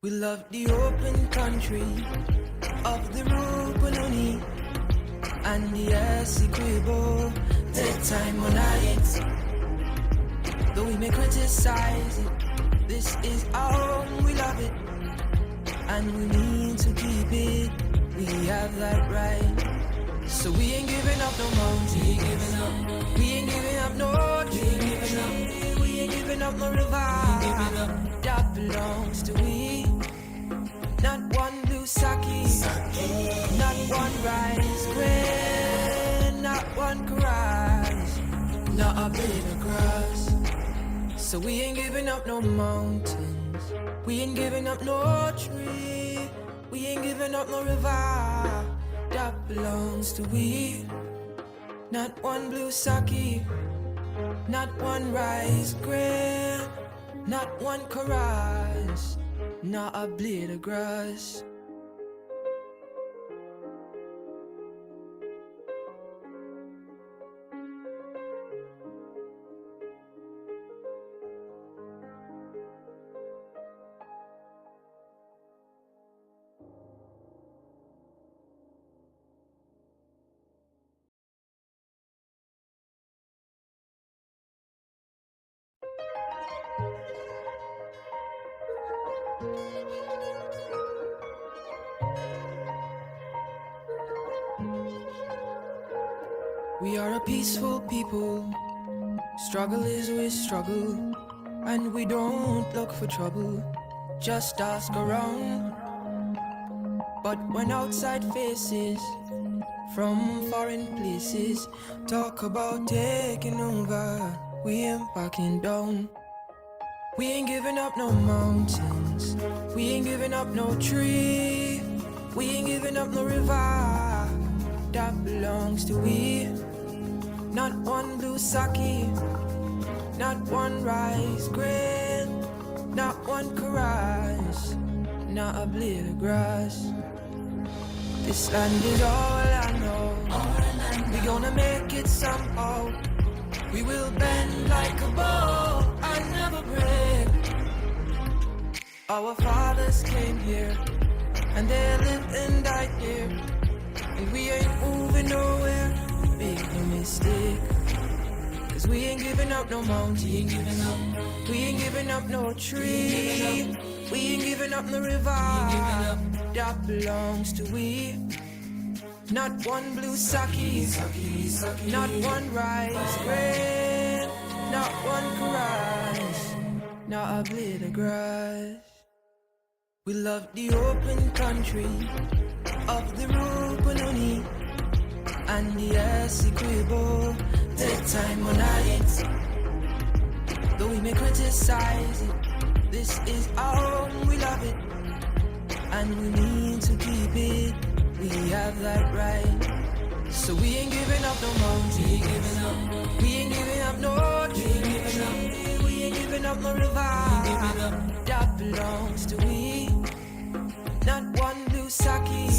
We love the open country of the Rupununi and the Essequibo. Take time on it, though we may criticize it. This is our home, we love it, and we need to keep it. We have that right. So we ain't giving up no mountain. We ain't giving up no tree. We ain't giving up no river. That belongs to we. Not one blue sake, not one rice grain, not one grass, not a blade of grass. So we ain't giving up no mountains. We ain't giving up no tree. We ain't giving up no river. That belongs to we. Not one blue sake, not one rice grain, not one chorus, not a blade of grass. We are a peaceful people. Struggle is we struggle, and we don't look for trouble. Just ask around. But when outside faces from foreign places talk about taking over, we ain't backing down. We ain't giving up no mountains. We ain't giving up no tree. We ain't giving up no river. That belongs to we. Not one blue sake, not one rice grain, not one chorus, not a blade of grass. This land is all I know. We gonna make it somehow. We will bend like a bow and never break. Our fathers came here and they lived and died here, and we ain't moving nowhere. Make no mistake, 'cause we ain't giving up no mountain. We ain't giving up no tree. We ain't giving up no river. That belongs to we. Not one blue sake, not one rice grain, not one grass, not a blade of grass. We love the open country of the Rupununi and the Essequibo. Take time on it, though we may criticize it. This is our home, we love it, and we need to keep it. We have that right. So we ain't giving up no mountain. We ain't giving up no tree. We ain't giving up no river. That belongs to we. Not one blue sake,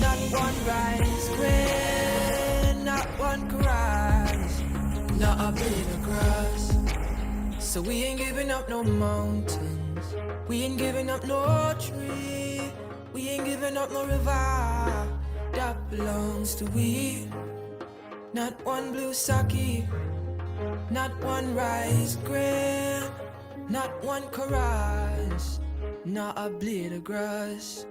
not one rice grain, not one chorus, not a blade of grass. So we ain't giving up no mountains. We ain't giving up no tree. We ain't giving up no river. That belongs to we. Not one blue sake, not one rice grain, not one chorus, not a blade of grass.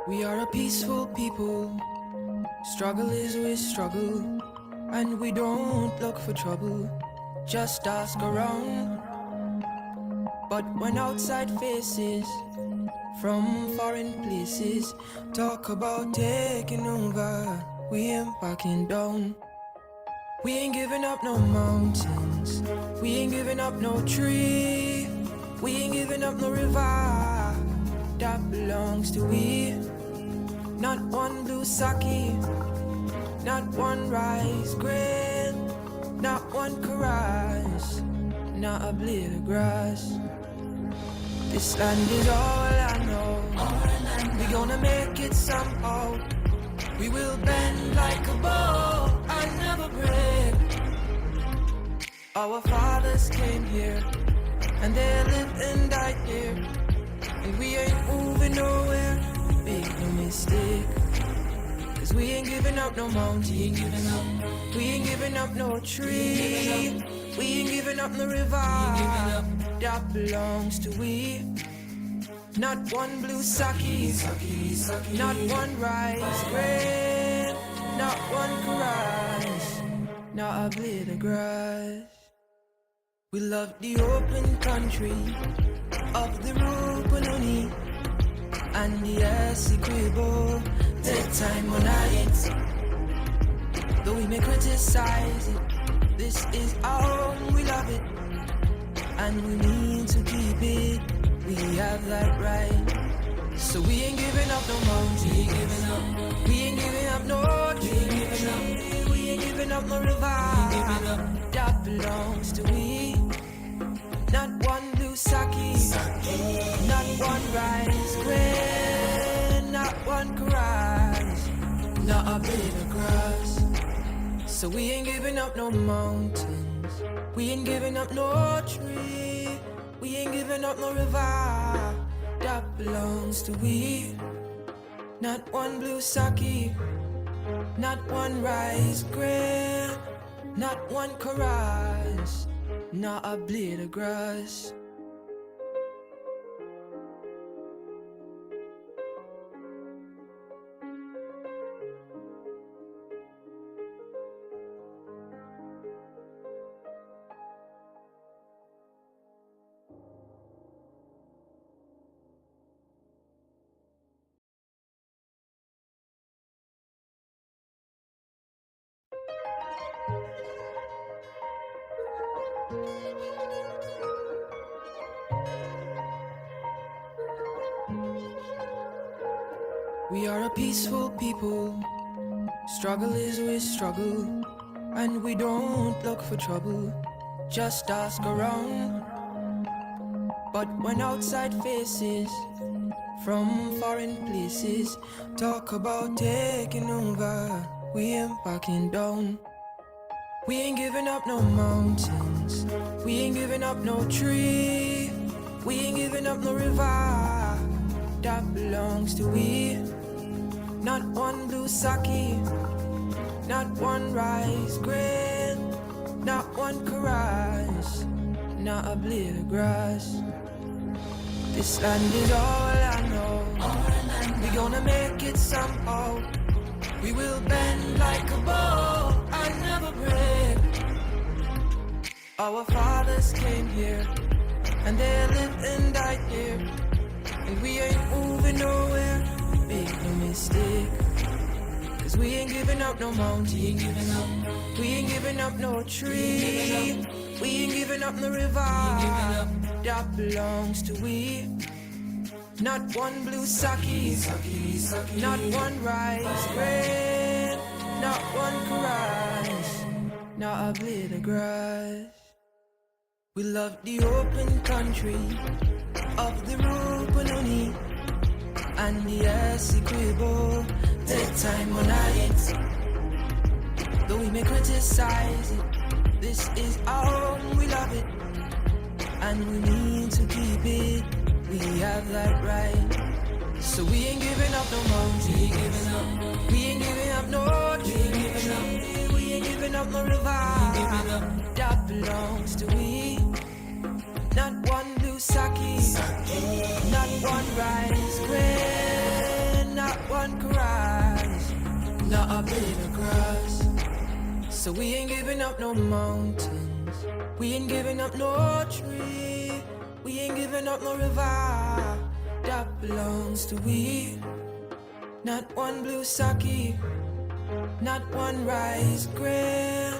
We are a peaceful people. Struggle is we struggle, and we don't look for trouble. Just ask around. But when outside faces from foreign places talk about taking over, we ain't backing down. We ain't giving up no mountains. mountains. We ain't giving up no tree. We ain't giving up no river. That belongs to we. Not one blue sake, not one rice grain, not one chorus, not a blade of grass. This land is all I know. We gonna make it somehow. We will bend like a bow and never break. Our fathers came here and they lived and died here, and we ain't moving nowhere. Make no mistake, 'cause we ain't giving up no mountain. We ain't giving up no tree. We ain't giving up no river. That belongs to we. Not one blue sake, not one rice grain, not one chorus, not a blade of grass. We love the open country of the Rubununi and the Essequibo, the time on night. Though we may criticize it, this is our home, we love it, and we need to keep it. We have that right. So we ain't giving up no mountain. We ain't giving up no tree. We ain't giving up no river. That belongs to we. Not one blue sake, not one rice grain, not one chorus, not a blade of grass. So we ain't giving up no mountains. We ain't giving up no tree. We ain't giving up no river. That belongs to we. Not one blue sake, not one rice grain, not one chorus, not a blade of grass. We are a peaceful people. Struggle is with struggle, and we don't look for trouble. Just ask around. But when outside faces from foreign places talk about taking over, we ain't backing down. We ain't giving up no mountains. We ain't giving up no tree. We ain't giving up no river. That belongs to we. Not one blue sake, not one rice grain, not one chorus, not a blade of grass. This land is all I know. We gonna make it somehow. We will bend like a bow and never break. Our fathers came here and they lived and died here, and we ain't moving nowhere. Make no mistake, 'cause we ain't giving up no mountain. We ain't giving up no tree. We ain't giving up no river. That belongs to we. Not one blue sake, not one rice grain, not one chorus, not a blade of grass. We love the open country of the Rubununi and the Essequibo, the time on night. Though we may criticize it, this is our home, we love it, and we need to keep it. We have that right. So we ain't giving up no mountain. We ain't giving up no tree. We ain't giving up no river. That belongs to we. Not one blue sake, not one rice grain, not one chorus, not a blade of grass. So we ain't giving up no mountains. We ain't giving up no tree. We ain't giving up no river. That belongs to we. Not one blue sake, not one rice grain,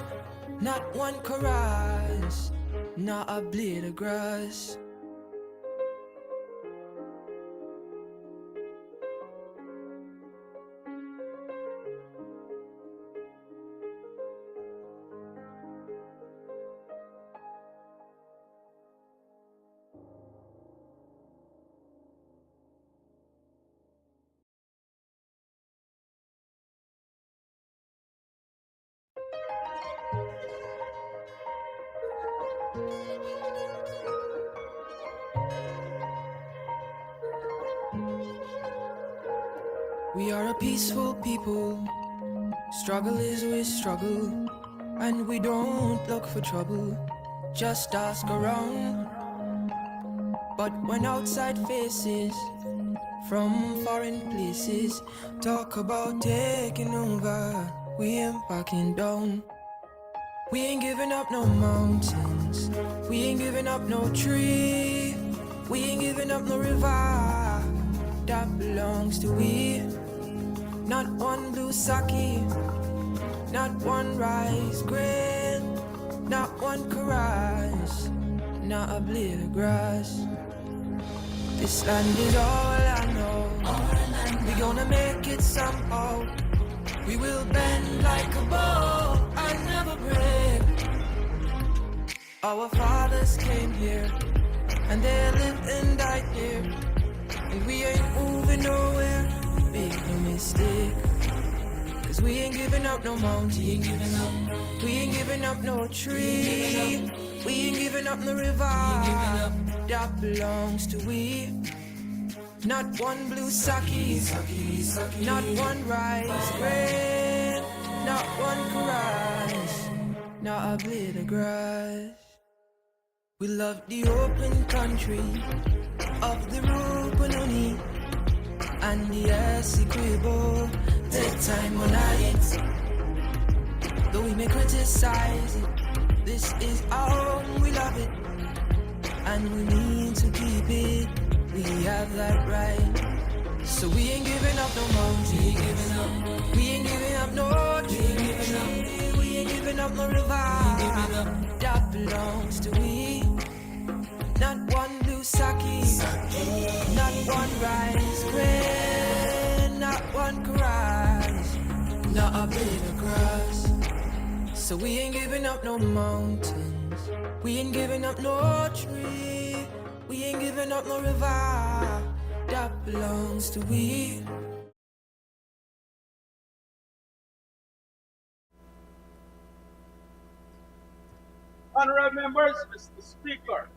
not one caress, not a blade of grass. We are a peaceful people, struggle is with struggle, and we don't look for trouble, just ask around. But when outside faces from foreign places talk about taking over, we ain't backing down. We ain't giving up no mountains, we ain't giving up no tree, we ain't giving up no river that belongs to we. Not one blue sake, not one rice grain, not one caress, not a blade of grass. This land is all I know, we gonna make it somehow. We will bend like a bow and never break. Our fathers came here, and they lived and died here, and we ain't moving nowhere, make no mistake. Cause we ain't giving up no mountain, we ain't giving up no tree, we ain't giving up no river that belongs to we. Not one blue sake, not one rice grain, not one caress, not a blade of grass. We love the open country of the Rupununi and the Essequibo, take time on it. Though we may criticize it, this is our home, we love it, and we need to keep it. We have that right. So we ain't giving up no mountain, we ain't giving up no tree, we ain't giving up no river that belongs to we. Not one blue sake, not one rice grain, not one caress, not a blade of grass. So we ain't giving up no mountains, we ain't giving up no tree, we ain't giving up no river that belongs to we. Honorable members, Mr. Speaker.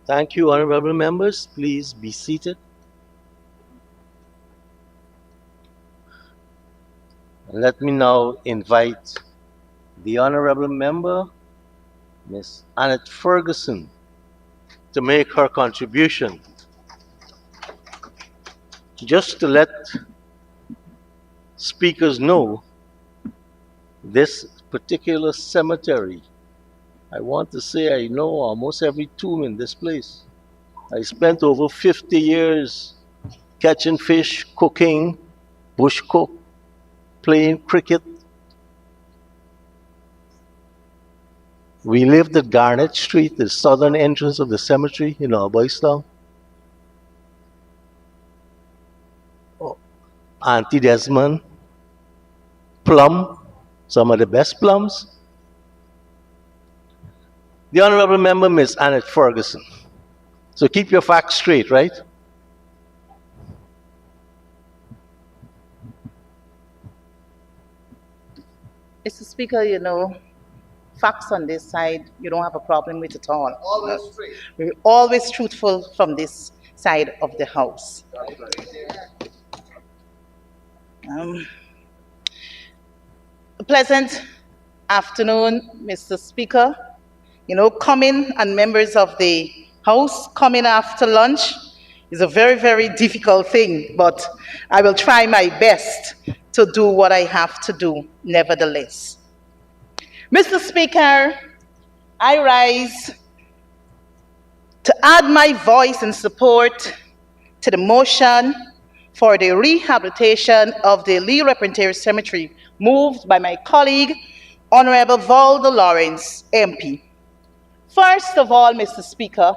Thank you, honorable members. Please be seated. Let me now invite the honorable member, Ms. Annette Ferguson, to make her contribution. Just to let speakers know, this particular cemetery, I want to say I know almost every tomb in this place. I spent over 50 years catching fish, cooking, bush cook, playing cricket. We lived at Garnett Street, the southern entrance of the cemetery in our boys' town. Auntie Desmond, plum, some of the best plums. The honorable member, Ms. Annette Ferguson. So keep your facts straight, right? Mr. Speaker, you know, facts on this side, you don't have a problem with at all. Always straight. We're always truthful from this side of the house. A pleasant afternoon, Mr. Speaker. You know, coming and members of the House coming after lunch is a very, very difficult thing, but I will try my best to do what I have to do, nevertheless. Mr. Speaker, I rise add my voice in support to the motion for the rehabilitation of the Lee Repertory Cemetery moved by my colleague, Honorable Valda Lawrence, MP. First of all, Mr. Speaker,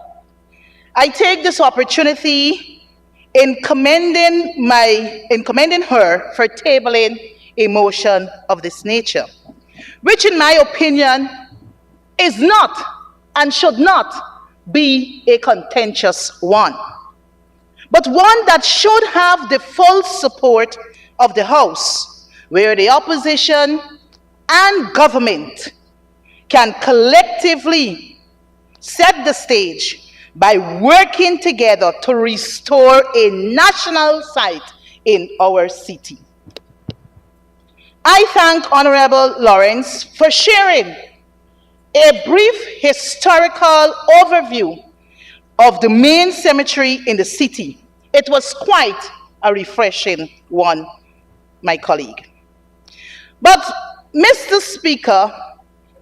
I take this opportunity in commending her for tabling a motion of this nature, which in my opinion is not and should not be a contentious one, but one that should have the full support of the House, where the opposition and government can collectively set the stage by working together to restore a national site in our city. I thank Honorable Lawrence for sharing a brief historical overview of the main cemetery in the city. It was quite a refreshing one, my colleague. But, Mr. Speaker,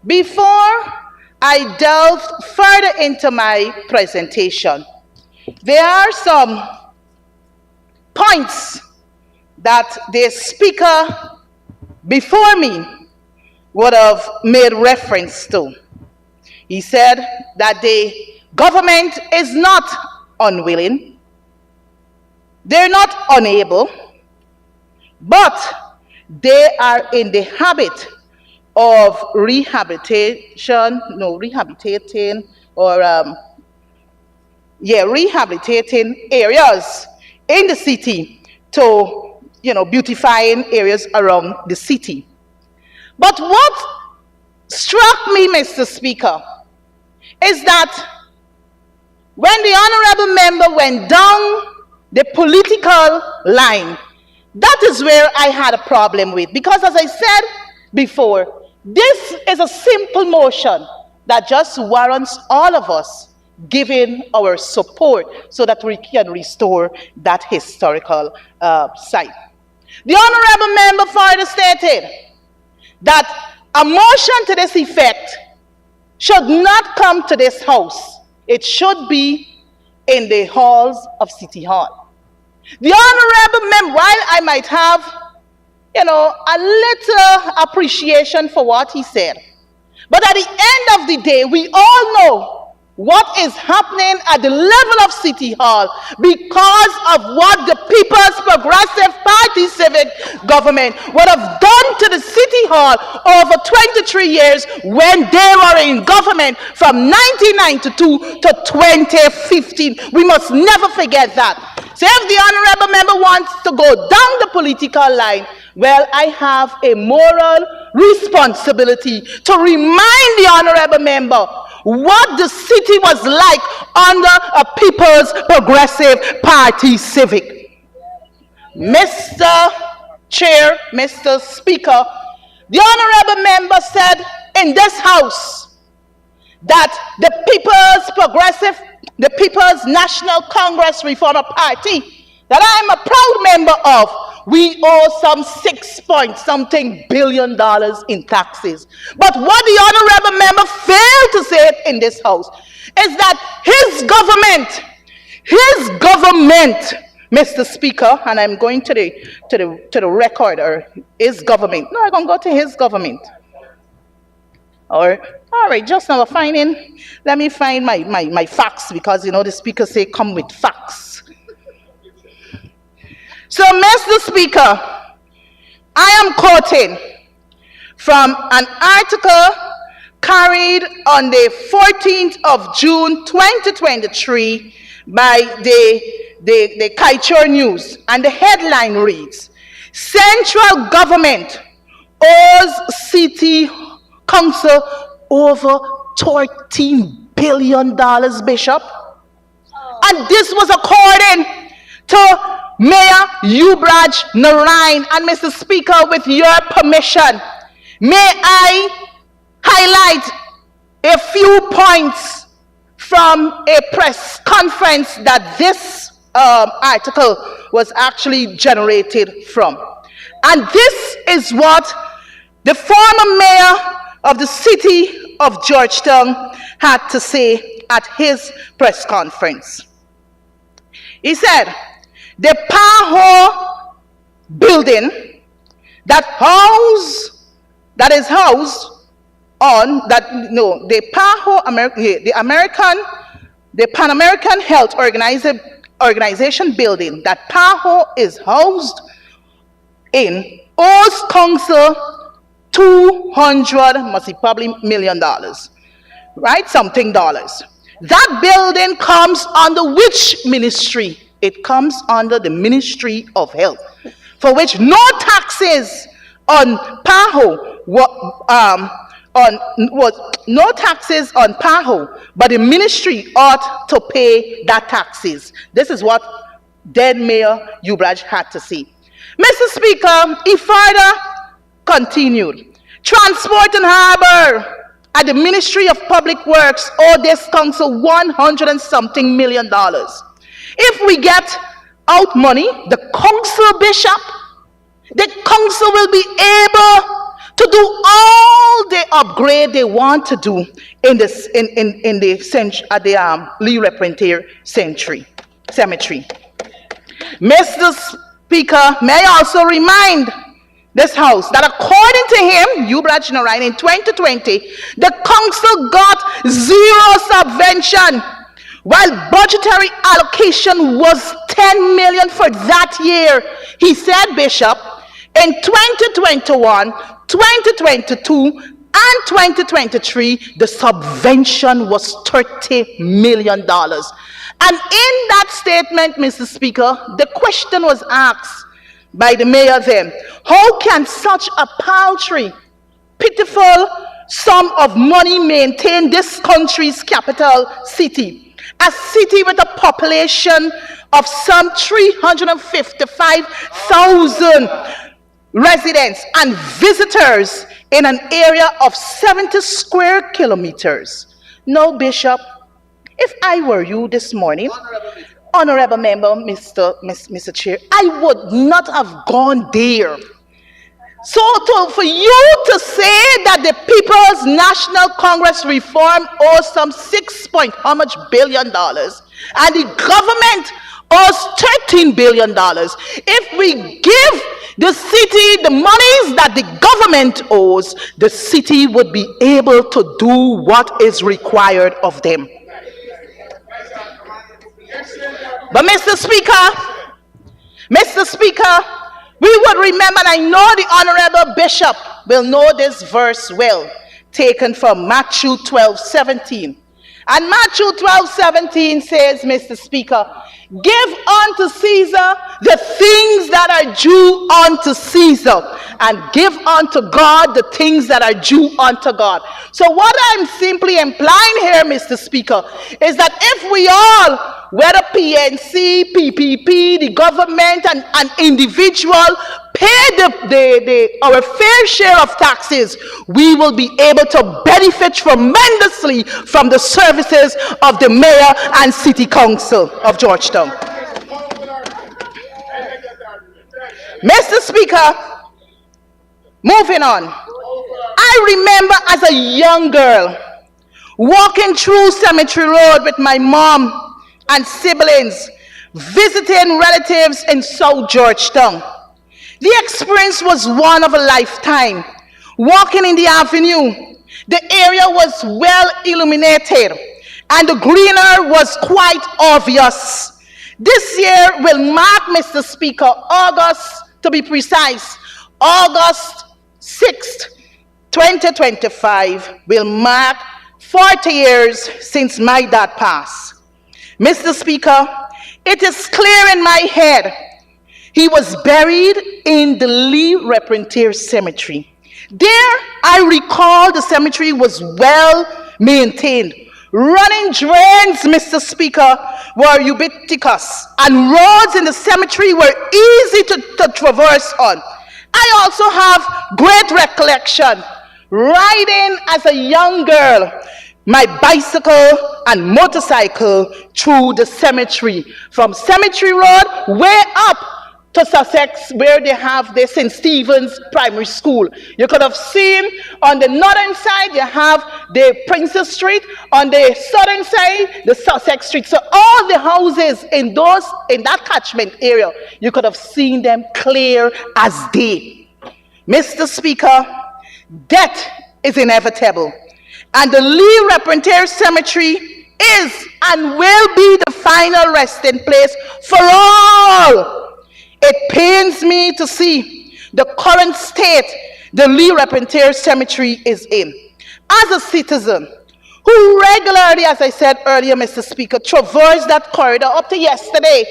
before I delved further into my presentation, there are some points that the speaker before me would have made reference to. He said that the government is not unwilling, they're not unable, but they are in the habit of rehabilitating areas in the city to, beautifying areas around the city. But what struck me, Mr. Speaker, is that when the honorable member went down the political line, that is where I had a problem with, because as I said before, this is a simple motion that just warrants all of us giving our support so that we can restore that historical site. The honorable member further stated that a motion to this effect should not come to this House. It should be in the halls of City Hall. The honorable member, while I might have a little appreciation for what he said, but at the end of the day, we all know what is happening at the level of City Hall because of what the People's Progressive Party civic government would have done to the City Hall over 23 years when they were in government from 1992 to 2015. We must never forget that. So if the honorable member wants to go down the political line, well, I have a moral responsibility to remind the honorable member what the city was like under a People's Progressive Party civic. Mr. Chair, Mr. Speaker, the honorable member said in this House that the People's National Congress Reformer Party that I'm a proud member of, we owe some $6-something billion in taxes. But what the honorable member failed to say in this House is that his government, Mr. Speaker, and I'm going to the record, or his government. No, I'm going to go to his government. All right, just now let me find my facts, because the speaker say come with facts. So, Mr. Speaker, I am quoting from an article carried on the 14th of June 2023 by the Kaichor News, and the headline reads, Central Government owes City Council over $13 billion, Bishop. And this was according to Mayor Yubraj Narain. And Mr. Speaker, with your permission, may I highlight a few points from a press conference that this article was actually generated from. And this is what the former mayor of the city of Georgetown had to say at his press conference. He said, the PAHO building the Pan American Health Organization building that PAHO is housed in owes council $200 must be probably $1 million, right? Something dollars. That building comes under which ministry? It comes under the Ministry of Health, for which no taxes on PAHO no taxes on PAHO, but the ministry ought to pay that taxes. This is what dead Mayor Ubraj had to say. Mr. Speaker, he further continued. Transport and Harbor at the Ministry of Public Works owe this council $100 and something million. If we get out money, the council, Bishop, the council will be able to do all the upgrade they want to do in the Lee Repentir Cemetery. Mr. Speaker, may I also remind this house that according to him, Ubraj Narayan, in 2020, the council got zero subvention, while budgetary allocation was $10 million for that year. He said, Bishop, in 2021, 2022, and 2023, the subvention was $30 million. And in that statement, Mr. Speaker, the question was asked by the mayor then, how can such a paltry, pitiful sum of money maintain this country's capital city? A city with a population of some 355,000 residents and visitors in an area of 70 square kilometers. No, Bishop, if I were you this morning, Honorable Member, Mr. Chair, I would not have gone there. So for you to say that the People's National Congress reform owes some how much billion dollars, and the government owes $13 billion. If we give the city the monies that the government owes, the city would be able to do what is required of them. But Mr. Speaker, we would remember, and I know the Honorable Bishop will know this verse well, taken from Matthew 12:17. And Matthew 12:17 says, Mr. Speaker, give unto Caesar the things that are due unto Caesar, and give unto God the things that are due unto God. So what I'm simply implying here, Mr. Speaker, is that if we all, whether PNC, PPP, the government, and individual, pay our fair share of taxes, we will be able to benefit tremendously from the services of the mayor and city council of Georgetown. Mr. Speaker, moving on. I remember as a young girl walking through Cemetery Road with my mom and siblings, visiting relatives in South Georgetown. The experience was one of a lifetime. Walking in the avenue, the area was well illuminated and the greenery was quite obvious. This year will mark, Mr. Speaker, August, to be precise, August 6th, 2025 will mark 40 years since my dad passed. Mr. Speaker, it is clear in my head he was buried in the Lee Repentir Cemetery. There, I recall the cemetery was well maintained. Running drains, Mr. Speaker, were ubiquitous, and roads in the cemetery were easy to traverse on. I also have great recollection riding as a young girl my bicycle and motorcycle through the cemetery, from Cemetery Road way up to Sussex, where they have the St. Stephen's Primary School. You could have seen on the northern side, you have the Princess Street. On the southern side, the Sussex Street. So all the houses in that catchment area, you could have seen them clear as day. Mr. Speaker, death is inevitable. And the Lee Repentir Cemetery is and will be the final resting place for all. It pains me to see the current state the Lee Repentir Cemetery is in. As a citizen who regularly, as I said earlier, Mr. Speaker, traversed that corridor up to yesterday,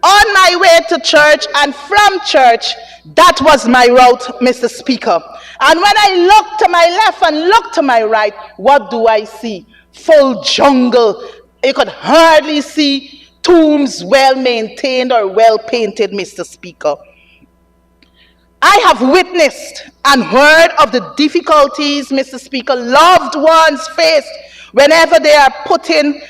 on my way to church and from church, that was my route, Mr. Speaker. And when I look to my left and look to my right, what do I see? Full jungle. You could hardly see tombs well maintained or well painted, Mr. Speaker. I have witnessed and heard of the difficulties, Mr. Speaker, loved ones face whenever they are putting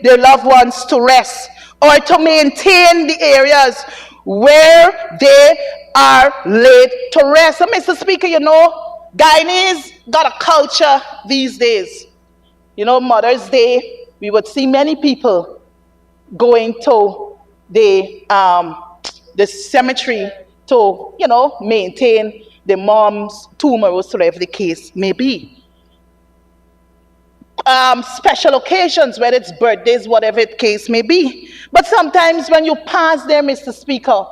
their loved ones to rest or to maintain the areas where they are laid to rest. So, Mr. Speaker, you know, Guyanese got a culture these days. You know, Mother's Day, we would see many people going to the cemetery to, you know, maintain the mom's tomb or whatever the case may be. Special occasions, whether it's birthdays, whatever the case may be. But sometimes when you pass there, Mr. Speaker,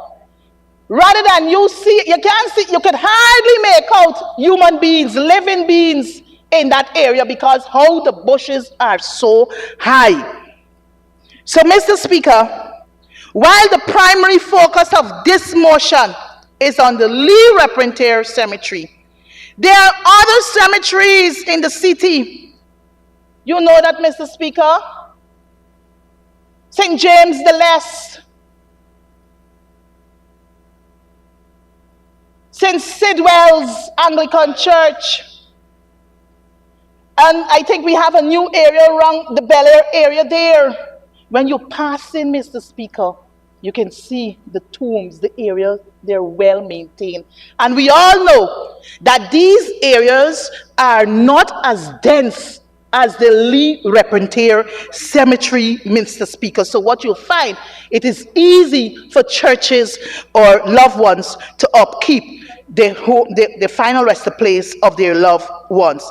rather than you can hardly make out human beings, living beings in that area because how the bushes are so high. So, Mr. Speaker, while the primary focus of this motion is on the Lee Repentir Cemetery, there are other cemeteries in the city. You know that, Mr. Speaker? St. James the Less, St. Sidwell's Anglican Church, and I think we have a new area around the Bel Air area there. When you pass in, Mr. Speaker, you can see the tombs, the area, they're well maintained. And we all know that these areas are not as dense as the Lee Repentir Cemetery, Mr. Speaker. So what you'll find, it is easy for churches or loved ones to upkeep the final resting place of their loved ones.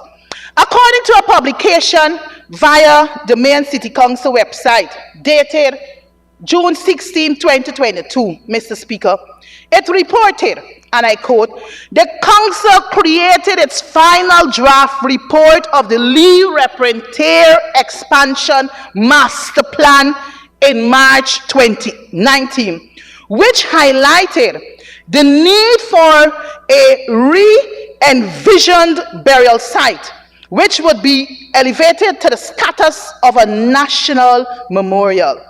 According to a publication via the main City Council website, dated June 16, 2022, Mr. Speaker, it reported, and I quote, the council created its final draft report of the Lee Repentir Expansion Master Plan in March 2019, which highlighted the need for a re-envisioned burial site, which would be elevated to the status of a national memorial.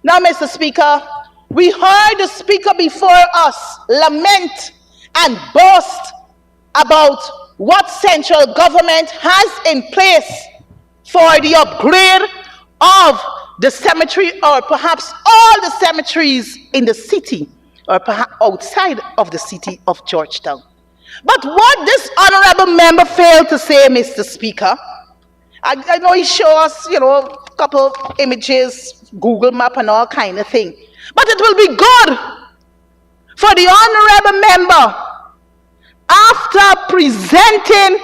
Now, Mr. Speaker, we heard the speaker before us lament and boast about what central government has in place for the upgrade of the cemetery, or perhaps all the cemeteries in the city, or perhaps outside of the city of Georgetown. But what this honorable member failed to say, Mr. Speaker, I know he showed us, you know, a couple images, Google map and all kind of thing. But it will be good for the honorable member, after presenting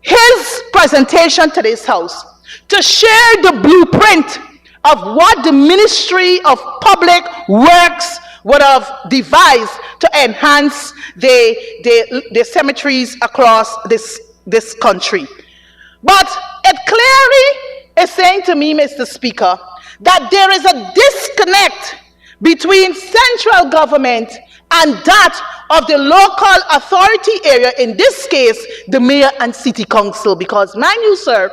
his presentation to this house, to share the blueprint of what the Ministry of Public Works would have devised to enhance the cemeteries across this country. But it clearly is saying to me, Mr. Speaker, that there is a disconnect between central government and that of the local authority area, in this case, the mayor and city council. Because, mind you, sir,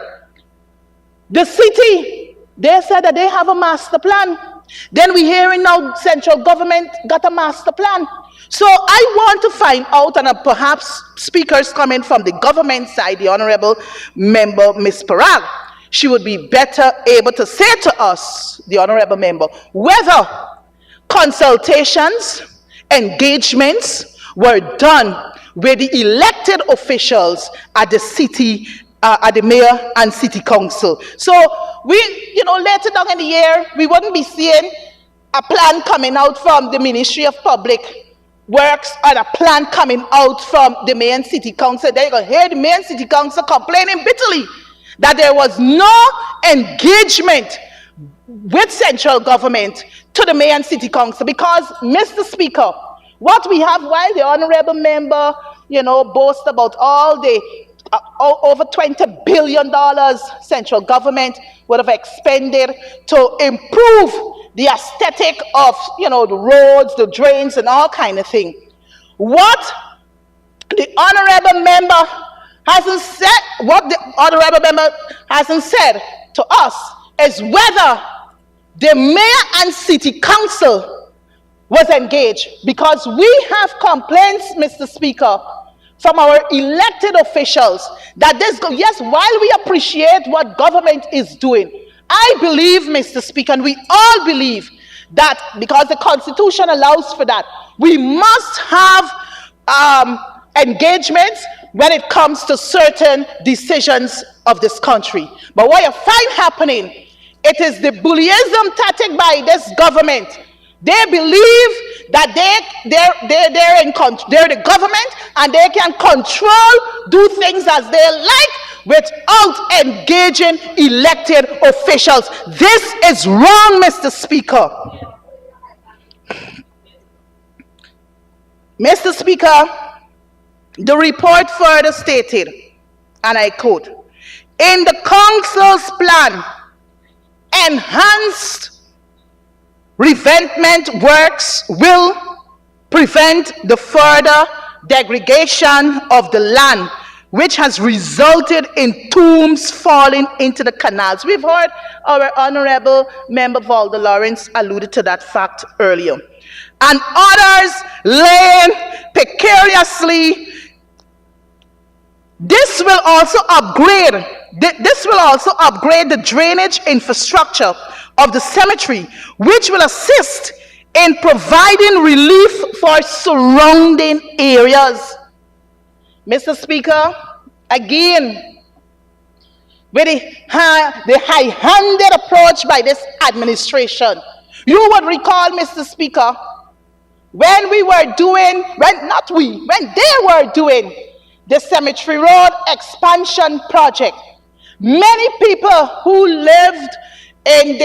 the city, they said that they have a master plan. Then we're hearing now central government got a master plan. So I want to find out, and perhaps speakers coming from the government side, the honorable member, Ms. Parag, she would be better able to say to us, the honorable member, whether consultations, engagements were done with the elected officials at the city, at the mayor and city council. So we, later down in the year, we wouldn't be seeing a plan coming out from the Ministry of Public Works and a plan coming out from the mayor and city council. They're going to hear the mayor and city council complaining bitterly that there was no engagement with central government to the mayor and city council. Because, Mr. Speaker, what we have, while the honorable member, boasts about all the over $20 billion central government would have expended to improve the aesthetic of, the roads, the drains, and all kind of thing. What the honorable member hasn't said to us is whether the mayor and city council was engaged, because we have complaints, Mr. Speaker, from our elected officials that yes, while we appreciate what government is doing, I believe, Mr. Speaker, and we all believe that because the Constitution allows for that, we must have engagements when it comes to certain decisions of this country. But what you find happening, it is the bullyism tactic by this government. They believe that they're the government and they can control, do things as they like without engaging elected officials. This is wrong, Mr. Speaker. Mr. Speaker, the report further stated, and I quote, "In the council's plan, enhanced revetment works will prevent the further degradation of the land, which has resulted in tombs falling into the canals." We've heard our honorable member Valda Lawrence alluded to that fact earlier. "And others laying precariously. This will also upgrade the drainage infrastructure of the cemetery, which will assist in providing relief for surrounding areas." Mr. Speaker, again, with the high-handed approach by this administration, you would recall, Mr. Speaker, when they were doing the Cemetery Road expansion project, many people who lived in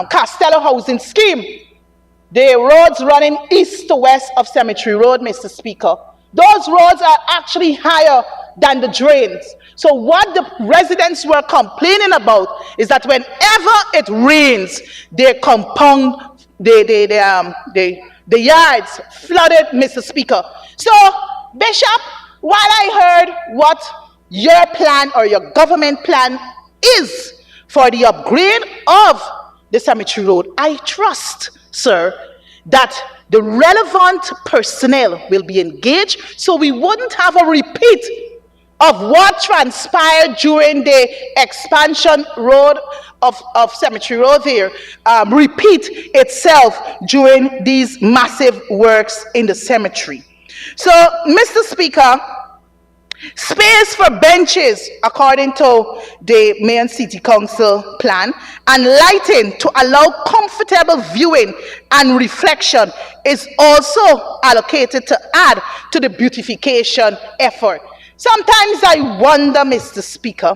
Castello housing scheme, the roads running east to west of Cemetery Road, Mr. Speaker, those roads are actually higher than the drains. So what the residents were complaining about is that whenever it rains, they compound the yards flooded, Mr. Speaker. So, Bishop, while I heard what your plan or your government plan is for the upgrade of the Cemetery Road, I trust, sir, that the relevant personnel will be engaged so we wouldn't have a repeat of what transpired during the expansion road of Cemetery Road there, repeat itself during these massive works in the cemetery. So, Mr. Speaker, space for benches, according to the Mayor and City Council plan, and lighting to allow comfortable viewing and reflection is also allocated to add to the beautification effort. Sometimes I wonder, Mr. Speaker,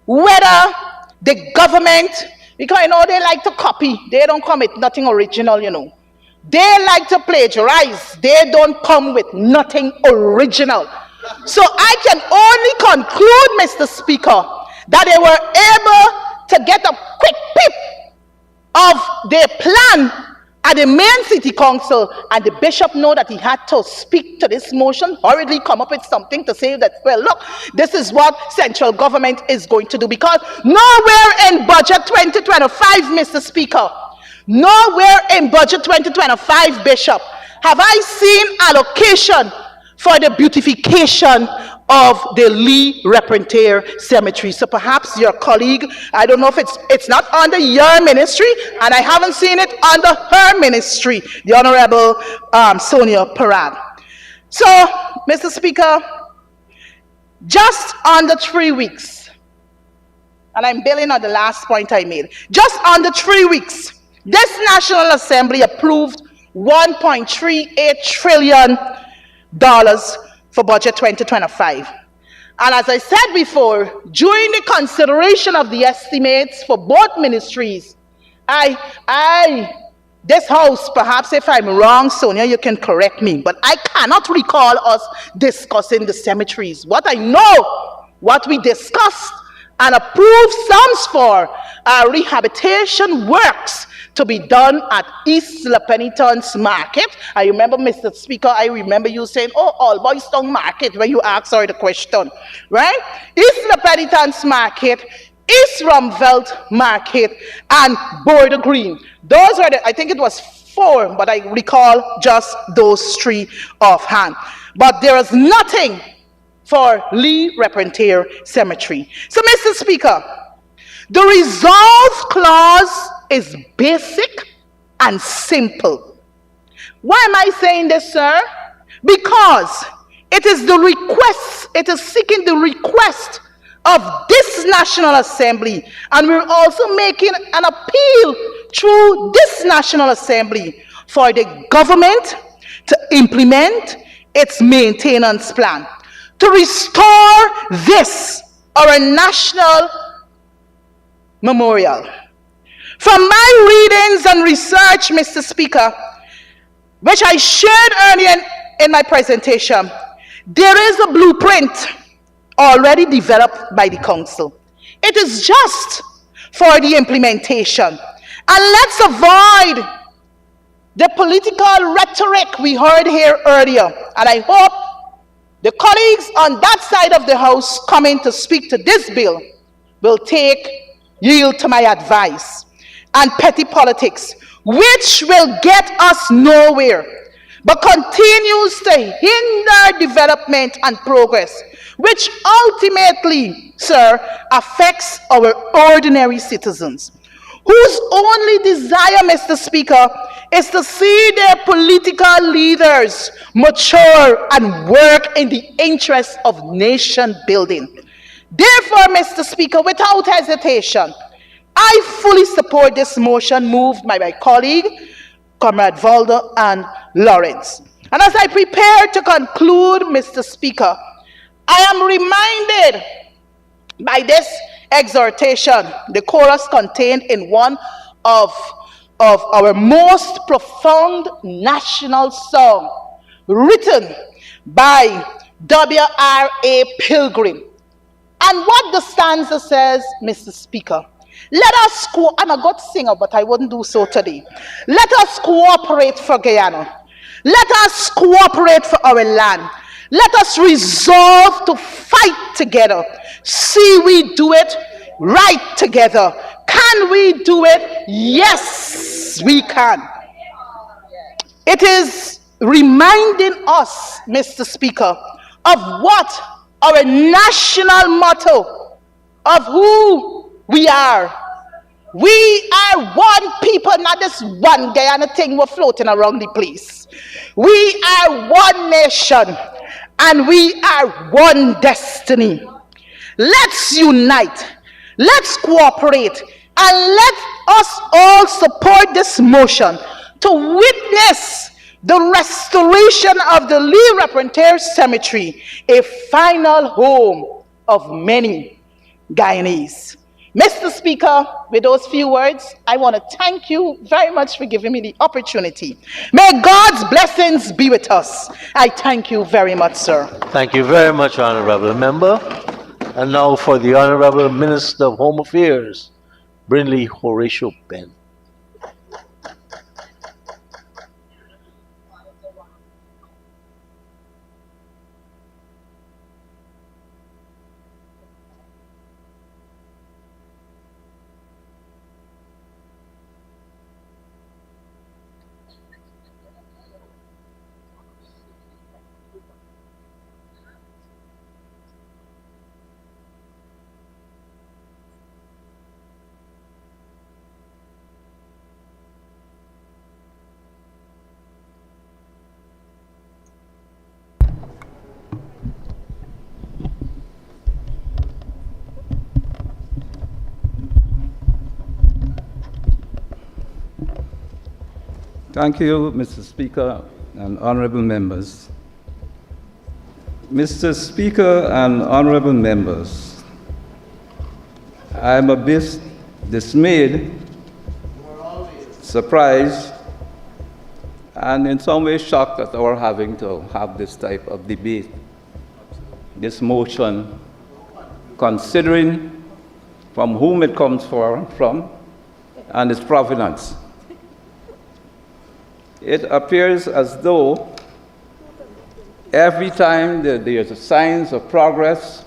whether the government, because they like to copy, they don't come with nothing original, They like to plagiarize, they don't come with nothing original. So I can only conclude, Mr. Speaker, that they were able to get a quick peep of their plan at the main city council, and the bishop know that he had to speak to this motion, hurriedly come up with something to say that, well, look, this is what central government is going to do, because nowhere in budget 2025, Mr. Speaker, nowhere in budget 2025, Bishop, have I seen allocation for the beautification of the Lee Repentir Cemetery. So perhaps your colleague, I don't know if it's not under your ministry, and I haven't seen it under her ministry, the Honorable Sonia Parad. So, Mr. Speaker, just under 3 weeks, and I'm building on the last point I made, just under 3 weeks, this National Assembly approved $1.38 trillion for budget 2025. And as I said before, during the consideration of the estimates for both ministries, this house, perhaps if I'm wrong, Sonia, you can correct me, but I cannot recall us discussing the cemeteries. What I know, what we discussed and approved sums for are rehabilitation works to be done at East La Penitence Market. I remember, Mr. Speaker, I remember you saying, oh, All Boys Town Market, when you asked her the question, right? East La Penitence Market, East Rumvelt Market, and Border Green. Those are I think it was 4, but I recall just those 3 offhand. But there is nothing for Lee Repentir Cemetery. So, Mr. Speaker, the resolve clause is basic and simple. Why am I saying this, sir? Because it is the request, it is seeking the request of this National Assembly, and we're also making an appeal through this National Assembly for the government to implement its maintenance plan, to restore this, our national memorial. From my readings and research, Mr. Speaker, which I shared earlier in my presentation, there is a blueprint already developed by the council. It is just for the implementation. And let's avoid the political rhetoric we heard here earlier. And I hope the colleagues on that side of the house coming to speak to this bill will yield to my advice, and petty politics, which will get us nowhere, but continues to hinder development and progress, which ultimately, sir, affects our ordinary citizens, whose only desire, Mr. Speaker, is to see their political leaders mature and work in the interest of nation building. Therefore, Mr. Speaker, without hesitation, I fully support this motion moved by my colleague, Comrade Valdo and Lawrence. And as I prepare to conclude, Mr. Speaker, I am reminded by this exhortation, the chorus contained in one of our most profound national song, written by W.R.A. Pilgrim. And what the stanza says, Mr. Speaker, let us, I'm a good singer, but I wouldn't do so today. Let us cooperate for Guyana. Let us cooperate for our land. Let us resolve to fight together. See we do it right together. Can we do it? Yes, we can. It is reminding us, Mr. Speaker, of what our national motto of who we are. We are one people, not this one Guyana thing we're floating around the place. We are one nation, and we are one destiny. Let's unite, let's cooperate, and let us all support this motion to witness the restoration of the Lee Repentir Cemetery, a final home of many Guyanese. Mr. Speaker, with those few words, I want to thank you very much for giving me the opportunity. May God's blessings be with us. I thank you very much, sir. Thank you very much, Honorable Member. And now for the Honorable Minister of Home Affairs, Brindley Horatio Penn. Thank you, Mr. Speaker and honorable members. Mr. Speaker and honorable members, I am a bit dismayed, surprised, and in some ways shocked at our having to have this type of debate, this motion, considering from whom it comes from and its provenance. It appears as though every time that there's signs of progress,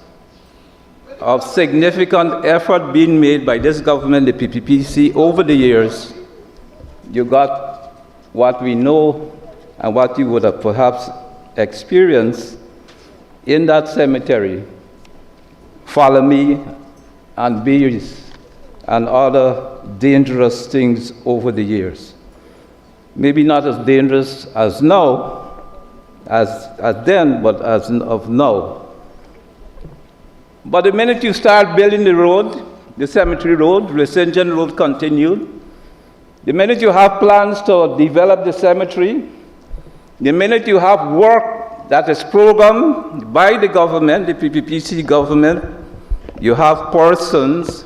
of significant effort being made by this government, the PPPC, over the years, you got what we know and what you would have perhaps experienced in that cemetery, follow me and bees and other dangerous things over the years. Maybe not as dangerous as now, as then, but as of now. But the minute you start building the road, the cemetery road, the St. John Road continued, the minute you have plans to develop the cemetery, the minute you have work that is programmed by the government, the PPPC government, you have persons,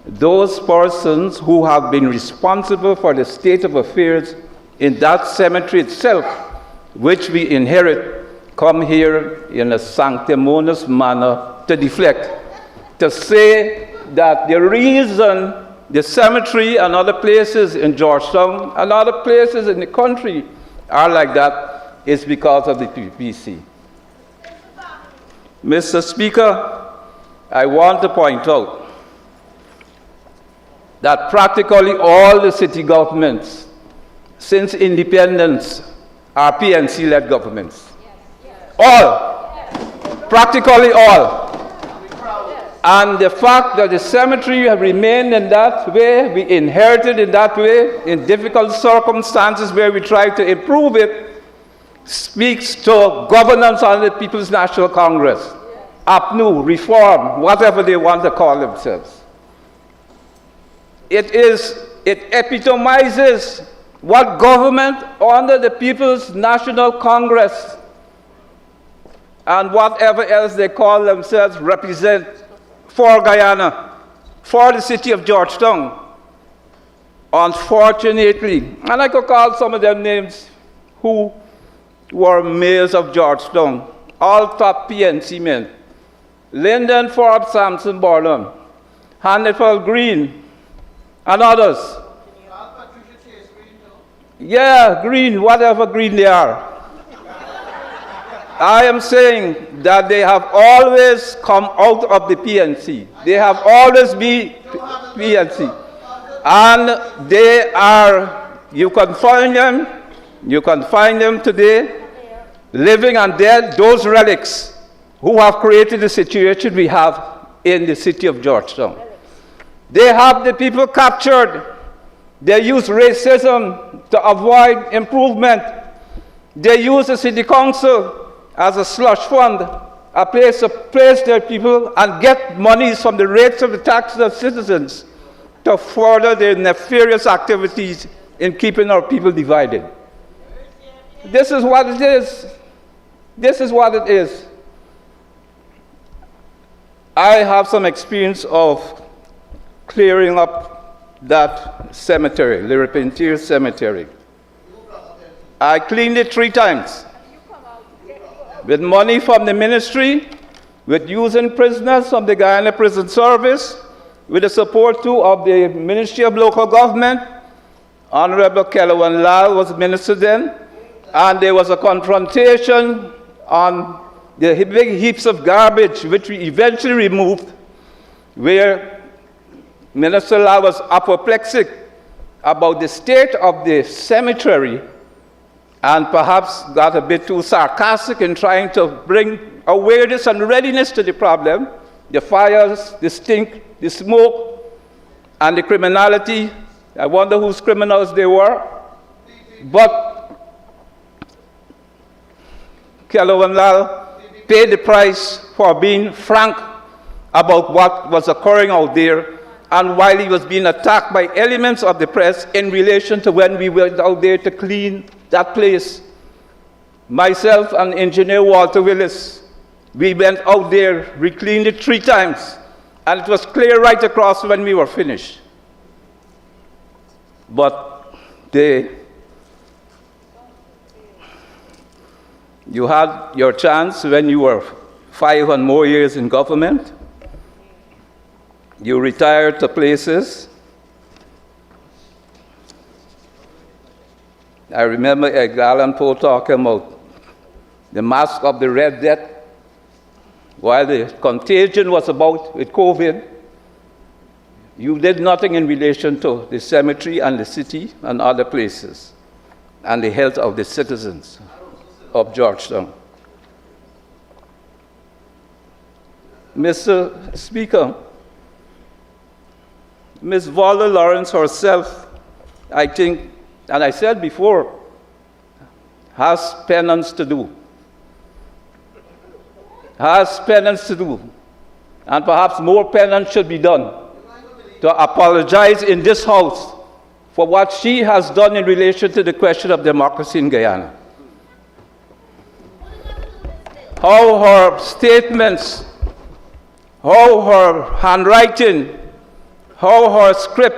those persons who have been responsible for the state of affairs in that cemetery itself, which we inherit, come here in a sanctimonious manner to deflect, to say that the reason the cemetery and other places in Georgetown and other places in the country are like that is because of the PPPC. Mr. Speaker, I want to point out that practically all the city governments since independence are PNC-led governments. All. Practically all. And the fact that the cemetery have remained in that way, we inherited in that way, in difficult circumstances where we try to improve it, speaks to governance under the People's National Congress. APNU, reform, whatever they want to call themselves. It epitomizes what government under the People's National Congress and whatever else they call themselves represent for Guyana, for the city of Georgetown. Unfortunately, and I could call some of them names who were mayors of Georgetown, all top PNC men. Lyndon Forbes Sampson Borland, Hannibal Green, and others. Yeah, Green, whatever Green they are. I am saying that they have always come out of the PNC. They have always been PNC. And they are, you can find them today, living and dead, those relics who have created the situation we have in the city of Georgetown. They have the people captured. They use racism to avoid improvement. They use the city council as a slush fund, a place to place their people and get monies from the rates of the taxes of citizens to further their nefarious activities in keeping our people divided. This is what it is. This is what it is. I have some experience of clearing up that cemetery, Le Repentir Cemetery. I cleaned it 3 times. With money from the ministry, with using prisoners from the Guyana Prison Service, with the support too of the Ministry of Local Government. Honorable Kellowan Lal was minister then, and there was a confrontation on the big heaps of garbage, which we eventually removed, where Minister Lal was apoplectic about the state of the cemetery and perhaps got a bit too sarcastic in trying to bring awareness and readiness to the problem, the fires, the stink, the smoke, and the criminality. I wonder whose criminals they were. But Kellowan Lal paid the price for being frank about what was occurring out there and while he was being attacked by elements of the press in relation to when we went out there to clean that place. Myself and engineer Walter Willis, we went out there, we cleaned it 3 times, and it was clear right across when we were finished. But you had your chance when you were 5 and more years in government. You retired to places. I remember Edgar Allan Poe talking about the mask of the Red Death. While the contagion was about with COVID, you did nothing in relation to the cemetery and the city and other places and the health of the citizens of Georgetown. Mr. Speaker, Ms. Voller Lawrence herself, I think, and I said before, has penance to do. Has penance to do. And perhaps more penance should be done to apologize in this House for what she has done in relation to the question of democracy in Guyana. How her statements, how her handwriting, how her script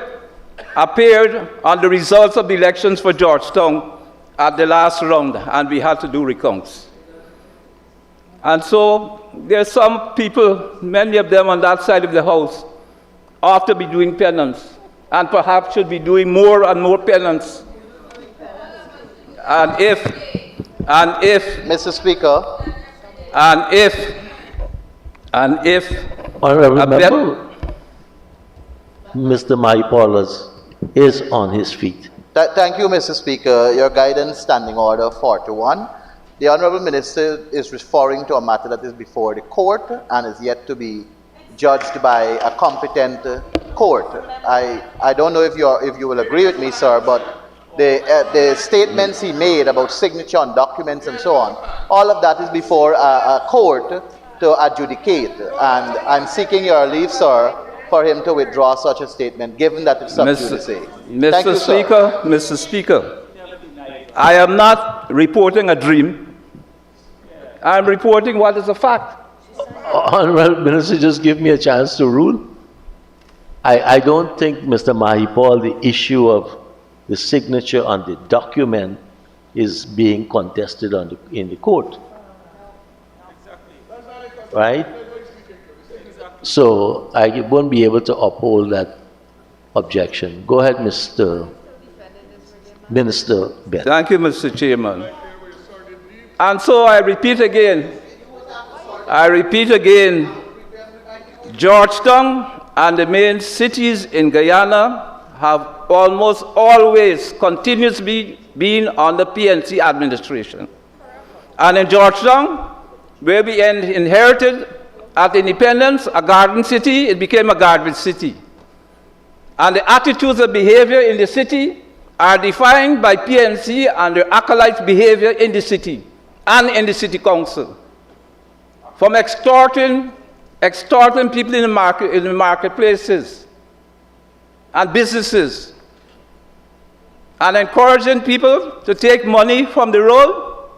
appeared on the results of the elections for Georgetown at the last round, and we had to do recounts. And so there are some people, many of them on that side of the House, ought to be doing penance, and perhaps should be doing more and more penance. And if, Mr. Speaker, and if, Honorable Member, Mr. Maipolas is on his feet. Thank you, Mr. Speaker. Your guidance, Standing Order 4-1. The Honourable Minister is referring to a matter that is before the court and is yet to be judged by a competent court. I don't know if you will agree with me, sir, but the statements he made about signature on documents and so on, all of that is before a court to adjudicate. And I'm seeking your leave, sir, for him to withdraw such a statement, given that it's sub judice. Mr. Speaker, I am not reporting a dream. I'm reporting what is a fact. Honorable Minister, just give me a chance to rule. I don't think, Mr. Mahipal, the issue of the signature on the document is being contested in the court. Right? So I won't be able to uphold that objection. Go ahead, Mr. Minister Ben. Thank you, Mr. Chairman. And so I repeat again, Georgetown and the main cities in Guyana have almost always continuously been under PNC administration. And in Georgetown, where we inherited at independence a garden city, it became a garbage city. And the attitudes of behavior in the city are defined by PNC and their acolytes' behavior in the city and in the city council. From extorting people in the marketplaces and businesses, and encouraging people to take money from the road.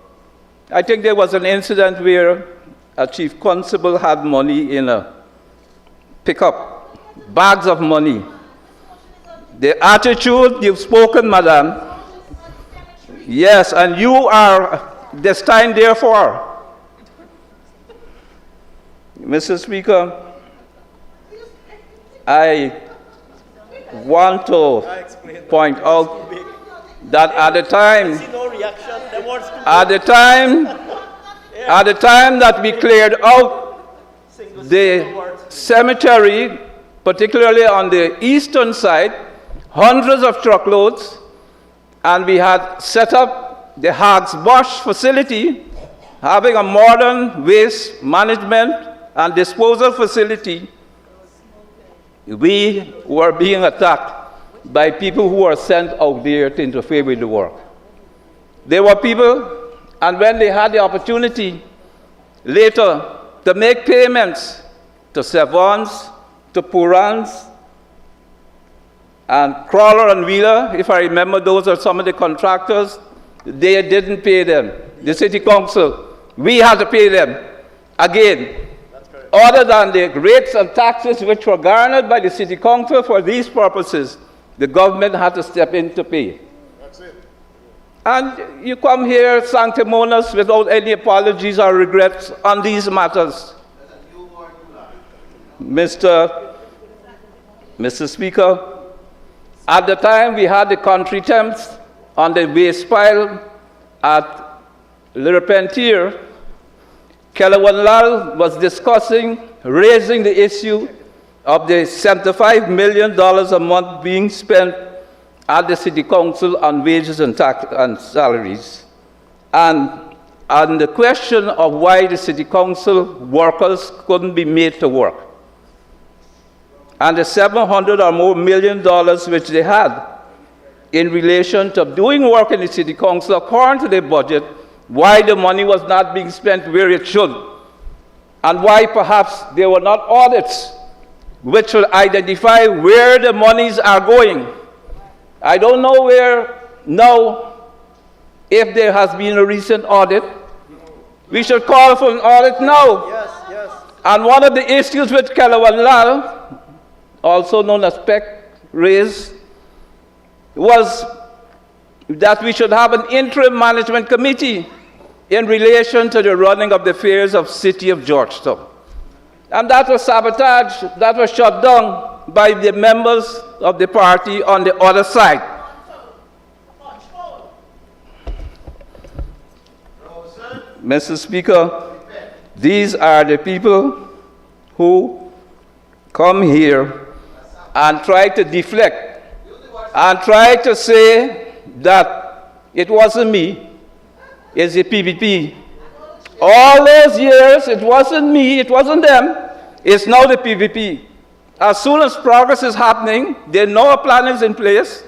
I think there was an incident where a chief constable had money in a pickup, bags of money. The attitude you've spoken, madam, yes, and you are destined therefore. Mr. Speaker, I want to point out that at the time that we cleared out the cemetery, particularly on the eastern side, hundreds of truckloads, and we had set up the Hags Bosch facility, having a modern waste management and disposal facility. We were being attacked by people who were sent out there to interfere with the work. There were people, and when they had the opportunity later to make payments to Sevons, to Purans, And Crawler and Wheeler, if I remember, those are some of the contractors. They didn't pay them. The city council, we had to pay them. Again, other than the rates and taxes which were garnered by the city council for these purposes, the government had to step in to pay. That's it. And you come here sanctimonious without any apologies or regrets on these matters. Mr. Speaker, at the time we had the country temps on the waste pile at Le Repentier, Kellerwan Lal was discussing raising the issue of the $75 million a month being spent at the city council on wages and tax and salaries. And on the question of why the city council workers couldn't be made to work. And the $700 or more million which they had in relation to doing work in the city council according to their budget, why the money was not being spent where it should, and why perhaps there were not audits which will identify where the monies are going. I don't know where now, if there has been a recent audit. We should call for an audit now. Yes, yes. And one of the issues which Kellerwan Lal, also known as PEC, raised was that we should have an interim management committee in relation to the running of the affairs of City of Georgetown. And that was sabotaged, that was shut down by the members of the party on the other side. Mr. Speaker, these are the people who come here and try to deflect and try to say that it wasn't me, it's the PPP. All those years, it wasn't me, it wasn't them, it's now the PPP. As soon as progress is happening, there know a plan is in place.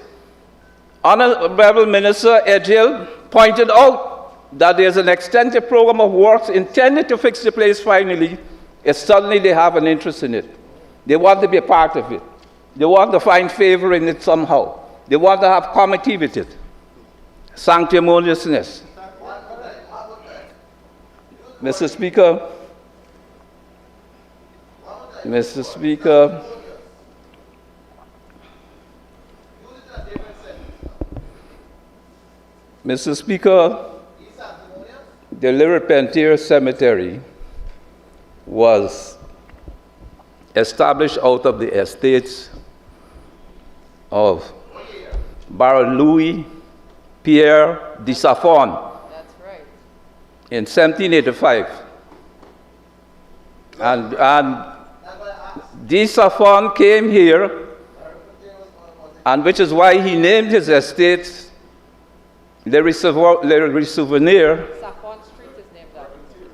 Honorable Minister Edghill pointed out that there's an extensive program of works intended to fix the place finally, if suddenly they have an interest in it. They want to be a part of it. They want to find favor in it somehow. They want to have comity with it. Sanctimoniousness. Mr. Speaker, Mr. Speaker, Mr. Speaker, the Le Repentier Cemetery was established out of the estates of Baron Louis Pierre de Saffon. That's right. In 1785. And de Saffon came here, and which is why he named his estate Le Souvenir, Saffron Street is named after him.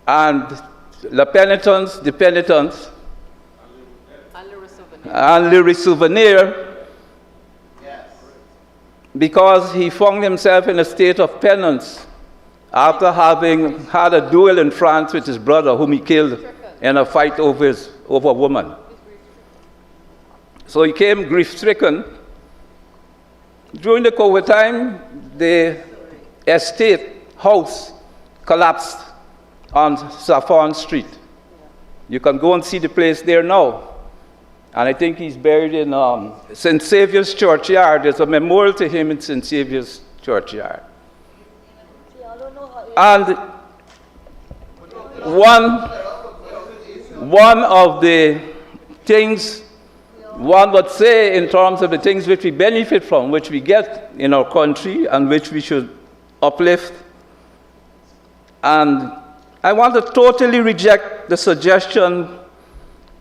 and La Penitence, the Penitence, And Le Souvenir. and Le Souvenir, because he found himself in a state of penance after having had a duel in France with his brother, whom he killed in a fight over a woman. So he came grief-stricken. During the COVID time, the estate house collapsed on Saffron Street. You can go and see the place there now. And I think he's buried in St. Saviour's Churchyard. There's a memorial to him in St. Saviour's Churchyard. And one of the things one would say in terms of the things which we benefit from, which we get in our country, and which we should uplift. And I want to totally reject the suggestion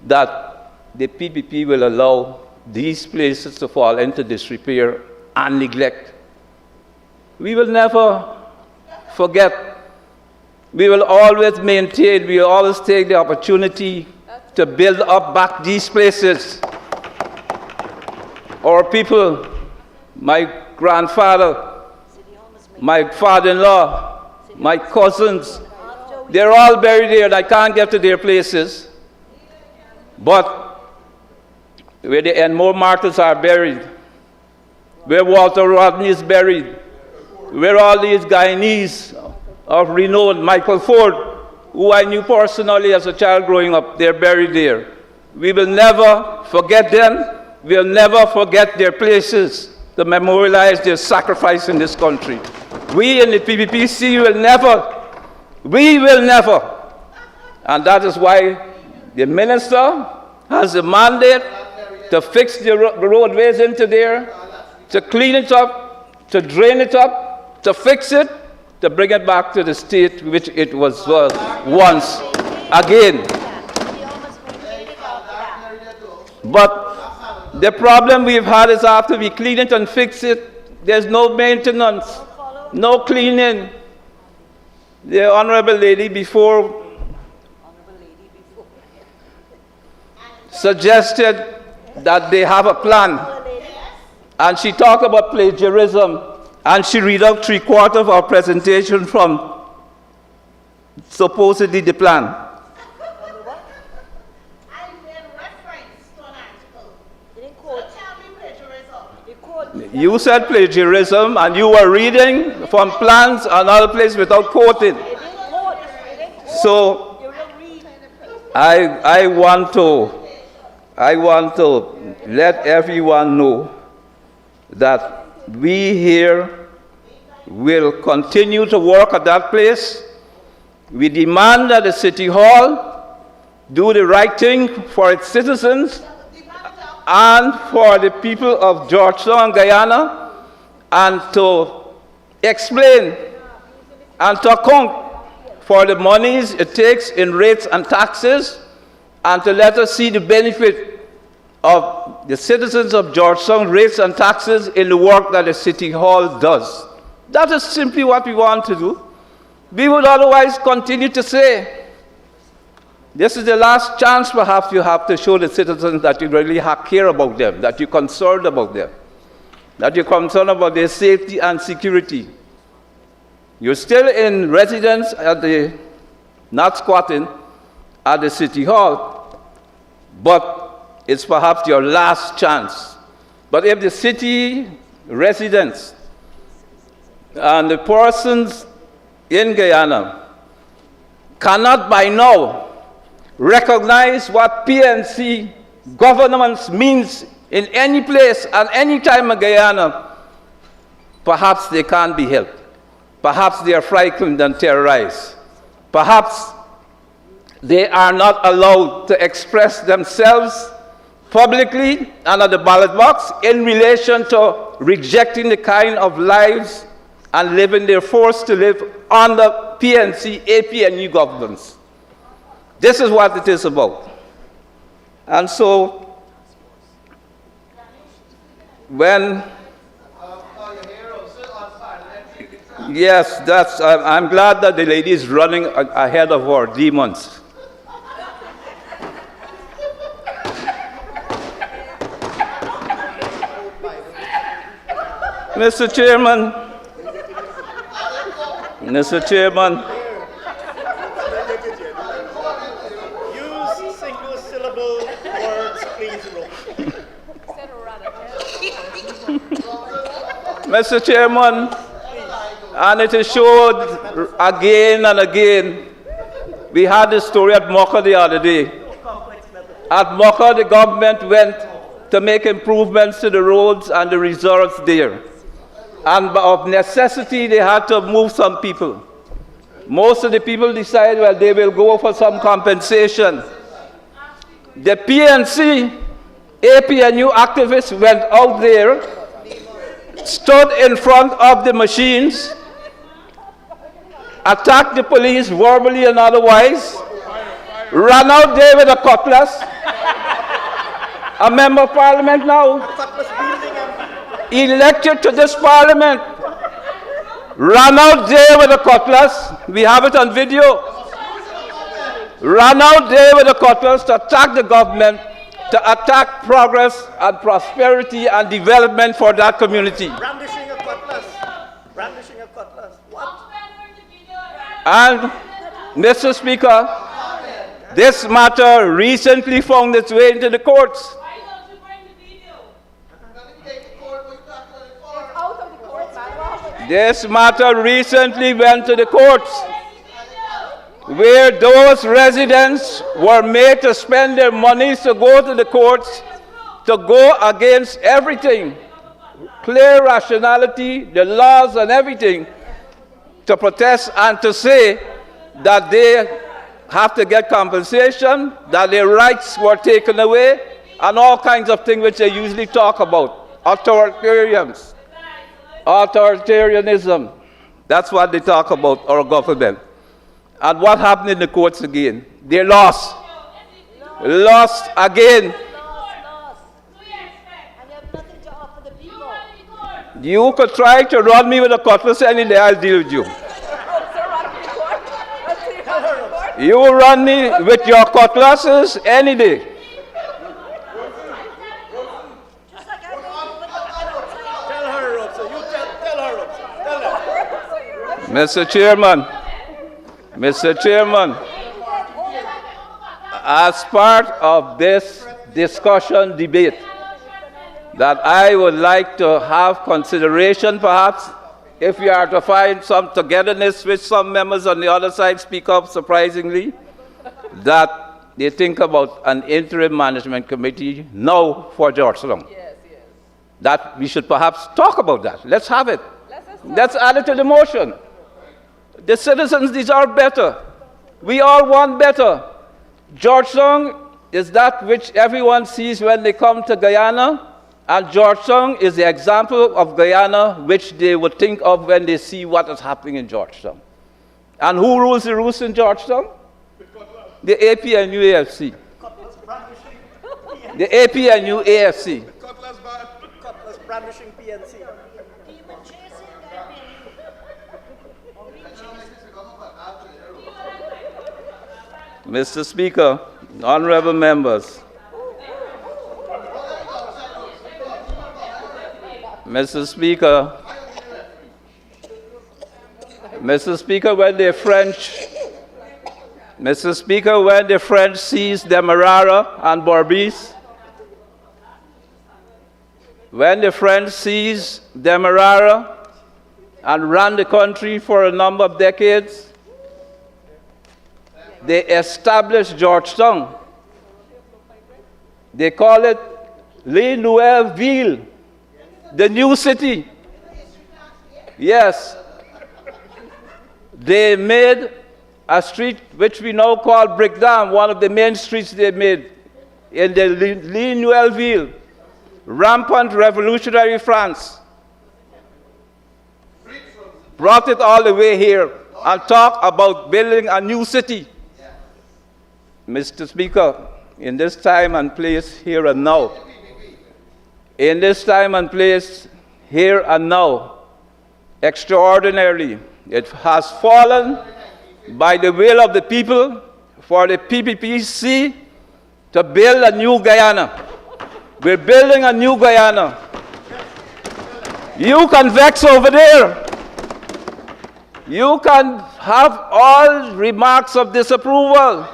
that the PPP will allow these places to fall into disrepair and neglect. We will never forget. We will always maintain, we will always take the opportunity to build up back these places. Our people, my grandfather, my father-in-law, my cousins, they're all buried there and I can't get to their places. But where the Enmore martyrs are buried, where Walter Rodney is buried, where all these Guyanese of renown, Michael Ford, who I knew personally as a child growing up, they're buried there. We will never forget them. We'll never forget their places to memorialize their sacrifice in this country. We in the PPPC we will never. And that is why the minister has a mandate to fix the roadways into there, to clean it up, to drain it up, to fix it, to bring it back to the state which it was once again. But the problem we've had is after we clean it and fix it, there's no maintenance, no cleaning. The honorable lady before suggested that they have a plan, and she talked about plagiarism, and she read out 3/4 of our presentation from supposedly the plan. You said plagiarism, and you were reading from plans and other places without quoting. So I want to let everyone know that we here will continue to work at that place. We demand that the City Hall do the right thing for its citizens and for the people of Georgetown and Guyana, and to explain and to account for the monies it takes in rates and taxes, and to let us see the benefit of the citizens of Georgetown, rates and taxes in the work that the City Hall does. That is simply what we want to do. We would otherwise continue to say, this is the last chance perhaps you have to show the citizens that you really care about them, that you're concerned about them, that you're concerned about their safety and security. You're still in residence not squatting at the City Hall, but it's perhaps your last chance. But if the city residents and the persons in Guyana cannot by now recognize what PNC governance means in any place and any time in Guyana, perhaps they can't be helped. Perhaps they are frightened and terrorized. Perhaps they are not allowed to express themselves publicly and at the ballot box in relation to rejecting the kind of lives and living they're forced to live under PNC, APNU governance. This is what it is about. And so, when, yes, I'm glad that the lady is running ahead of our demons. Mr. Chairman, Use single-syllable words, please, Mr. Chairman, and it is showed again and again. We had this story at Mocha the other day. At Mocha, the government went to make improvements to the roads and the results there. And of necessity, they had to move some people. Most of the people decided, well, they will go for some compensation. The PNC, APNU activists went out there, stood in front of the machines, attacked the police verbally and otherwise, ran out there with a cutlass. A member of parliament now, elected to this parliament, ran out there with a cutlass. We have it on video. Ran out there with a cutlass to attack the government, to attack progress and prosperity and development for that community. brandishing a cutlass. Brandishing a cutlass. What? And, Mr. Speaker, this matter recently found its way into the courts. This matter recently went to the courts, where those residents were made to spend their monies to go to the courts to go against everything, clear rationality, the laws and everything, to protest and to say that they have to get compensation, that their rights were taken away, and all kinds of things which they usually talk about. Authoritarianism. That's what they talk about, our government. And what happened in the courts again? They lost. Lost again. You could try to run me with a cutlass any day, I'll deal with you. You run me with your cutlasses any day. Tell her, Rob, so you tell her, Rob. Tell her. Mr. Chairman, as part of this discussion debate, that I would like to have consideration, perhaps, if we are to find some togetherness with some members on the other side speak up, surprisingly, that they think about an interim management committee now for Georgetown. Yes, yes. That we should perhaps talk about that. Let's have it. Let's add it to the motion. The citizens deserve better. We all want better. Georgetown is that which everyone sees when they come to Guyana, and Georgetown is the example of Guyana which they would think of when they see what is happening in Georgetown. And who rules the roost in Georgetown? The AP and UAFC. The AP and UAFC. Cutlass brandishing PNC. Mr. Speaker, honorable members, Mr. Speaker, when the French seized Demerara and Berbice, when the French seized Demerara and ran the country for a number of decades, they established Georgetown. They call it Les Nouvelles Villes, the new city. Yes. They made a street which we now call Brickdam, one of the main streets they made in the Les Nouvelles Villes, rampant revolutionary France. Brought it all the way here and talk about building a new city. Mr. Speaker, in this time and place, here and now, in this time and place, here and now, extraordinarily, it has fallen by the will of the people for the PPPC to build a new Guyana. We're building a new Guyana. You can vex over there. You can have all remarks of disapproval.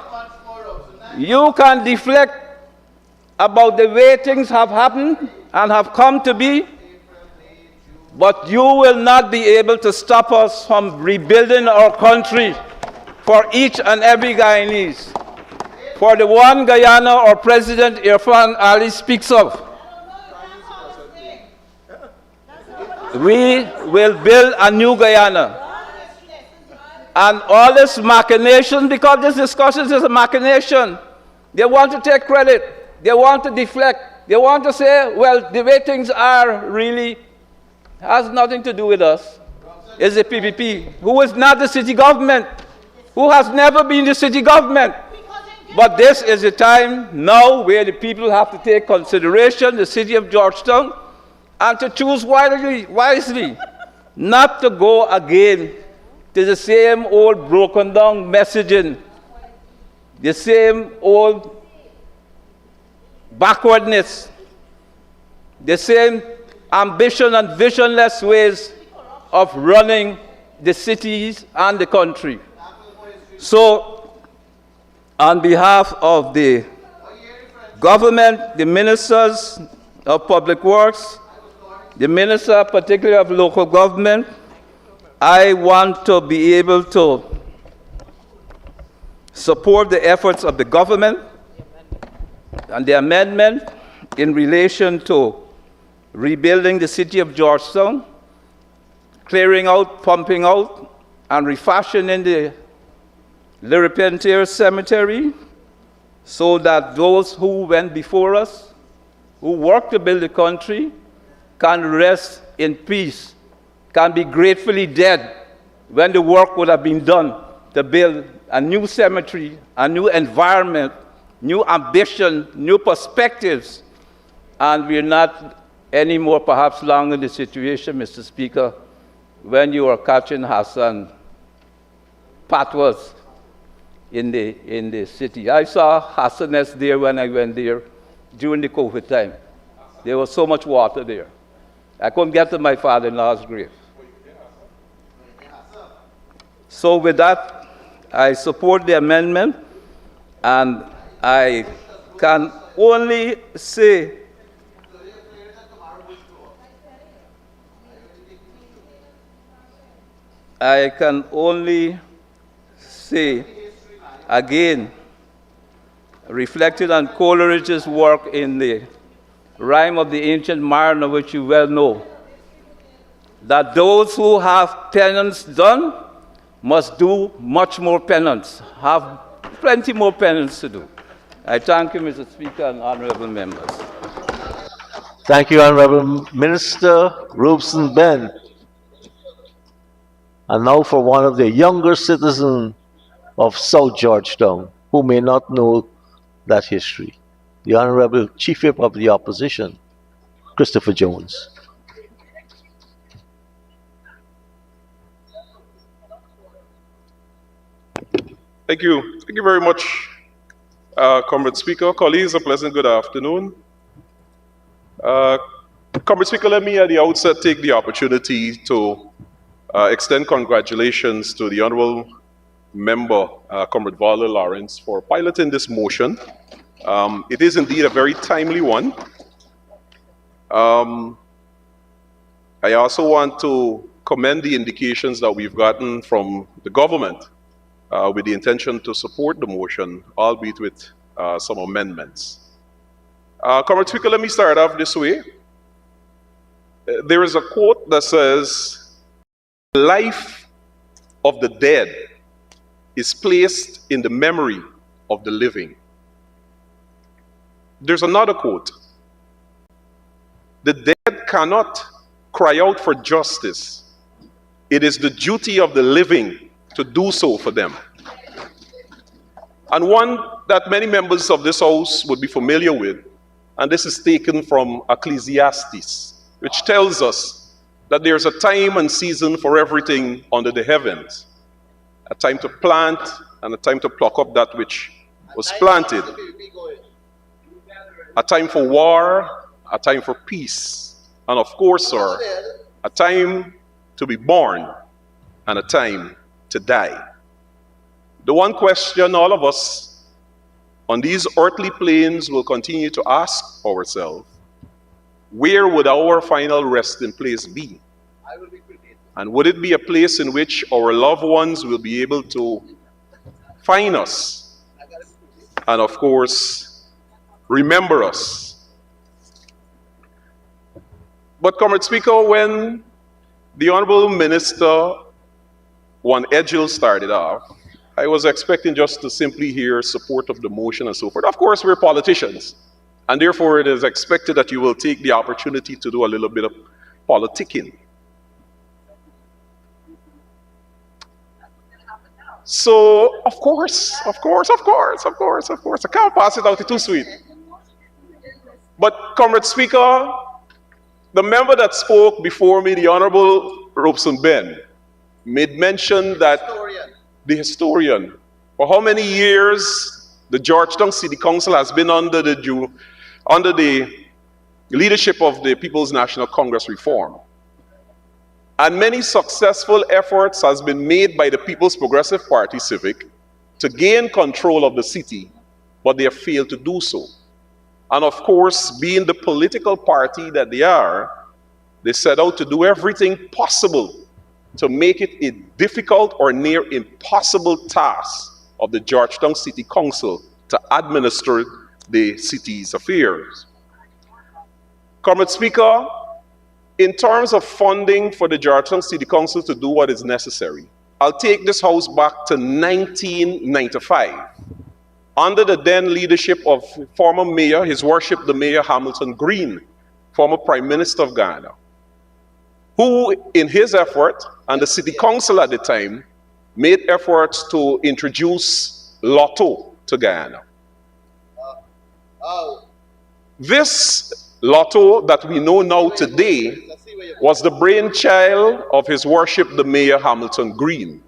You can deflect about the way things have happened and have come to be, but you will not be able to stop us from rebuilding our country for each and every Guyanese. For the one Guyana our President Irfan Ali speaks of, we will build a new Guyana. And all this machination, because this discussion is a machination, they want to take credit, they want to deflect, they want to say, well, the way things are really has nothing to do with us. It's the PPP, who is not the city government, who has never been the city government. But this is the time now where the people have to take consideration, the city of Georgetown, and to choose wisely, not to go again to the same old broken down messaging, the same old backwardness, the same ambition and visionless ways of running the cities and the country. So, on behalf of the government, the ministers of public works, the minister particularly of local government, I want to be able to support the efforts of the government and the amendment in relation to rebuilding the city of Georgetown, clearing out, pumping out, and refashioning the Le Repentier Cemetery so that those who went before us, who worked to build the country, can rest in peace, can be gratefully dead when the work would have been done to build a new cemetery, a new environment, new ambition, new perspectives. And we're not anymore perhaps long in the situation, Mr. Speaker, when you are catching Hassan patois in the city. I saw Hassaness there when I went there during the COVID time. There was so much water there. I couldn't get to my father-in-law's grave. So with that, I support the amendment, and I can only say again, reflected on Coleridge's work in the Rhyme of the Ancient Mariner, which you well know, that those who have penance done must do much more penance, have plenty more penance to do. I thank you, Mr. Speaker, and honorable members. Thank you, Honorable Minister Robeson Ben. And now for one of the younger citizens of South Georgetown who may not know that history, the Honorable Chief Whip of the Opposition, Christopher Jones. Thank you. Thank you very much, Comrade Speaker. Colleagues, a pleasant good afternoon. Comrade Speaker, let me at the outset take the opportunity to extend congratulations to the Honorable Member, Comrade Varla Lawrence, for piloting this motion. It is indeed a very timely one. I also want to commend the indications that we've gotten from the government with the intention to support the motion, albeit with some amendments. Comrade Speaker, let me start off this way. There is a quote that says, "The life of the dead is placed in the memory of the living." There's another quote. "The dead cannot cry out for justice. It is the duty of the living to do so for them." And one that many members of this House would be familiar with, and this is taken from Ecclesiastes, which tells us that there's a time and season for everything under the heavens. A time to plant and a time to pluck up that which was planted. A time for war, a time for peace. And of course, sir, a time to be born and a time to die. The one question all of us on these earthly planes will continue to ask ourselves, where would our final resting place be? And would it be a place in which our loved ones will be able to find us? And of course, remember us. But, Comrade Speaker, when the Honorable Minister, Juan Edgil, started off, I was expecting just to simply hear support of the motion and so forth. Of course, we're politicians, and therefore it is expected that you will take the opportunity to do a little bit of politicking. So, of course, I can't pass it out, it's too sweet. But, Comrade Speaker, the member that spoke before me, the Honorable Robeson Ben, made mention that the historian, for how many years the Georgetown City Council has been under the leadership of the People's National Congress Reform. And many successful efforts has been made by the People's Progressive Party Civic to gain control of the city, but they have failed to do so. And of course, being the political party that they are, they set out to do everything possible to make it a difficult or near impossible task of the Georgetown City Council to administer the city's affairs. Comrade Speaker, in terms of funding for the Georgetown City Council to do what is necessary, I'll take this house back to 1995. Under the then leadership of former Mayor, His Worship the Mayor Hamilton Green, former Prime Minister of Ghana, who in his effort, and the City Council at the time, made efforts to introduce Lotto to Ghana. This Lotto that we know now today was the brainchild of His Worship the Mayor Hamilton Green,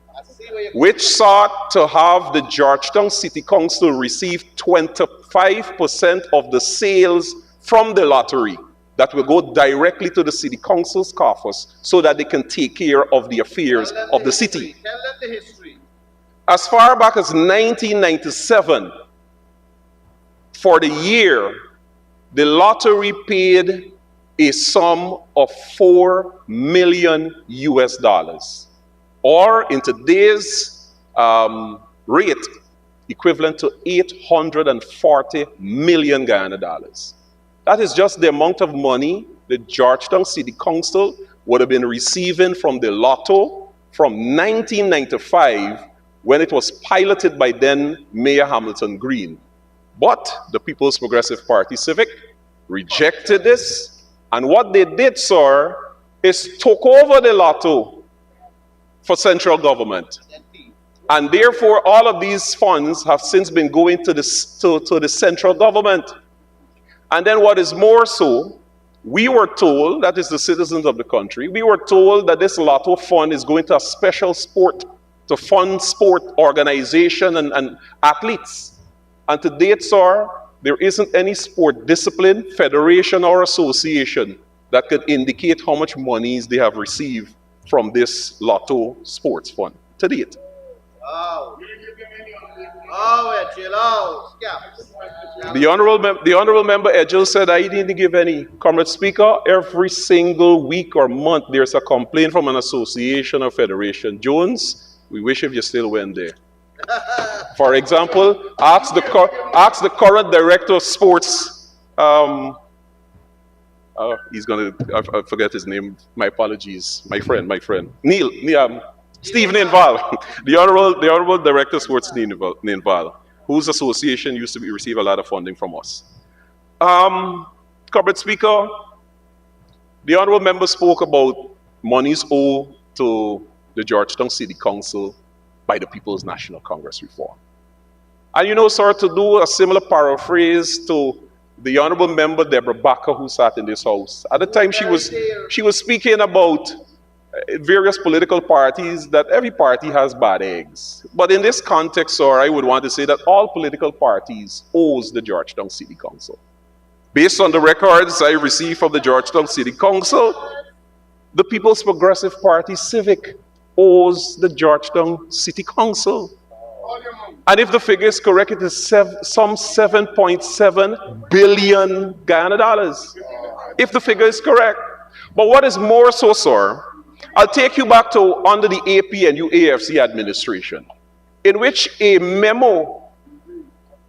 which sought to have the Georgetown City Council receive 25% of the sales from the lottery that will go directly to the City Council's coffers so that they can take care of the affairs of the city. As far back as 1997, for the year, the lottery paid a sum of $4 million US, or in today's rate, equivalent to 840 million Ghana dollars. That is just the amount of money the Georgetown City Council would have been receiving from the Lotto from 1995 when it was piloted by then Mayor Hamilton Green. But the People's Progressive Party Civic rejected this, and what they did, sir, is took over the Lotto for central government. And therefore, all of these funds have since been going to the central government. And then what is more so, we were told, that is the citizens of the country, we were told that this Lotto fund is going to a special sport, to fund sport organization and athletes. And to date, sir, there isn't any sport discipline, federation, or association that could indicate how much monies they have received from this Lotto sports fund to date. The honorable member Edgel said I didn't give any. Comrade Speaker, every single week or month there's a complaint from an association or federation. Jones, we wish if you still went there. For example, ask the current director of sports. He's gonna. I forget his name. My apologies. My friend. Neil. Steve Ninval. the honorable director of sports, Ninval, whose association used to receive a lot of funding from us. Comrade Speaker, the honorable member spoke about monies owed to the Georgetown City Council by the People's National Congress reform. And you know, sir, to do a similar paraphrase to the honorable member Deborah Bakker, who sat in this house. At the time, she was speaking about various political parties, that every party has bad eggs. But in this context, sir, I would want to say that all political parties owes the Georgetown City Council. Based on the records I received from the Georgetown City Council, the People's Progressive Party Civic owes the Georgetown City Council. And if the figure is correct, it is some 7.7 billion Ghana dollars. If the figure is correct. But what is more so, sir, I'll take you back to under the APNU AFC administration, in which a memo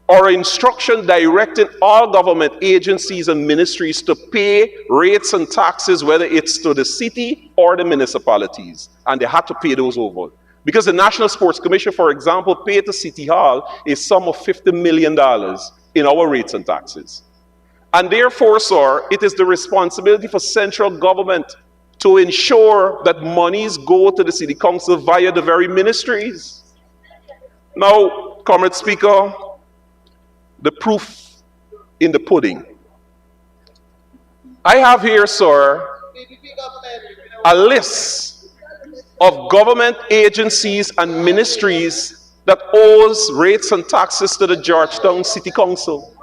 or instruction directing all government agencies and ministries to pay rates and taxes, whether it's to the city or the municipalities, and they had to pay those over. Because the National Sports Commission, for example, paid to City Hall a sum of $50 million in our rates and taxes. And therefore, sir, it is the responsibility for central government to ensure that monies go to the City Council via the very ministries. Now, Comrade Speaker, the proof in the pudding. I have here, sir, a list of government agencies and ministries that owes rates and taxes to the Georgetown City Council.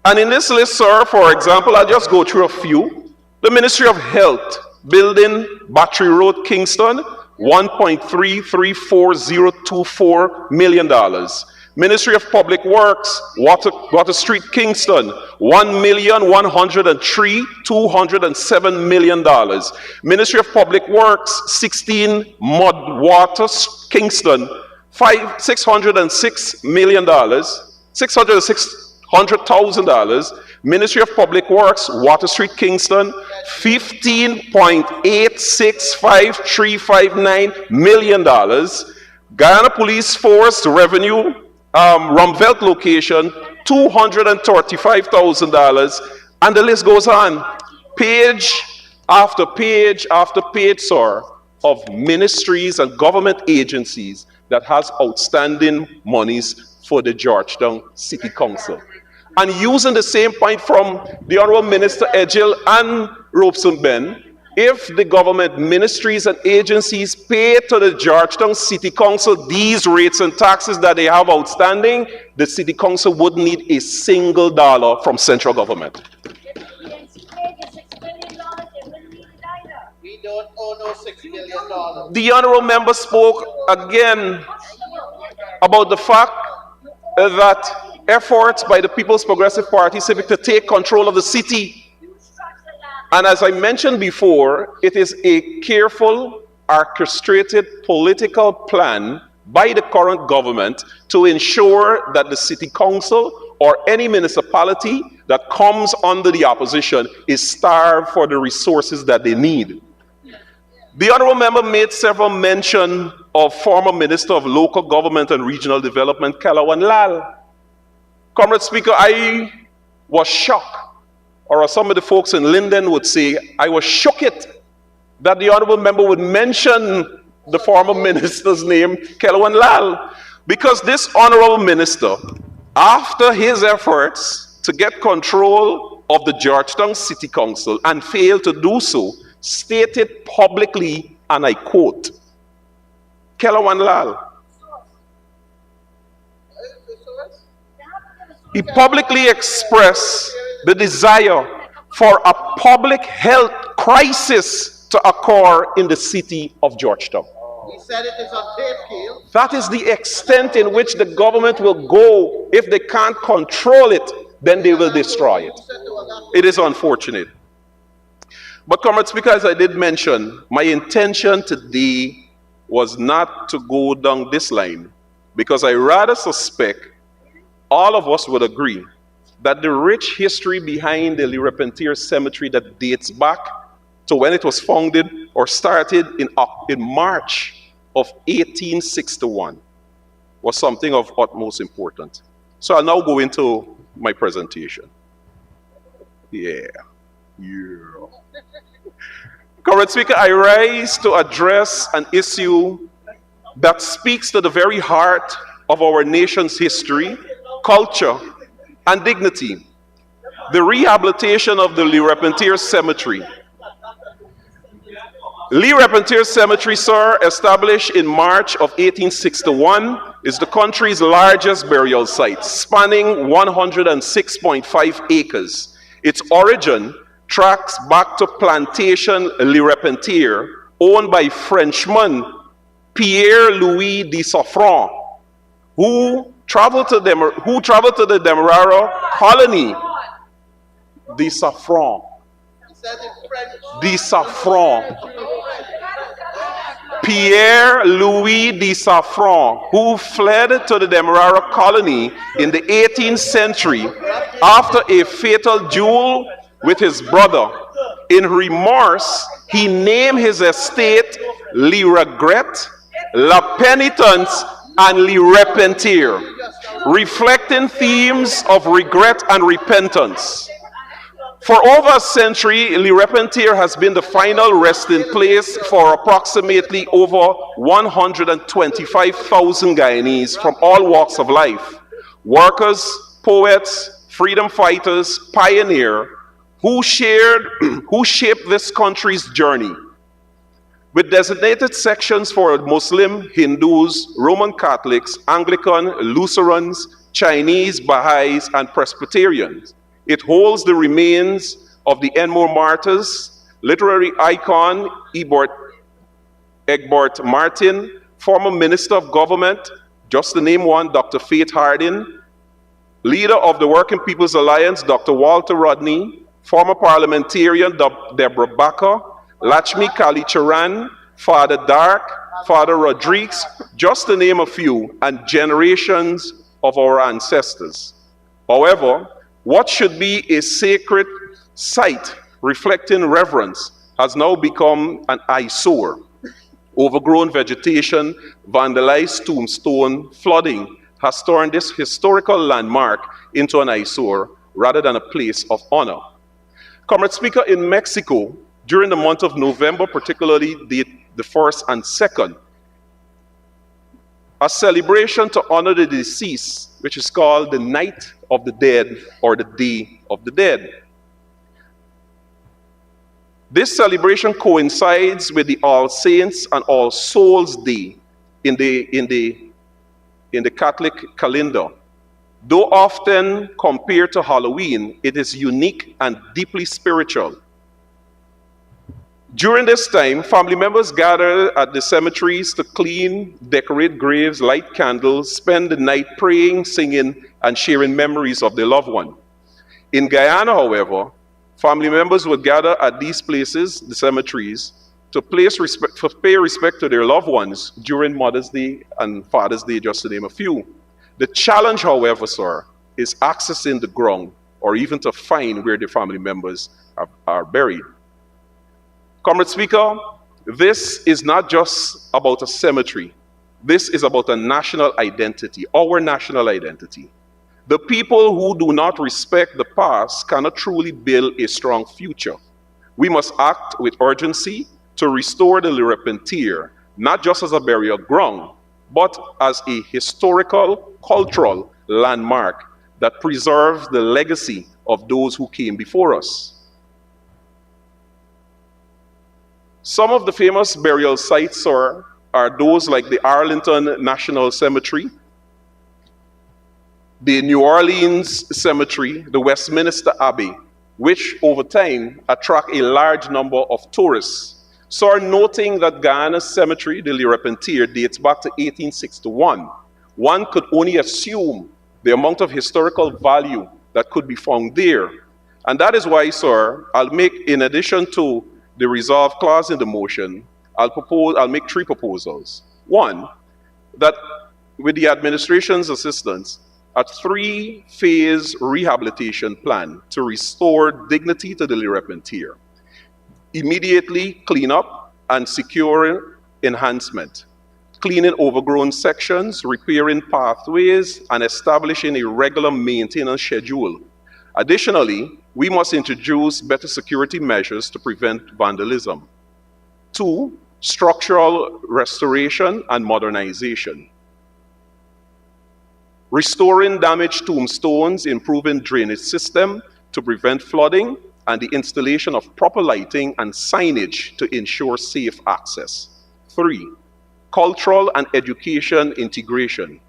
And in this list, sir, for example, I'll just go through a few. The Ministry of Health, Building, Battery Road, Kingston, $1.334024 million. Ministry of Public Works, Water Street, Kingston, $1,103,207 million. Ministry of Public Works, 16 Mud Water, Kingston, $606 million, $606,000. Ministry of Public Works, Water Street, Kingston, $15.865359 million. Guyana Police Force Revenue, Rumvelt location, $235,000, and the list goes on. Page after page after page, sir, of ministries and government agencies that has outstanding monies for the Georgetown City Council. And using the same point from the Honorable Minister Edgil and Robeson Ben, if the government ministries and agencies pay to the Georgetown City Council these rates and taxes that they have outstanding, the City Council wouldn't need a single dollar from central government. We don't owe no $6 million. The honorable member spoke again about the fact that efforts by the People's Progressive Party Civic to take control of the city. And as I mentioned before, it is a careful, orchestrated political plan by the current government to ensure that the city council or any municipality that comes under the opposition is starved for the resources that they need. The honorable member made several mention of former Minister of Local Government and Regional Development, Kalawan Lal. Comrade Speaker, I was shocked, or as some of the folks in Linden would say, I was shocked that the honorable member would mention the former minister's name, Kalawan Lal, because this honorable minister, after his efforts to get control of the Georgetown City Council and failed to do so, stated publicly, and I quote, Kalawan Lal, he publicly expressed the desire for a public health crisis to occur in the city of Georgetown. He said it is on tape, Keel. That is the extent in which the government will go. If they can't control it, then they will destroy it. It is unfortunate. But, Comrade Speaker, as I did mention, my intention today was not to go down this line, because I rather suspect all of us would agree that the rich history behind the Le Repentier Cemetery that dates back to when it was founded or started in March of 1861 was something of utmost importance. So I'll now go into my presentation. Comrade Speaker, I rise to address an issue that speaks to the very heart of our nation's history, culture, and dignity: the rehabilitation of the Le Repentier Cemetery. Le Repentier Cemetery, sir, established in March of 1861, is the country's largest burial site, spanning 106.5 acres. Its origin tracks back to plantation Le Repentier, owned by Frenchman Pierre-Louis de Safran, who traveled to the Demerara colony. De Safran. De Safran. Pierre-Louis de Safran, who fled to the Demerara colony in the 18th century after a fatal duel with his brother. In remorse, he named his estate Le Regret, La Penitence, and Le Repentier, reflecting themes of regret and repentance. For over a century, Le Repentier has been the final resting place for approximately over 125,000 Guyanese from all walks of life: workers, poets, freedom fighters, pioneers, who shaped this country's journey. With designated sections for Muslim, Hindus, Roman Catholics, Anglican, Lutherans, Chinese, Baha'is, and Presbyterians, it holds the remains of the Enmore martyrs, literary icon Egbert Martin, former Minister of Government, Just to name one, Dr. Faith Hardin, leader of the Working People's Alliance, Dr. Walter Rodney, former parliamentarian Deborah Bakker, Lakshmi Kalicharan, Father Dark, Father Rodriguez, just to name a few, and generations of our ancestors. However, what should be a sacred site reflecting reverence has now become an eyesore. Overgrown vegetation, vandalized tombstone, flooding has turned this historical landmark into an eyesore rather than a place of honor. Comrade Speaker, in Mexico, during the month of November, particularly the 1st and 2nd, a celebration to honor the deceased, which is called the Night of the Dead or the Day of the Dead. This celebration coincides with the All Saints and All Souls Day in the Catholic calendar. Though often compared to Halloween, it is unique and deeply spiritual. During this time, family members gather at the cemeteries to clean, decorate graves, light candles, spend the night praying, singing, and sharing memories of their loved one. In Guyana, however, family members would gather at these places, the cemeteries, to pay respect to their loved ones during Mother's Day and Father's Day, just to name a few. The challenge, however, sir, is accessing the ground or even to find where the family members are buried. Comrade Speaker, this is not just about a cemetery. This is about a national identity, our national identity. The people who do not respect the past cannot truly build a strong future. We must act with urgency to restore the Lerepentier, not just as a burial ground, but as a historical, cultural landmark that preserves the legacy of those who came before us. Some of the famous burial sites are those like the Arlington National Cemetery, the New Orleans Cemetery, the Westminster Abbey, which over time attract a large number of tourists. So noting that Guyana's cemetery, the Lerepentier, dates back to 1861, one could only assume the amount of historical value that could be found there. And that is why, sir, I'll make, in addition to the resolve clause in the motion, I'll make three proposals. One, that with the administration's assistance, a 3-phase rehabilitation plan to restore dignity to the Lerepentier. Immediately clean up and secure enhancement, cleaning overgrown sections, repairing pathways, and establishing a regular maintenance schedule. Additionally, we must introduce better security measures to prevent vandalism. 2, structural restoration and modernization. Restoring damaged tombstones, improving drainage system to prevent flooding, and the installation of proper lighting and signage to ensure safe access. 3, cultural and education integration.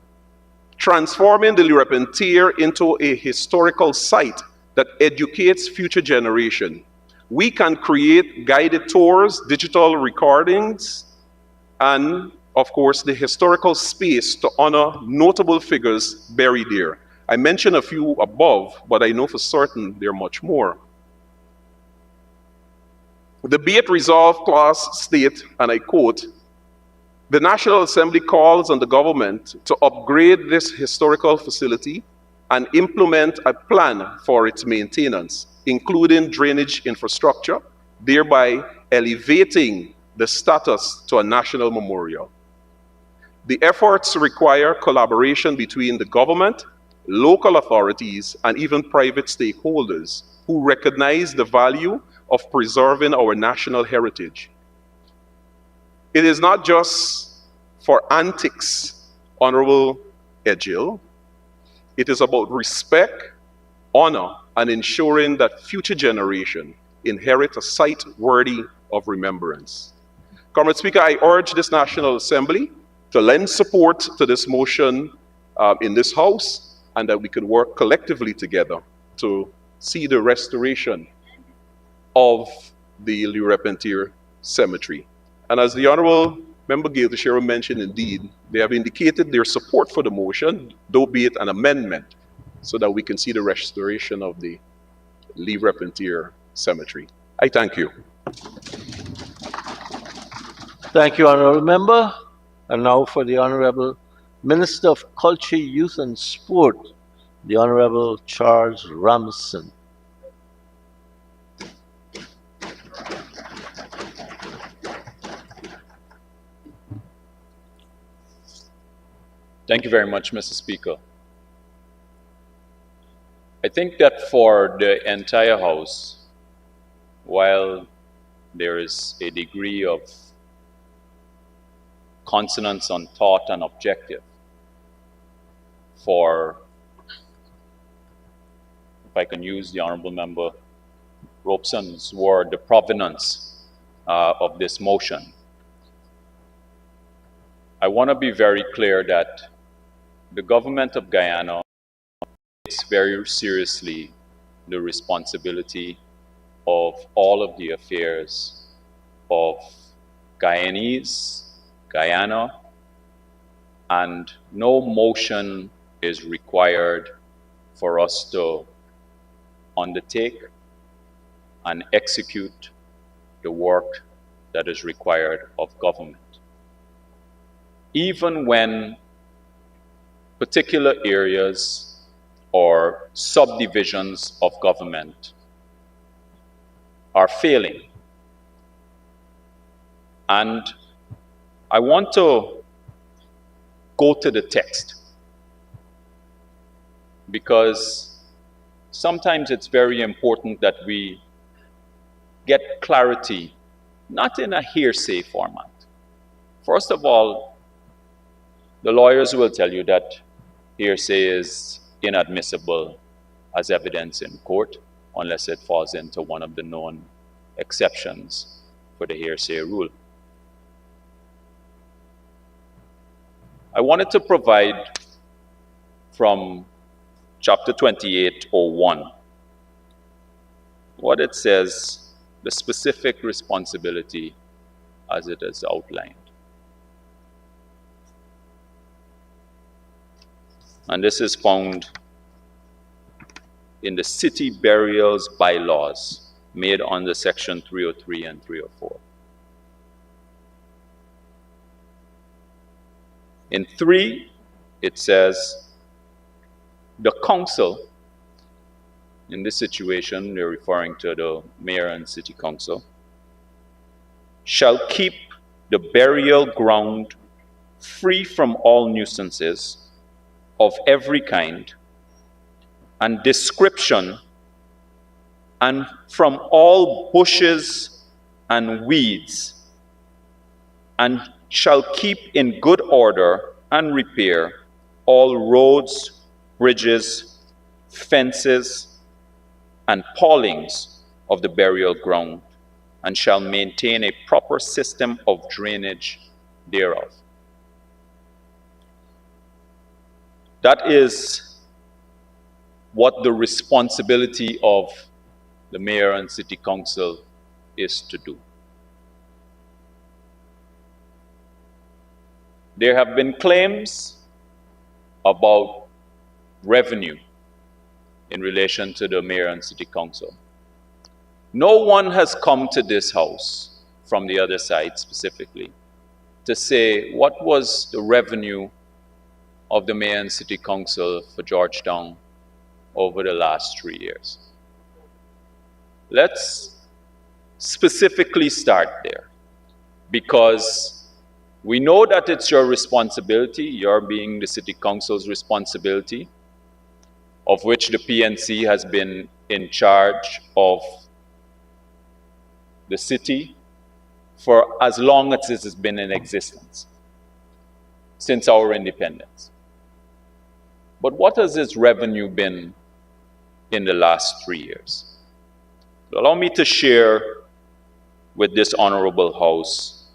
Transforming the Lerepentier into a historical site that educates future generations. We can create guided tours, digital recordings, and of course, the historical space to honor notable figures buried there. I mentioned a few above, but I know for certain there are much more. The Be It Resolved clause states, and I quote, "The National Assembly calls on the government to upgrade this historical facility and implement a plan for its maintenance, including drainage infrastructure, thereby elevating the status to a national memorial. The efforts require collaboration between the government, local authorities, and even private stakeholders who recognize the value of preserving our national heritage. It is not just for antics, Honorable Edgil. It is about respect, honor, and ensuring that future generations inherit a site worthy of remembrance." Comrade Speaker, I urge this National Assembly to lend support to this motion in this House, and that we can work collectively together to see the restoration of the Lerepentier Cemetery. And as the Honorable Member Gail Teixeira mentioned, indeed, they have indicated their support for the motion, though be it an amendment, so that we can see the restoration of the Lee Repentier Cemetery. I thank you. Thank you, Honourable Member. And now for the Honourable Minister of Culture, Youth and Sport, the Honourable Charles Ramson. Thank you very much, Mr. Speaker. I think that for the entire House, while there is a degree of consonance on thought and objective for, if I can use the Honourable Member Robson's word, the provenance of this motion, I want to be very clear that the government of Guyana takes very seriously the responsibility of all of the affairs of Guyanese, Guyana, and no motion is required for us to undertake and execute the work that is required of government. Even when particular areas or subdivisions of government are failing. And I want to go to the text, because sometimes it's very important that we get clarity, not in a hearsay format. First of all, the lawyers will tell you that hearsay is inadmissible as evidence in court unless it falls into one of the known exceptions for the hearsay rule. I wanted to provide from chapter 28:01 what it says, the specific responsibility as it is outlined. And this is found in the city burials bylaws made under section 303 and 304. In 3, it says, the council, in this situation, they're referring to the mayor and city council, shall keep the burial ground free from all nuisances of every kind and description, and from all bushes and weeds, and shall keep in good order and repair all roads, bridges, fences, and paulings of the burial ground, and shall maintain a proper system of drainage thereof. That is what the responsibility of the mayor and city council is to do. There have been claims about revenue in relation to the mayor and city council. No one has come to this house from the other side specifically to say what was the revenue of the mayor and city council for Georgetown over the last 3 years. Let's specifically start there, because we know that it's your responsibility, your being the city council's responsibility, of which the PNC has been in charge of the city for as long as it has been in existence, since our independence. But what has its revenue been in the last 3 years? Allow me to share with this honorable House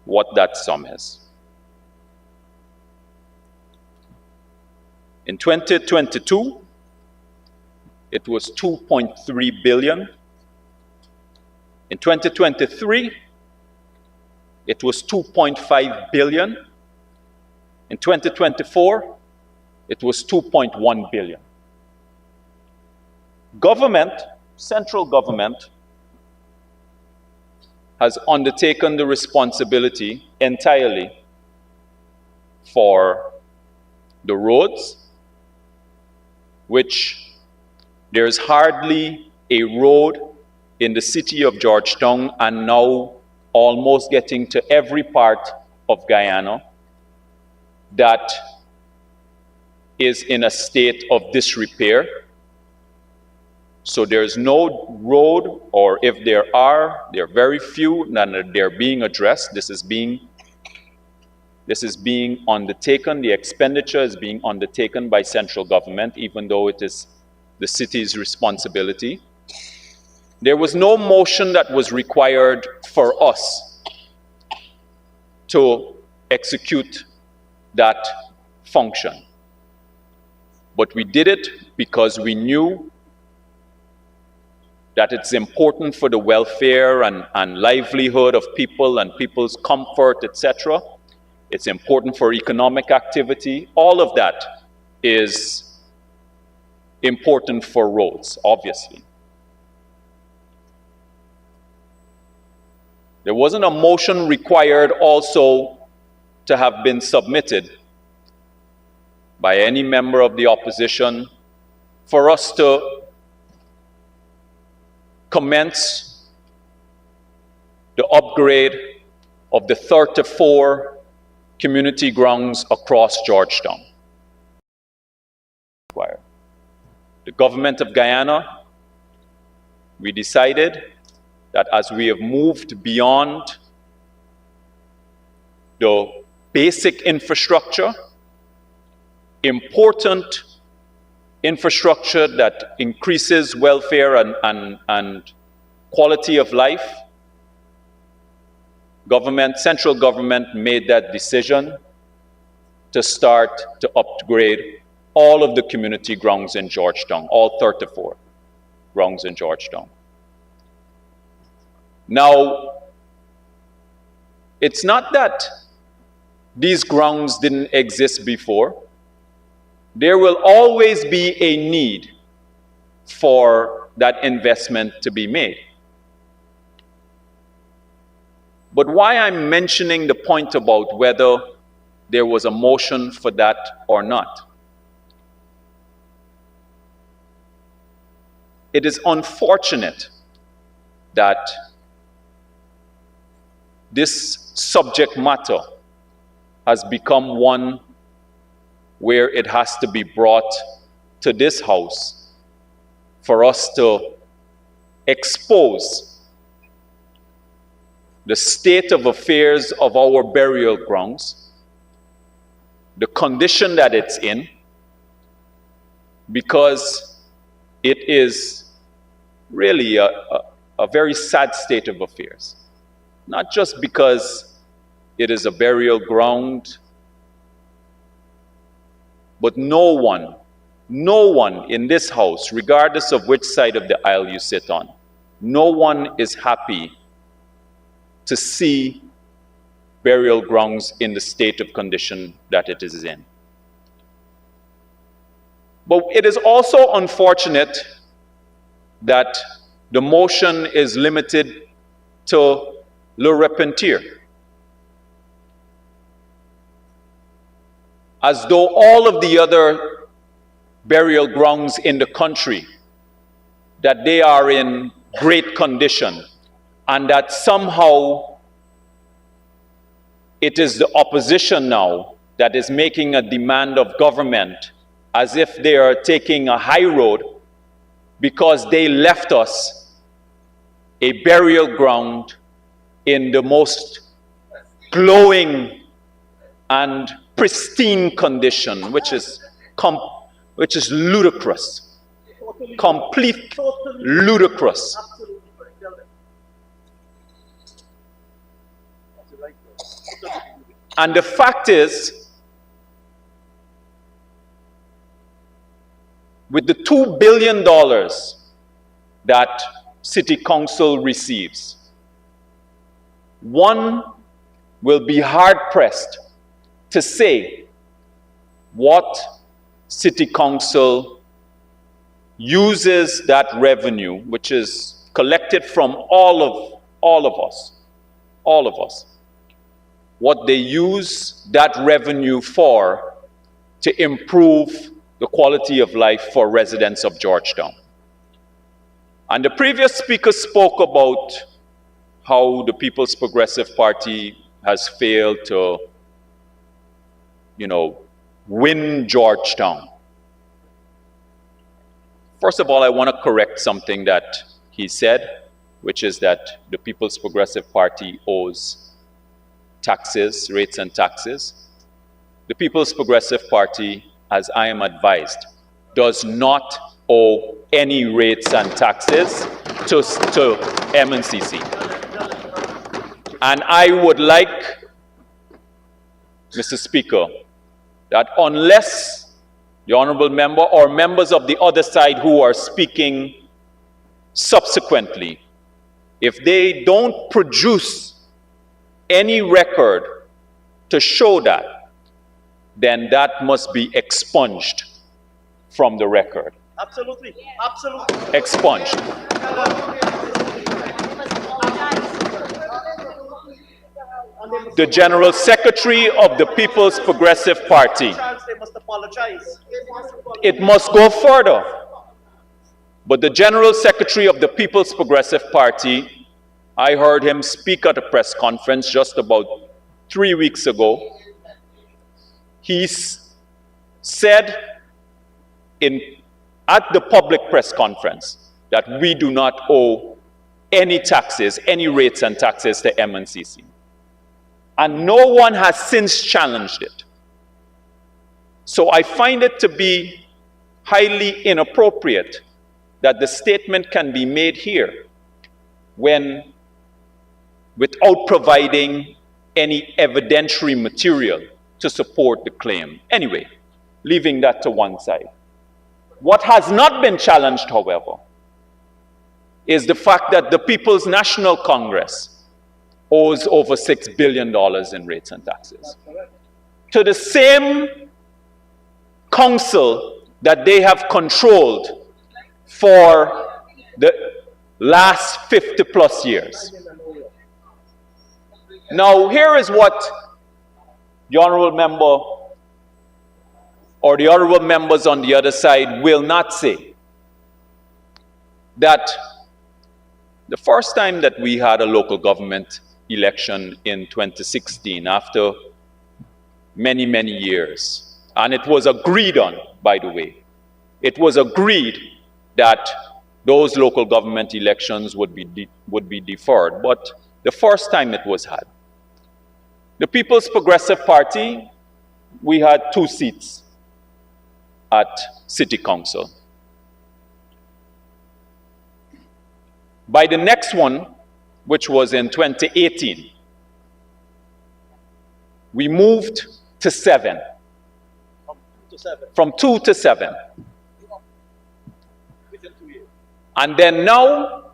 what that sum is. In 2022, it was 2.3 billion. In 2023, it was 2.5 billion. In 2024, it was 2.1 billion. Government, central government, has undertaken the responsibility entirely for the roads, which there's hardly a road in the city of Georgetown and now almost getting to every part of Guyana that is in a state of disrepair. So there's no road, or if there are, there are very few, and they're being addressed. This is being undertaken, the expenditure is being undertaken by central government, even though it is the city's responsibility. There was no motion that was required for us to execute that function. But we did it because we knew that it's important for the welfare and livelihood of people and people's comfort, etc. It's important for economic activity. All of that is important for roads, obviously. There wasn't a motion required also to have been submitted by any member of the opposition for us to commence the upgrade of the 34 community grounds across Georgetown. The government of Guyana, we decided that as we have moved beyond the basic infrastructure, important infrastructure that increases welfare and quality of life, central government made that decision to start to upgrade all of the community grounds in Georgetown, all 34 grounds in Georgetown. Now, it's not that these grounds didn't exist before. There will always be a need for that investment to be made. But why I'm mentioning the point about whether there was a motion for that or not, it is unfortunate that this subject matter has become one where it has to be brought to this house for us to expose the state of affairs of our burial grounds, the condition that it's in, because it is really a very sad state of affairs. Not just because it is a burial ground, but no one in this house, regardless of which side of the aisle you sit on, no one is happy to see burial grounds in the state of condition that it is in. But it is also unfortunate that the motion is limited to Le Repentir, as though all of the other burial grounds in the country, that they are in great condition, and that somehow it is the opposition now that is making a demand of government as if they are taking a high road because they left us a burial ground in the most glowing and pristine condition, which is ludicrous, complete ludicrous. And the fact is, with the $2 billion that City Council receives, 1 will be hard-pressed to say what City Council uses that revenue, which is collected from all of us, what they use that revenue for to improve the quality of life for residents of Georgetown. And the previous speaker spoke about how the People's Progressive Party has failed to, win Georgetown. First of all, I want to correct something that he said, which is that the People's Progressive Party owes taxes, rates and taxes. The People's Progressive Party, as I am advised, does not owe any rates and taxes to MNCC. And I would like, Mr. Speaker, that unless the honorable member or members of the other side who are speaking subsequently, if they don't produce any record to show that, then that must be expunged from the record. Absolutely. Absolutely. Expunged. The General Secretary of the People's Progressive Party. They must apologize. It must go further. But the General Secretary of the People's Progressive Party, I heard him speak at a press conference just about 3 weeks ago. He said at the public press conference that we do not owe any taxes, any rates and taxes to MNCC. And no one has since challenged it. So I find it to be highly inappropriate that the statement can be made here when, without providing any evidentiary material to support the claim. Anyway, leaving that to one side. What has not been challenged, however, is the fact that the People's National Congress owes over $6 billion in rates and taxes to the same council that they have controlled for the last 50 plus years. Now, here is what the honorable member or the honorable members on the other side will not say. That the first time that we had a local government election in 2016, after many, many years, and it was agreed on, by the way, it was agreed that those local government elections would be deferred, but the first time it was had. The People's Progressive Party, we had 2 seats at City Council. By the next one, which was in 2018, we moved to 7. From 2 to 7. And then now,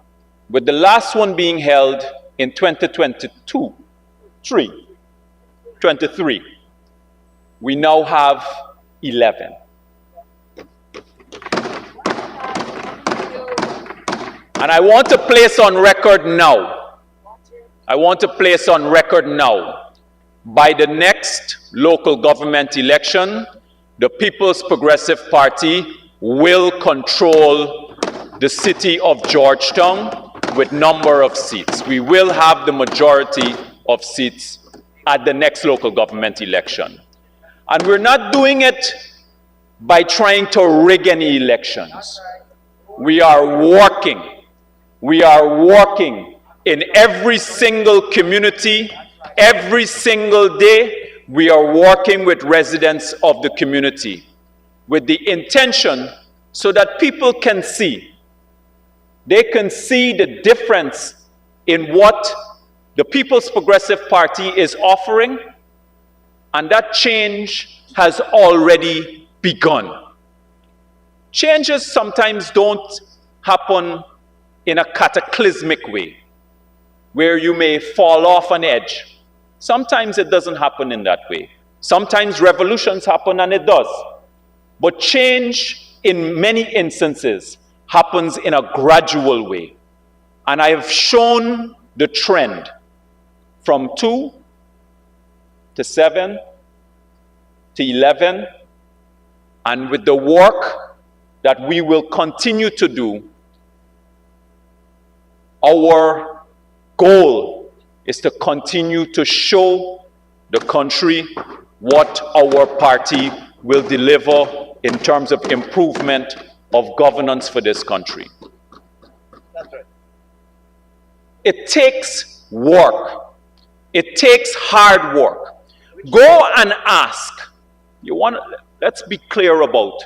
with the last one being held in 2023, we now have 11. And I want to place on record now, by the next local government election, the People's Progressive Party will control the city of Georgetown with number of seats. We will have the majority of seats at the next local government election. And we're not doing it by trying to rig any elections. We are working in every single community, every single day. We are working with residents of the community with the intention so that people can see. They can see the difference in what the People's Progressive Party is offering, and that change has already begun. Changes sometimes don't happen in a cataclysmic way, where you may fall off an edge Sometimes it doesn't happen in that way. Sometimes revolutions happen, and it does. But change, in many instances, happens in a gradual way. And I have shown the trend from 2 to 7 to 11, and with the work that we will continue to do, our goal is to continue to show the country what our party will deliver in terms of improvement of governance for this country. That's right. It takes work. It takes hard work. Go and ask. Let's be clear about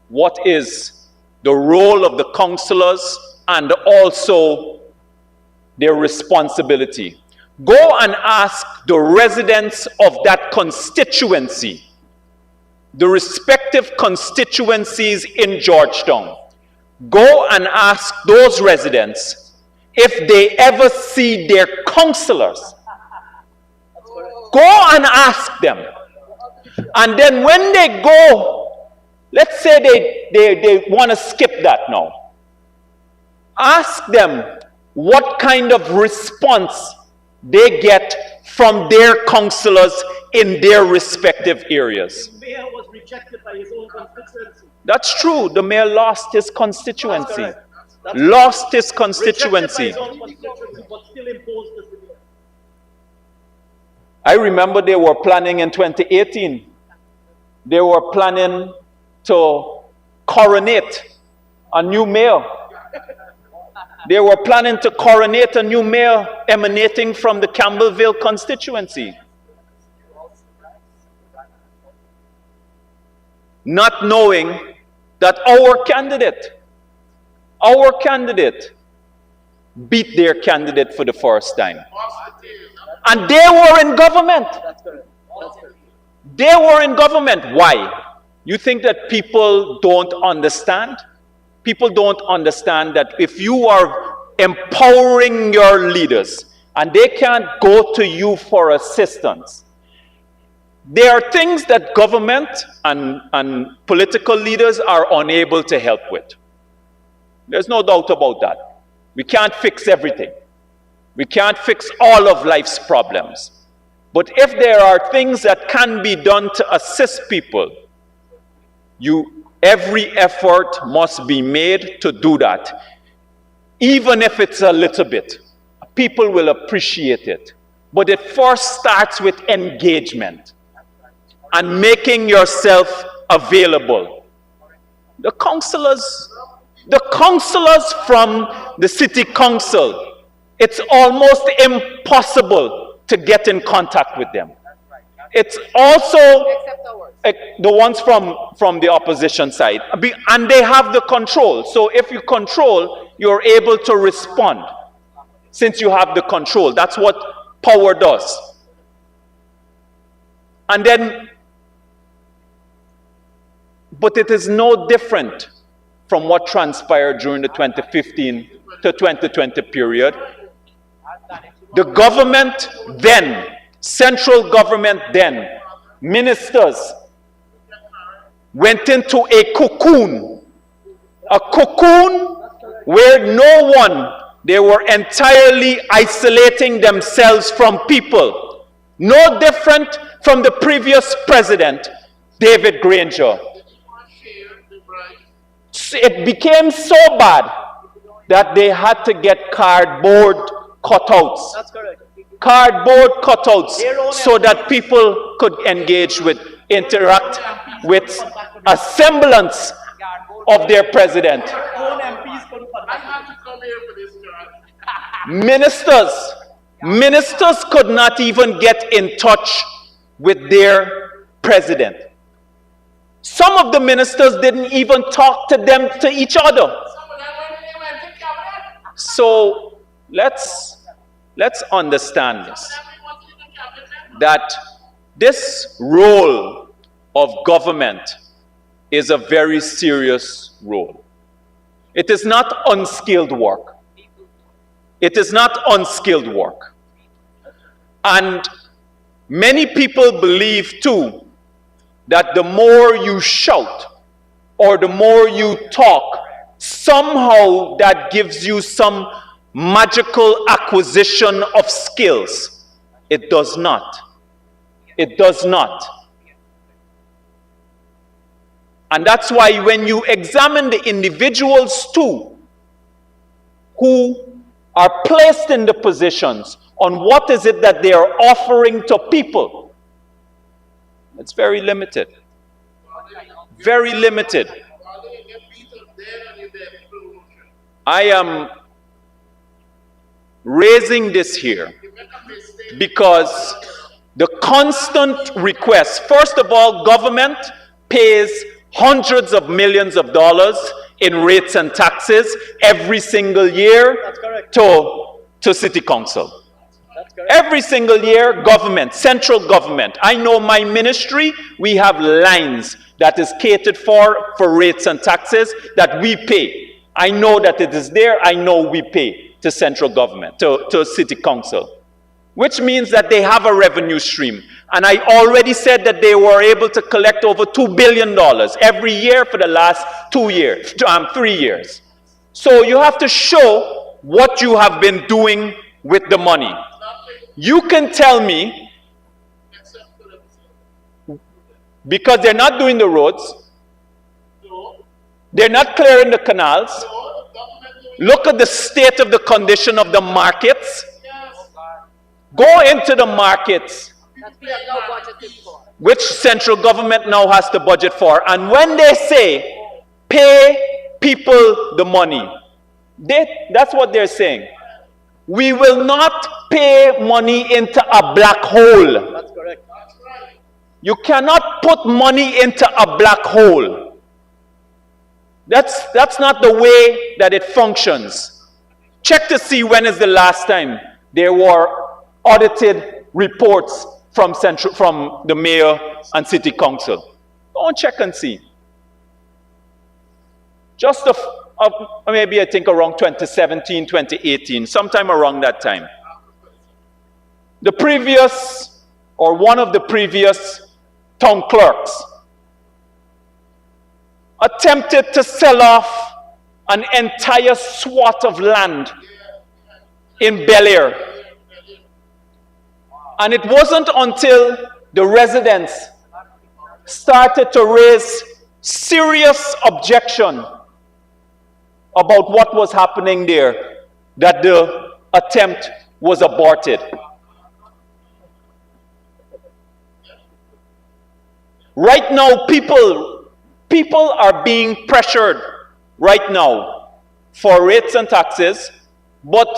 what is the role of the councillors and also their responsibility. Go and ask the residents of that constituency, the respective constituencies in Georgetown. Go and ask those residents if they ever see their councillors. Go and ask them. And then when they go, let's say they want to skip that now. Ask them what kind of response they get from their councillors in their respective areas. The mayor was rejected by his own constituency. That's true. The mayor lost his constituency. That's Lost his constituency. Rejected by his own constituency, but still imposed as the mayor. I remember they were planning in 2018. They were planning to coronate a new mayor. They were planning to coronate a new mayor emanating from the Campbellville constituency. Not knowing that our candidate beat their candidate for the first time. And they were in government. They were in government. Why? You think that people don't understand? People don't understand that if you are empowering your leaders and they can't go to you for assistance, there are things that government and political leaders are unable to help with. There's no doubt about that. We can't fix everything. We can't fix all of life's problems. But if there are things that can be done to assist people, every effort must be made to do that. Even if it's a little bit, people will appreciate it. But it first starts with engagement and making yourself available. The councillors from the city council, it's almost impossible to get in contact with them. It's also the ones from the opposition side. And they have the control. So if you control, you're able to respond. Since you have the control, that's what power does. And then, but it is no different from what transpired during the 2015 to 2020 period. The government then, central government then, ministers went into a cocoon where no one, they were entirely isolating themselves from people. No different from the previous president, David Granger. It became so bad that they had to get cardboard cutouts. That's correct. Cardboard cutouts so that people could engage with, interact with a semblance of their president. Own MPs couldn't Ministers could not even get in touch with their president. Some of the ministers didn't even talk to them, to each other. So let's understand this, that this role of government is a very serious role. It is not unskilled work. It is not unskilled work. And Many people believe too that the more you shout or the more you talk, somehow that gives you some magical acquisition of skills. It does not. It does not. And that's why when you examine the individuals too, who are placed in the positions on what is it that they are offering to people, it's very limited. Very limited. I am raising this here because the constant request, first of all, government pays hundreds of millions of dollars in rates and taxes every single year to city council. Every single year, government, central government. I know my ministry, we have lines that is catered for rates and taxes that we pay. I know that it is there, I know we pay to central government, to city council, which means that they have a revenue stream. And I already said that they were able to collect over $2 billion every year for the last 3 years. So you have to show what you have been doing with the money. You can tell me, because they're not doing the roads, they're not clearing the canals. Look at the state of the condition of the markets. Go into the markets, which central government now has to budget for. And when they say, pay people the money, that's what they're saying. We will not pay money into a black hole. That's correct. You cannot put money into a black hole. That's not the way that it functions. Check to see when is the last time there were audited reports from the mayor and city council. Go and check and see. Just maybe I think around 2017, 2018, sometime around that time. The previous, or one of the previous town clerks attempted to sell off an entire swath of land in Bel Air. And it wasn't until the residents started to raise serious objection about what was happening there that the attempt was aborted. Right now, people are being pressured right now for rates and taxes, but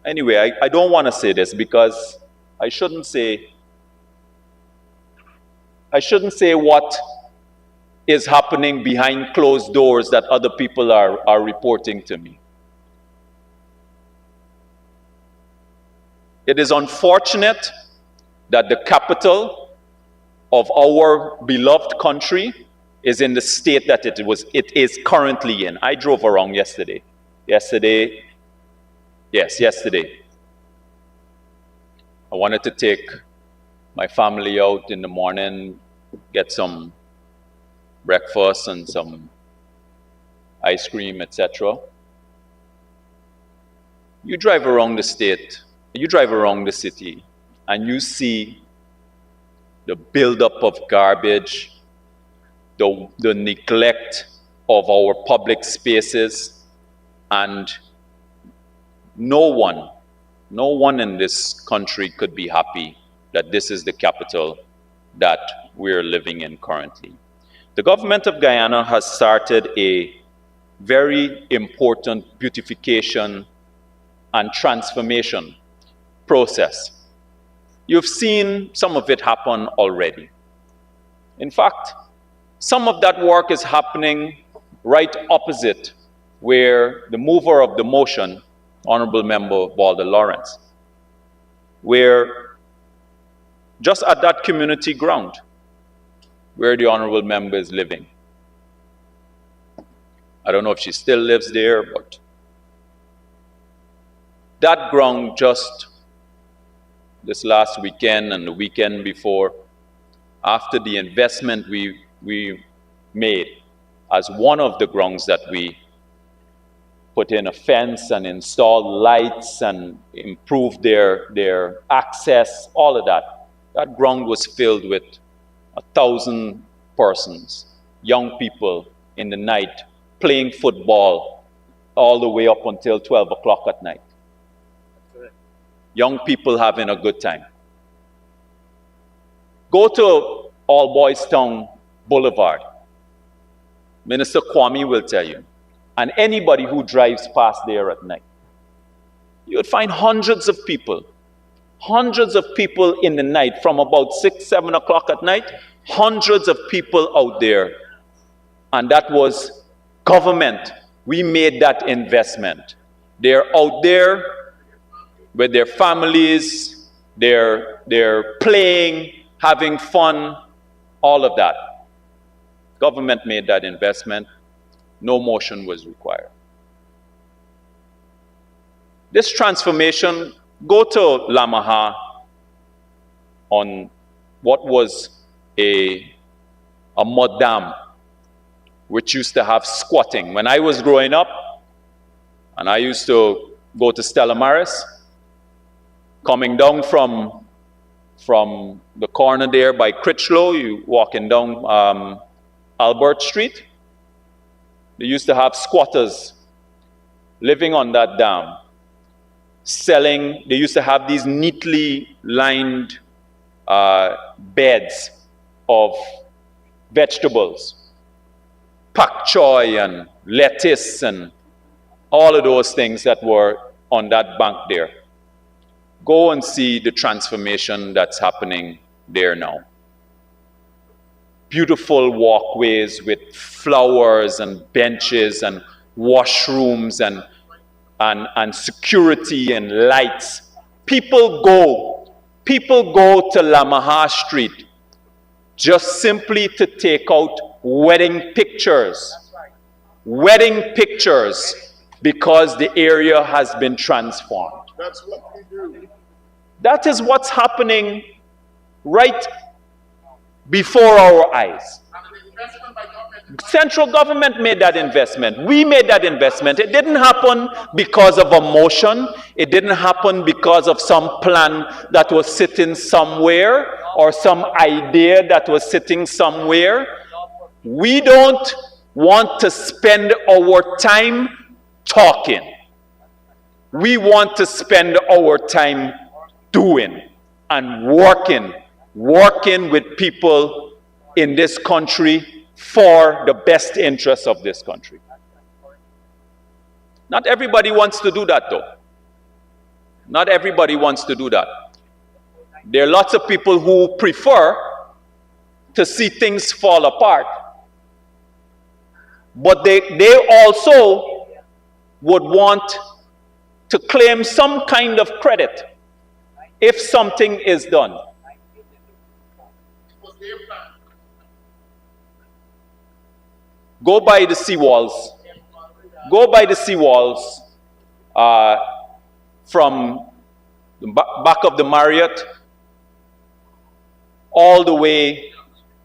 anyway, I don't want to say this because I shouldn't say what is happening behind closed doors that other people are reporting to me. It is unfortunate that the capital of our beloved country is in the state that it is currently in. I drove around yesterday. Yesterday. I wanted to take my family out in the morning, get some breakfast and some ice cream, etc. You drive around the state, you drive around the city, and you see the buildup of garbage, the neglect of our public spaces, and no one in this country could be happy that this is the capital that we're living in currently. The government of Guyana has started a very important beautification and transformation process. You've seen some of it happen already. In fact, some of that work is happening right opposite where the mover of the motion, Honorable Member Walter Lawrence, where just at that community ground where the Honorable Member is living. I don't know if she still lives there, but that ground just this last weekend and the weekend before, after the investment we made as one of the grounds that we put in a fence and installed lights and improved their access, all of that. That ground was filled with 1,000 persons, young people in the night, playing football all the way up until 12 o'clock at night. Young people having a good time. Go to All Boys Town Boulevard. Minister Kwame will tell you. And anybody who drives past there at night, you would find hundreds of people in the night from about 6, 7 o'clock at night, hundreds of people out there. And that was government. We made that investment. They're out there with their families, they're playing, having fun, all of that. Government made that investment. No motion was required. This transformation, go to Lamaha on what was a mud dam, which used to have squatting. When I was growing up, and I used to go to Stella Maris, coming down from the corner there by Critchlow, you walking down Albert Street, they used to have squatters living on that dam, selling. They used to have these neatly lined beds of vegetables, pak choy and lettuce and all of those things that were on that bank there. Go and see the transformation that's happening there now. Beautiful walkways with flowers and benches and washrooms and security and lights. People go to Lamaha Street just simply to take out wedding pictures. Wedding pictures, because the area has been transformed. That's what we do. That is what's happening right before our eyes. Central government made that investment. We made that investment. It didn't happen because of a motion. It didn't happen because of some plan that was sitting somewhere or some idea that was sitting somewhere. We don't want to spend our time talking. We want to spend our time doing and working with people in this country for the best interests of this country. Not everybody wants to do that, though. Not everybody wants to do that. There are lots of people who prefer to see things fall apart, but they also would want to claim some kind of credit if something is done. Go by the seawalls. Go by the seawalls from the back of the Marriott all the way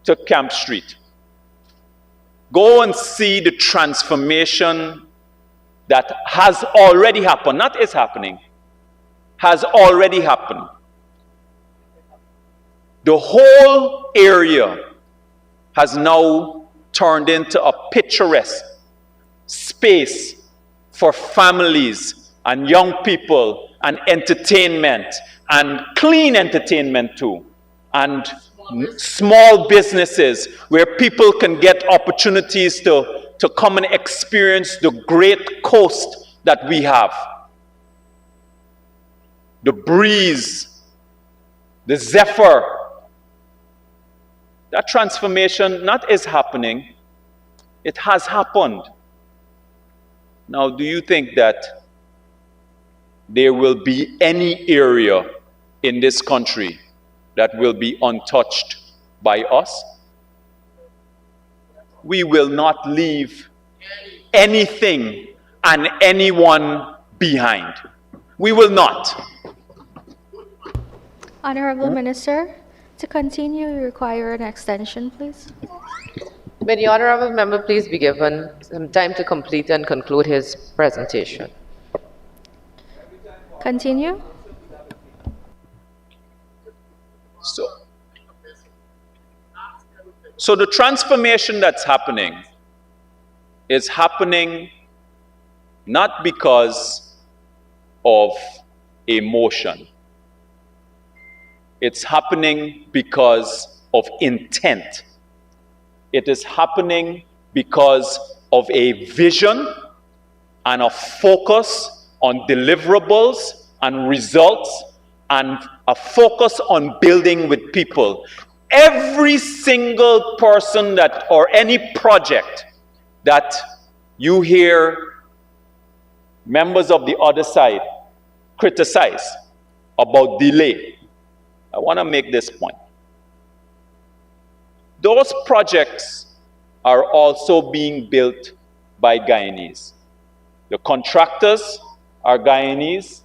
to Camp Street. Go and see the transformation that has already happened, not is happening, has already happened. The whole area has now turned into a picturesque space for families and young people and entertainment, and clean entertainment too, and small businesses where people can get opportunities to come and experience the great coast that we have. The breeze, the zephyr. That transformation not is happening, it has happened. Now, do you think that there will be any area in this country that will be untouched by us? We will not leave anything and anyone behind. We will not. Honorable Minister, to continue, you require an extension, please. May the honorable member please be given some time to complete and conclude his presentation. Continue. So the transformation that's happening is happening not because of emotion. It's happening because of intent. It is happening because of a vision and a focus on deliverables and results and a focus on building with people. Every single person that, or any project that you hear members of the other side criticize about delay, I want to make this point. Those projects are also being built by Guyanese. The contractors are Guyanese.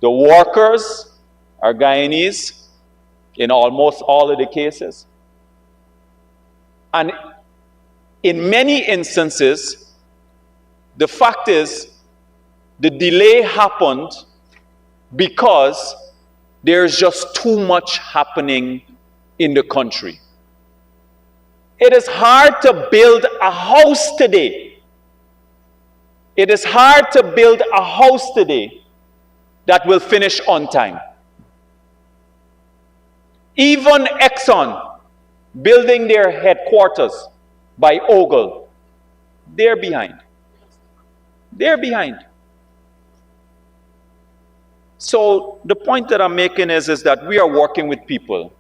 The workers are Guyanese in almost all of the cases. And in many instances, the fact is the delay happened because there's just too much happening in the country. It is hard to build a house today. It is hard to build a house today that will finish on time. Even Exxon building their headquarters by Ogle, they're behind. They're behind. So the point that I'm making is that we are working with people.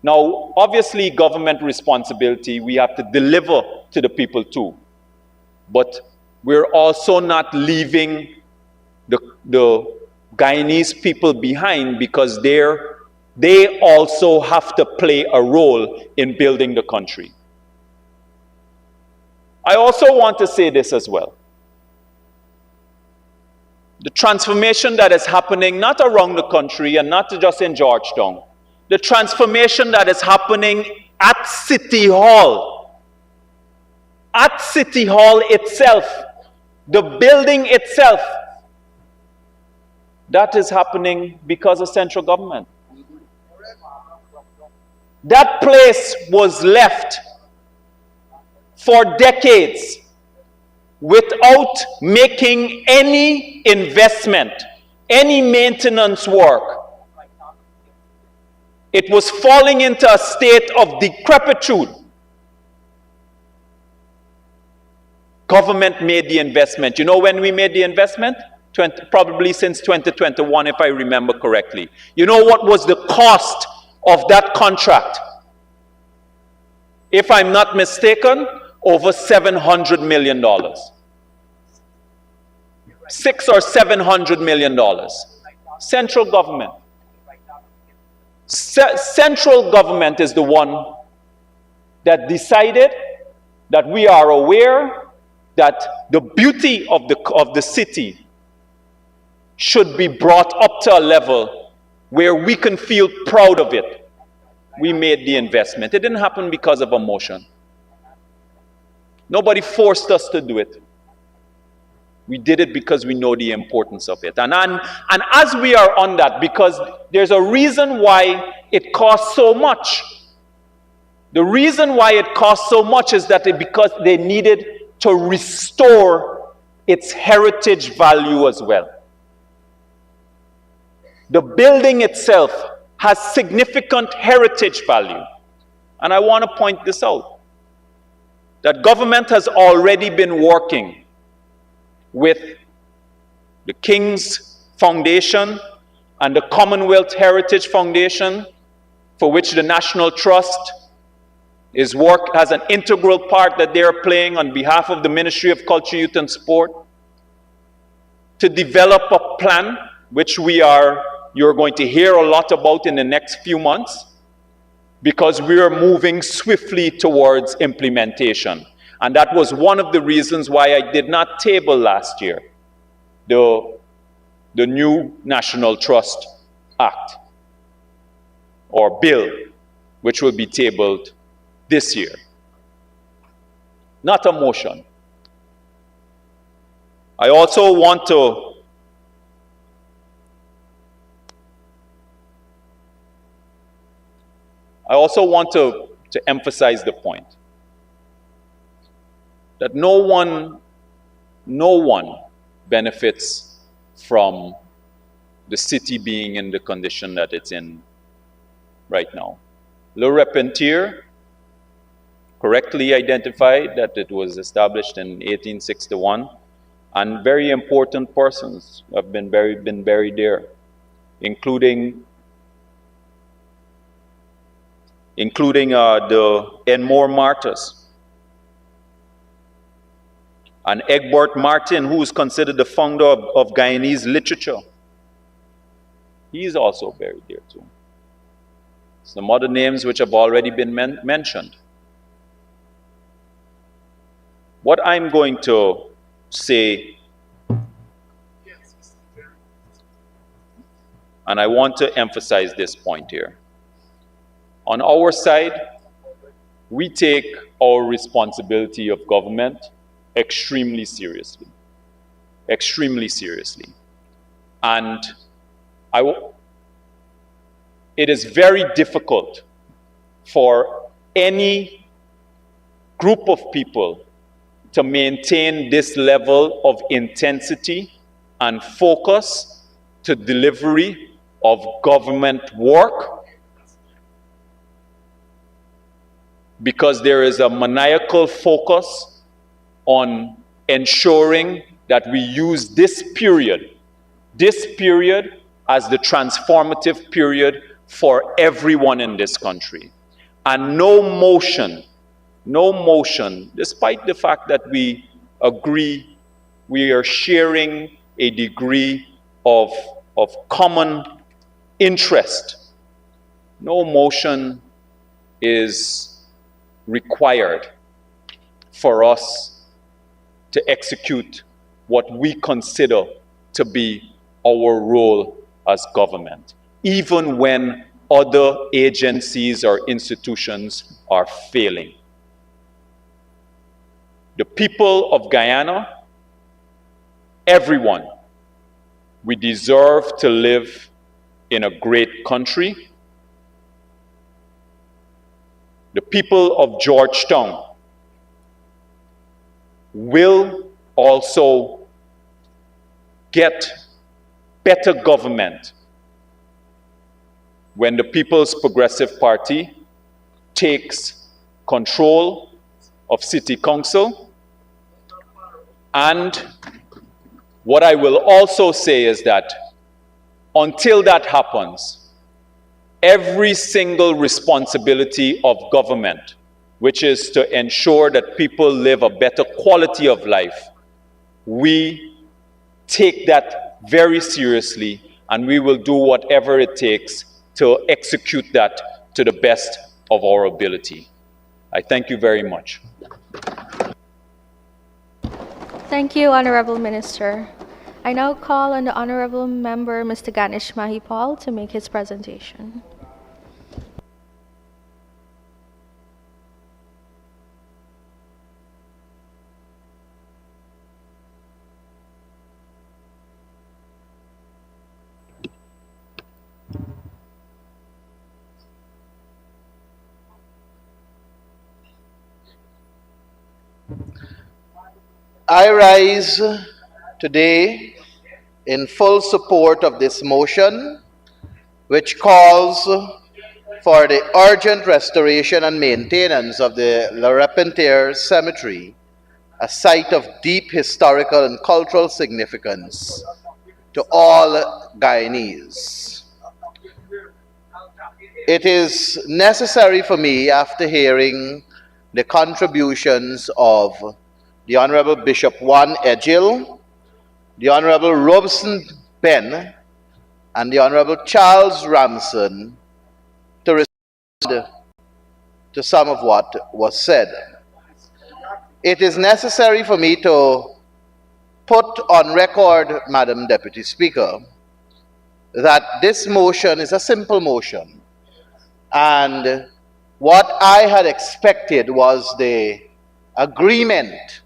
Now, obviously, government responsibility, we have to deliver to the people too. But we're also not leaving the Guyanese people behind because they also have to play a role in building the country. I also want to say this as well. The transformation that is happening not around the country and not just in Georgetown, the transformation that is happening at City Hall itself, the building itself, that is happening because of central government. That place was left for decades without making any investment, any maintenance work. It was falling into a state of decrepitude. Government made the investment. You know when we made the investment? Probably since 2021, if I remember correctly. You know what was the cost of that contract? If I'm not mistaken, over $700 million. $600 or $700 million. Central government. Central government is the one that decided that we are aware that the beauty of the city should be brought up to a level where we can feel proud of it. We made the investment. It didn't happen because of emotion. Nobody forced us to do it. We did it because we know the importance of it. And as we are on that, because there's a reason why it costs so much. The reason why it costs so much is that because they needed to restore its heritage value as well. The building itself has significant heritage value. And I want to point this out. That government has already been working with the King's Foundation and the Commonwealth Heritage Foundation, for which the National Trust has an integral part that they are playing on behalf of the Ministry of Culture, Youth and Sport, to develop a plan, which you're going to hear a lot about in the next few months, because we are moving swiftly towards implementation. And that was one of the reasons why I did not table last year the new National Trust Act, or bill, which will be tabled this year. Not a motion. I also want to emphasize the point that no one benefits from the city being in the condition that it's in right now. Le Repentir correctly identified that it was established in 1861, and very important persons have been buried there, including the Enmore martyrs. And Egbert Martin, who is considered the founder of Guyanese literature, he is also buried there too. Some other names which have already been mentioned. What I'm going to say, and I want to emphasize this point here. On our side, we take our responsibility of government extremely seriously. Extremely seriously. And it is very difficult for any group of people to maintain this level of intensity and focus to delivery of government work, because there is a maniacal focus on ensuring that we use this period as the transformative period for everyone in this country. And no motion, despite the fact that we agree, we are sharing a degree of common interest, no motion is required for us to execute what we consider to be our role as government, even when other agencies or institutions are failing. The people of Guyana, everyone, we deserve to live in a great country. The people of Georgetown will also get better government when the People's Progressive Party takes control of City Council. And what I will also say is that until that happens, every single responsibility of government, which is to ensure that people live a better quality of life, we take that very seriously, and we will do whatever it takes to execute that to the best of our ability. I thank you very much. Thank you, Honorable Minister. I now call on the Honorable Member, Mr. Ganesh Mahipal, to make his presentation. I rise today in full support of this motion, which calls for the urgent restoration and maintenance of the Le Repentir Cemetery, a site of deep historical and cultural significance to all Guyanese. It is necessary for me, after hearing the contributions of the Honorable Bishop Juan Ejil, the Honorable Robson Ben, and the Honorable Charles Ramson, to respond to some of what was said. It is necessary for me to put on record, Madam Deputy Speaker, that this motion is a simple motion. And what I had expected was the agreement,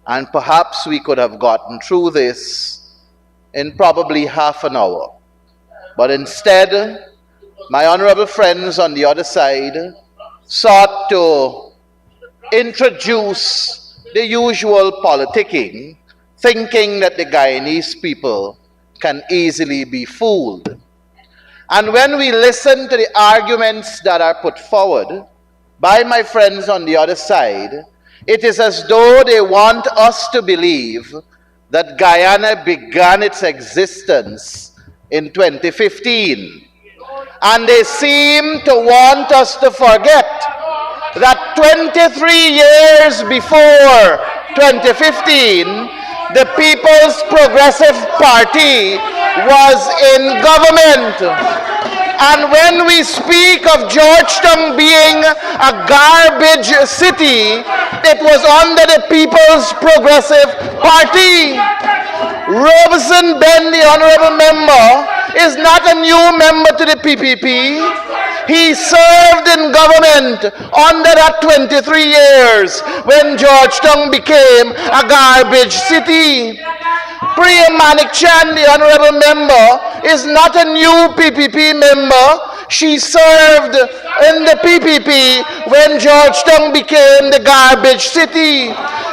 and perhaps we could have gotten through this in probably half an hour. But instead, my honorable friends on the other side sought to introduce the usual politicking, thinking that the Guyanese people can easily be fooled. And when we listen to the arguments that are put forward by my friends on the other side, it is as though they want us to believe that Guyana began its existence in 2015. And they seem to want us to forget that 23 years before 2015, the People's Progressive Party was in government. And when we speak of Georgetown being a garbage city, it was under the People's Progressive Party. Robeson Ben, the honorable member, is not a new member to the PPP. He served in government under that 23 years when Georgetown became a garbage city. Priya Manikchand, the honorable member, is not a new PPP member. She served in the PPP when Georgetown became the garbage city.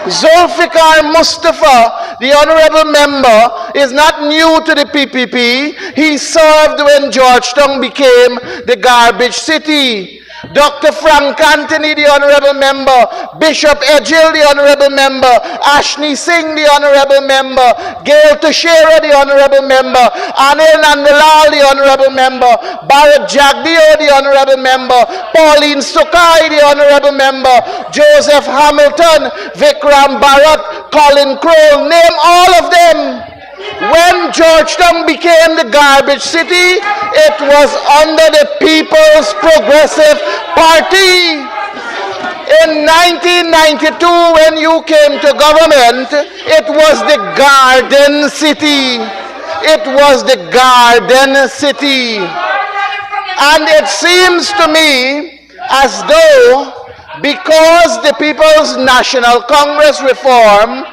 Zulfikar Mustafa, the honorable member, is not new to the PPP. He served when Georgetown became the garbage city. Dr. Frank Anthony, the honorable member, Bishop Edgil, the honorable member, Ashni Singh, the honorable member, Gail Teixeira, the honorable member, Anil Nandalal, the honorable member, Bharat Jagdeo, the honorable member, Pauline Sukai, the honorable member, Joseph Hamilton, Vikram Bharat, Colin Crowell, name all of them. When Georgetown became the garbage city, it was under the People's Progressive Party. In 1992, when you came to government, it was the Garden City. It was the Garden City. And it seems to me as though because the People's National Congress reform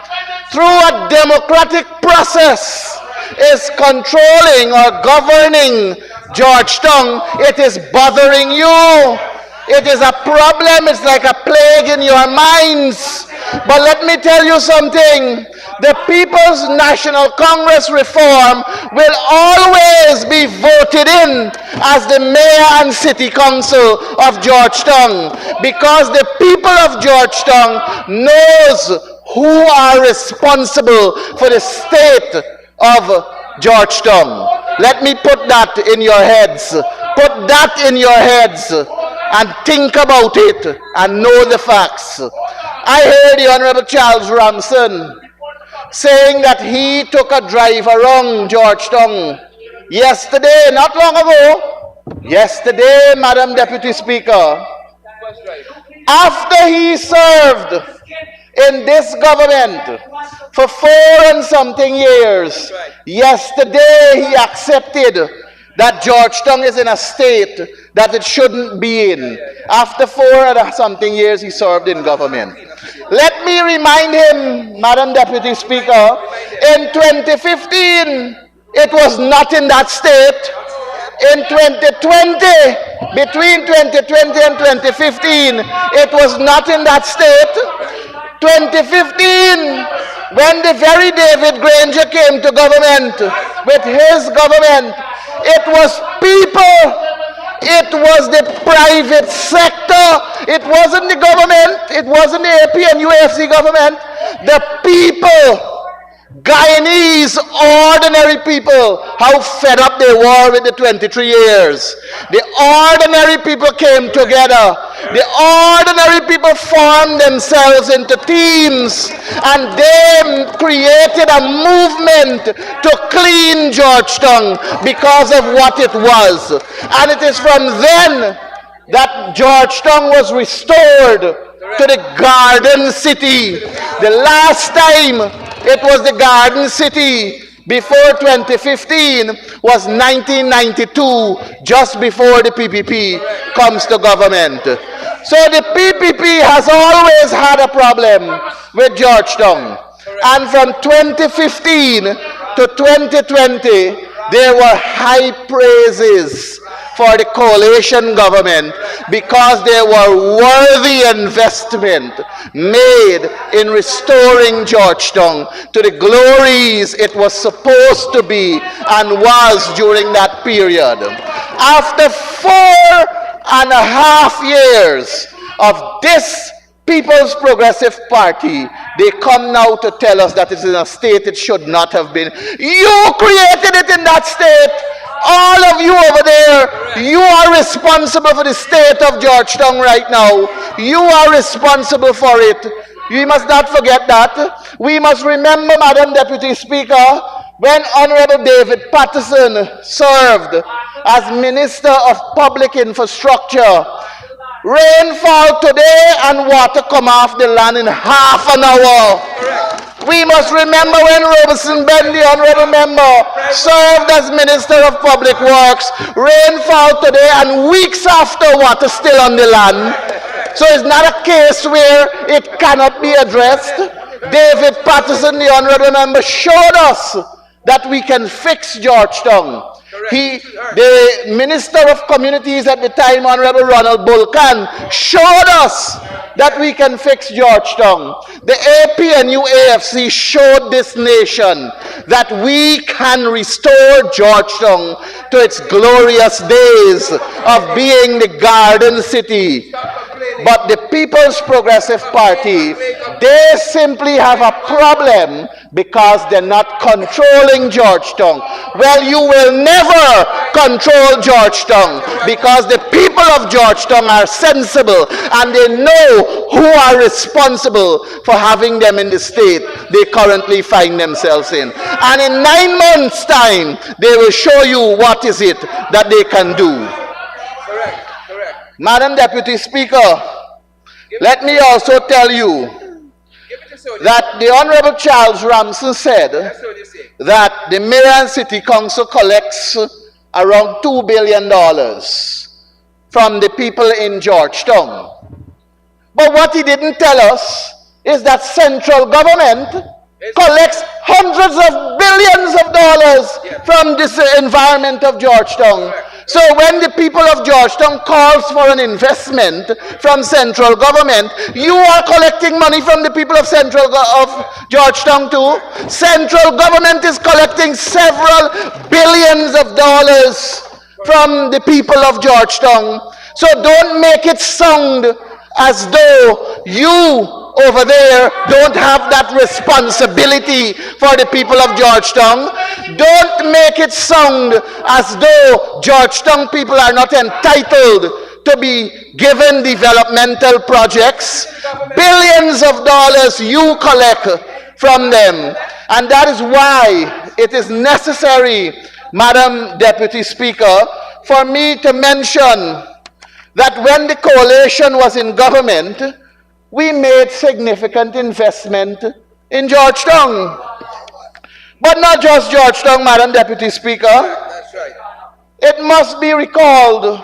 through a democratic process is controlling or governing Georgetown, it is bothering you. It is a problem. It's like a plague in your minds. But let me tell you something. The People's National Congress reform will always be voted in as the mayor and city council of Georgetown, because the people of Georgetown knows who are responsible for the state of Georgetown. Let me put that in your heads. Put that in your heads and think about it and know the facts. I heard the Honorable Charles Ramson saying that he took a drive around Georgetown yesterday, not long ago. Yesterday, Madam Deputy Speaker, after he served in this government for 4 and something years, yesterday he accepted that Georgetown is in a state that it shouldn't be in. After 4 and something years he served in government. Let me remind him, Madam Deputy Speaker, in 2015 it was not in that state. In 2020, between 2020 and 2015, it was not in that state. 2015, when the very David Granger came to government with his government, it was people, it was the private sector, it wasn't the government, it wasn't the AP and UFC government, the people, Guyanese, ordinary people, how fed up they were with the 23 years. The ordinary people came together. The ordinary people formed themselves into teams, and they created a movement to clean Georgetown because of what it was. And it is from then that Georgetown was restored to the Garden City. The last time it was the Garden City, Before 2015 was 1992, just before the PPP comes to government. So the PPP has always had a problem with Georgetown. And from 2015 to 2020, there were high praises for the coalition government because there were worthy investment made in restoring Georgetown to the glories it was supposed to be and was during that period. After 4.5 years of this People's Progressive Party, they come now to tell us that it's in a state it should not have been. You created it in that state. All of you over there, you are responsible for the state of Georgetown right now. You are responsible for it. We must not forget that. We must remember, Madam Deputy Speaker, when Honorable David Patterson served as Minister of Public Infrastructure, rainfall today and water come off the land in half an hour. We must remember when Robertson Ben, the honorable member, served as Minister of Public Works, rainfall today and weeks after water still on the land. So it's not a case where it cannot be addressed. David Patterson, the honorable member, showed us that we can fix Georgetown. The Minister of Communities at the time, Honorable Ronald Bulkan, showed us that we can fix Georgetown. The APNU AFC showed this nation that we can restore Georgetown to its glorious days of being the Garden City. But the People's Progressive Party, they simply have a problem because they're not controlling Georgetown. Well, you will never control Georgetown because the people of Georgetown are sensible and they know who are responsible for having them in the state they currently find themselves in. And in 9 months' time, they will show you what is it that they can do. Madam Deputy Speaker, let me also tell you that the Honorable Charles Ramsey said that the Mayor and City Council collects around $2 billion from the people in Georgetown. But what he didn't tell us is that central government collects hundreds of billions of dollars from this environment of Georgetown. So when the people of Georgetown calls for an investment from central government, you are collecting money from the people of Georgetown too. Central government is collecting several billions of dollars from the people of Georgetown. So don't make it sound as though you over there don't have that responsibility for the people of Georgetown. Don't make it sound as though Georgetown people are not entitled to be given developmental projects. Billions of dollars you collect from them. And that is why it is necessary, Madam Deputy Speaker, for me to mention that when the coalition was in government, we made significant investment in Georgetown. But not just Georgetown, Madam Deputy Speaker. That's right. It must be recalled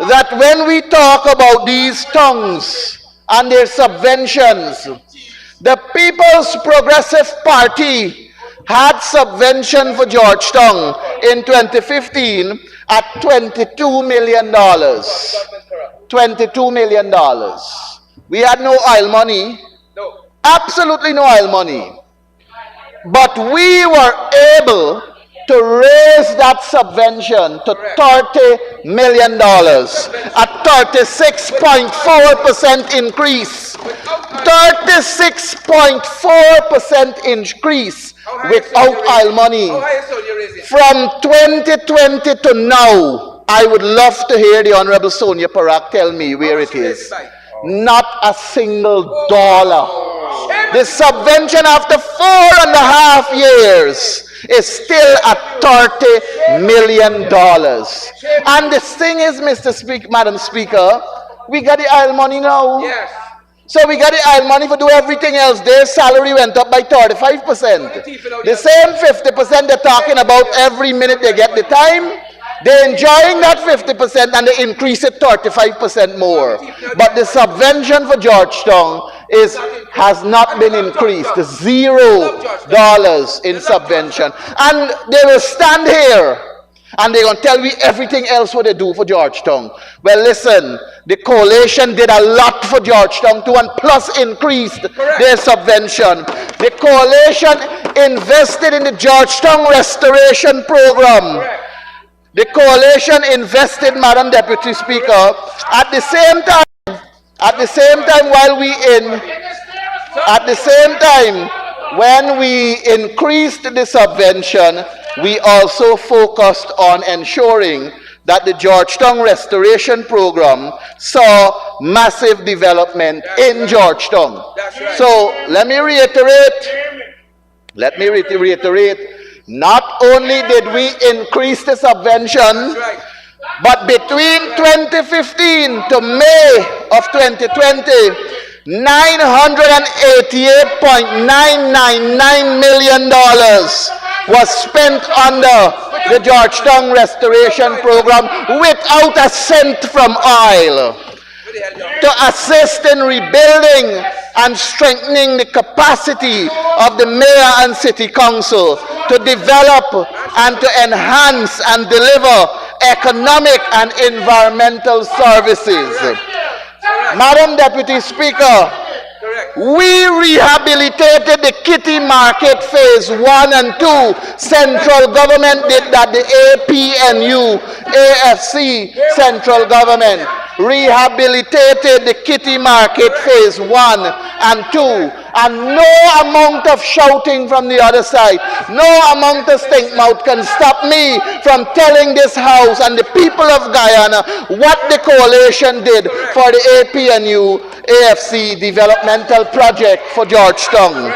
that when we talk about these tongues and their subventions, the People's Progressive Party had subvention for Georgetown in 2015 at $22 million. $22 million. We had no oil money. No. Absolutely no oil money. But we were able to raise that subvention to $30 million. A 36.4% increase. 36.4% increase without oil money. From 2020 to now, I would love to hear the Honorable Sonia Parak tell me where it is. Not a single dollar. The subvention after 4.5 years is still at $30 million. And the thing is, Madam Speaker, we got the oil money now. Yes. So we got the aisle money for do everything else. Their salary went up by 35%. The same 50% they're talking about every minute they get the time. They're enjoying that 50% and they increase it 35% more. But the subvention for Georgetown has not been increased. $0 in subvention. And they will stand here and they're going to tell me everything else what they do for Georgetown. Well, listen, the coalition did a lot for Georgetown too, and plus increased their subvention. The coalition invested in the Georgetown restoration program. The coalition invested, Madam Deputy Speaker, at the same time when we increased the subvention, we also focused on ensuring that the Georgetown restoration program saw massive development in Georgetown. So let me reiterate, not only did we increase the subvention, but between 2015 to May of 2020, $988.999 million was spent under the Georgetown restoration program without a cent from oil to assist in rebuilding and strengthening the capacity of the mayor and city council to develop and to enhance and deliver economic and environmental services. Madam Deputy Speaker, we rehabilitated the Kitty Market Phase 1 and 2. Central government did that. The APNU, AFC central government rehabilitated the Kitty Market Phase 1 and 2. And no amount of shouting from the other side, no amount of stink mouth can stop me from telling this House and the people of Guyana what the coalition did for the APNU AFC developmental project for Georgetown.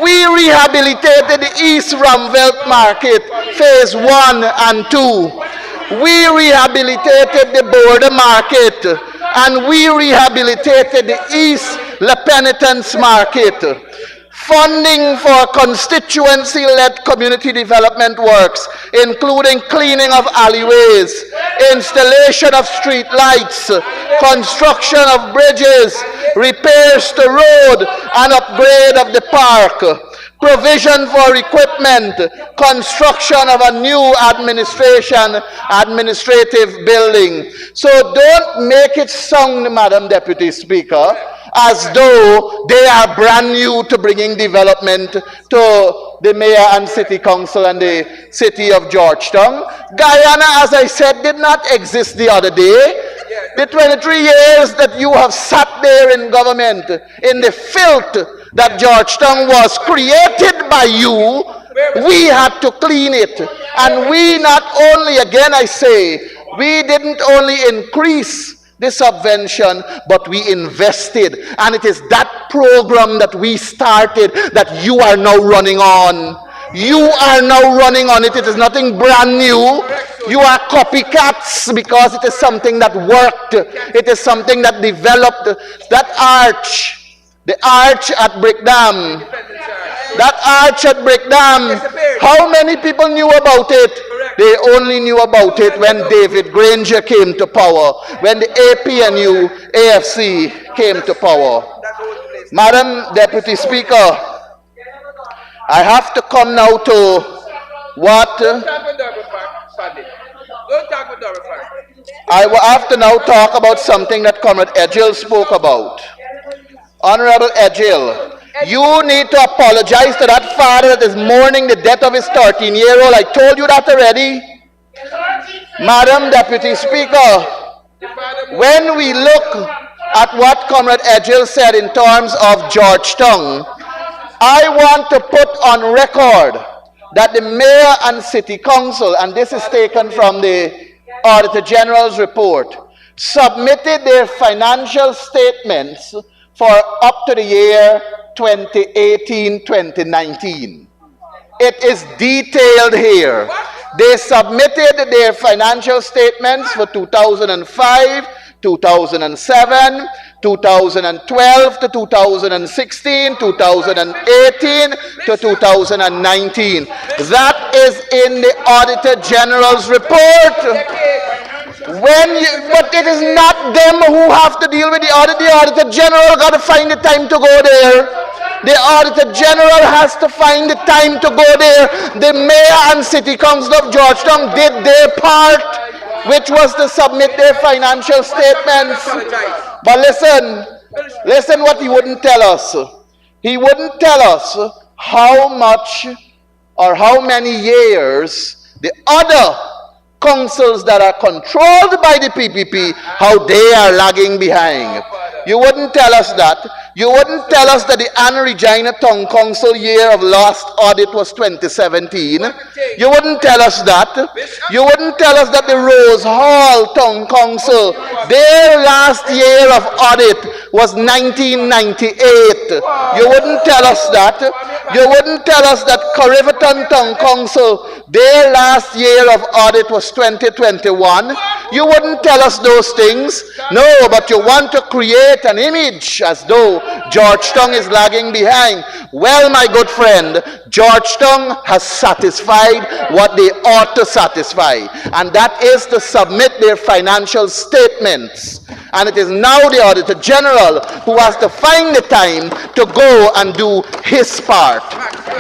We rehabilitated the East Ramvelt Market Phase 1 and 2. We rehabilitated the border market, and we rehabilitated the East La Penitence Market. Funding for constituency-led community development works, including cleaning of alleyways, installation of street lights, construction of bridges, repairs to road, and upgrade of the park. Provision for equipment, construction of a new administrative building. So don't make it sound, Madam Deputy Speaker, as though they are brand new to bringing development to the mayor and city council and the city of Georgetown. Guyana, as I said, did not exist the other day. The 23 years that you have sat there in government, in the filth that Georgetown was created by you, we had to clean it. And we not only, again I say, we didn't only increase the subvention, but we invested. And it is that program that we started that you are now running on. You are now running on it. It is nothing brand new. You are copycats because it is something that worked. It is something that developed. That arch, the arch at Brickdam. That arch at Brickdam. How many people knew about it? They only knew about it when David Granger came to power, when the APNU AFC came to power. Madam Deputy Speaker, I have to come now to what I will have to now talk about something that Comrade Edgell spoke about. Honorable Edgell, you need to apologize to that father that is mourning the death of his 13-year-old. I told you that already. Madam Deputy Speaker, when we look at what Comrade Edgell said in terms of Georgetown, I want to put on record that the mayor and city council, and this is taken from the Auditor General's report, submitted their financial statements for up to the year 2018-2019. It is detailed here. They submitted their financial statements for 2005, 2007, 2012 to 2016, 2018 to 2019. That is in the Auditor General's report. But it is not them who have to deal with the audit. The Auditor General got to find the time to go there. The Auditor General has to find the time to go there. The Mayor and City Council of Georgetown did their part, which was to submit their financial statements. But listen what he wouldn't tell us. He wouldn't tell us how much or how many years the other councils that are controlled by the PPP, how they are lagging behind. You wouldn't tell us that. You wouldn't tell us that the Anne Regina Town Council year of last audit was 2017. You wouldn't tell us that. You wouldn't tell us that the Rose Hall Town Council, their last year of audit was 1998. You wouldn't tell us that. You wouldn't tell us that Corriverton Town Council, their last year of audit was 2021. You wouldn't tell us those things. No, but you want to create an image as though Georgetown is lagging behind. Well, my good friend, Georgetown has satisfied what they ought to satisfy, and that is to submit their financial statements. And it is now the Auditor General who has to find the time to go and do his part.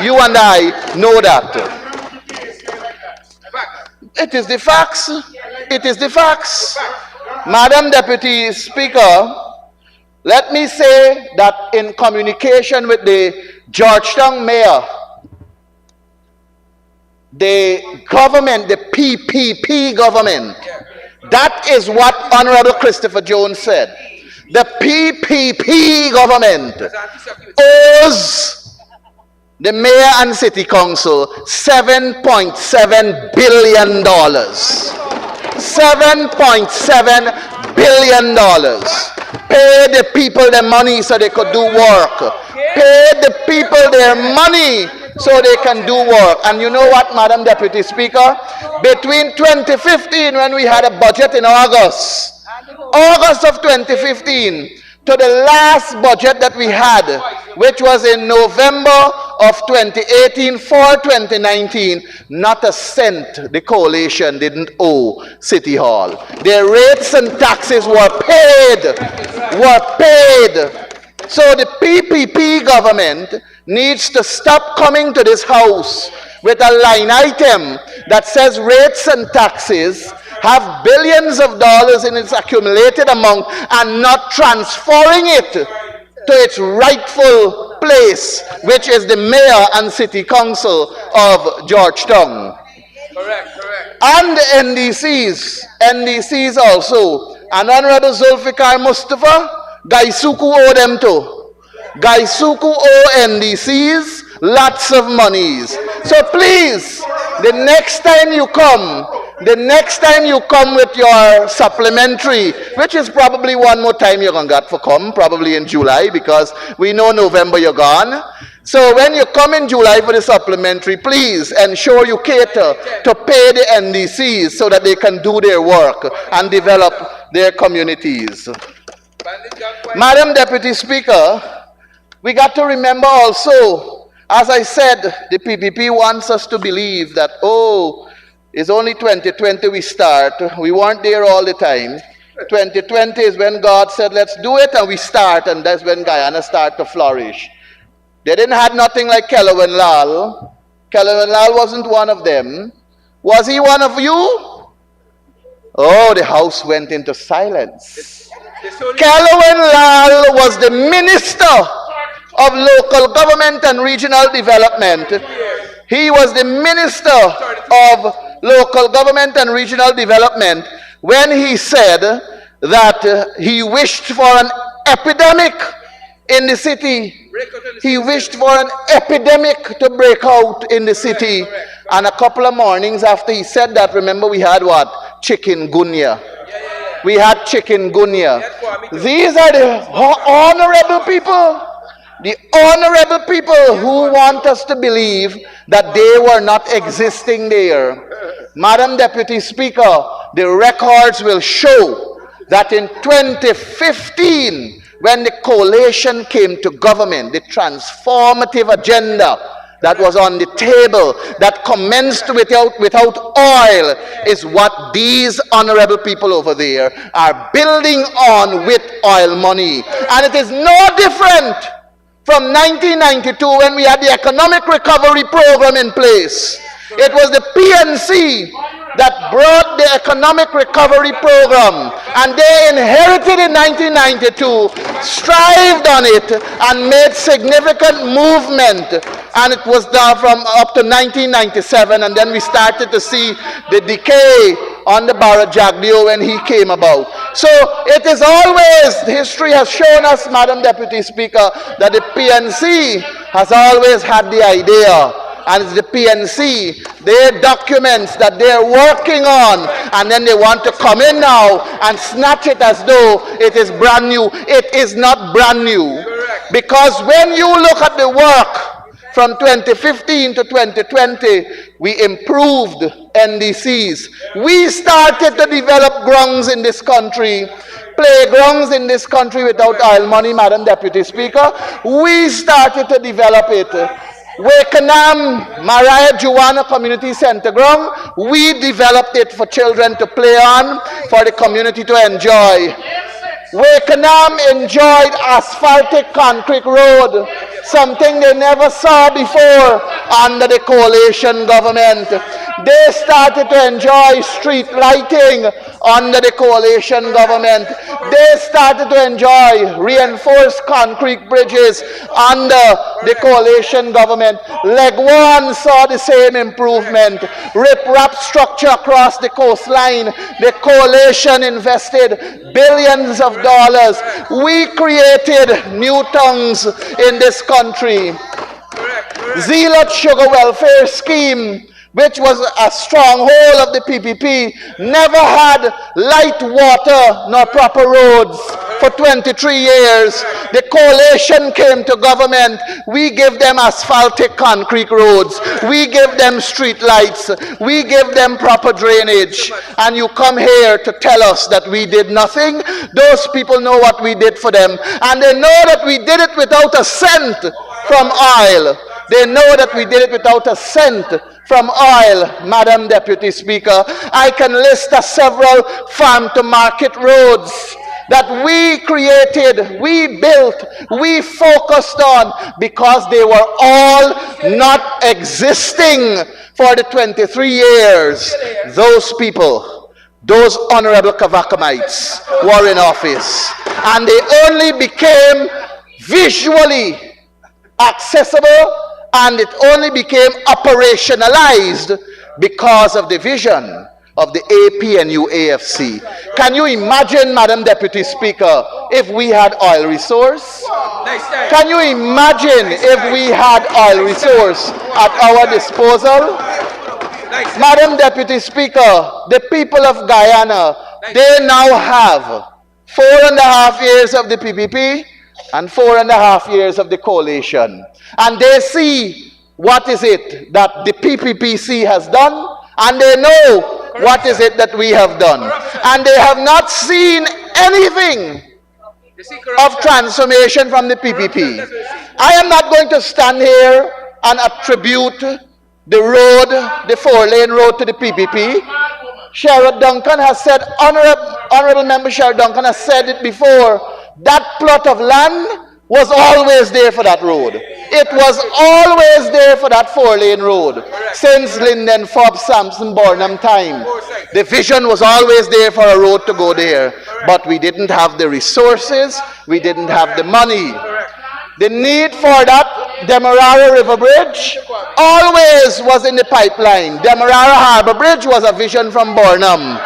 You and I know that. It is the facts. It is the facts. Madam Deputy Speaker, let me say that in communication with the Georgetown Mayor, the government, the PPP government, that is what Honorable Christopher Jones said. The PPP government owes the Mayor and City Council $7.7 billion. $7.7 billion. Pay the people their money so they could do work. Pay the people their money so they can do work. And you know what, Madam Deputy Speaker? Between 2015, when we had a budget in August of 2015, to the last budget that we had, which was in November of 2018 for 2019, not a cent the coalition didn't owe City Hall. Their rates and taxes were paid. So the PPP government needs to stop coming to this house with a line item that says rates and taxes have billions of dollars in its accumulated amount and not transferring it to its rightful place, which is the Mayor and City Council of Georgetown. Correct. And the NDCs also. And Honorable Zulfikar Mustafa, Gaisuku owe them too. Gaisuku owe NDCs lots of monies. So please, the next time you come with your supplementary, which is probably one more time you're going to get for come, probably in July, because we know November you're gone. So when you come in July for the supplementary, please ensure you cater to pay the NDCs so that they can do their work and develop their communities. Madam Deputy Speaker, we got to remember also, as I said, the PPP wants us to believe that, it's only 2020 we start. We weren't there all the time. 2020 is when God said, let's do it, and we start, and that's when Guyana started to flourish. They didn't have nothing like Kelvin Lal. Kelvin Lal wasn't one of them. Was he one of you? Oh, the house went into silence. Kelvin Lal was the Minister of Local Government and Regional Development. He was the Minister of Local Government and Regional Development when he said that he wished for an epidemic in the city. He wished for an epidemic to break out in the city. And a couple of mornings after he said that, remember we had what? Chikungunya. We had chikungunya. These are the honorable people. The honorable people who want us to believe that they were not existing there. Madam Deputy Speaker, the records will show that in 2015, when the coalition came to government, the transformative agenda that was on the table, that commenced without oil, is what these honorable people over there are building on with oil money. And it is no different from 1992 when we had the economic recovery program in place. It was the PNC that brought the economic recovery program, and they inherited in 1992, strived on it, and made significant movement. And it was there from up to 1997, and then we started to see the decay on the Barra Jagdeo when he came about. So it is always, history has shown us, Madam Deputy Speaker, that the PNC has always had the idea, and it's the PNC, their documents that they're working on, and then they want to come in now and snatch it as though it is brand new. It is not brand new. Because when you look at the work from 2015 to 2020, we improved NDCs. We started to develop grounds in this country, playgrounds in this country without oil money, Madam Deputy Speaker. We started to develop it. Wakenham Maria Juana Community Center ground, we developed it for children to play on, for the community to enjoy. Wakenham enjoyed asphaltic concrete road, something they never saw before under the coalition government. They started to enjoy street lighting under the coalition government. They started to enjoy reinforced concrete bridges under the coalition government. Leg 1 saw the same improvement. Rip-rap structure across the coastline. The coalition invested billions of dollars. We created new tongues in this country. Zealot Sugar Welfare Scheme, which was a stronghold of the PPP, never had light water nor proper roads for 23 years. The coalition came to government. We give them asphaltic concrete roads. We give them street lights. We give them proper drainage. And you come here to tell us that we did nothing? Those people know what we did for them. And they know that we did it without a cent from oil. They know that we did it without a cent from oil, Madam Deputy Speaker. I can list several farm-to-market roads that we created, we built, we focused on, because they were all not existing for the 23 years those people, those honorable Kavakamites were in office. And they only became visually accessible, and it only became operationalized because of the vision of the APNU AFC. Can you imagine, Madam Deputy Speaker, if we had oil resource? Can you imagine if we had oil resource at our disposal? Madam Deputy Speaker, the people of Guyana, they now have 4.5 years of the PPP and 4.5 years of the coalition. And they see what is it that the PPPC has done, and they know what is it that we have done. And they have not seen anything of transformation from the PPP. I am not going to stand here and attribute the road, the 4-lane road, to the PPP. Sherrod Duncan has said, Honorable Member Sherrod Duncan has said it before, that plot of land was always there for that road. It was always there for that 4-lane road. Since Linden, Forbes, Sampson, Burnham time, the vision was always there for a road to go there. But we didn't have the resources, we didn't have the money. The need for that Demerara River Bridge always was in the pipeline. Demerara Harbor Bridge was a vision from Burnham.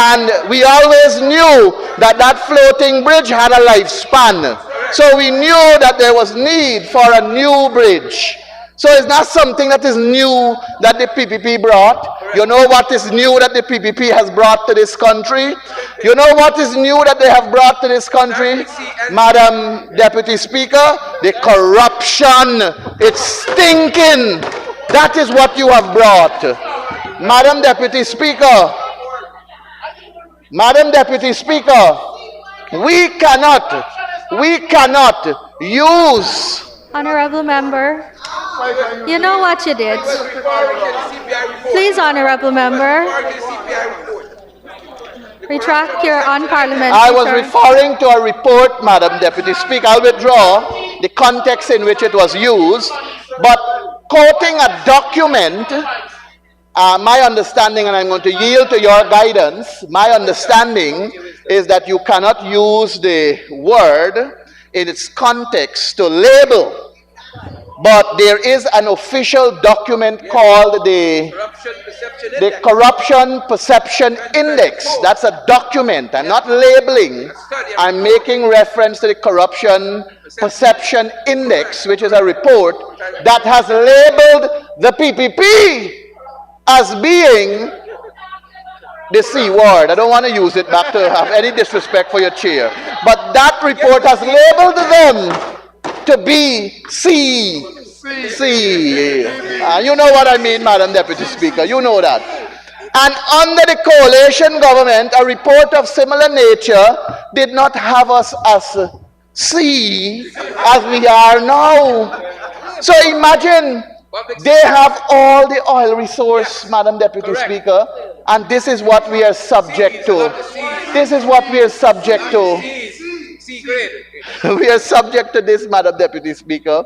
And we always knew that that floating bridge had a lifespan. So we knew that there was need for a new bridge. So it's not something that is new that the PPP brought. You know what is new that the PPP has brought to this country? You know what is new that they have brought to this country? Madam Deputy Speaker, the corruption. It's stinking. That is what you have brought. Madam Deputy Speaker, Madam Deputy Speaker, we cannot We cannot use. Honorable member, you know what you did. Please, honorable member, retract your unparliamentary. I was referring to a report, Madam Deputy Speaker. I'll withdraw the context in which it was used, but quoting a document, my understanding, and I'm going to yield to your guidance, my understanding is that you cannot use the word in its context to label, but there is an official document called the Corruption Perception Index. That's a document. I'm not labeling. I'm making reference to the Corruption Perception Index, which is a report that has labeled the PPP as being the C word. I don't want to use it back to have any disrespect for your chair. But that report has labeled them to be C. You know what I mean, Madam Deputy Speaker. You know that. And under the coalition government, a report of similar nature did not have us as C as we are now. So imagine they have all the oil resource, Madam Deputy Speaker, and this is what we are subject to. This is what we are subject to. We are subject to this, Madam Deputy Speaker.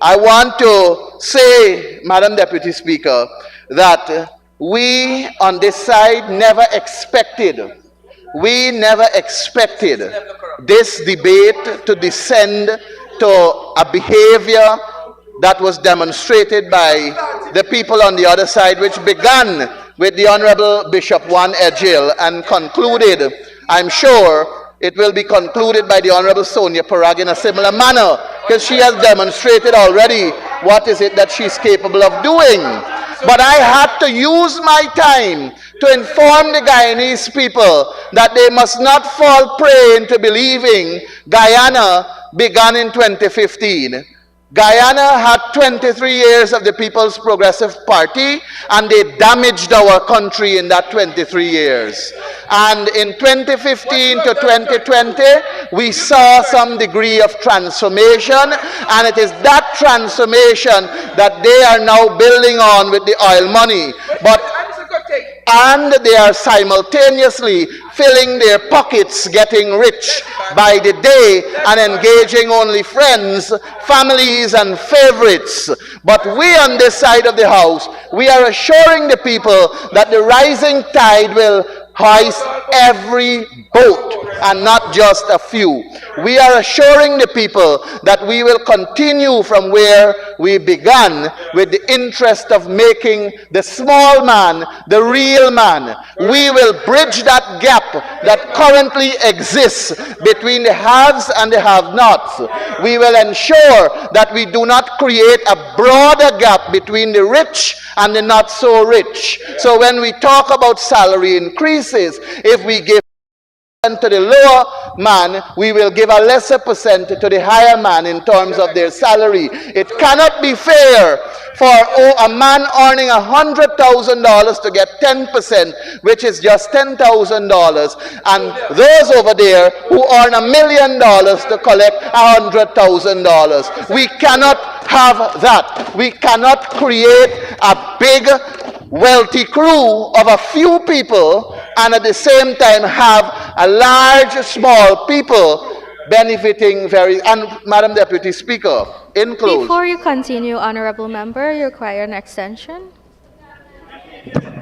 I want to say, Madam Deputy Speaker, that we on this side never expected this debate to descend to a behavior that was demonstrated by the people on the other side, which began with the Honorable Bishop Juan Ejil and concluded, I'm sure it will be concluded by the Honorable Sonia Parag in a similar manner, because she has demonstrated already what is it that she's capable of doing. But I had to use my time to inform the Guyanese people that they must not fall prey into believing Guyana began in 2015. Guyana had 23 years of the People's Progressive Party, and they damaged our country in that 23 years. And in 2015 to 2020, we saw some degree of transformation, and it is that transformation that they are now building on with the oil money. And they are simultaneously filling their pockets, getting rich by the day, and engaging only friends, families, and favorites. But we on this side of the house, we are assuring the people that the rising tide will hoist every boat and not just a few. We are assuring the people that we will continue from where we began, with the interest of making the small man the real man. We will bridge that gap that currently exists between the haves and the have-nots. We will ensure that we do not create a broader gap between the rich and the not so rich. So when we talk about salary increases, if we give to the lower man, we will give a lesser percent to the higher man in terms of their salary. It cannot be fair for a man earning $100,000 to get 10%, which is just $10,000, and those over there who earn $1 million to collect $100,000. We cannot have that. We cannot create a big wealthy crew of a few people and at the same time have a large small people benefiting very. And Madam Deputy Speaker, in close. Before you continue, honorable member, you require an extension.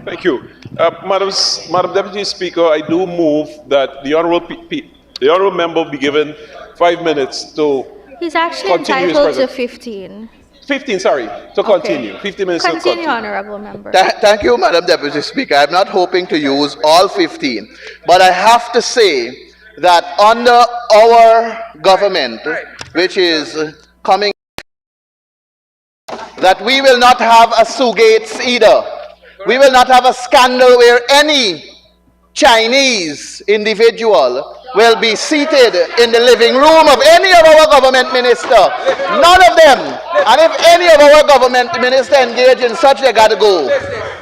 Thank you. Madam Deputy Speaker, I do move that the honorable member be given 5 minutes to He's actually continue entitled to 15. 15, sorry, to continue. 15 minutes to continue. Honorable member. Thank you, Madam Deputy Speaker. I'm not hoping to use all 15, but I have to say that under our government, which is coming, that we will not have a Sugates either. We will not have a scandal where any Chinese individual will be seated in the living room of any of our government minister. None of them. And if any of our government minister engage in such, they gotta go.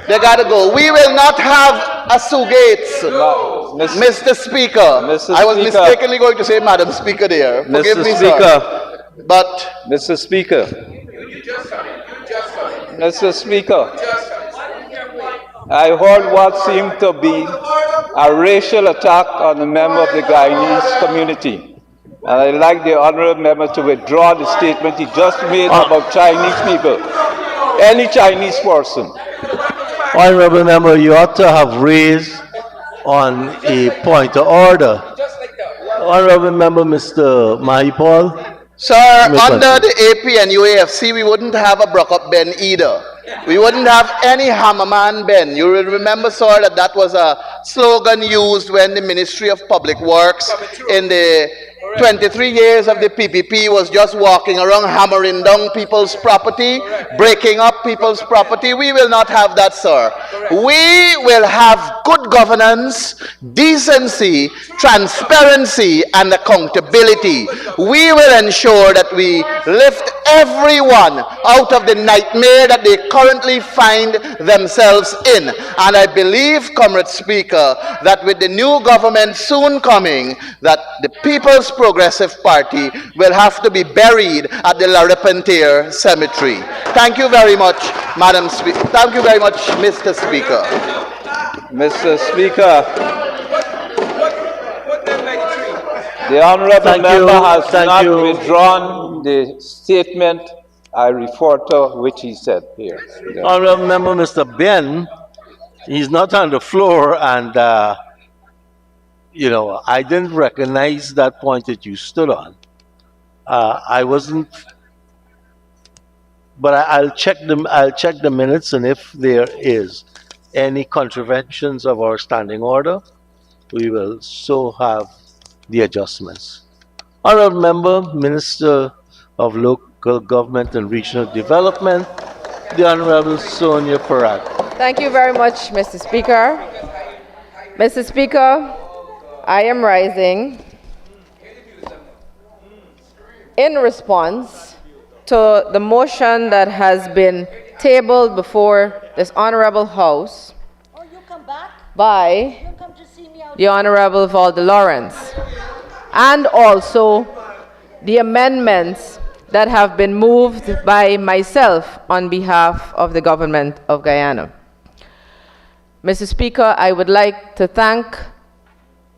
They gotta go. We will not have a Sugates. Mr. Speaker, I was mistakenly going to say Madam Speaker there. Forgive Mr. me, Speaker. sir. But Mr. Speaker. Mr. Speaker. I heard what seemed to be a racial attack on a member of the Guyanese community. And I'd like the honorable member to withdraw the statement he just made about Chinese people. Any Chinese person. Honorable member, you ought to have raised on a point of order. Honorable member, Mr. Mahipal. Sir, under the AP and UAFC, we wouldn't have a Brock-up Ben either. We wouldn't have any Hammerman Ben. You will remember, sir, that that was a slogan used when the Ministry of Public Works in the 23 years of the PPP was just walking around hammering down people's property, breaking up people's property. We will not have that, sir. We will have good governance, decency, transparency, and accountability. We will ensure that we lift everyone out of the nightmare that they currently find themselves in. And I believe, Comrade Speaker, that with the new government soon coming, that the People's Progressive Party will have to be buried at the La Repentir Cemetery. Thank you very much, Madam Speaker. Thank you very much, Mr. Speaker. Mr. Speaker, the honorable member has not withdrawn the statement I refer to, which he said here. Honorable member, Mr. Ben, he's not on the floor, and you know, I didn't recognize that point that you stood on. I wasn't, but I'll check the minutes, and if there is any contraventions of our standing order, we will so have the adjustments. Honorable member, Minister of Local Government and Regional Development, the Honorable Sonia Parak. Thank you very much, Mr. Speaker. Mr. Speaker, I am rising in response to the motion that has been tabled before this Honorable House by the Honorable Valda Lawrence, and also the amendments that have been moved by myself on behalf of the Government of Guyana. Mr. Speaker, I would like to thank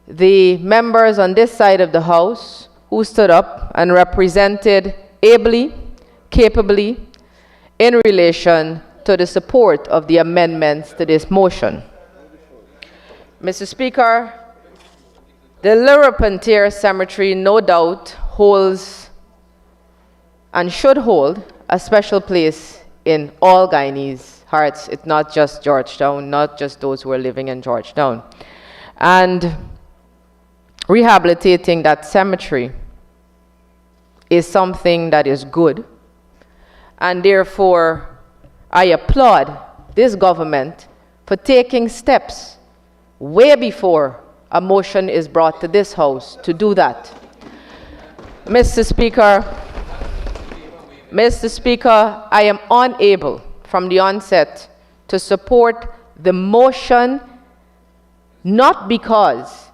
the members on this side of the House who stood up and represented ably, capably, in relation to the support of the amendments to this motion. Mr. Speaker, the La Repentir Cemetery no doubt holds and should hold a special place in all Guyanese hearts. It's not just Georgetown, not just those who are living in Georgetown. And rehabilitating that cemetery is something that is good, and therefore I applaud this government for taking steps way before a motion is brought to this House to do that. Mr. Speaker, I am unable from the onset to support the motion, not because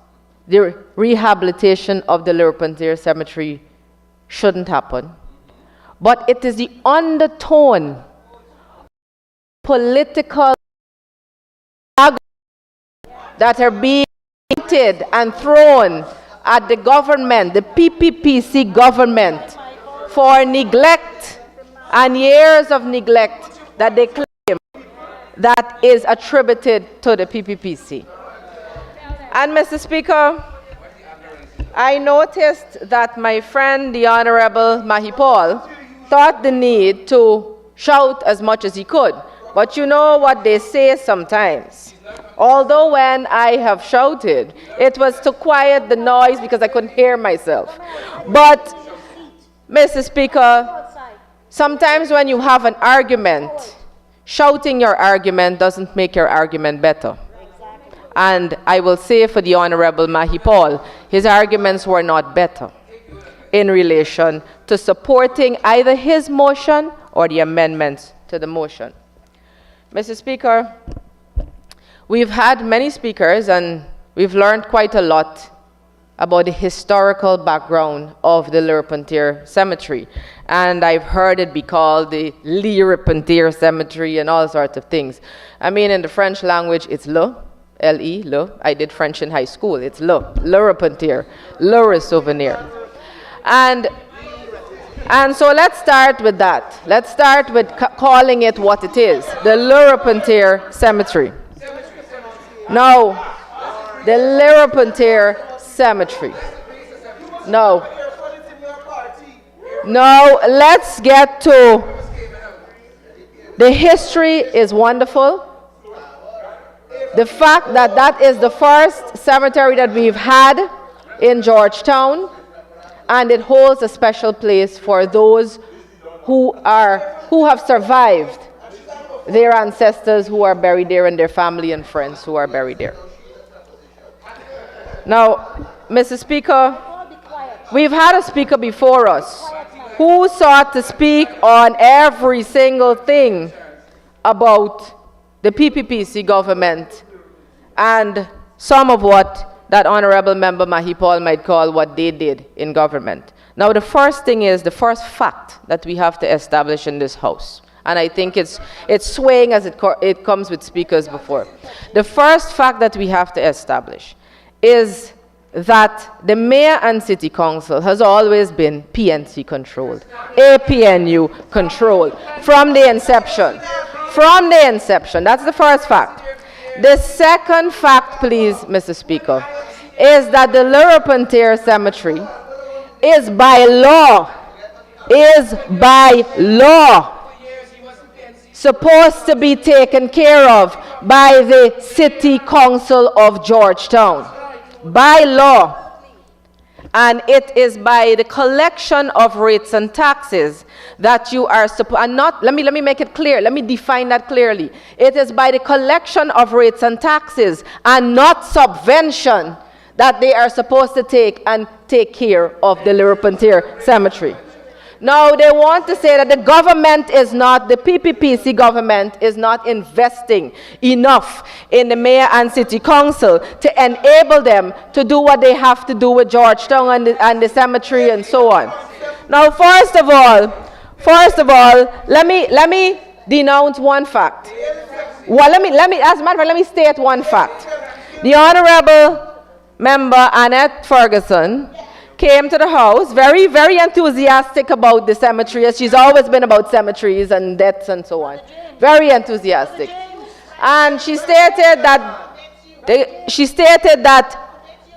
the rehabilitation of the La Repentir Cemetery shouldn't happen, but it is the undertone political that are being painted and thrown at the government, the PPPC government, for neglect and years of neglect that they claim that is attributed to the PPPC. And Mr. Speaker, I noticed that my friend, the Honorable Mahipal, thought the need to shout as much as he could. But you know what they say sometimes. Although when I have shouted, it was to quiet the noise because I couldn't hear myself. But, Mr. Speaker, sometimes when you have an argument, shouting your argument doesn't make your argument better. And I will say for the Honorable Mahipal, his arguments were not better in relation to supporting either his motion or the amendments to the motion. Mr. Speaker, we've had many speakers, and we've learned quite a lot about the historical background of the Le Repentir Cemetery. And I've heard it be called the Le Repentir Cemetery and all sorts of things. I mean, in the French language, it's Le, L-E, Le. I did French in high school. It's Le Repentir, Le Souvenir. And so let's start with that. Let's start with calling it what it is, the Le Repentir Cemetery. Now, the Le Repentir Cemetery. No, let's get to the history is wonderful. The fact that that is the first cemetery that we've had in Georgetown, and it holds a special place for those who have survived their ancestors who are buried there and their family and friends who are buried there. Now, Mr. Speaker, we've had a speaker before us who sought to speak on every single thing about the PPPC government and some of what that Honorable Member Mahipal might call what they did in government. Now, the first thing is the first fact that we have to establish in this House, and I think it's swaying as it comes with speakers before. The first fact that we have to establish is that the mayor and city council has always been PNC controlled, APNU controlled from the inception. From the inception, that's the first fact. The second fact, please, Mr. Speaker, is that the Le Repentir Cemetery is by law, supposed to be taken care of by the City Council of Georgetown. By law. And it is by the collection of rates and taxes that you are supposed, and not, let me make it clear, let me define that clearly. It is by the collection of rates and taxes and not subvention that they are supposed to take care of the Le Repentir Cemetery. Now, they want to say that the government is not, the PPPC government is not investing enough in the mayor and city council to enable them to do what they have to do with Georgetown and the cemetery and so on. Now, first of all, let me denounce one fact. Well, as a matter of fact, let me state one fact. The Honorable Member Annette Ferguson came to the House very, very enthusiastic about the cemetery, as she's always been about cemeteries and deaths and so on. Very enthusiastic. And she stated that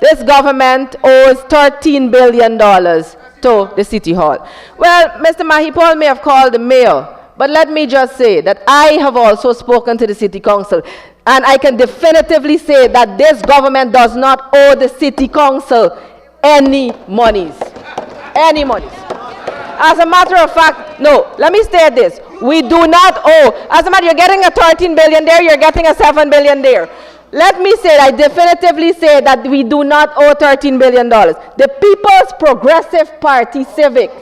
this government owes $13 billion to the City Hall. Well, Mr. Mahipal may have called the mayor, but let me just say that I have also spoken to the City Council, and I can definitively say that this government does not owe the City Council any monies. Any monies. As a matter of fact, no, let me state this. We do not owe. As a matter, you're getting a 13 billion there, you're getting a 7 billion there. Let me say, I definitively say that we do not owe $13 billion. The People's Progressive Party Civic.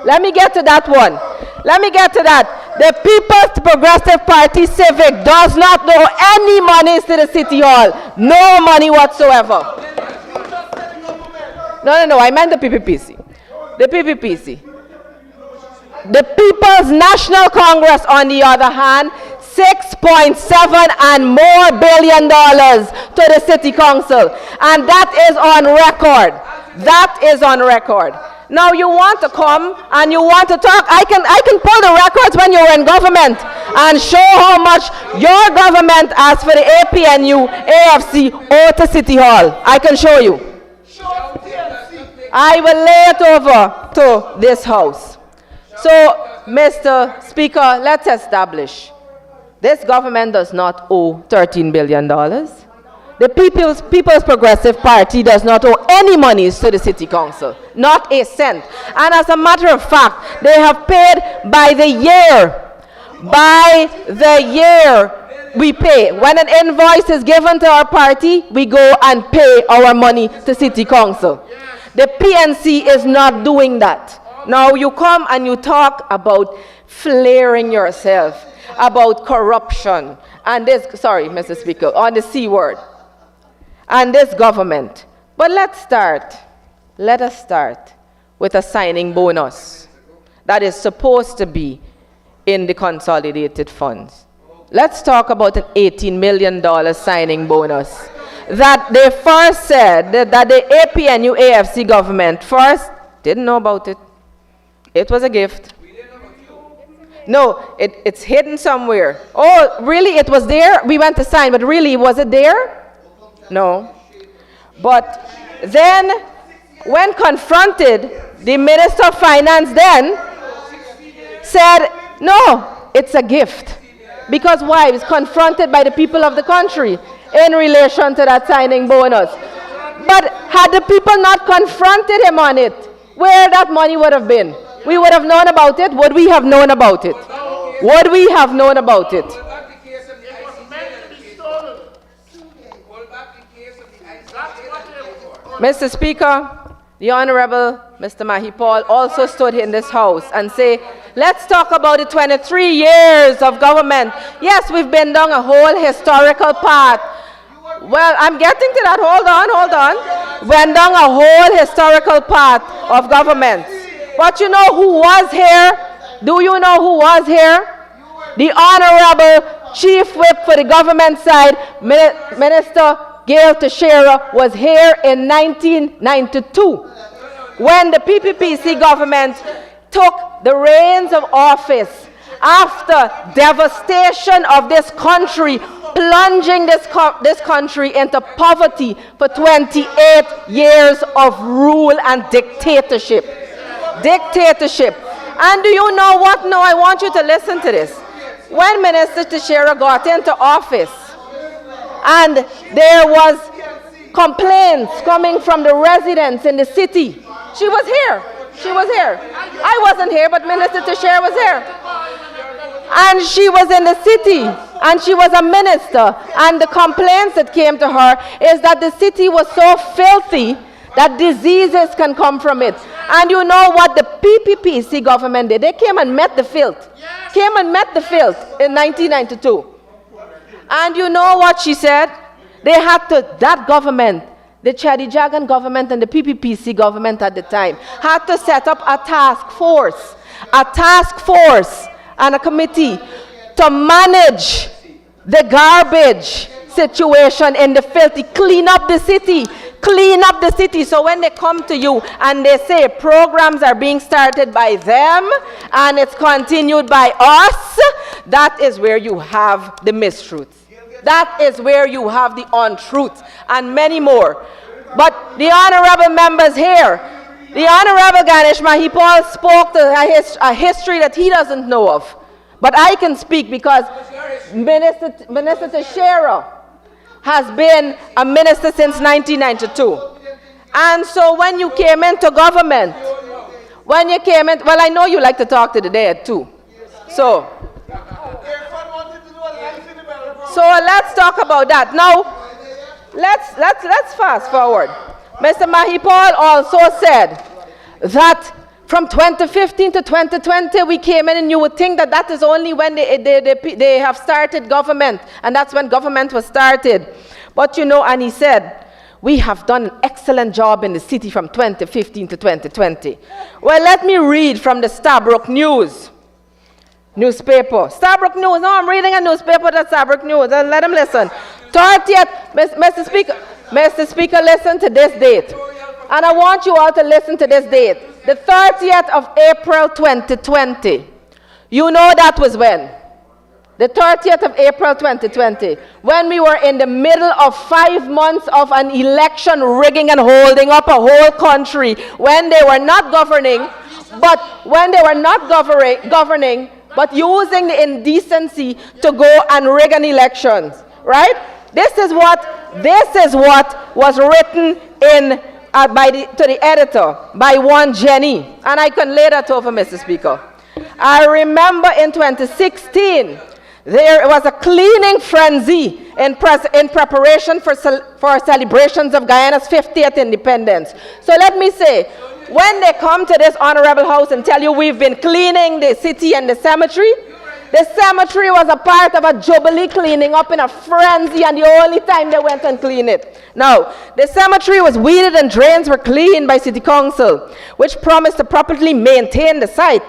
Let me get to that one. Let me get to that. The People's Progressive Party Civic does not owe any monies to the City Hall. No money whatsoever. No, I meant the PPPC. The PPPC. The People's National Congress, on the other hand, $6.7 and more billion to the City Council. And that is on record. That is on record. Now you want to come and you want to talk. I can pull the records when you were in government and show how much your government, as for the APNU, AFC, owe to City Hall. I can show you. I will lay it over to this House. So, Mr. Speaker, let's establish this government does not owe $13 billion. The People's Progressive Party does not owe any monies to the City Council, not a cent. And as a matter of fact, they have paid by the year. By the year we pay. When an invoice is given to our party, we go and pay our money to City Council. The PNC is not doing that. Now you come and you talk about flaring yourself, about corruption, and this, sorry, Mr. Speaker, on the C word. and this government. But let us start with a signing bonus that is supposed to be in the consolidated funds. Let's talk about an $18 million signing bonus that they first said that the APNU AFC government first didn't know about it. It was a gift. No, it's hidden somewhere. Oh, really? It was there? We went to sign, but really, was it there? No. But then, when confronted, the Minister of Finance then said, no, it's a gift. Because why? He was confronted by the people of the country in relation to that signing bonus. But had the people not confronted him on it, where that money would have been? We would have known about it. Would we have known about it? Would we have known about it? Mr. Speaker, the Honorable Mr. Mahipal also stood in this house and say, let's talk about the 23 years of government. Yes, we've been down a whole historical path. Well, I'm getting to that. Hold on. Went down a whole historical path of government. But you know who was here? Do you know who was here? The Honorable Chief Whip for the government side, Minister Gail Teixeira, was here in 1992 when the PPPC government took the reins of office after devastation of this country, plunging this country into poverty for 28 years of rule and dictatorship. And do you know what? No, I want you to listen to this. When Minister Teixeira got into office and there was complaints coming from the residents in the city, she was here. I wasn't here, but Minister Teixeira was here. And she was in the city, and she was a minister, and the complaints that came to her is that the city was so filthy that diseases can come from it. And you know what the PPPC government did? They came and met the filth. In 1992. And you know what she said? That government, the Chadi Jagan government and the PPPC government at the time, had to set up a task force and a committee to manage the garbage situation in the filthy, clean up the city. So when they come to you and they say programs are being started by them and it's continued by us, that is where you have the mistruths. That is where you have the untruths and many more. But the honorable members here, the Honorable Ganesh Mahipal spoke to a history that he doesn't know of. But I can speak because Minister Teixeira has been a minister since 1992. And so when you came into government, well, I know you like to talk to the dead too. So let's talk about that. Now, let's fast forward. Mr. Mahipal also said that from 2015 to 2020, we came in and you would think that is only when they have started government, and that's when government was started. But you know, and he said, we have done an excellent job in the city from 2015 to 2020. Well, let me read from the Stabroek newspaper. Stabroek News. No, I'm reading a newspaper that's Stabroek News. Let them listen. 30th, Mr. Speaker, listen to this date. And I want you all to listen to this date. The 30th of April 2020. You know that was when? The 30th of April 2020. When we were in the middle of 5 months of an election rigging and holding up a whole country. When they were not governing, but using the indecency to go and rig an election. Right? This is what was written in to the editor by one Jenny, and I can lay that over, Mr. Speaker. I remember in 2016 there was a cleaning frenzy in preparation for celebrations of Guyana's 50th independence. So let me say, when they come to this honorable house and tell you we've been cleaning the city and the cemetery, The cemetery was a part of a jubilee cleaning up in a frenzy, and the only time they went and cleaned it. Now, the cemetery was weeded and drains were cleaned by City Council, which promised to properly maintain the site.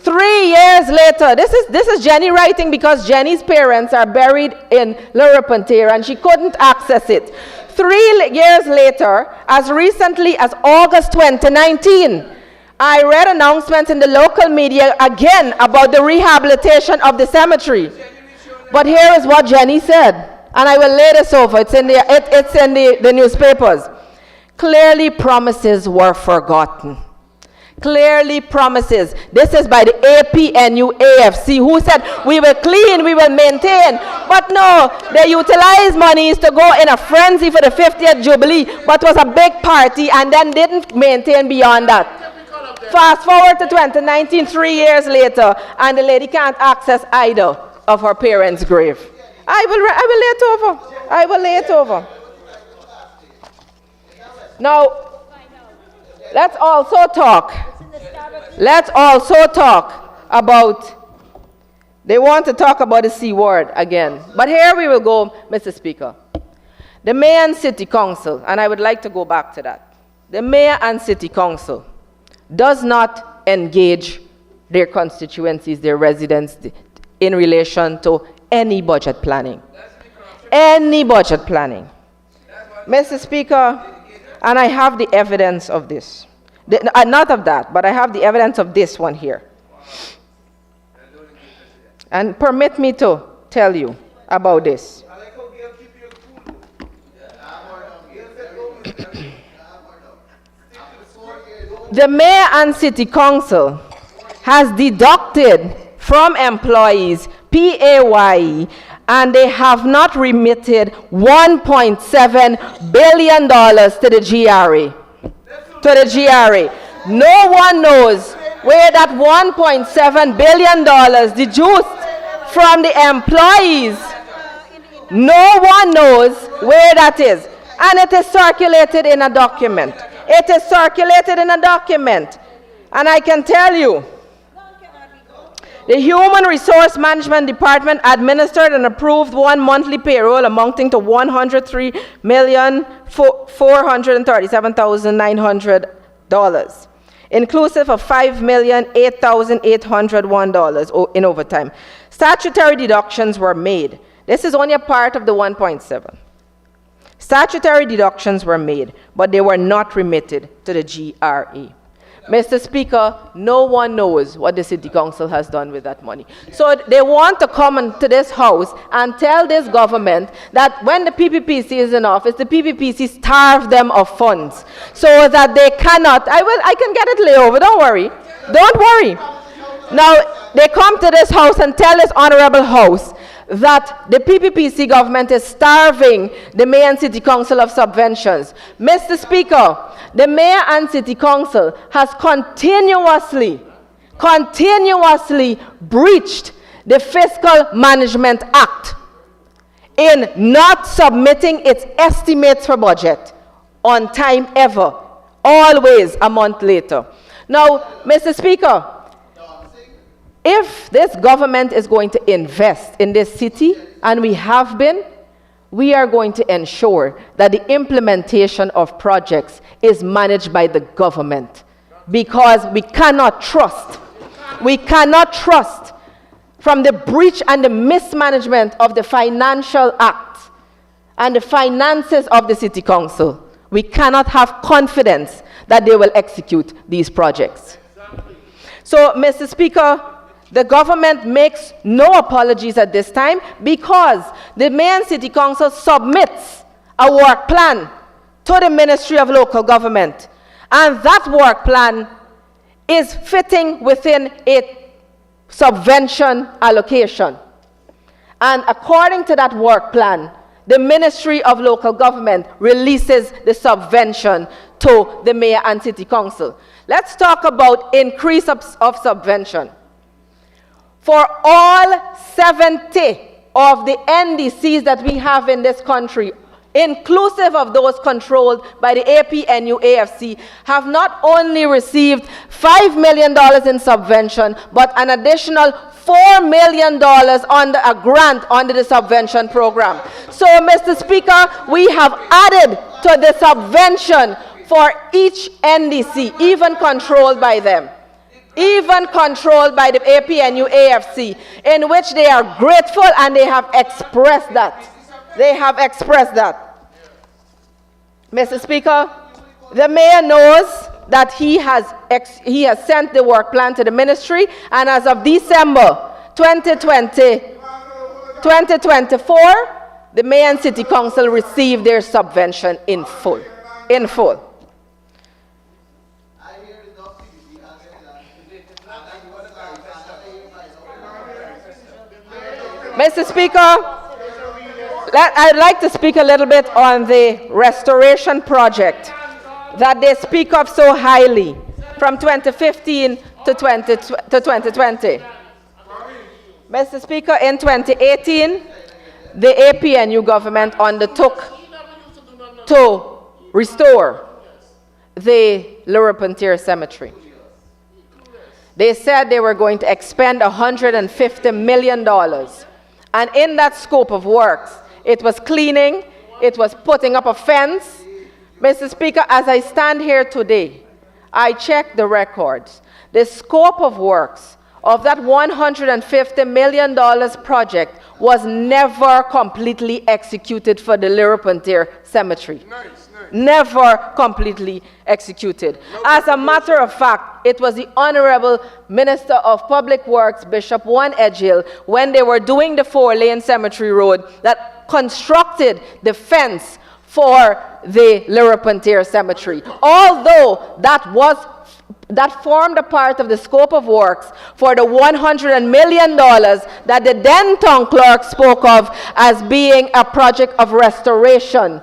3 years later, this is Jenny writing because Jenny's parents are buried in Le Repentir and she couldn't access it. 3 years later, as recently as August 2019, I read announcements in the local media again about the rehabilitation of the cemetery. But here is what Jenny said, and I will lay this over. It's in the newspapers. Clearly, promises were forgotten. Clearly promises. This is by the APNU AFC, who said we will clean, we will maintain. But no, they utilized monies to go in a frenzy for the 50th Jubilee, but was a big party and then didn't maintain beyond that. Fast forward to 2019, 3 years later, and the lady can't access either of her parents' grave. I will lay it over. Now, let's also talk about, they want to talk about the C word again. But here we will go, Mr. Speaker. The mayor and city council, and I would like to go back to that. The mayor and city council does not engage their constituencies, their residents, in relation to any budget planning. Any budget planning. Mr. Speaker, and I have the evidence of this. Not of that, but I have the evidence of this one here. And permit me to tell you about this. The mayor and city council has deducted from employees PAYE, and they have not remitted $1.7 billion to the GRA. No one knows where that $1.7 billion deduced from the employees. No one knows where that is. And it is circulated in a document. It is circulated in a document. And I can tell you, the Human Resource Management Department administered and approved one monthly payroll amounting to $103,437,900, inclusive of $5,008,801 in overtime. Statutory deductions were made. This is only a part of the 1.7. Statutory deductions were made, but they were not remitted to the GRE. Mr. Speaker, no one knows what the City Council has done with that money. So they want to come into this House and tell this government that when the PPPC is in office, the PPPC starve them of funds so that they cannot. I can get it laid over, don't worry. Don't worry. Now, they come to this House and tell this honorable House that the PPPC government is starving the Mayor and City Council of subventions. Mr. Speaker, the Mayor and City Council has continuously breached the Fiscal Management Act in not submitting its estimates for budget on time ever, always a month later. Now, Mr. Speaker, if this government is going to invest in this city, and we have been, we are going to ensure that the implementation of projects is managed by the government, because we cannot trust from the breach and the mismanagement of the Financial Act and the finances of the City Council. We cannot have confidence that they will execute these projects. So, Mr. Speaker, the government makes no apologies at this time because the Mayor and City Council submits a work plan to the Ministry of Local Government. And that work plan is fitting within a subvention allocation. And according to that work plan, the Ministry of Local Government releases the subvention to the Mayor and City Council. Let's talk about increase of subvention. For all 70 of the NDCs that we have in this country, inclusive of those controlled by the APNU-AFC, have not only received $5 million in subvention, but an additional $4 million under a grant under the subvention program. So, Mr. Speaker, we have added to the subvention for each NDC, even controlled by them, even controlled by the APNU-AFC, in which they are grateful and they have expressed that. They have expressed that. Mr. Speaker, the mayor knows that he has sent the work plan to the ministry, and as of December 2024, the mayor and city council received their subvention in full. In full. Mr. Speaker, I'd like to speak a little bit on the restoration project that they speak of so highly from 2015 to 2020. Mr. Speaker, in 2018, the APNU government undertook to restore the Lurapentier Cemetery. They said they were going to expend $150 million. And in that scope of works, it was cleaning, it was putting up a fence. Mr. Speaker, as I stand here today, I checked the records. The scope of works of that $150 million project was never completely executed for the Lurapentier Cemetery. Never completely executed. As a matter of fact, it was the Honorable Minister of Public Works, Bishop Juan Edghill, when they were doing the 4-lane cemetery road, that constructed the fence for the Lurapentier Cemetery. Although that formed a part of the scope of works for the $100 million that the then town clerk spoke of as being a project of restoration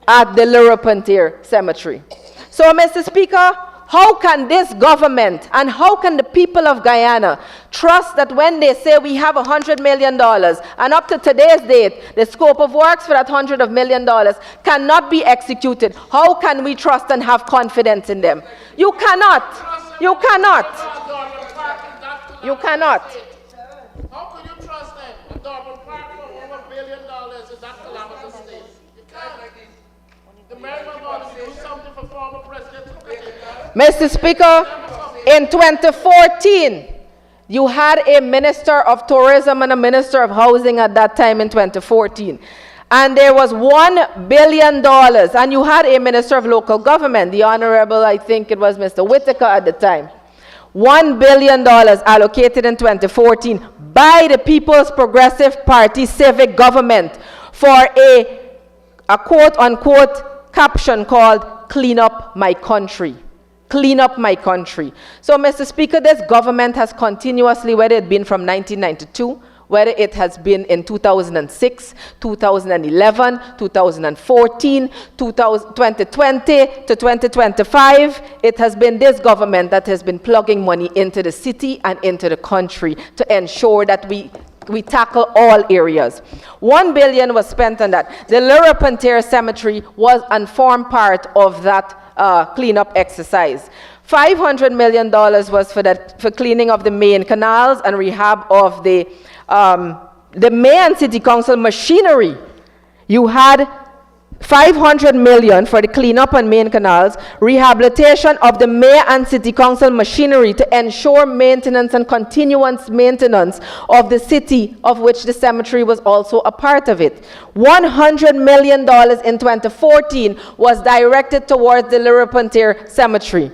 at the Lurapentier Cemetery. So, Mr. Speaker, how can this government and how can the people of Guyana trust that when they say we have $100 million and up to today's date, the scope of works for that $100 million cannot be executed? How can we trust and have confidence in them? You cannot. You cannot. You cannot. How can you trust them? The Durban Park for over $1 billion is that Calamity State. You can't. The mayor wants to do something for former President. Mr. Speaker, in 2014, you had a Minister of Tourism and a Minister of Housing at that time in 2014. And there was $1 billion, and you had a Minister of Local Government, the Honorable, I think it was Mr. Whitaker at the time. $1 billion allocated in 2014 by the People's Progressive Party civic government for a quote-unquote caption called Clean Up My Country. Clean up my country. So, Mr. Speaker, this government has continuously, whether it been from 1992, whether it has been in 2006, 2011, 2014, 2020 to 2025, it has been this government that has been plugging money into the city and into the country to ensure that we tackle all areas. $1 billion was spent on that. The Lurapentier Cemetery was and formed part of that cleanup exercise. $500 million was for cleaning of the main canals and rehab of the mayor and city council machinery. You had $500 million for the cleanup on main canals, rehabilitation of the mayor and city council machinery to ensure maintenance and continuous maintenance of the city, of which the cemetery was also a part of it. $100 million in 2014 was directed towards the Lurapentier Cemetery.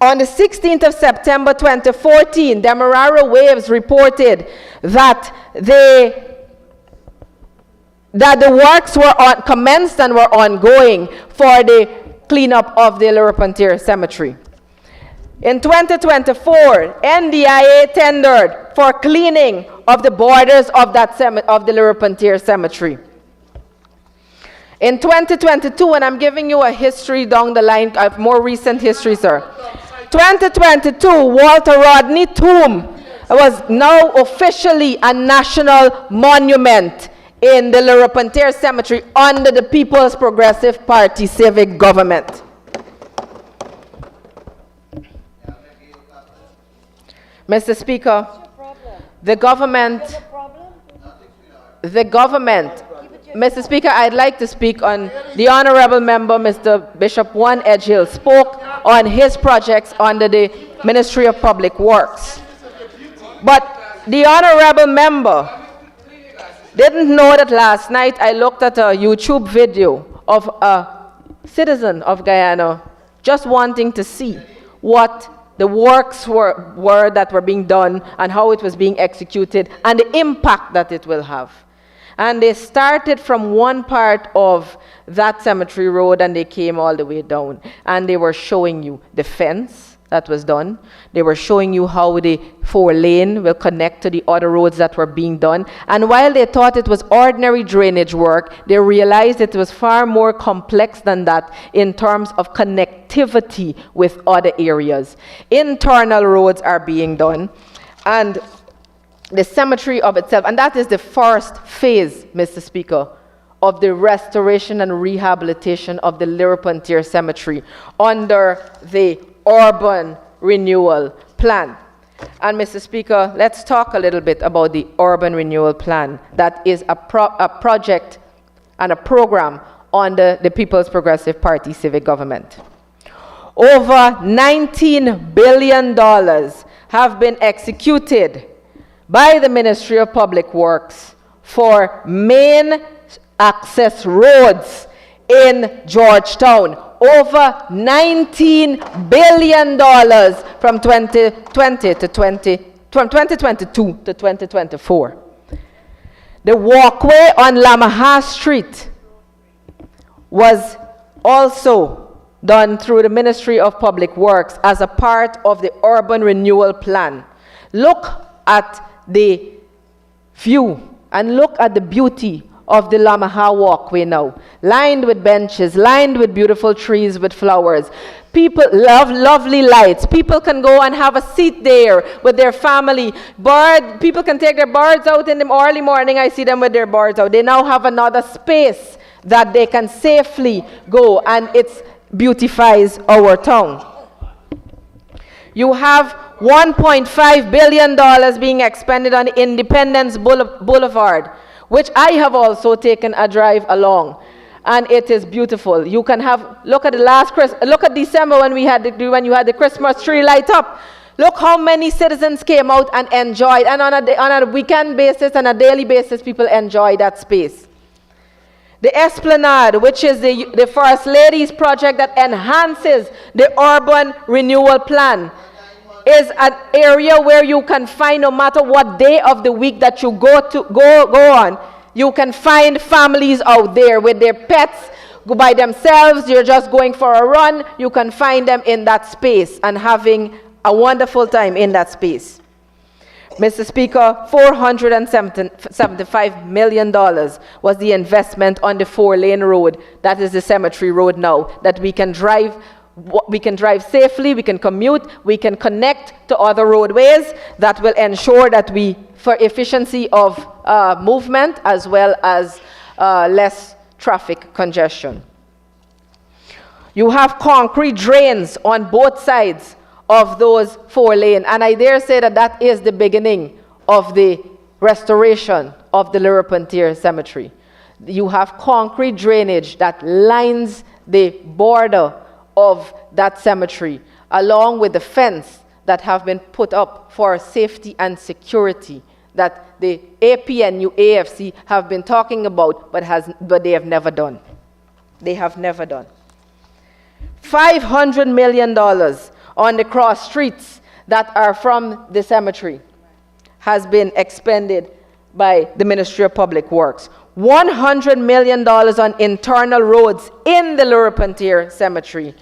On the 16th of September 2014, Demerara Waves reported that the works were commenced and were ongoing for the cleanup of the Lurapentier Cemetery. In 2024, NDIA tendered for cleaning of the borders of the Lurapentier Cemetery. In 2022, and I'm giving you a history down the line, a more recent history, sir. 2022, Walter Rodney Tomb was now officially a national monument in the Lerpentir Cemetery under the People's Progressive Party civic government. Mr. Speaker, the government, Mr. Speaker, I'd like to speak on the honorable member, Mr. Bishop Juan Edgehill, spoke on his projects under the Ministry of Public Works. But the honorable member didn't know that last night I looked at a YouTube video of a citizen of Guyana just wanting to see what the works were that were being done and how it was being executed and the impact that it will have. And they started from one part of that cemetery road and they came all the way down. And they were showing you the fence that was done. They were showing you how the 4-lane will connect to the other roads that were being done. And while they thought it was ordinary drainage work, they realized it was far more complex than that in terms of connectivity with other areas. Internal roads are being done. And the cemetery of itself, and that is the first phase, Mr. Speaker, of the restoration and rehabilitation of the Lerpentir Cemetery under the urban renewal plan. And Mr. Speaker, let's talk a little bit about the urban renewal plan. That is a project and a program under the People's Progressive Party civic government. Over $19 billion have been executed by the Ministry of Public Works for main access roads in Georgetown. Over $19 billion from 2022 to 2024. The walkway on Lamaha Street was also done through the Ministry of Public Works as a part of the urban renewal plan. Look at the view and look at the beauty of the Lamaha walkway now, lined with benches, lined with beautiful trees with flowers. People love lovely lights. People can go and have a seat there with their family. People can take their birds out in the early morning. I see them with their birds out. They now have another space that they can safely go, and it beautifies our town. You have $1.5 billion being expended on Independence Boulevard, which I have also taken a drive along, and it is beautiful. You can look at December when you had the Christmas tree light up. Look how many citizens came out and enjoyed, and on a weekend basis and a daily basis, people enjoy that space. The Esplanade, which is the First Lady's project that enhances the urban renewal plan, is an area where you can find, no matter what day of the week that you go on, you can find families out there with their pets, go by themselves, you're just going for a run, you can find them in that space and having a wonderful time in that space. Mr. Speaker, $475 million was the investment on the 4-lane road, that is the cemetery road now, that we can drive safely, we can commute, we can connect to other roadways that will ensure that for efficiency of movement as well as less traffic congestion. You have concrete drains on both sides of those 4-lane, and I dare say that is the beginning of the restoration of the Lerpentir Cemetery. You have concrete drainage that lines the border of that cemetery, along with the fence that have been put up for safety and security that the APNU AFC have been talking about, but they have never done. They have never done. $500 million on the cross streets that are from the cemetery has been expended by the Ministry of Public Works. $100 million on internal roads in the Lerpentir Cemetery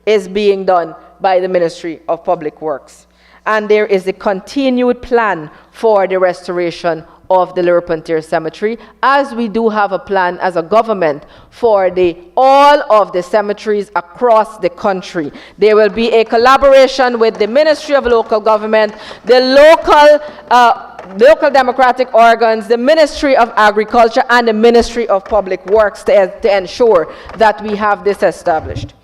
is being done by the Ministry of Public Works. And there is a continued plan for the restoration of the Lerpentir Cemetery, as we do have a plan as a government for all of the cemeteries across the country. There will be a collaboration with the Ministry of Local Government, the local local democratic organs, the Ministry of Agriculture and the Ministry of Public Works to ensure that we have this established.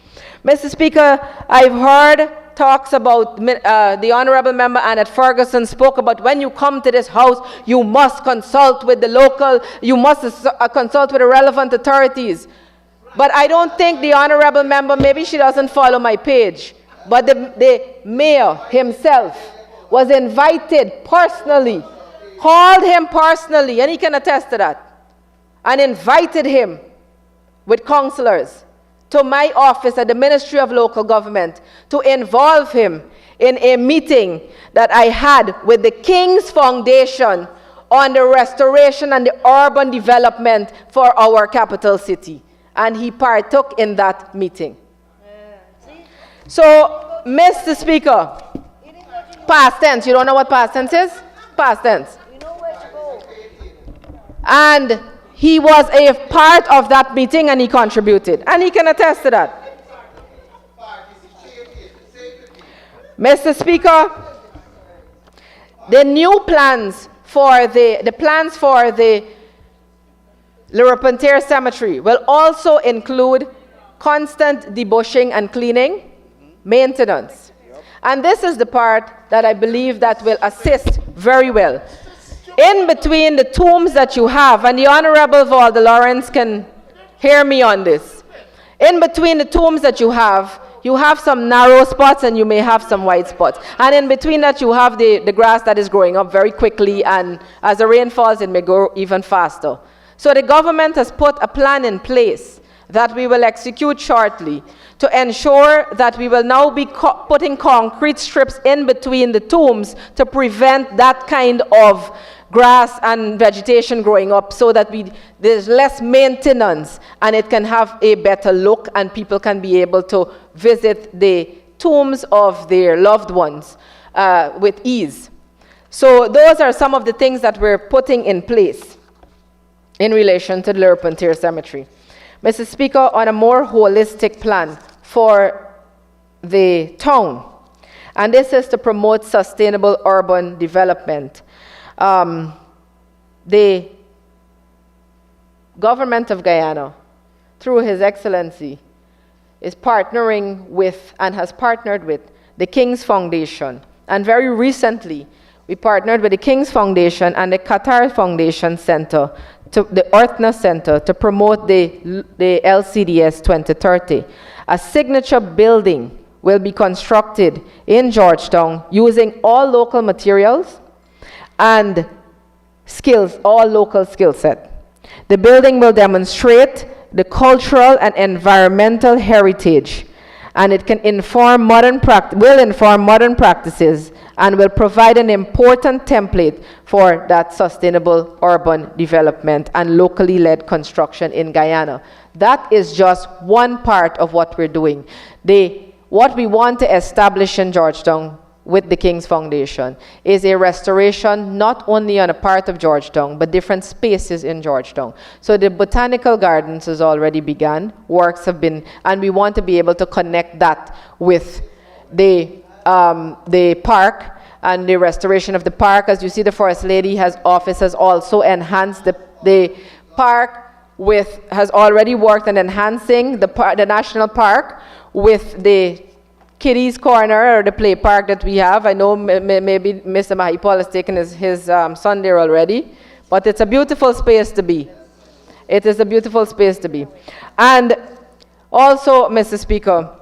Mr. Speaker, I've heard talks about, the Honorable Member Annette Ferguson spoke about when you come to this house, you must consult with the local, you must consult with the relevant authorities. But I don't think the Honorable Member, maybe she doesn't follow my page, but the mayor himself was invited personally, called him personally, and he can attest to that, and invited him with councillors to my office at the Ministry of Local Government to involve him in a meeting that I had with the King's Foundation on the restoration and the urban development for our capital city. And he partook in that meeting. So, Mr. Speaker, past tense, you don't know what past tense is? Past tense. And he was a part of that meeting and he contributed. And he can attest to that. Mr. Speaker, the new plans for the Le Repentir Cemetery will also include constant debushing and cleaning, maintenance. And this is the part that I believe that will assist very well. In between the tombs that you have, and the Honorable Valda Lawrence can hear me on this. In between the tombs that you have some narrow spots and you may have some wide spots. And in between that you have the grass that is growing up very quickly, and as the rain falls it may grow even faster. So the government has put a plan in place that we will execute shortly to ensure that we will now be putting concrete strips in between the tombs to prevent that kind of grass and vegetation growing up, so that there's less maintenance and it can have a better look and people can be able to visit the tombs of their loved ones with ease. So those are some of the things that we're putting in place in relation to the Le Repentir Cemetery. Mr. Speaker, on a more holistic plan for the town, and this is to promote sustainable urban development. The government of Guyana, through His Excellency, is partnering with and has partnered with the King's Foundation. And very recently, we partnered with the King's Foundation and the Qatar Foundation Center, the Earthna Center, to promote the LCDS 2030. A signature building will be constructed in Georgetown using all local materials and skills, all local skill set. The building will demonstrate the cultural and environmental heritage, and it can inform modern practices and will provide an important template for that sustainable urban development and locally led construction in Guyana. That is just one part of what we're doing. What we want to establish in Georgetown with the King's Foundation is a restoration not only on a part of Georgetown, but different spaces in Georgetown. So the botanical gardens has already begun, works have been, and we want to be able to connect that with the park and the restoration of the park. As you see, the First Lady office has also enhanced the park has already worked on enhancing the national park with the Kiddies Corner, or the play park that we have. I know maybe Mr. Mahipal has taken his son there already, but it's a beautiful space to be. It is a beautiful space to be. And also, Mr. Speaker,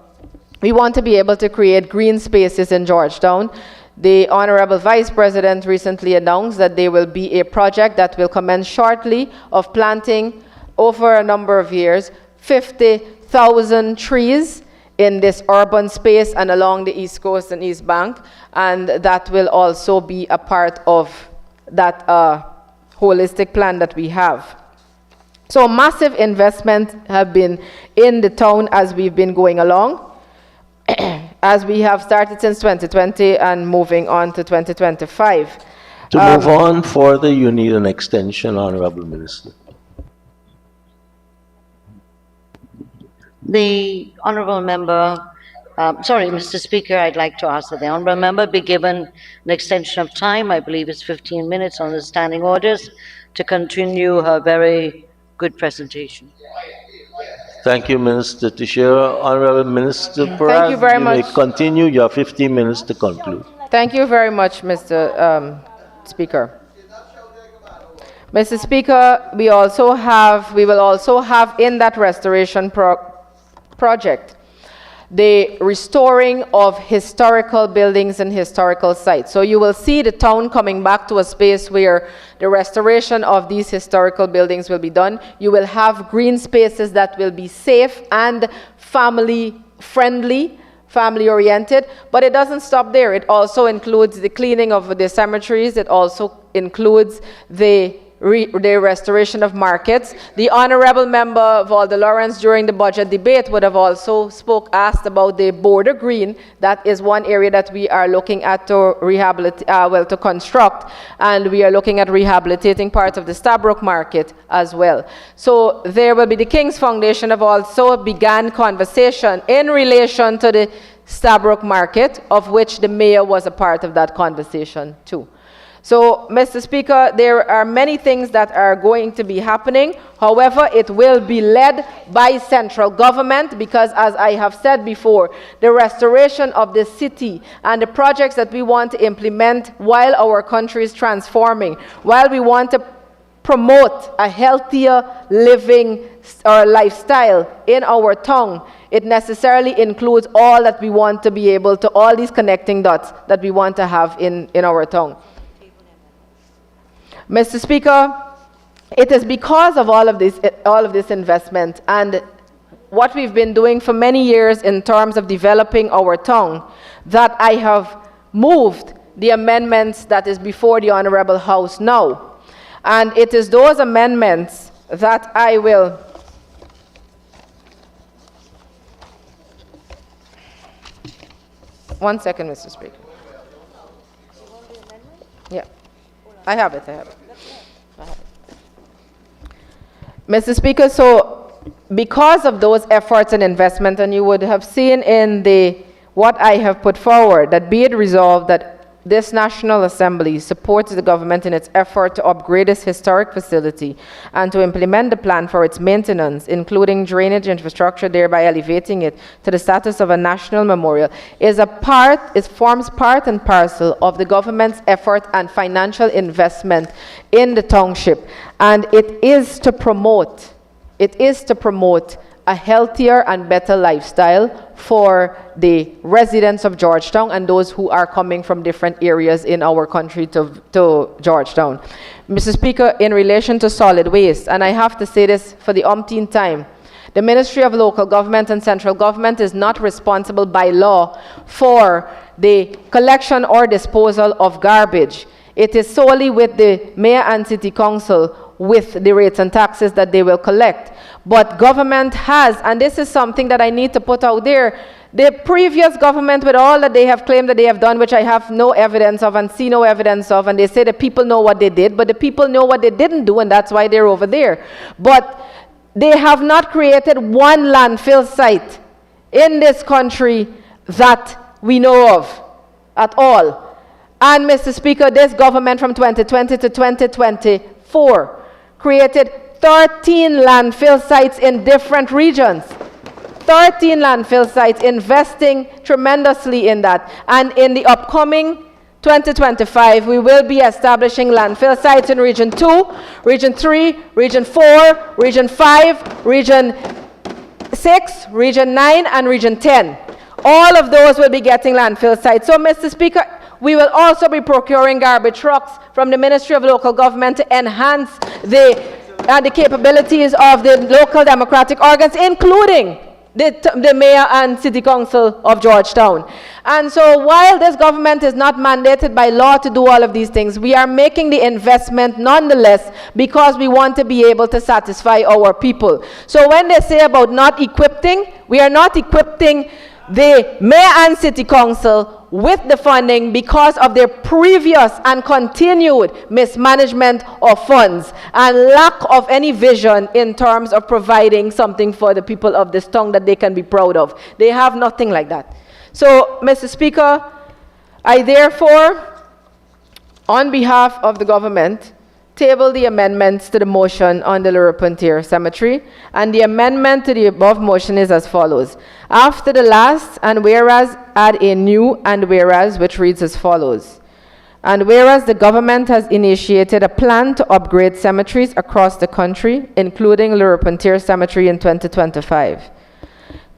we want to be able to create green spaces in Georgetown. The Honorable Vice President recently announced that there will be a project that will commence shortly of planting over a number of years 50,000 trees in this urban space and along the East Coast and East Bank, and that will also be a part of that holistic plan that we have. So massive investments have been in the town as we've been going along, as we have started since 2020 and moving on to 2025. To move on further, you need an extension, Honorable Minister. The honourable member Sorry, Mr. Speaker, I'd like to ask that the honourable member be given an extension of time, I believe it's 15 minutes on the standing orders, to continue her very good presentation. Thank you, Minister Teixeira. Honorable Minister Perez, Thank you very much. may continue. You have 15 minutes to conclude. Thank you very much, Mr. Speaker. Mr. Speaker, we will also have in that restoration project the restoring of historical buildings and historical sites. So you will see the town coming back to a space where the restoration of these historical buildings will be done. You will have green spaces that will be safe and family-friendly, family-oriented, but it doesn't stop there. It also includes the cleaning of the cemeteries. It also includes the restoration of markets. The Honorable Member Valda Lawrence during the budget debate would have also asked about the border green. That is one area that we are looking at to to construct, and we are looking at rehabilitating part of the Stabroek market as well. So there will be the King's Foundation have also began conversation in relation to the Stabroek market, of which the mayor was a part of that conversation too. So, Mr. Speaker, there are many things that are going to be happening. However, it will be led by central government because, as I have said before, the restoration of the city and the projects that we want to implement while our country is transforming, while we want to promote a healthier living or lifestyle in our tongue, it necessarily includes all that we want to be able to, all these connecting dots that we want to have in our tongue. Mr. Speaker, it is because of all of this investment and what we've been doing for many years in terms of developing our tongue that I have moved the amendments that is before the Honorable House now. And it is those amendments that I will One second, Mr. Speaker. Yeah. I have it. Mr. Speaker, so because of those efforts and investment, and you would have seen in what I have put forward, that be it resolved that this National Assembly supports the government in its effort to upgrade its historic facility and to implement the plan for its maintenance, including drainage infrastructure, thereby elevating it to the status of a national memorial, it forms part and parcel of the government's effort and financial investment in the township. And it is to promote a healthier and better lifestyle for the residents of Georgetown and those who are coming from different areas in our country to Georgetown. Mr. Speaker, in relation to solid waste, and I have to say this for the umpteenth time, the Ministry of Local Government and Central Government is not responsible by law for the collection or disposal of garbage. It is solely with the Mayor and City Council with the rates and taxes that they will collect. But government has, and this is something that I need to put out there, the previous government, with all that they have claimed that they have done, which I have no evidence of and see no evidence of, and they say the people know what they did, but the people know what they didn't do, and that's why they're over there. But they have not created one landfill site in this country that we know of at all. And Mr. Speaker, this government from 2020 to 2024 created 13 landfill sites in different regions. 13 landfill sites, investing tremendously in that. And in the upcoming 2025, we will be establishing landfill sites in Region 2, Region 3, Region 4, Region 5, Region 6, Region 9, and Region 10. All of those will be getting landfill sites. So, Mr. Speaker, we will also be procuring garbage trucks from the Ministry of Local Government to enhance the capabilities of the local democratic organs, including the Mayor and City Council of Georgetown. And so while this government is not mandated by law to do all of these things, we are making the investment nonetheless because we want to be able to satisfy our people. So when they say about not equipping, we are not equipping the Mayor and City Council with the funding because of their previous and continued mismanagement of funds and lack of any vision in terms of providing something for the people of this town that they can be proud of. They have nothing like that. So, Mr. Speaker, I therefore, on behalf of the government, table the amendments to the motion on the Lerpentier Cemetery, and the amendment to the above motion is as follows. After the last and whereas, add a new and whereas, which reads as follows. And whereas the government has initiated a plan to upgrade cemeteries across the country, including Lerpentier Cemetery in 2025.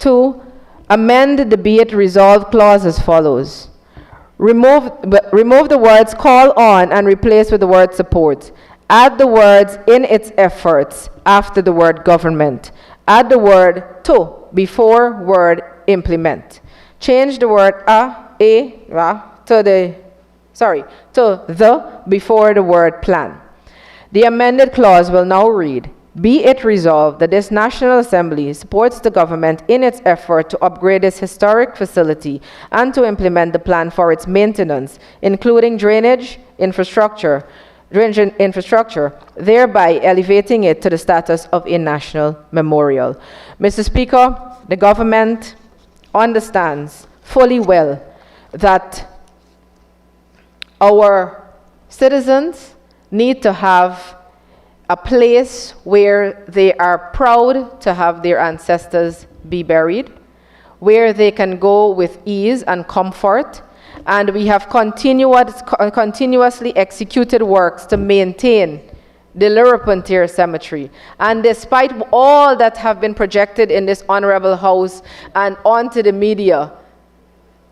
2. Amend the be it resolved clause as follows. Remove the words call on and replace with the word support. Add the words in its efforts after the word government. Add the word to before word implement. Change the word to the before the word plan. The amended clause will now read, be it resolved that this National Assembly supports the government in its effort to upgrade this historic facility and to implement the plan for its maintenance, including drainage infrastructure, thereby elevating it to the status of a national memorial. Mr. Speaker, the government understands fully well that our citizens need to have a place where they are proud to have their ancestors be buried, where they can go with ease and comfort, and we have continuously executed works to maintain the Lerpentier Cemetery. And despite all that have been projected in this honorable house and onto the media,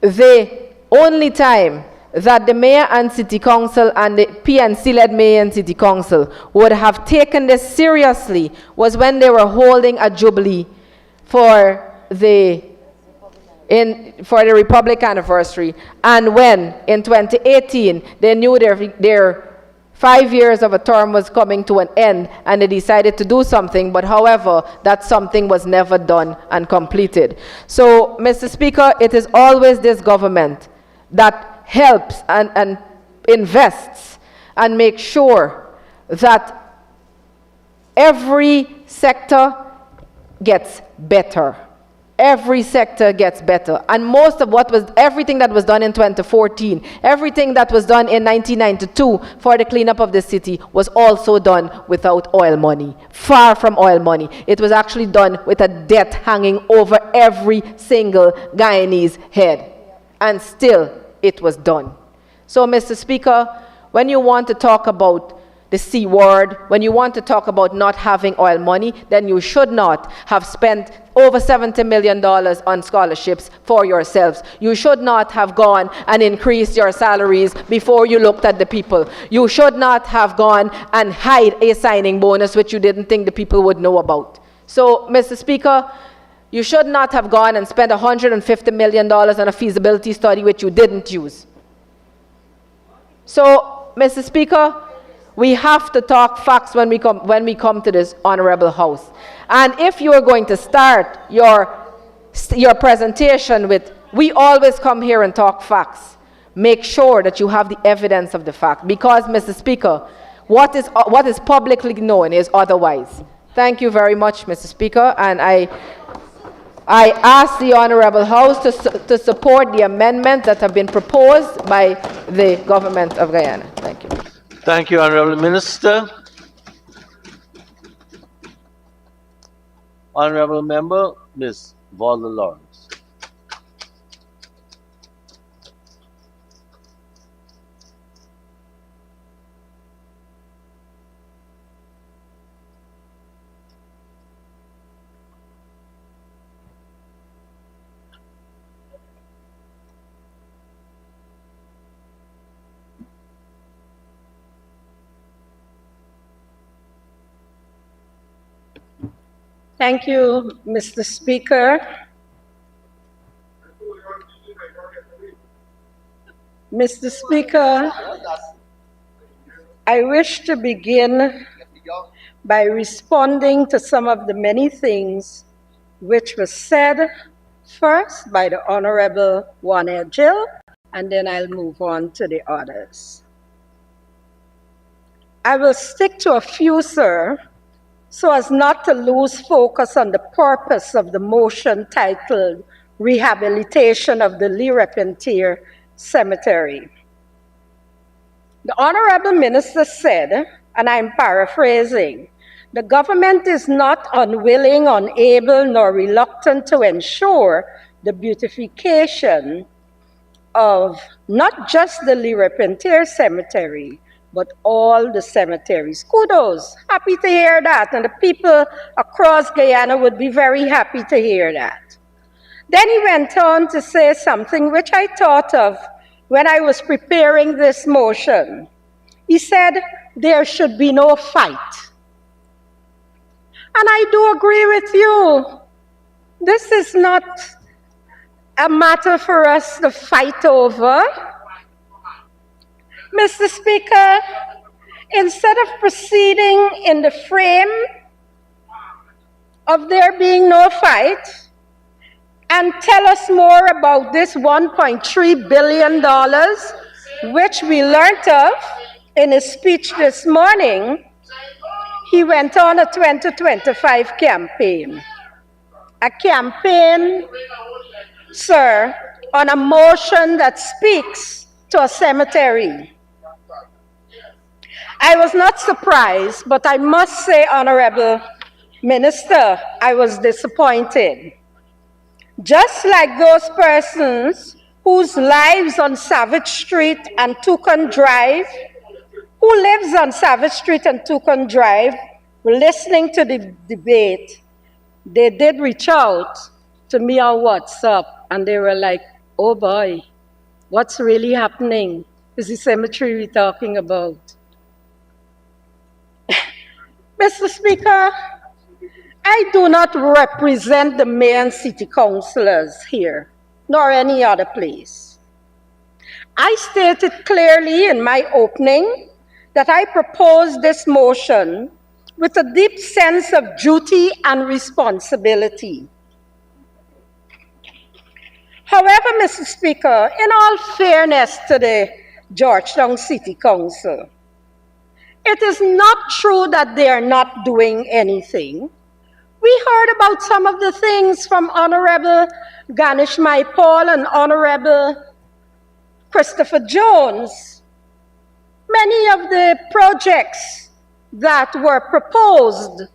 the only time that the mayor and city council and the PNC-led mayor and city council would have taken this seriously was when they were holding a jubilee for the Republic anniversary, and when in 2018 they knew their 5 years of a term was coming to an end and they decided to do something, but however, that something was never done and completed. So, Mr. Speaker, it is always this government that helps and invests and makes sure that every sector gets better. Every sector gets better. And most of everything that was done in 2014, everything that was done in 1992 for the cleanup of the city was also done without oil money, far from oil money. It was actually done with a debt hanging over every single Guyanese head. And still, it was done. So, Mr. Speaker, when you want to talk about the C word, when you want to talk about not having oil money, then you should not have spent over $70 million on scholarships for yourselves. You should not have gone and increased your salaries before you looked at the people. You should not have gone and hide a signing bonus which you didn't think the people would know about. So, Mr. Speaker, you should not have gone and spent $150 million on a feasibility study which you didn't use. So, Mr. Speaker, we have to talk facts when we come to this honorable house. And if you are going to start your presentation with, we always come here and talk facts, make sure that you have the evidence of the fact. Because, Mr. Speaker, what is publicly known is otherwise. Thank you very much, Mr. Speaker, and I ask the Honorable House to support the amendments that have been proposed by the Government of Guyana. Thank you. Thank you, Honorable Minister. Honorable Member, Ms. Valda Lawrence. Thank you, Mr. Speaker. Mr. Speaker, I wish to begin by responding to some of the many things which were said, first by the Honorable Warner Jill, and then I'll move on to the others. I will stick to a few, sir, so as not to lose focus on the purpose of the motion titled rehabilitation of the Le Repentir Cemetery. The Honorable Minister said, and I'm paraphrasing, the government is not unwilling, unable, nor reluctant to ensure the beautification of not just the Le Repentir Cemetery, but all the cemeteries. Kudos, happy to hear that, and the people across Guyana would be very happy to hear that. Then he went on to say something which I thought of when I was preparing this motion. He said, there should be no fight. And I do agree with you. This is not a matter for us to fight over. Mr. Speaker, instead of proceeding in the frame of there being no fight, and tell us more about this $1.3 billion, which we learned of in his speech this morning, he went on a 2025 campaign. A campaign, sir, on a motion that speaks to a cemetery. I was not surprised, but I must say, Honorable Minister, I was disappointed. Just like those persons whose lives on Savage Street and Toucan Drive, who lives on Savage Street and Toucan Drive, were listening to the debate, they did reach out to me on WhatsApp, and they were like, oh boy, what's really happening? Is the cemetery we're talking about? Mr. Speaker, I do not represent the mayor and city councillors here, nor any other place. I stated clearly in my opening that I proposed this motion with a deep sense of duty and responsibility. However, Mr. Speaker, in all fairness to the Georgetown City Council, it is not true that they are not doing anything. We heard about some of the things from Honorable Ganesh Maipal and Honorable Christopher Jones. Many of the projects that were proposed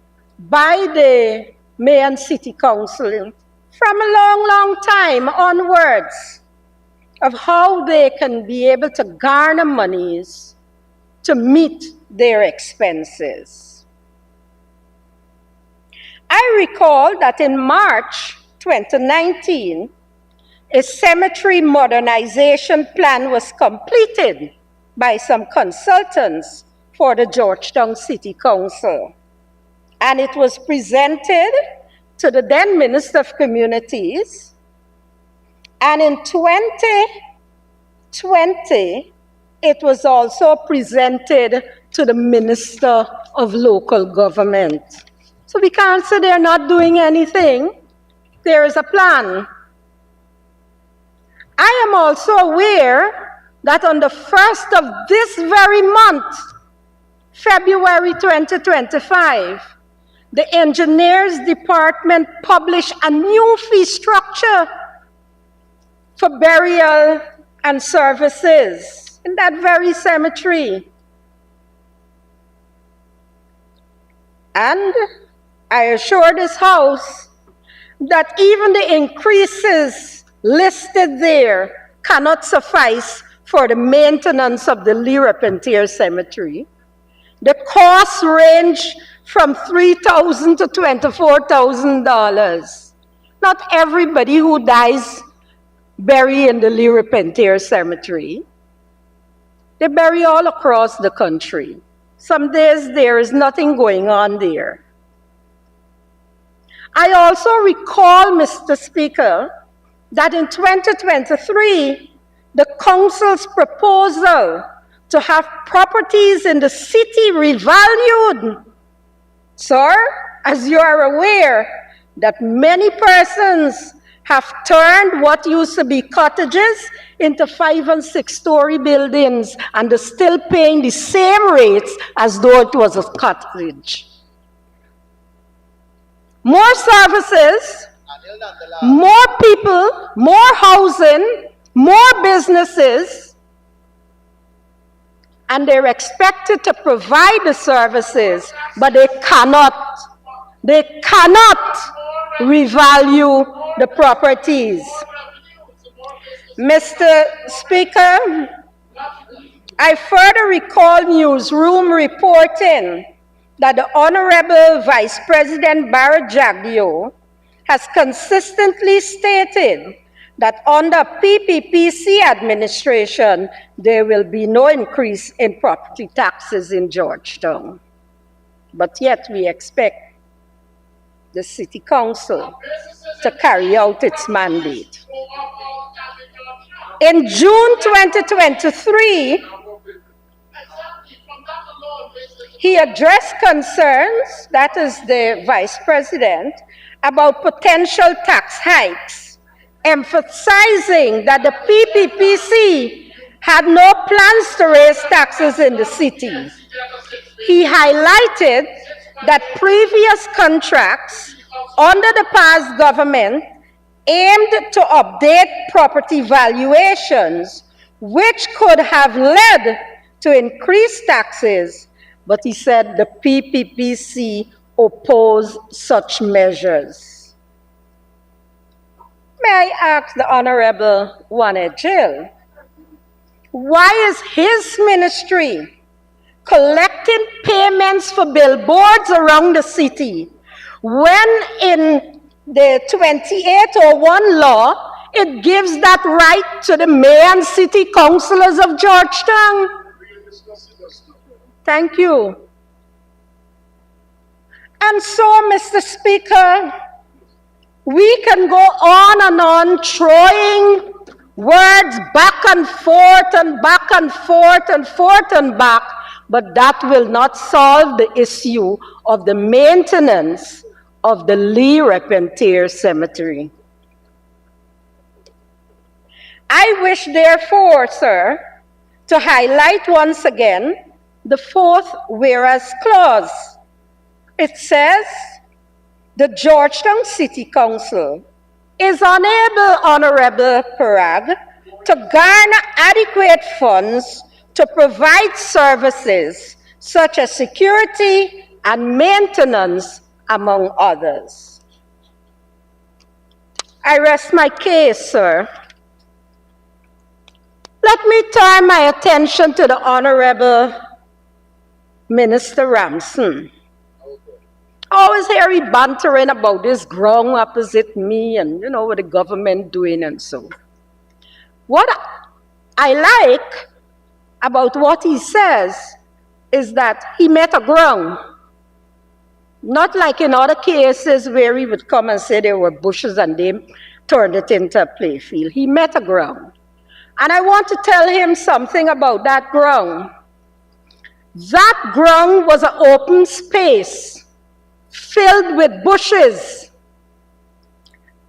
by the Mayor and City Council from a long, long time onwards of how they can be able to garner monies to meet their expenses. I recall that in March 2019, a cemetery modernization plan was completed by some consultants for the Georgetown City Council. And it was presented to the then Minister of Communities. And in 2020, it was also presented to the Minister of Local Government. So we can't say they're not doing anything. There is a plan. I am also aware that on the 1st of this very month, February 2025, the Engineers Department published a new fee structure for burial and services in that very cemetery. And I assure this House that even the increases listed there cannot suffice for the maintenance of the Le Repentir Cemetery. The costs range from $3,000 to $24,000. Not everybody who dies bury in the Le Repentir Cemetery. They bury all across the country. Some days there is nothing going on there. I also recall, Mr. Speaker, that in 2023, the Council's proposal to have properties in the city revalued. Sir, as you are aware, that many persons have turned what used to be cottages into 5- and 6-story buildings, and they're still paying the same rates as though it was a cottage. More services more people, more housing, more businesses, and they're expected to provide the services, but they cannot revalue the properties. Mr. Speaker, I further recall newsroom reporting that the Honorable Vice President Barrett Jagdeo has consistently stated that under PPPC administration, there will be no increase in property taxes in Georgetown. But yet we expect the City Council to carry out its mandate. In June 2023, he addressed concerns, that is the Vice President, about potential tax hikes, emphasizing that the PPPC had no plans to raise taxes in the city. He highlighted that previous contracts under the past government aimed to update property valuations, which could have led to increased taxes, but he said the PPPC opposed such measures. May I ask the Honorable Juan Jill, why is his ministry collecting payments for billboards around the city when in the 2801 law, it gives that right to the mayor and city councilors of Georgetown? Thank you. And so, Mr. Speaker, we can go on and on throwing words back and forth and back and forth and forth and back, but that will not solve the issue of the maintenance of the Lee Repentier Cemetery. I wish, therefore, sir, to highlight once again the fourth whereas clause. It says, the Georgetown City Council is unable, Honorable Parag, to garner adequate funds to provide services such as security and maintenance, among others. I rest my case, sir. Let me turn my attention to the Honorable Minister Ramson. Always hear he bantering about this ground opposite me and, you know, what the government doing and so. What I like about what he says is that he met a ground. Not like in other cases where he would come and say there were bushes and they turned it into a playfield. He met a ground. And I want to tell him something about that ground. That ground was an open space filled with bushes.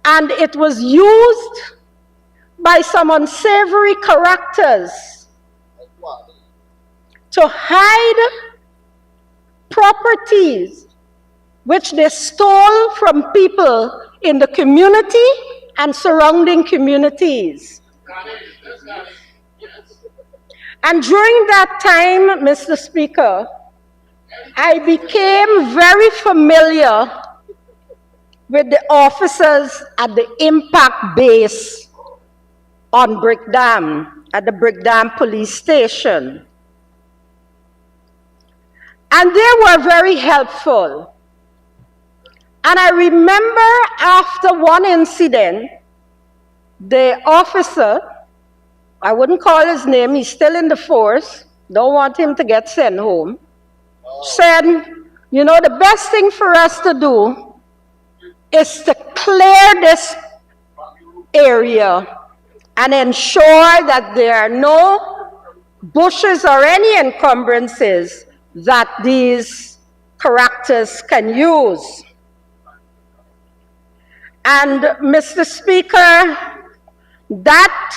And it was used by some unsavory characters to hide properties which they stole from people in the community and surrounding communities. And during that time, Mr. Speaker, I became very familiar with the officers at the impact base on Brick Dam, at the Brick Dam police station. And they were very helpful. And I remember after one incident, the officer, I wouldn't call his name, he's still in the force, don't want him to get sent home, said, you know, the best thing for us to do is to clear this area and ensure that there are no bushes or any encumbrances that these characters can use. And Mr. Speaker, that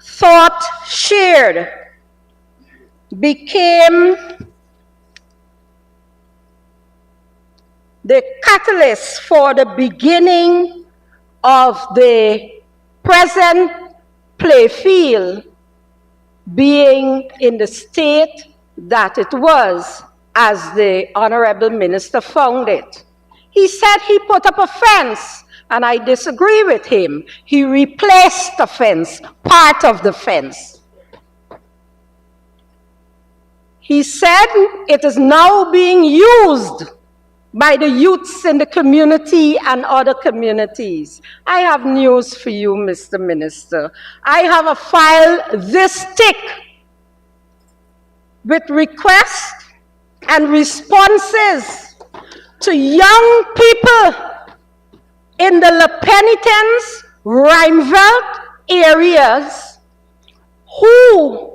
thought shared became the catalyst for the beginning of the present playfield being in the state that it was as the Honorable Minister found it. He said he put up a fence, and I disagree with him. He replaced the fence, part of the fence. He said it is now being used by the youths in the community and other communities. I have news for you, Mr. Minister. I have a file this thick with requests and responses to young people in the La Penitence, Rheinveld areas who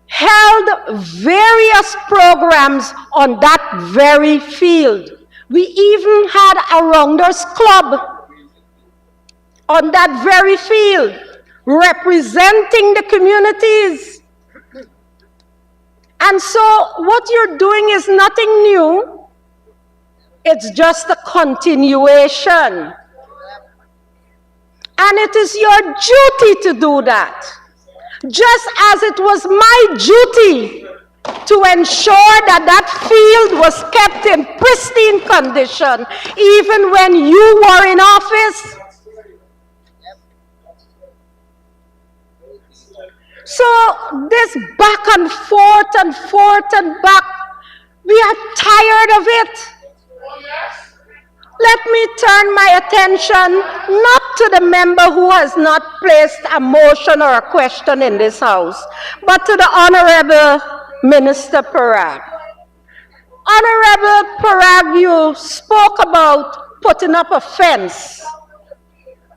held various programs on that very field. We even had a Rounders Club on that very field, representing the communities. And so what you're doing is nothing new. It's just a continuation. And it is your duty to do that. Just as it was my duty to ensure that that field was kept in pristine condition even when you were in office. So this back and forth and back, we are tired of it. Let me turn my attention not to the member who has not placed a motion or a question in this house, but to the Honorable Minister Parag. Honorable Parag, you spoke about putting up a fence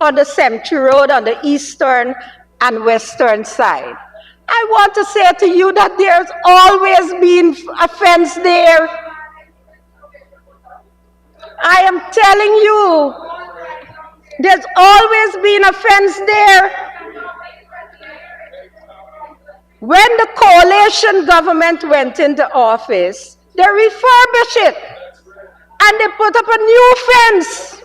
on the Cemetery Road on the eastern and western side. I want to say to you that there's always been a fence there. I am telling you, there's always been a fence there. When the coalition government went into office, they refurbished it and they put up a new fence.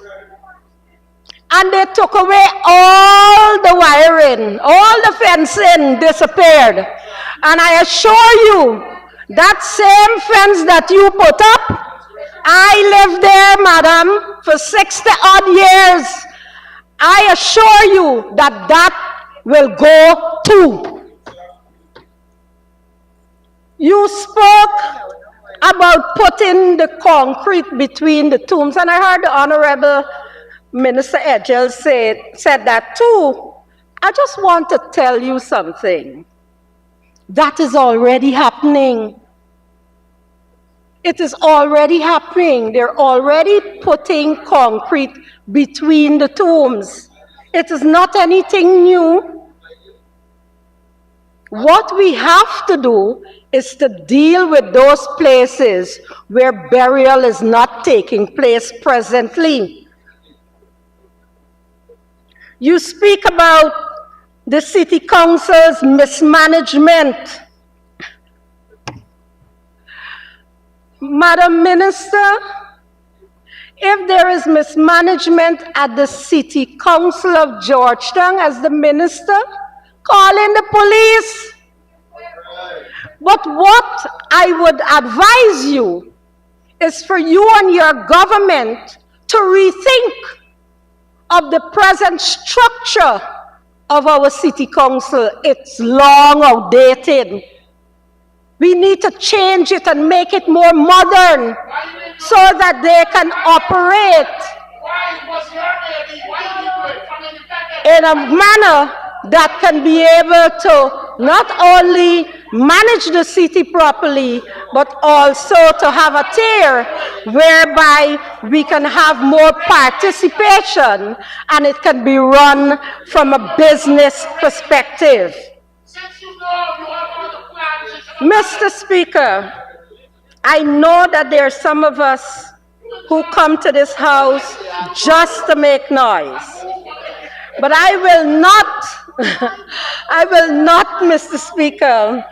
And they took away all the wiring, all the fencing disappeared. And I assure you, that same fence that you put up, I lived there, madam, for 60-odd years. I assure you that that will go too. You spoke about putting the concrete between the tombs, and I heard the Honorable Minister Edgell said that too. I just want to tell you something. That is already happening. It is already happening. They're already putting concrete between the tombs. It is not anything new. What we have to do is to deal with those places where burial is not taking place presently. You speak about the city council's mismanagement. Madam Minister, if there is mismanagement at the City Council of Georgetown as the minister, call in the police. But what I would advise you is for you and your government to rethink of the present structure of our city council. It's long outdated. We need to change it and make it more modern so that they can operate in a manner that can be able to not only manage the city properly, but also to have a tier whereby we can have more participation and it can be run from a business perspective. Mr. Speaker, I know that there are some of us who come to this house just to make noise. But I will not, Mr. Speaker,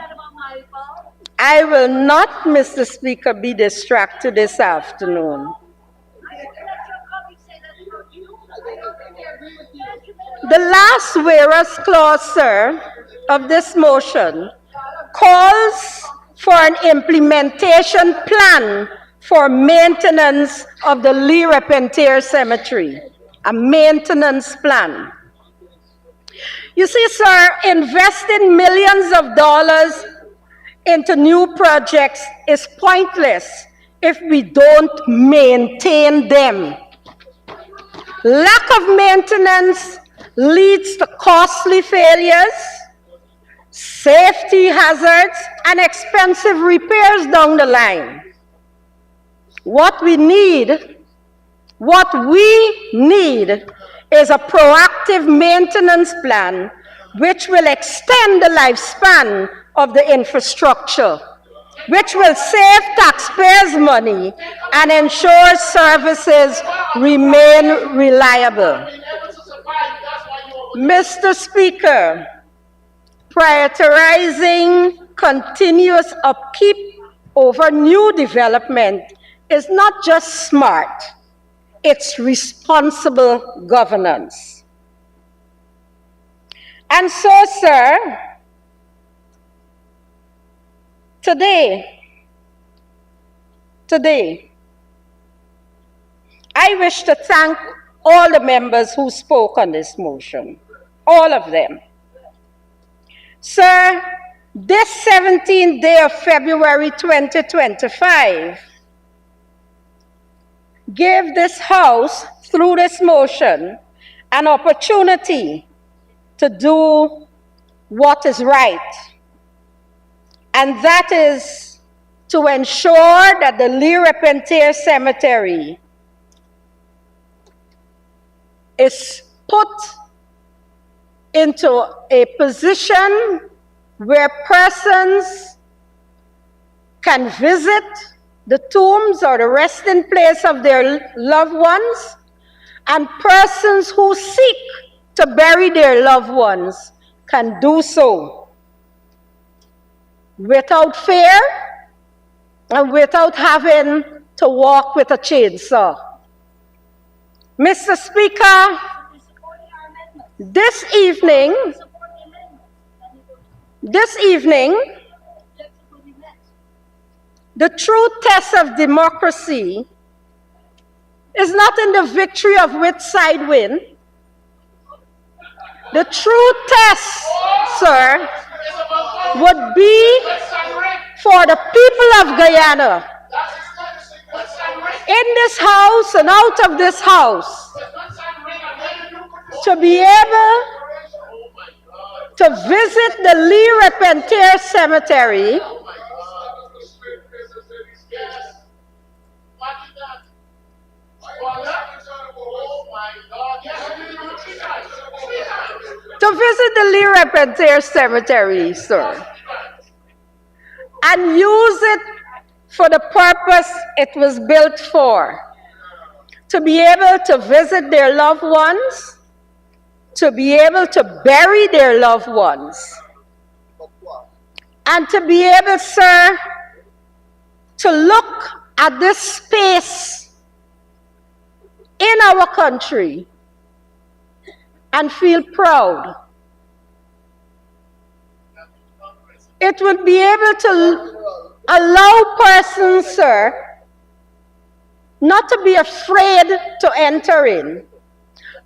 I will not, Mr. Speaker, be distracted this afternoon. The last whereas clause, sir, of this motion calls for an implementation plan for maintenance of the Lee Repentir Cemetery, a maintenance plan. You see, sir, investing millions of dollars into new projects is pointless if we don't maintain them. Lack of maintenance leads to costly failures, safety hazards, and expensive repairs down the line. What we need is a proactive maintenance plan which will extend the lifespan of the infrastructure, which will save taxpayers' money and ensure services remain reliable. Mr. Speaker, prioritizing continuous upkeep over new development is not just smart, it's responsible governance. And so, sir, today, I wish to thank all the members who spoke on this motion, all of them. Sir, this 17th day of February 2025 gave this House, through this motion, an opportunity to do what is right. And that is to ensure that the Lee Repentir Cemetery is put into a position where persons can visit the tombs or the resting place of their loved ones, and persons who seek to bury their loved ones can do so without fear and without having to walk with a chainsaw. Mr. Speaker, this evening, the true test of democracy is not in the victory of which side win. The true test, sir, would be for the people of Guyana, in this House and out of this House, to be able to visit the Lee Repentir Cemetery sir, and use it for the purpose it was built for, to be able to visit their loved ones, to be able to bury their loved ones, and to be able, sir, to look at this space in our country and feel proud. It would be able to allow persons, sir, not to be afraid to enter in,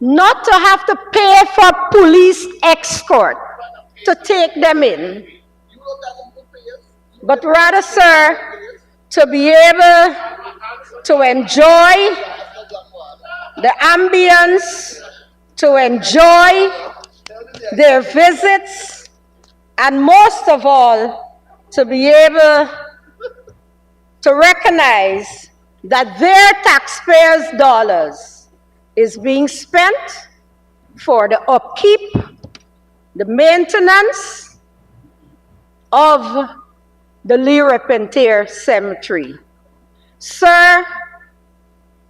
not to have to pay for police escort to take them in, but rather, sir, to be able to enjoy the ambience, to enjoy their visits, and most of all, to be able to recognize that their taxpayers' dollars is being spent for the upkeep, the maintenance of the Lee Repentir Cemetery. Sir,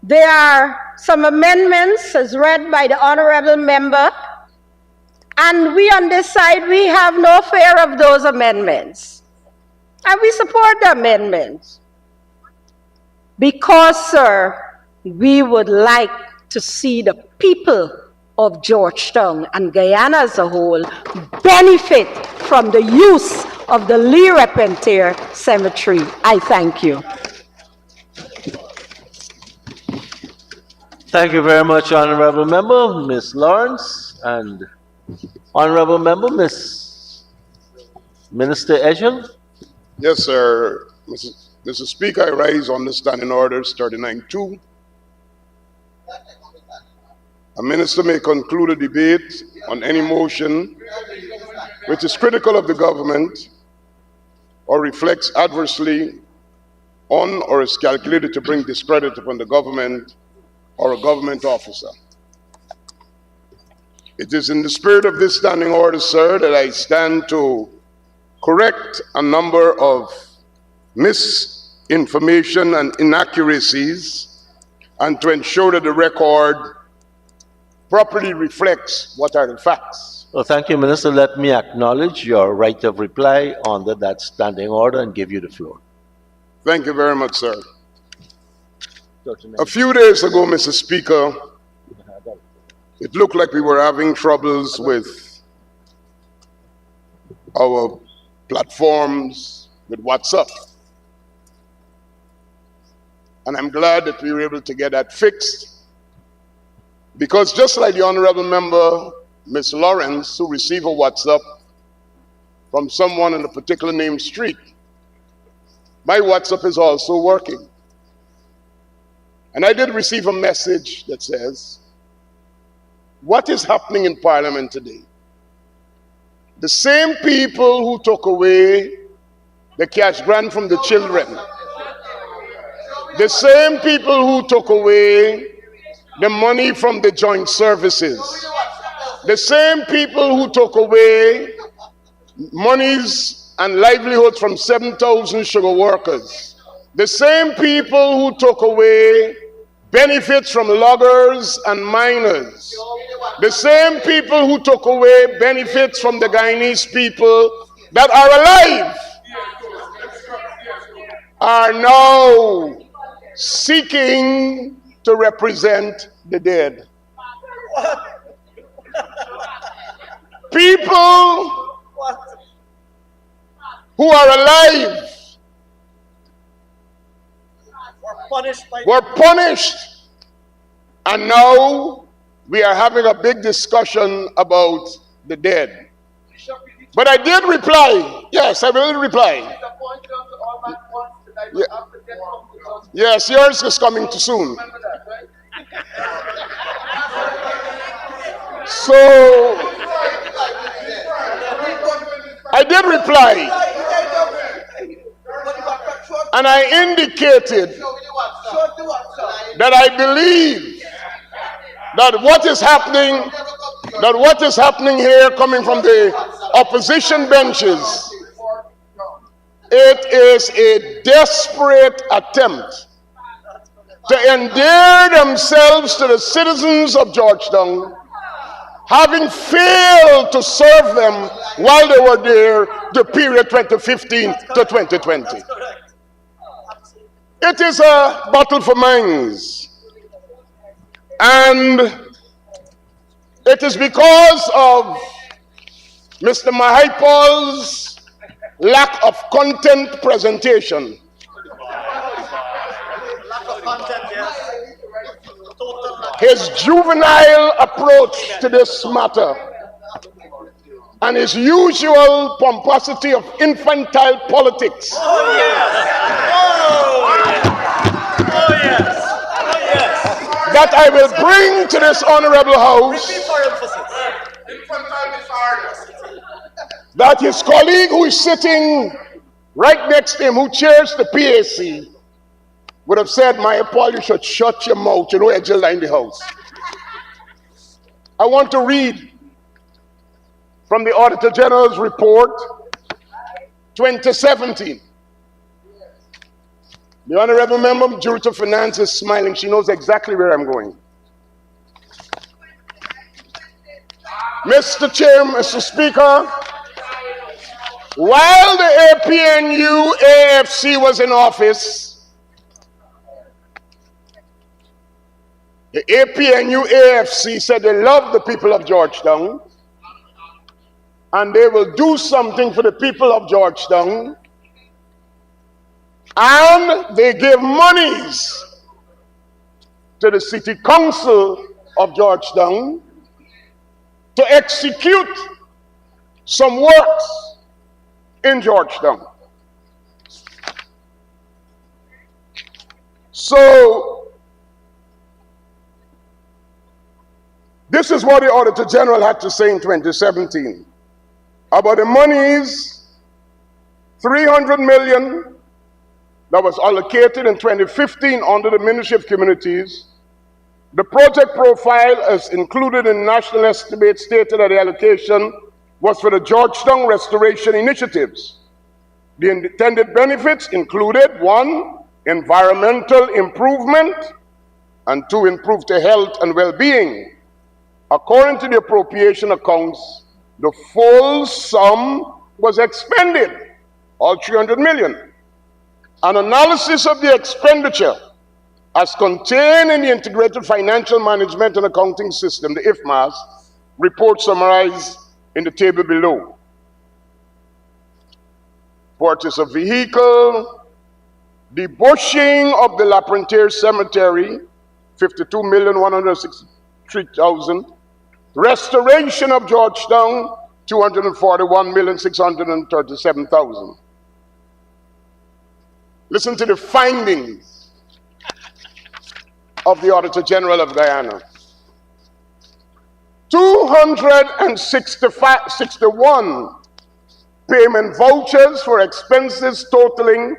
there are some amendments as read by the honorable member, and we on this side, we have no fear of those amendments. And we support the amendment because, sir, we would like to see the people of Georgetown and Guyana as a whole benefit from the use of the Lee Repentier Cemetery. I thank you. Thank you very much, Honorable Member, Ms. Lawrence, and Honorable Member, Ms. Minister Ejel. Yes, sir. Mr. Speaker, I rise on the standing orders 39-2. A minister may conclude a debate on any motion which is critical of the government or reflects adversely on or is calculated to bring discredit upon the government or a government officer. It is in the spirit of this standing order, sir, that I stand to correct a number of misinformation and inaccuracies and to ensure that the record properly reflects what are the facts. Well, thank you, Minister. Let me acknowledge your right of reply under that standing order and give you the floor. Thank you very much, sir. A few days ago, Mr. Speaker, it looked like we were having troubles with our platforms, with WhatsApp. And I'm glad that we were able to get that fixed, because just like the Honorable Member, Ms. Lawrence, who received a WhatsApp from someone in a particular named street, my WhatsApp is also working. And I did receive a message that says, what is happening in Parliament today? The same people who took away the cash grant from the children, the same people who took away the money from the joint services, the same people who took away monies and livelihoods from 7,000 sugar workers, the same people who took away benefits from loggers and miners, the same people who took away benefits from the Guyanese people that are alive are now seeking to represent the dead. People who are alive were punished, and now we are having a big discussion about the dead. But I did reply. Yes, I will reply. Yes, yours is coming too soon. So I did reply, and I indicated that I believe that what is happening here coming from the opposition benches, it is a desperate attempt to endear themselves to the citizens of Georgetown, having failed to serve them while they were there the period 2015 to 2020. It is a battle for minds, and it is because of Mr. Mahaipal's lack of content presentation. His juvenile approach to this matter and his usual pomposity of infantile politics. That I will bring to this honorable house, that his colleague who is sitting right next to him, who chairs the PAC, would have said, "My Paul, you should shut your mouth. You know you're just in the house." I want to read from the Auditor General's report 2017. The Honorable Member, Director of Finance, is smiling. She knows exactly where I'm going. Mr. Chair, Mr. Speaker, While the APNU AFC was in office, the APNU AFC said they love the people of Georgetown and they will do something for the people of Georgetown, and they gave monies to the city council of Georgetown to execute some works in Georgetown. So, this is what the Auditor General had to say in 2017 about the monies, 300 million that was allocated in 2015 under the Ministry of Communities. The project profile as included in national estimate stated that the allocation was for the Georgetown restoration initiatives. The intended benefits included 1, environmental improvement, and 2, improve the health and well-being. According to the appropriation accounts, the full sum was expended, all 300 million. An analysis of the expenditure as contained in the Integrated Financial Management and Accounting System, the IFMAS, report summarized in the table below. Purchase of vehicle, debushing of the La Frontiere Cemetery, 52,163,000. Restoration of Georgetown, 241,637,000. Listen to the findings of the Auditor General of Guyana. 261 payment vouchers for expenses totaling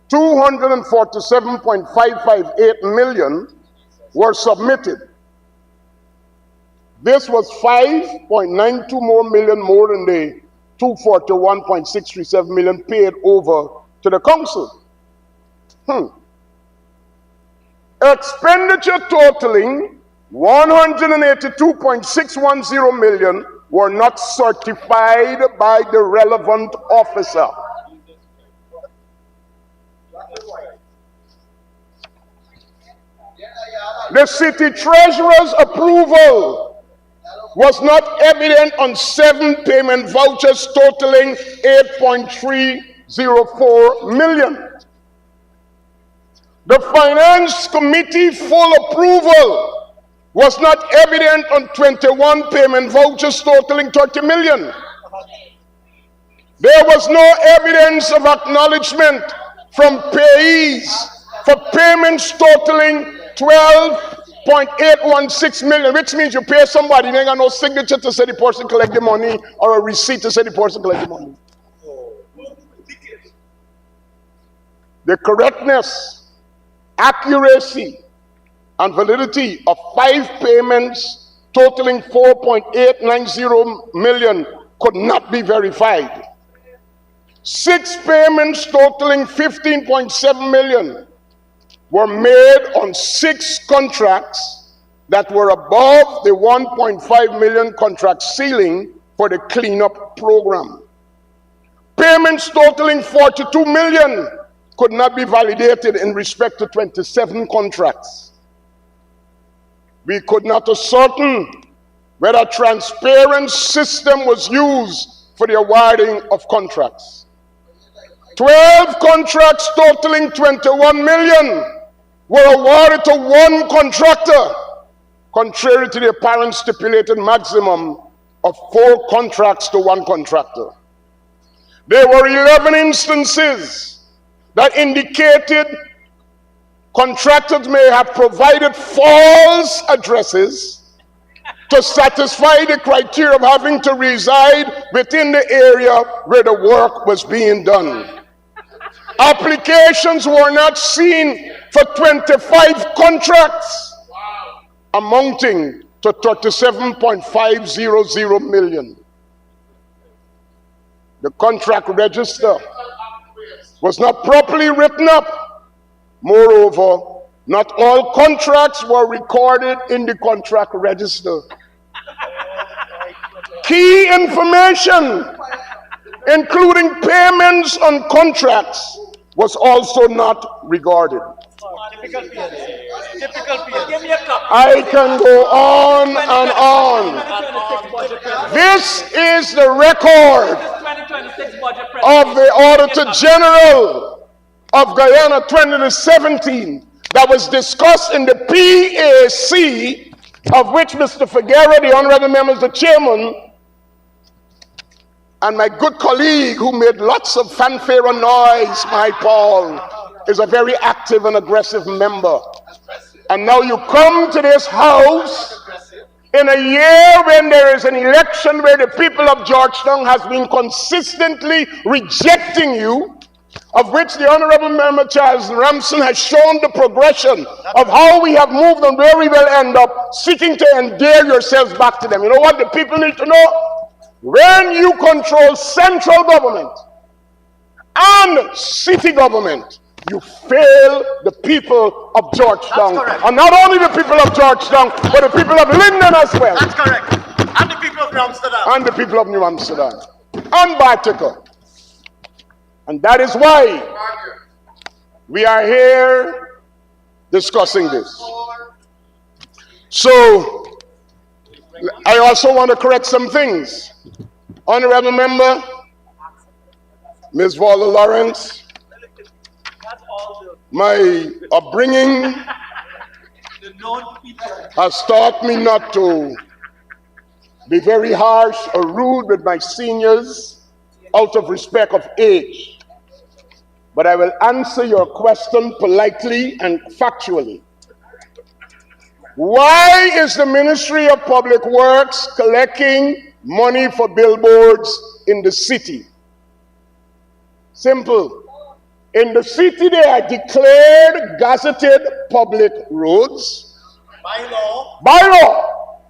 247.558 million were submitted. This was 5.92 more million more than the 241.637 million paid over to the council. Expenditure totaling 182.610 million were not certified by the relevant officer. The city treasurer's approval was not evident on 7 payment vouchers totaling 8.304 million. The Finance Committee full approval was not evident on 21 payment vouchers totaling 30 million. There was no evidence of acknowledgement from payees for payments totaling 12.816 million, which means you pay somebody, you ain't got no signature to say the person collect the money or a receipt to say the person collect the money. The correctness, accuracy, and validity of 5 payments totaling 4.890 million could not be verified. 6 payments totaling 15.7 million were made on 6 contracts that were above the 1.5 million contract ceiling for the cleanup program. Payments totaling 42 million could not be validated in respect to 27 contracts. We could not ascertain whether a transparent system was used for the awarding of contracts. 12 contracts totaling 21 million were awarded to 1 contractor, contrary to the apparent stipulated maximum of 4 contracts to 1 contractor. There were 11 instances that indicated contractors may have provided false addresses to satisfy the criteria of having to reside within the area where the work was being done. Applications were not seen for 25 contracts, amounting to 37.500 million. The contract register was not properly written up. Moreover, not all contracts were recorded in the contract register. Key information including payments on contracts, was also not regarded. I can go on and on. This is the record of the Auditor General of Guyana 2017 that was discussed in the PAC, of which Mr. Figueroa, the honorable member, is the chairman, and my good colleague who made lots of fanfare and noise, my Paul, is a very active and aggressive member. And now you come to this house in a year when there is an election where the people of Georgetown has been consistently rejecting you, of which the Honorable Member Charles Ramson has shown the progression of how we have moved and where we will end up, seeking to endear yourselves back to them. You know what the people need to know? When you control central government and city government, you fail the people of Georgetown. And not only the people of Georgetown, but the people of Linden as well. That's correct. And the people of New Amsterdam. And the people of New Amsterdam. And Bartica. And that is why we are here discussing this. So, I also want to correct some things. Honorable Member, Ms. Waller Lawrence, my upbringing has taught me not to be very harsh or rude with my seniors out of respect of age. But I will answer your question politely and factually. Why is the Ministry of Public Works collecting money for billboards in the city? Simple. In the city, they are declared gazetted public roads by law,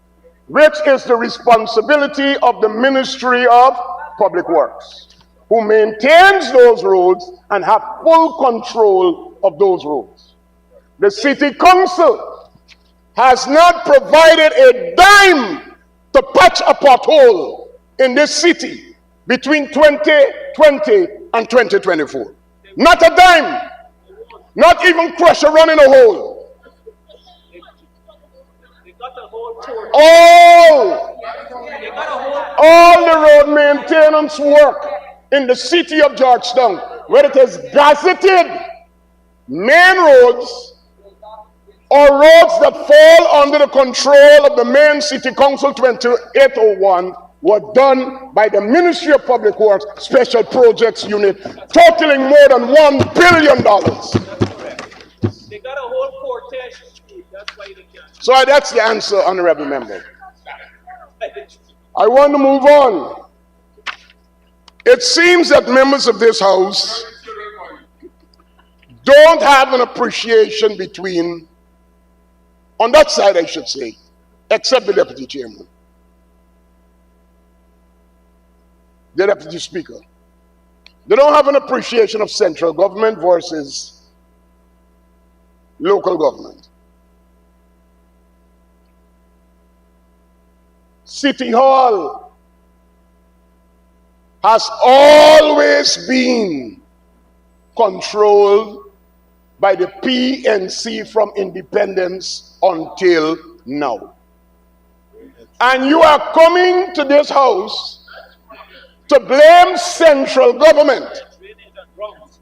which is the responsibility of the Ministry of Public Works, who maintains those roads and have full control of those roads. The City Council has not provided a dime to patch a pothole in this city between 2020 and 2024. Not a dime. Not even crush a run in a hole. All the road maintenance work in the city of Georgetown, whether it is gazetted main roads or roads that fall under the control of the main City Council 2801, were done by the Ministry of Public Works Special Projects Unit, totaling more than $1 billion. They got a whole cortege. That's why they can't. So that's the answer, Honorable Member. I want to move on. It seems that members of this House don't have an appreciation between, on that side I should say, except the Deputy Chairman, the Deputy Speaker. They don't have an appreciation of central government versus local government. City Hall has always been controlled by the PNC from independence until now. And you are coming to this house to blame central government,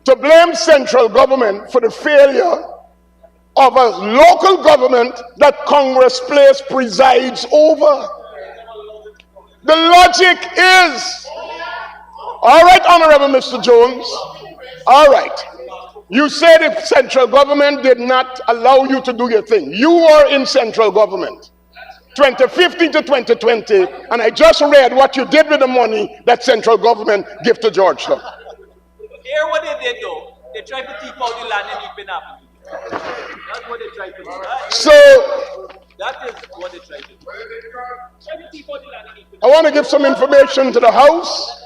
for the failure of a local government that Congress presides over. The logic is, all right, Honorable Mr. Jones, all right. You said if central government did not allow you to do your thing. You were in central government, 2015 to 2020, and I just read what you did with the money that central government gave to Georgetown. Here what they did though, they tried to keep out the land in Epen. That's what they tried to do. Right? So, that is what they tried to do. I want to give some information to the House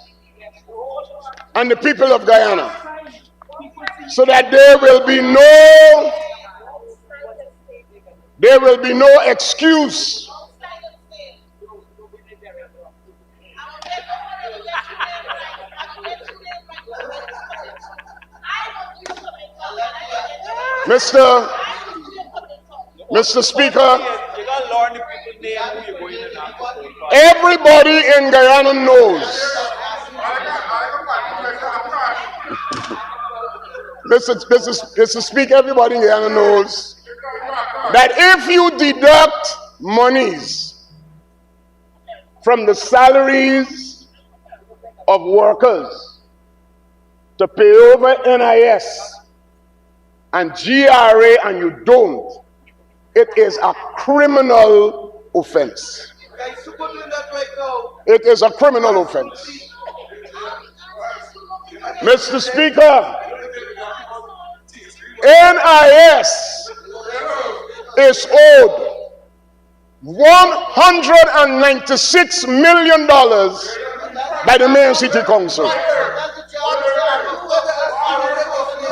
and the people of Guyana, so that there will be no excuse Mr. Speaker, You gotta learn the people name who you're going to now. everybody in Guyana knows. Mr. Speaker, everybody in Guyana knows that if you deduct monies from the salaries of workers to pay over NIS and GRA and you don't, it is a criminal offense. It is a criminal offense. Mr. Speaker, NIS is owed $196 million by the Mayor City Council.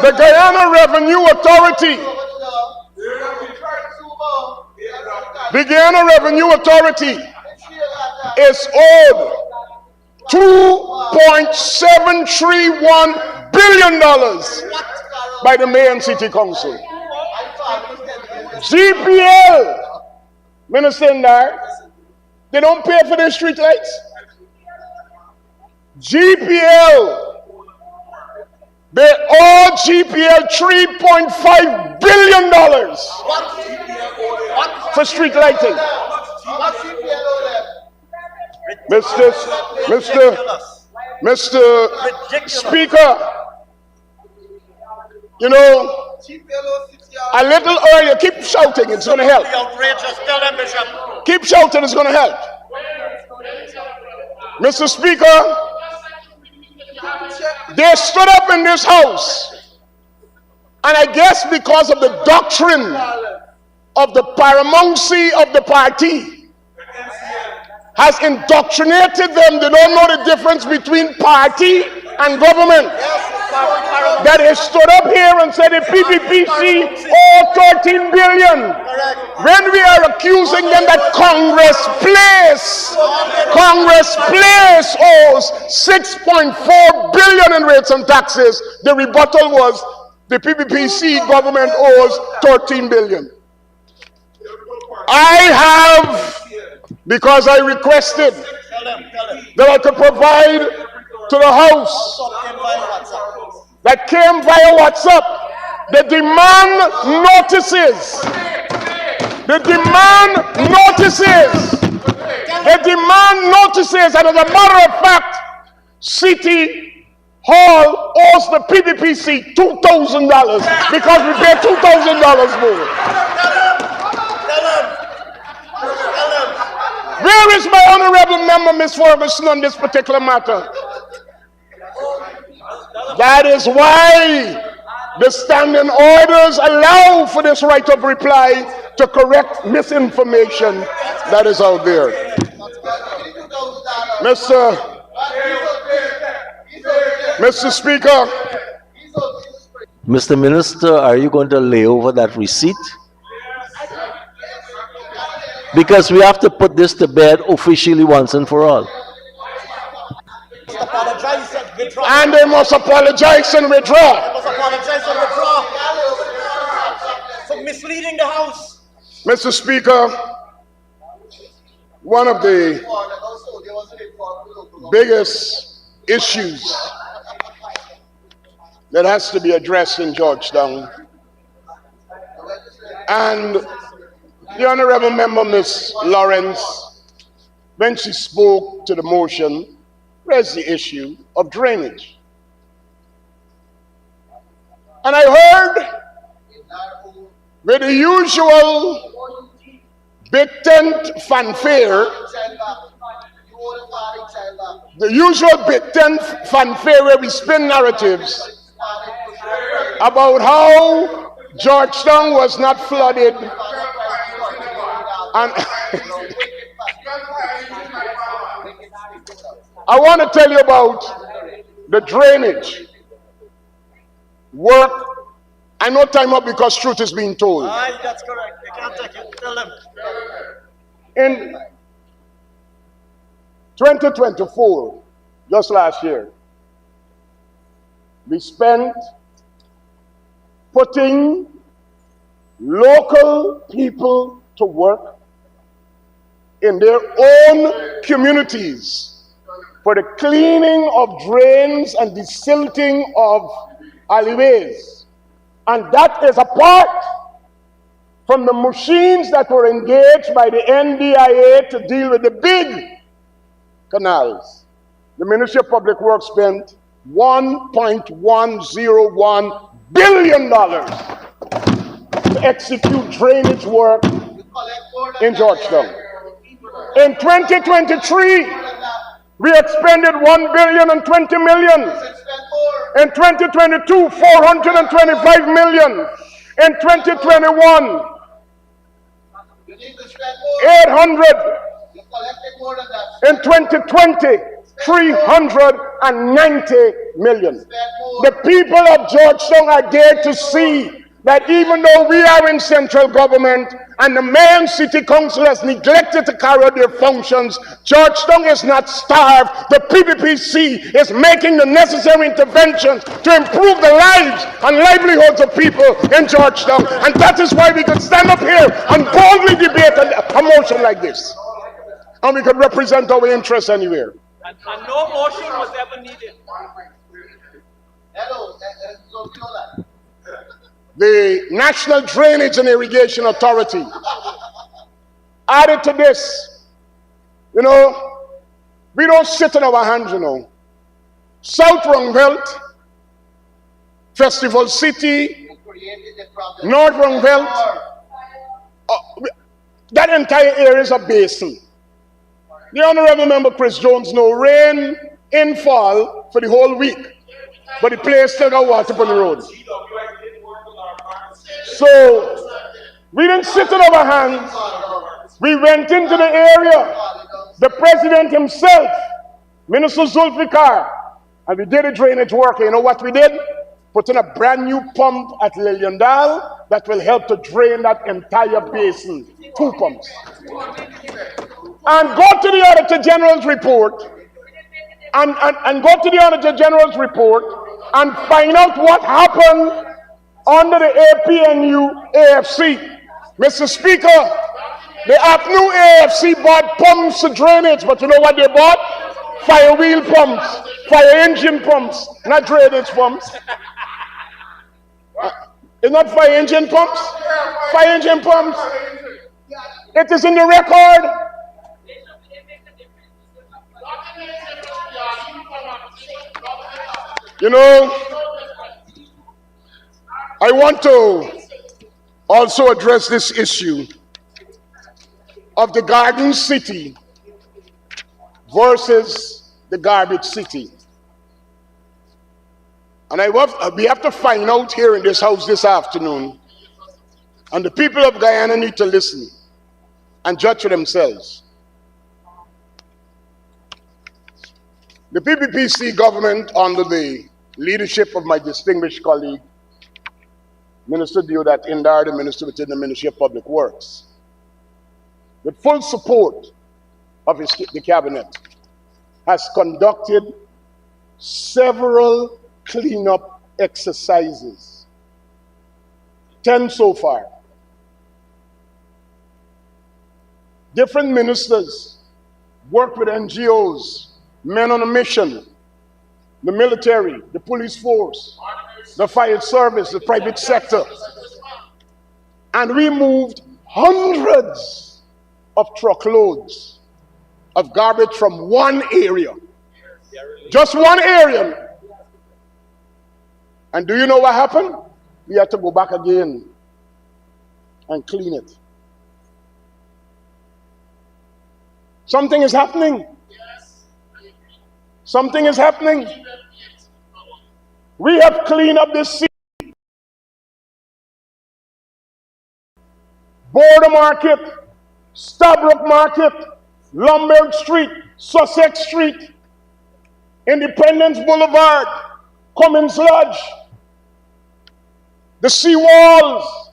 The Guyana Revenue Authority, is owed $2.731 billion by the Mayor and City Council. GPL, Minister Ndar, they don't pay for their street lights. GPL, they owe GPL $3.5 billion for street lighting. Mr. Speaker, you know, a little earlier, keep shouting, it's going to help. Keep shouting, it's going to help. Mr. Speaker, they stood up in this house, and I guess because of the doctrine of the paramountcy of the party, has indoctrinated them. They don't know the difference between party and government. That they stood up here and said the PPPC owe $13 billion. When we are accusing them that Congress Place owes $6.4 billion in rates and taxes, the rebuttal was the PPPC government owes $13 billion. I have, because I requested that I could provide to the House that came via WhatsApp the demand notices. The demand notices, and as a matter of fact, City Hall owes the PPPC $2,000 because we paid $2,000 more. Where is my honorable member, Ms. Ferguson, on this particular matter? That is why the standing orders allow for this right of reply to correct misinformation that is out there. Mr. Speaker. Mr. Minister, are you going to lay over that receipt? Because we have to put this to bed officially once and for all. And they must apologize and withdraw. For misleading the House. Mr. Speaker, one of the biggest issues that has to be addressed in Georgetown, and the honorable member, Ms. Lawrence, when she spoke to the motion, raised the issue of drainage. And I heard with the usual big tent fanfare, where we spin narratives about how Georgetown was not flooded. And I want to tell you about the drainage work. I know time up because truth is being told. Aye, that's correct. They can't take it. Tell them. In 2024, just last year, we spent putting local people to work in their own communities for the cleaning of drains and desilting of alleyways. And that is apart from the machines that were engaged by the NDIA to deal with the big canals. The Ministry of Public Works spent $1.101 billion to execute drainage work in Georgetown. In 2023, we expended $1.020 billion. In 2022, $425 million. In 2021, 800. In 2020, 390 million. The people of Georgetown are there to see that even though we are in central government and the mayor and city council has neglected to carry out their functions, Georgetown is not starved. The PPPC is making the necessary interventions to improve the lives and livelihoods of people in Georgetown. And that is why we could stand up here and boldly debate a motion like this. And we could represent our interests anywhere. And no motion was ever needed. The National Drainage and Irrigation Authority added to this. You know, we don't sit on our hands, you know. South Rungveld, Festival City, North Rungveld, that entire area is a basin. The Honorable Member Chris Jones, no rain in fall for the whole week, but the place still got water on the road. So we didn't sit on our hands. We went into the area. The president himself, Minister Zulfikar, and we did a drainage work. You know what we did? Put in a brand new pump at Liliendal that will help to drain that entire basin. 2 pumps. And go to the Auditor General's report and go to the Auditor General's report and find out what happened under the APNU AFC. Mr. Speaker, the APNU AFC bought pumps to drainage, but you know what they bought? Fire wheel pumps, fire engine pumps, not drainage pumps. It's not fire engine pumps? Fire engine pumps. It is in the record. You know, I want to also address this issue of the Garden City versus the Garbage City. And we have to find out here in this house this afternoon, and the people of Guyana need to listen and judge for themselves. The PPPC government, under the leadership of my distinguished colleague, Minister Deodat Indar, the minister within the Ministry of Public Works, with full support of the cabinet, has conducted several cleanup exercises, 10 so far. Different ministers worked with NGOs, men on a mission, the military, the police force, the fire service, the private sector. And we moved hundreds of truckloads of garbage from one area. Just one area. And do you know what happened? We had to go back again and clean it. Something is happening. Something is happening. We have cleaned up this city. Border Market, Stabrook Market, Lombard Street, Sussex Street, Independence Boulevard, Cummins Lodge, the sea walls,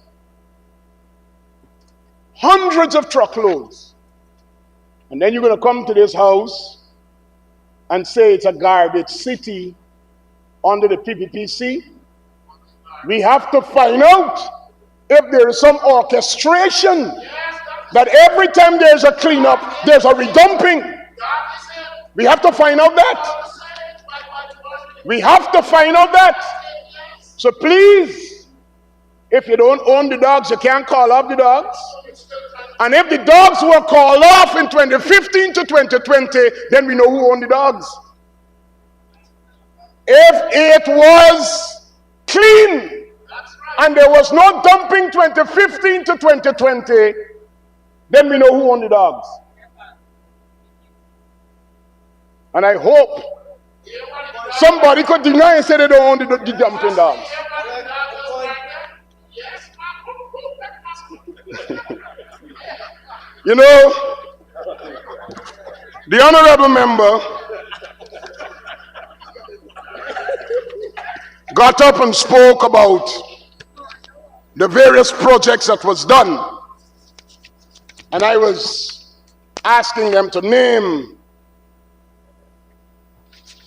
hundreds of truckloads. And then you're going to come to this house and say it's a garbage city under the PPPC. We have to find out if there is some orchestration that every time there's a cleanup, there's a redumping. We have to find out that. We have to find out that. So please, if you don't own the dogs, you can't call off the dogs. And if the dogs were called off in 2015 to 2020, then we know who owned the dogs. If it was clean and there was no dumping 2015 to 2020, then we know who owned the dogs. And I hope somebody could deny and say they don't own the dumping dogs. You know, the honorable member got up and spoke about the various projects that was done. And I was asking them to name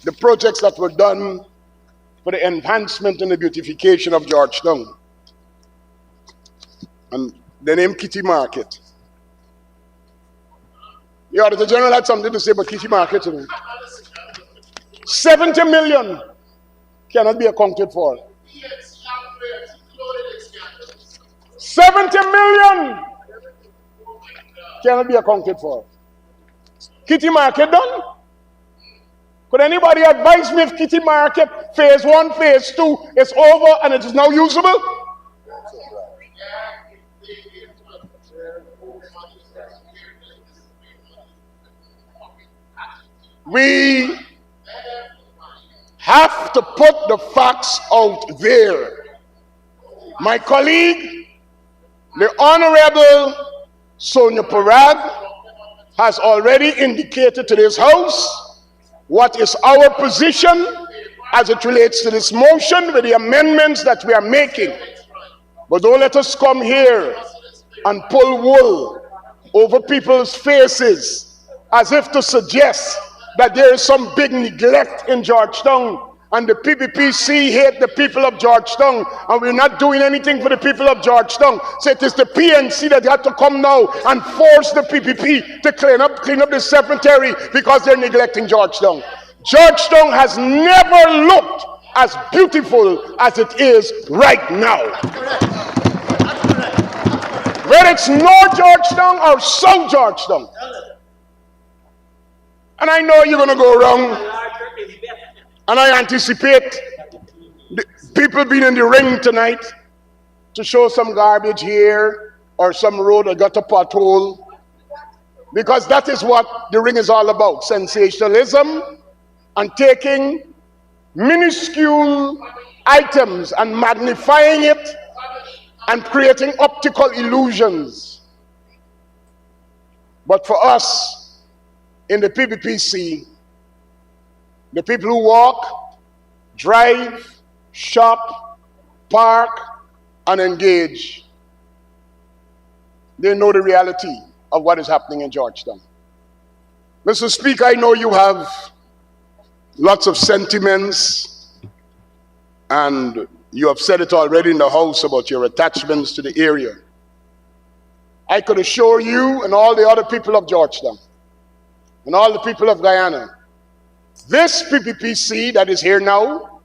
the projects that were done for the enhancement and the beautification of Georgetown. And the name Kitty Market. The Auditor General had something to say about Kitty Market today. 70 million cannot be accounted for. 70 million cannot be accounted for. Kitty Market done? Could anybody advise me if Kitty Market phase 1, phase 2 is over and it is now usable? We have to put the facts out there. My colleague, the Honorable Sonia Parag, has already indicated to this House what is our position as it relates to this motion with the amendments that we are making. But don't let us come here and pull wool over people's faces as if to suggest that there is some big neglect in Georgetown and the PPPC hate the people of Georgetown and we're not doing anything for the people of Georgetown. So it is the PNC that had to come now and force the PPP to clean up the cemetery because they're neglecting Georgetown. Georgetown has never looked as beautiful as it is right now. Whether it's North Georgetown or South Georgetown. And I know you're going to go wrong. And I anticipate the people being in the ring tonight to show some garbage here or some road that got a pothole. Because that is what the ring is all about. Sensationalism and taking minuscule items and magnifying it and creating optical illusions. But for us, in the PPPC, the people who walk, drive, shop, park, and engage, they know the reality of what is happening in Georgetown. Mr. Speaker, I know you have lots of sentiments, and you have said it already in the House about your attachments to the area. I could assure you and all the other people of Georgetown and all the people of Guyana, this PPPC that is here now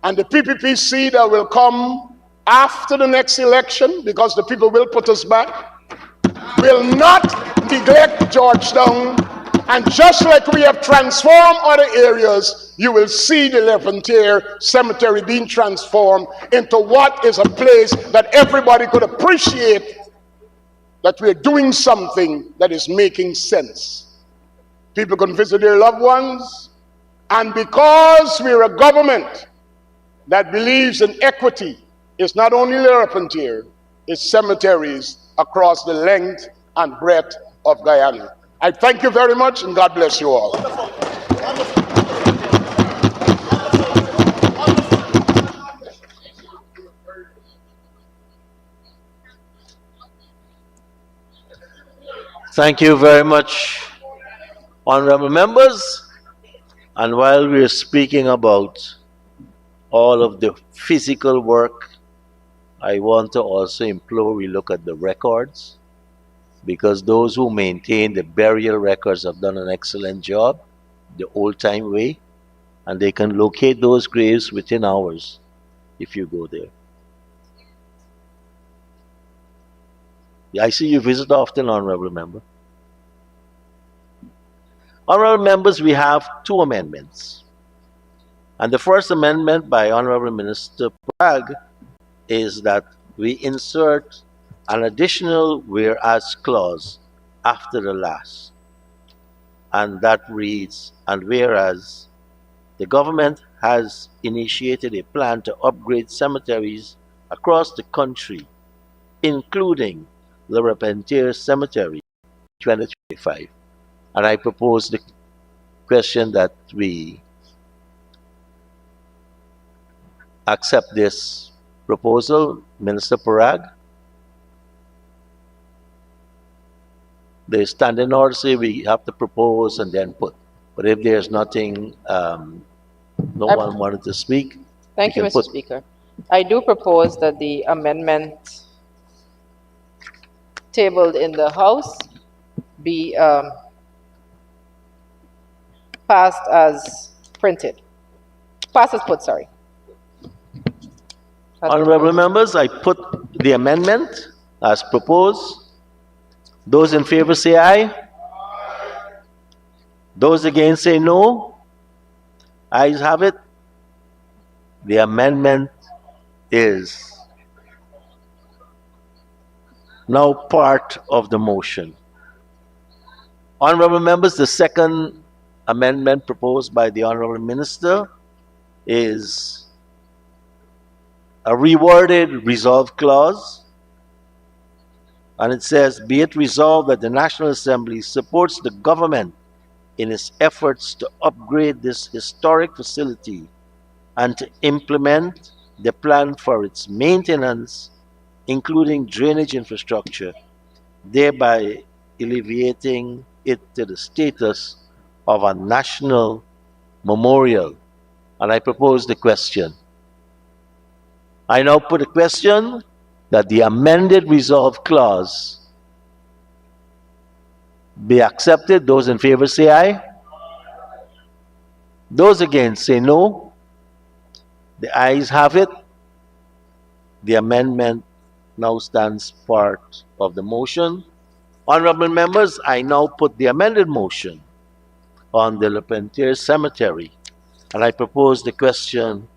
and the PPPC that will come after the next election, because the people will put us back, will not neglect Georgetown. And just like we have transformed other areas, you will see the Levantier Cemetery being transformed into what is a place that everybody could appreciate, that we're doing something that is making sense. People can visit their loved ones, and because we're a government that believes in equity, it's not only Levantier, it's cemeteries across the length and breadth of Guyana. I thank you very much, and God bless you all. Thank you very much, honorable members. And while we're speaking about all of the physical work I want to also implore we look at the records, because those who maintain the burial records have done an excellent job, the old-time way, and they can locate those graves within hours if you go there. Yeah, I see you visit often, Honorable Member. Honorable Members, we have two amendments. And the first amendment by Honorable Minister Prague is that we insert an additional whereas clause after the last. And that reads, and whereas the government has initiated a plan to upgrade cemeteries across the country, including the Repentier Cemetery 2025. And I propose the question that we accept this proposal. Minister Parag, the standing order say we have to propose and then put. But if there's nothing, no one wanted to speak. Thank you, Mr. Speaker. I do propose that the amendment tabled in the House be passed as printed. Passed as put, sorry. Honorable members, I put the amendment as proposed. Those in favor say aye. Those against say no. Ayes have it. The amendment is now part of the motion. Honorable members, the second amendment proposed by the Honorable Minister is a reworded resolve clause, and it says, be it resolved that the National Assembly supports the government in its efforts to upgrade this historic facility and to implement the plan for its maintenance, including drainage infrastructure, thereby elevating it to the status of a national memorial. And I propose the question. I now put a question that the amended resolve clause be accepted. Those in favor say aye. Those against say no. The ayes have it. The amendment now stands part of the motion. Honorable members, I now put the amended motion on the Repentier Cemetery, and I propose the question,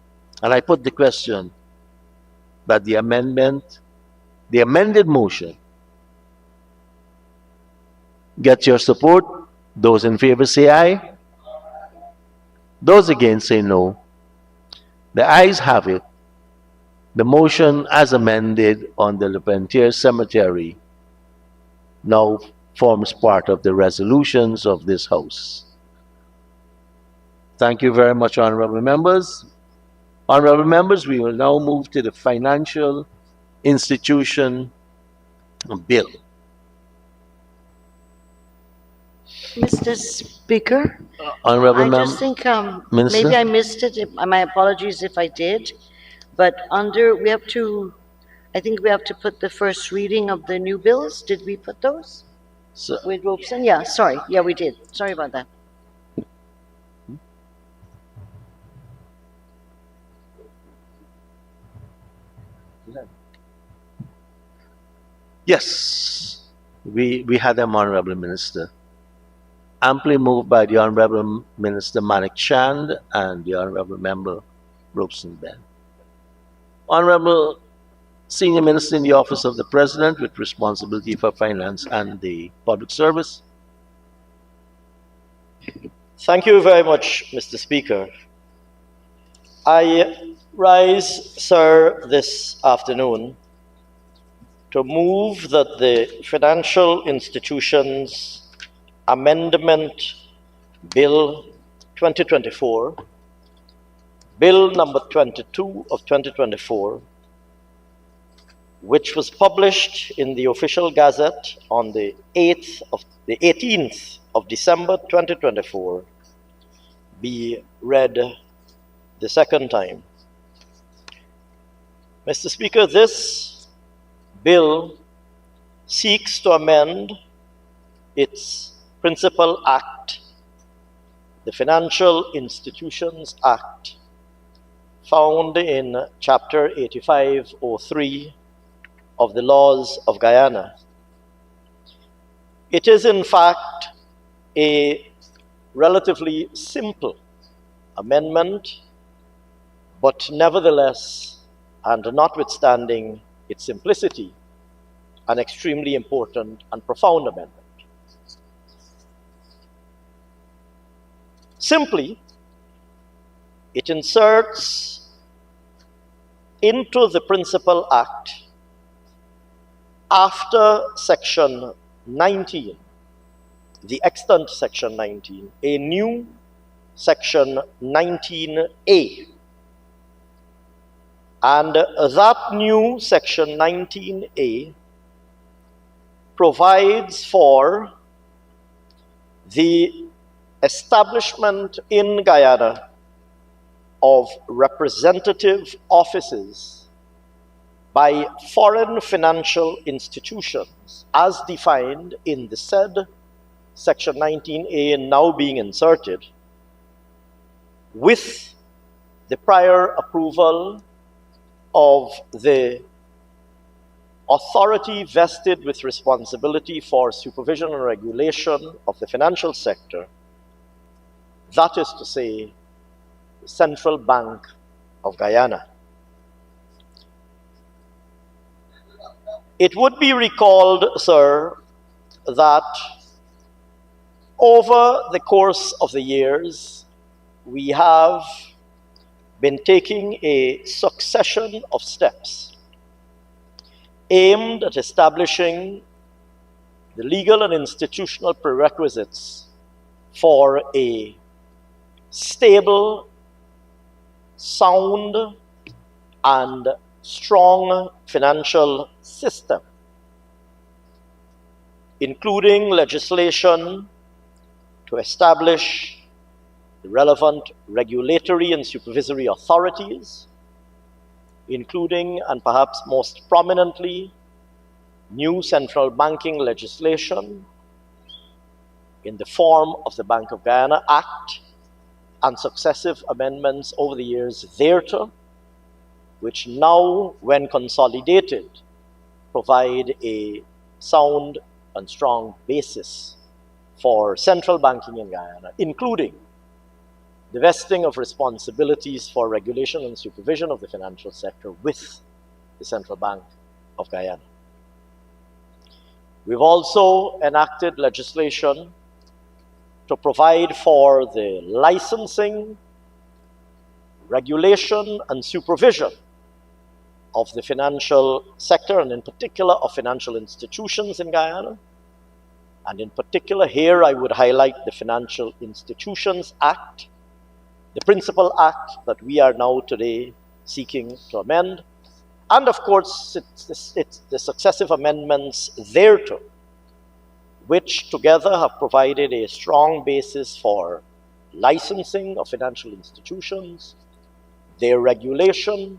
and I put the question that the amended motion get your support. Those in favor say aye. Those against say no. The ayes have it. The motion as amended on the Repentier Cemetery now forms part of the resolutions of this House. Thank you very much, honorable members. Honorable members, we will now move to the Financial Institution Bill. Mr. Speaker, Honorable I just think Minister? maybe I missed it. My apologies if I did. But I think we have to put the first reading of the new bills. Did we put those? With Robeson? Yeah, sorry. Yeah, we did. Sorry about that. Yes, we had them, Honorable Minister. Amply moved by the Honorable Minister Manik Chand and the Honorable Member Robeson Ben. Honorable Senior Minister in the Office of the President with responsibility for finance and the public service. Thank you very much, Mr. Speaker. I rise, sir, this afternoon to move that the Financial Institutions Amendment Bill 2024, Bill number 22 of 2024, which was published in the Official Gazette on the 18th of December 2024, be read the second time. Mr. Speaker, this bill seeks to amend its principal act, the Financial Institutions Act, found in Chapter 8503 of the laws of Guyana. It is, in fact, a relatively simple amendment, but nevertheless, and notwithstanding its simplicity, an extremely important and profound amendment. Simply, it inserts into the Principal Act, after Section 19, the extant Section 19, a new Section 19A. And that new Section 19A provides for the establishment in Guyana of representative offices by foreign financial institutions as defined in the said Section 19A now being inserted, with the prior approval of the authority vested with responsibility for supervision and regulation of the financial sector, that is to say, the Central Bank of Guyana. It would be recalled, sir, that over the course of the years, we have been taking a succession of steps aimed at establishing the legal and institutional prerequisites for a stable, sound, and strong financial system, including legislation to establish the relevant regulatory and supervisory authorities, including and perhaps most prominently, new central banking legislation in the form of the Bank of Guyana Act and successive amendments over the years thereto, which now, when consolidated, provide a sound and strong basis for central banking in Guyana, including the vesting of responsibilities for regulation and supervision of the financial sector with the Central Bank of Guyana. We've also enacted legislation to provide for the licensing, regulation, and supervision of the financial sector, and in particular of financial institutions in Guyana. And in particular, here I would highlight the Financial Institutions Act, the principal act that we are now today seeking to amend, and of course, it's the successive amendments thereto, which together have provided a strong basis for licensing of financial institutions, their regulation,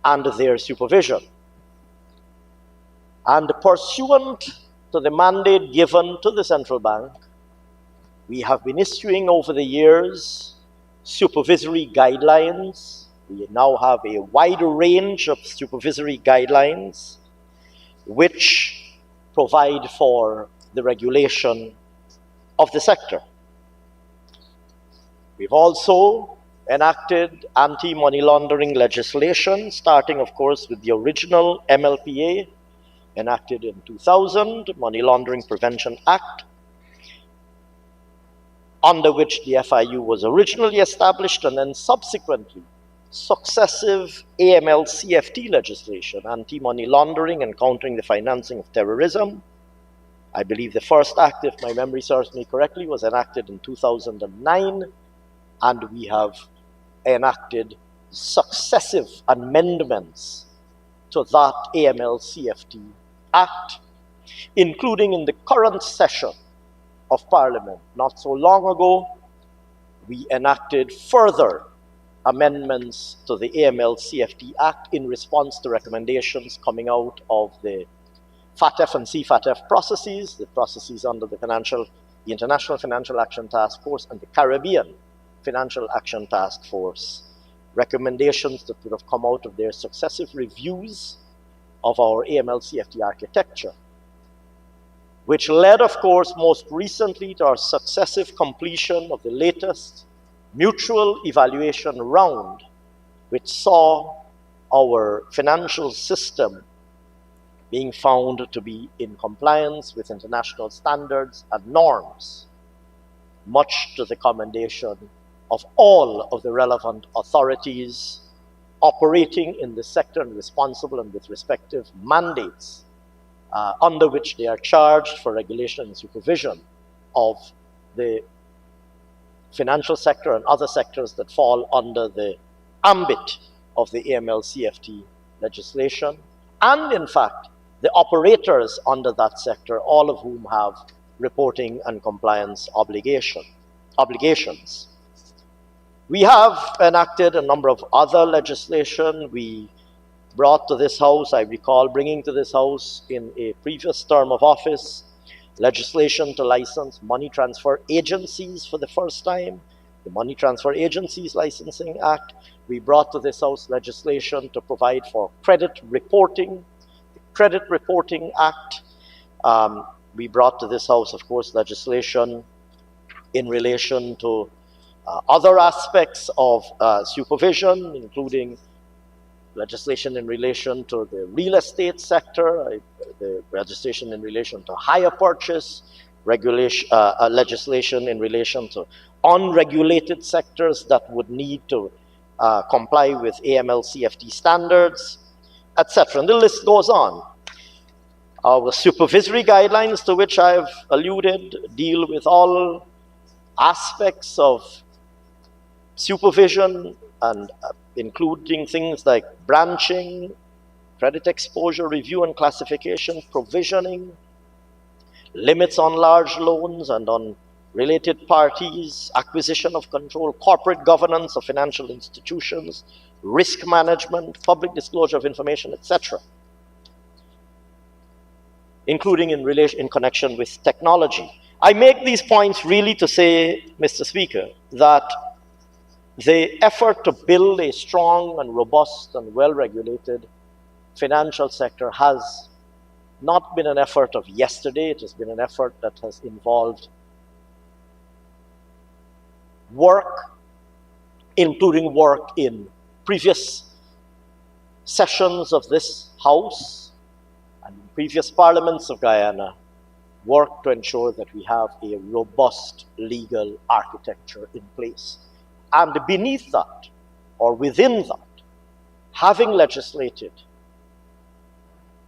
and their supervision. And pursuant to the mandate given to the central bank, we have been issuing over the years supervisory guidelines. We now have a wide range of supervisory guidelines which provide for the regulation of the sector. We've also enacted anti-money laundering legislation, starting, of course, with the original MLPA, enacted in 2000, Money Laundering Prevention Act, under which the FIU was originally established, and then subsequently successive AML-CFT legislation, anti-money laundering and countering the financing of terrorism. I believe the first act, if my memory serves me correctly, was enacted in 2009, and we have enacted successive amendments to that AML-CFT Act, including in the current session of Parliament. Not so long ago, we enacted further amendments to the AML-CFT Act in response to recommendations coming out of the FATF and CFATF processes, the processes under the International Financial Action Task Force and the Caribbean Financial Action Task Force, recommendations that would have come out of their successive reviews of our AML-CFT architecture, which led, of course, most recently to our successive completion of the latest mutual evaluation round, which saw our financial system being found to be in compliance with international standards and norms, much to the commendation of all of the relevant authorities operating in the sector and responsible and with respective mandates under which they are charged for regulation and supervision of the financial sector and other sectors that fall under the ambit of the AML-CFT legislation, and in fact, the operators under that sector, all of whom have reporting and compliance obligations. We have enacted a number of other legislation. We brought to this House, I recall bringing to this House in a previous term of office, legislation to license money transfer agencies for the first time, the Money Transfer Agencies Licensing Act. We brought to this House legislation to provide for credit reporting, the Credit Reporting Act. We brought to this House, of course, legislation in relation to other aspects of supervision, including legislation in relation to the real estate sector, the legislation in relation to hire purchase, legislation in relation to unregulated sectors that would need to comply with AML-CFT standards, etc. And the list goes on. Our supervisory guidelines, to which I've alluded, deal with all aspects of supervision and including things like branching, credit exposure review and classification, provisioning, limits on large loans and on related parties, acquisition of control, corporate governance of financial institutions, risk management, public disclosure of information, etc., including in connection with technology. I make these points really to say, Mr. Speaker, that the effort to build a strong and robust and well-regulated financial sector has not been an effort of yesterday. It has been an effort that has involved work, including work in previous sessions of this House and previous parliaments of Guyana, work to ensure that we have a robust legal architecture in place. And beneath that, or within that, having legislated,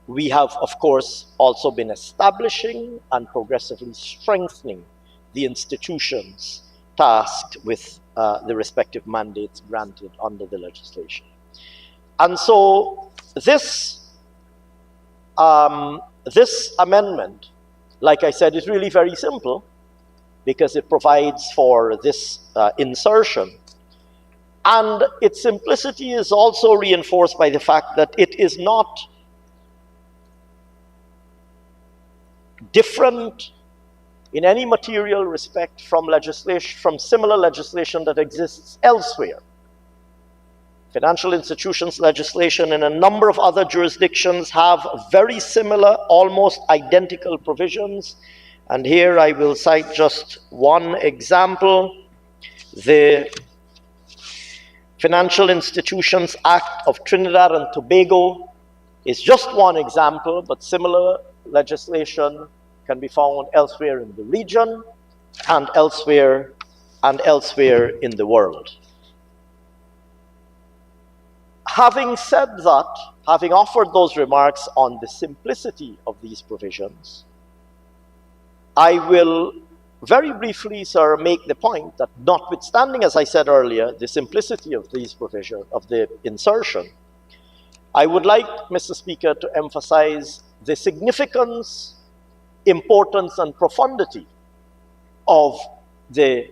we have, of course, also been establishing and progressively strengthening the institutions tasked with the respective mandates granted under the legislation. And so this amendment, like I said, is really very simple, because it provides for this insertion. And its simplicity is also reinforced by the fact that it is not different in any material respect from similar legislation that exists elsewhere. Financial institutions legislation in a number of other jurisdictions have very similar, almost identical provisions. And here I will cite just one example. The Financial Institutions Act of Trinidad and Tobago is just one example, but similar legislation can be found elsewhere in the region and elsewhere in the world. Having said that, having offered those remarks on the simplicity of these provisions, I will very briefly, sir, make the point that notwithstanding, as I said earlier, the simplicity of these provisions, of the insertion, I would like, Mr. Speaker, to emphasize the significance, importance, and profundity of the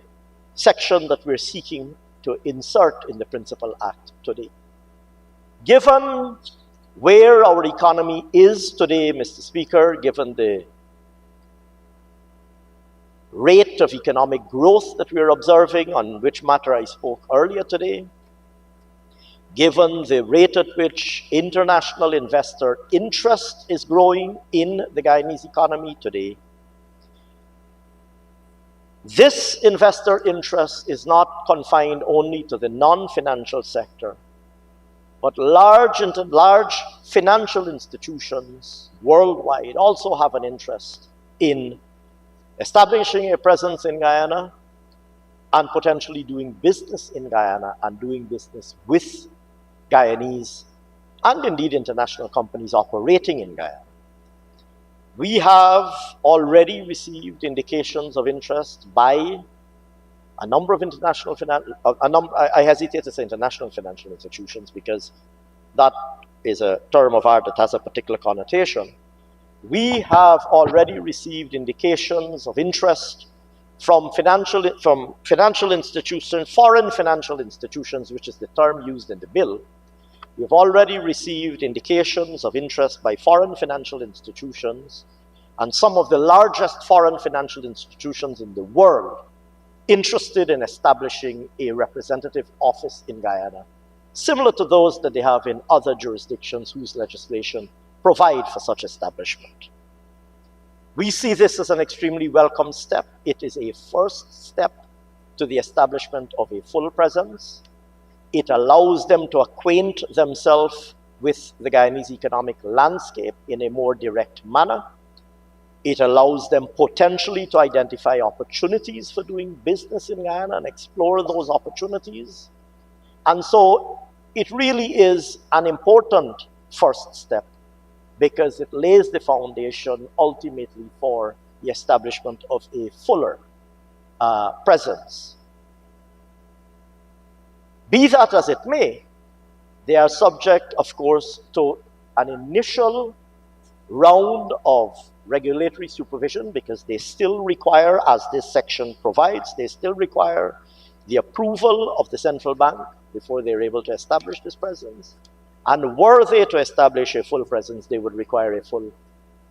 section that we're seeking to insert in the Principal Act today. Given where our economy is today, Mr. Speaker, given the rate of economic growth that we are observing, on which matter I spoke earlier today, given the rate at which international investor interest is growing in the Guyanese economy today, this investor interest is not confined only to the non-financial sector, but large financial institutions worldwide also have an interest in establishing a presence in Guyana and potentially doing business in Guyana and doing business with Guyanese and indeed international companies operating in Guyana. We have already received indications of interest by a number of international I hesitate to say international financial institutions because that is a term of art that has a particular connotation. We have already received indications of interest from financial institutions, foreign financial institutions, which is the term used in the bill. We've already received indications of interest by foreign financial institutions and some of the largest foreign financial institutions in the world interested in establishing a representative office in Guyana, similar to those that they have in other jurisdictions whose legislation provide for such establishment. We see this as an extremely welcome step. It is a first step to the establishment of a full presence. It allows them to acquaint themselves with the Guyanese economic landscape in a more direct manner. It allows them potentially to identify opportunities for doing business in Guyana and explore those opportunities. And so it really is an important first step because it lays the foundation ultimately for the establishment of a fuller presence. Be that as it may, they are subject, of course, to an initial round of regulatory supervision because they still require, as this section provides, they still require the approval of the central bank before they're able to establish this presence. And were they to establish a full presence, they would require a full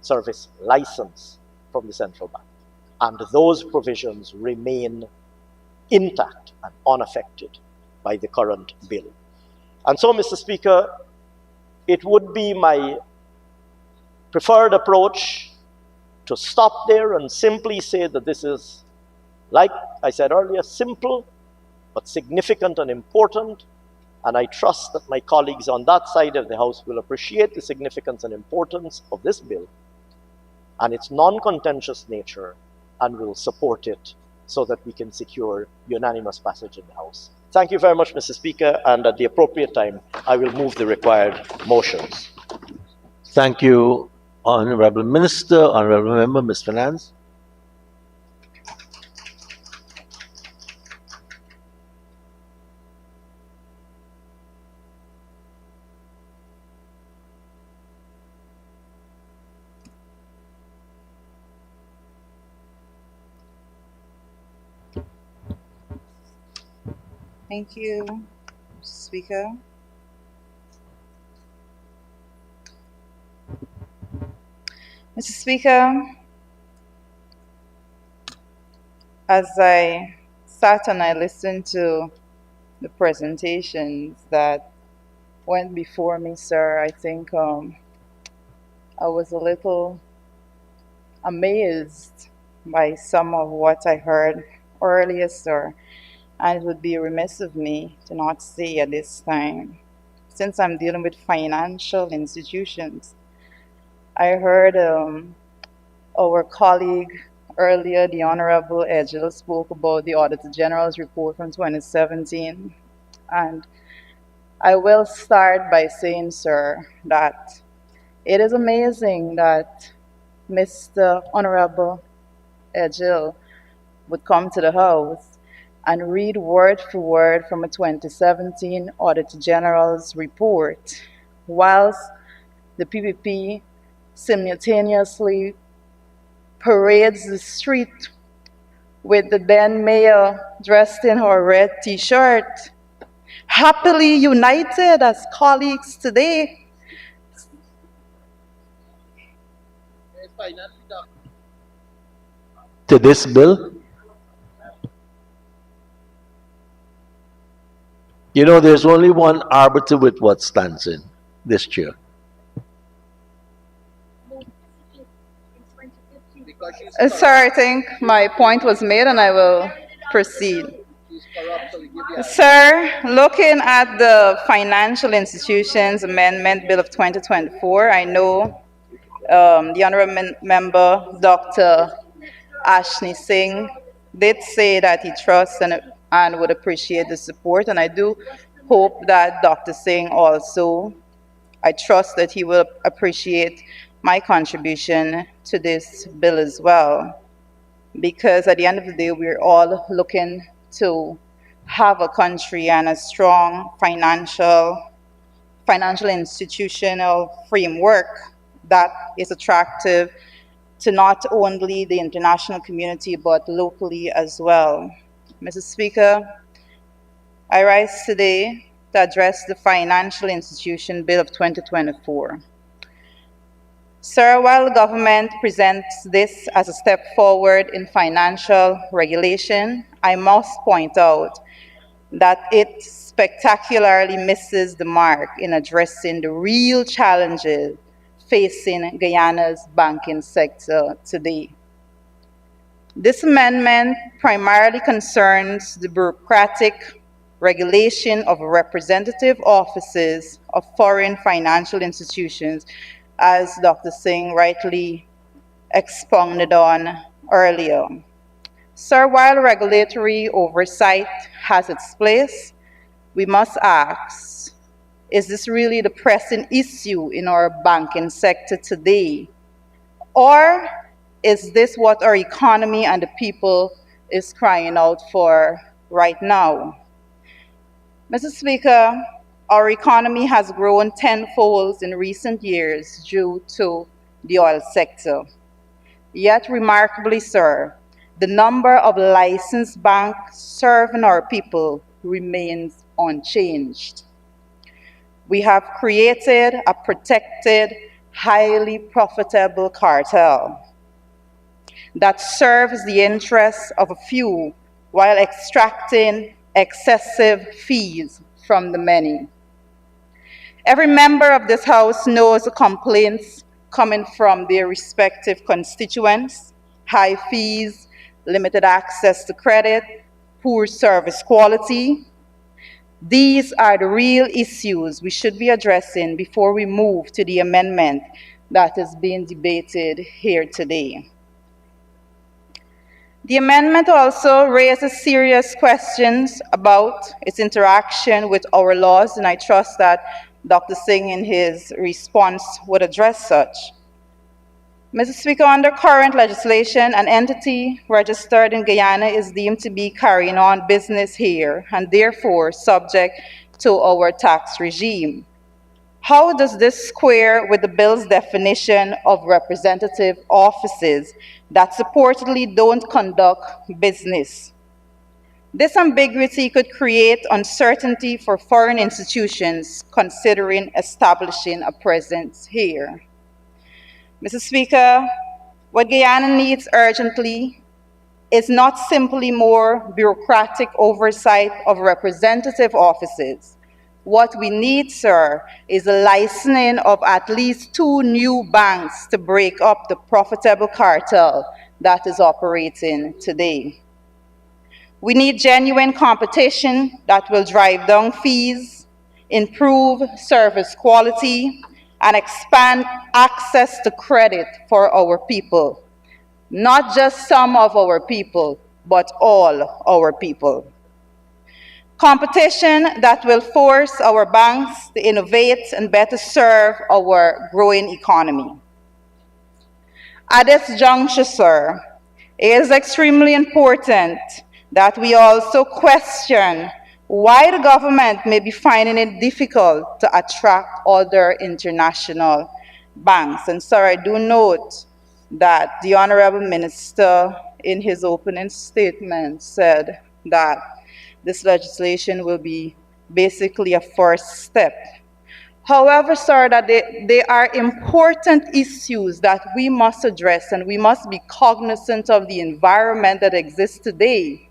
service license from the central bank. And those provisions remain intact and unaffected by the current bill. And so, Mr. Speaker, it would be my preferred approach to stop there and simply say that this is, like I said earlier, simple but significant and important, and I trust that my colleagues on that side of the House will appreciate the significance and importance of this bill and its non-contentious nature and will support it so that we can secure unanimous passage in the House. Thank you very much, Mr. Speaker, and at the appropriate time, I will move the required motions. Thank you, Honorable Minister. Honorable Member, Ms. Finance. Thank you, Mr. Speaker. Mr. Speaker, as I sat and I listened to the presentations that went before me, sir, I think I was a little amazed by some of what I heard earlier, sir. And it would be remiss of me to not say at this time, since I'm dealing with financial institutions, I heard our colleague earlier, the Honorable Edgel, spoke about the Auditor General's report from 2017. And I will start by saying, sir, that it is amazing that Mr. Honorable Edgel would come to the House and read word for word from a 2017 Auditor General's report, whilst the PPP simultaneously parades the street with the then mayor dressed in her red t-shirt, happily united as colleagues today. To this bill? You know, there's only one arbiter with what stands in this chair. Sir, I think my point was made and I will proceed. Sir, looking at the Financial Institutions Amendment Bill of 2024, I know the Honourable Member Dr. Ashney Singh did say that he trusts and would appreciate the support, and I do hope that Dr. Singh also, I trust that he will appreciate my contribution to this bill as well, because at the end of the day, we're all looking to have a country and a strong financial institutional framework that is attractive to not only the international community, but locally as well. Mr. Speaker, I rise today to address the Financial Institution Bill of 2024. Sir, while the government presents this as a step forward in financial regulation, I must point out that it spectacularly misses the mark in addressing the real challenges facing Guyana's banking sector today. This amendment primarily concerns the bureaucratic regulation of representative offices of foreign financial institutions, as Dr. Singh rightly expounded on earlier. Sir, while regulatory oversight has its place, we must ask, is this really the pressing issue in our banking sector today? Or is this what our economy and the people is crying out for right now? Mr. Speaker, our economy has grown tenfold in recent years due to the oil sector. Yet, remarkably, sir, the number of licensed banks serving our people remains unchanged. We have created a protected, highly profitable cartel that serves the interests of a few while extracting excessive fees from the many. Every member of this House knows the complaints coming from their respective constituents: high fees, limited access to credit, poor service quality. These are the real issues we should be addressing before we move to the amendment that is being debated here today. The amendment also raises serious questions about its interaction with our laws, and I trust that Dr. Singh in his response would address such. Mr. Speaker, under current legislation, an entity registered in Guyana is deemed to be carrying on business here and therefore subject to our tax regime. How does this square with the bill's definition of representative offices that supposedly don't conduct business? This ambiguity could create uncertainty for foreign institutions considering establishing a presence here. Mr. Speaker, what Guyana needs urgently is not simply more bureaucratic oversight of representative offices. What we need, sir, is a licensing of at least 2 new banks to break up the profitable cartel that is operating today. We need genuine competition that will drive down fees, improve service quality, and expand access to credit for our people. Not just some of our people, but all our people. Competition that will force our banks to innovate and better serve our growing economy. At this juncture, sir, it is extremely important that we also question why the government may be finding it difficult to attract other international banks. And sir, I do note that the Honorable Minister in his opening statement, said that this legislation will be basically a first step. However, sir, that they are important issues that we must address, and we must be cognizant of the environment that exists today.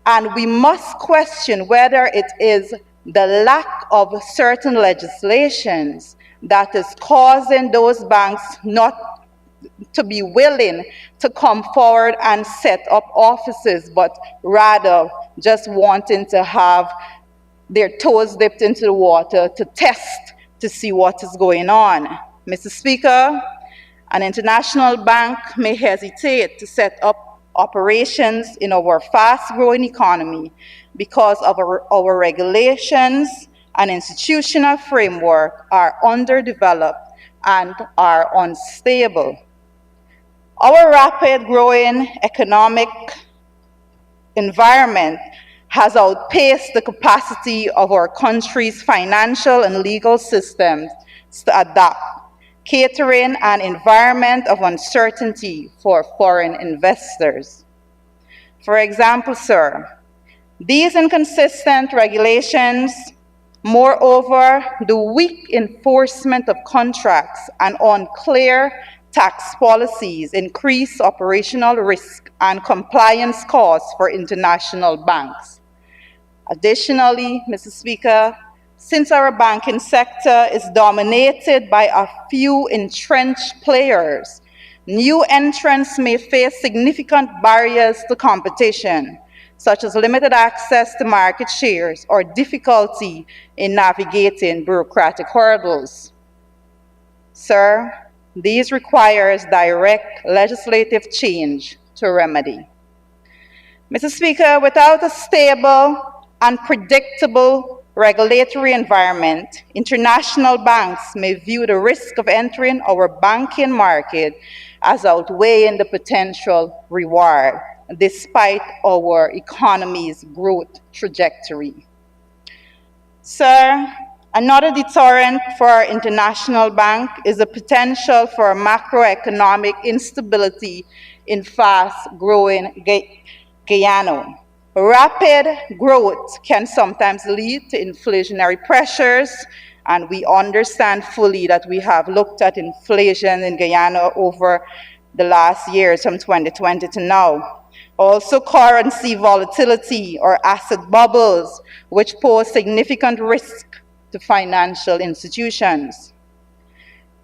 And we must question whether it is the lack of certain legislations that is causing those banks not to be willing to come forward and set up offices, but rather just wanting to have their toes dipped into the water to test to see what is going on. Mr. Speaker, an international bank may hesitate to set up operations in our fast-growing economy because of our regulations and institutional framework are underdeveloped and are unstable. Our rapid growing economic environment has outpaced the capacity of our country's financial and legal systems to adapt, catering an environment of uncertainty for foreign investors. For example, sir, these inconsistent regulations, moreover, the weak enforcement of contracts and unclear tax policies increase operational risk and compliance costs for international banks. Additionally, Mr. Speaker, since our banking sector is dominated by a few entrenched players, new entrants may face significant barriers to competition, such as limited access to market shares or difficulty in navigating bureaucratic hurdles. Sir, these requires direct legislative change to remedy. Mr. Speaker, without a stable and predictable regulatory environment, international banks may view the risk of entering our banking market as outweighing the potential reward, despite our economy's growth trajectory. Sir, another deterrent for our international bank is the potential for macroeconomic instability in fast-growing Guyana. Rapid growth can sometimes lead to inflationary pressures, and we understand fully that we have looked at inflation in Guyana over the last years from 2020 to now. Also, currency volatility or asset bubbles, which pose significant risk to financial institutions.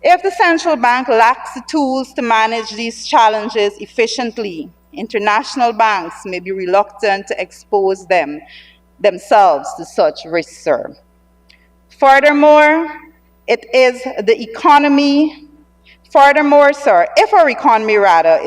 If the central bank lacks the tools to manage these challenges efficiently, international banks may be reluctant to expose themselves to such risks, sir. Furthermore, if our economy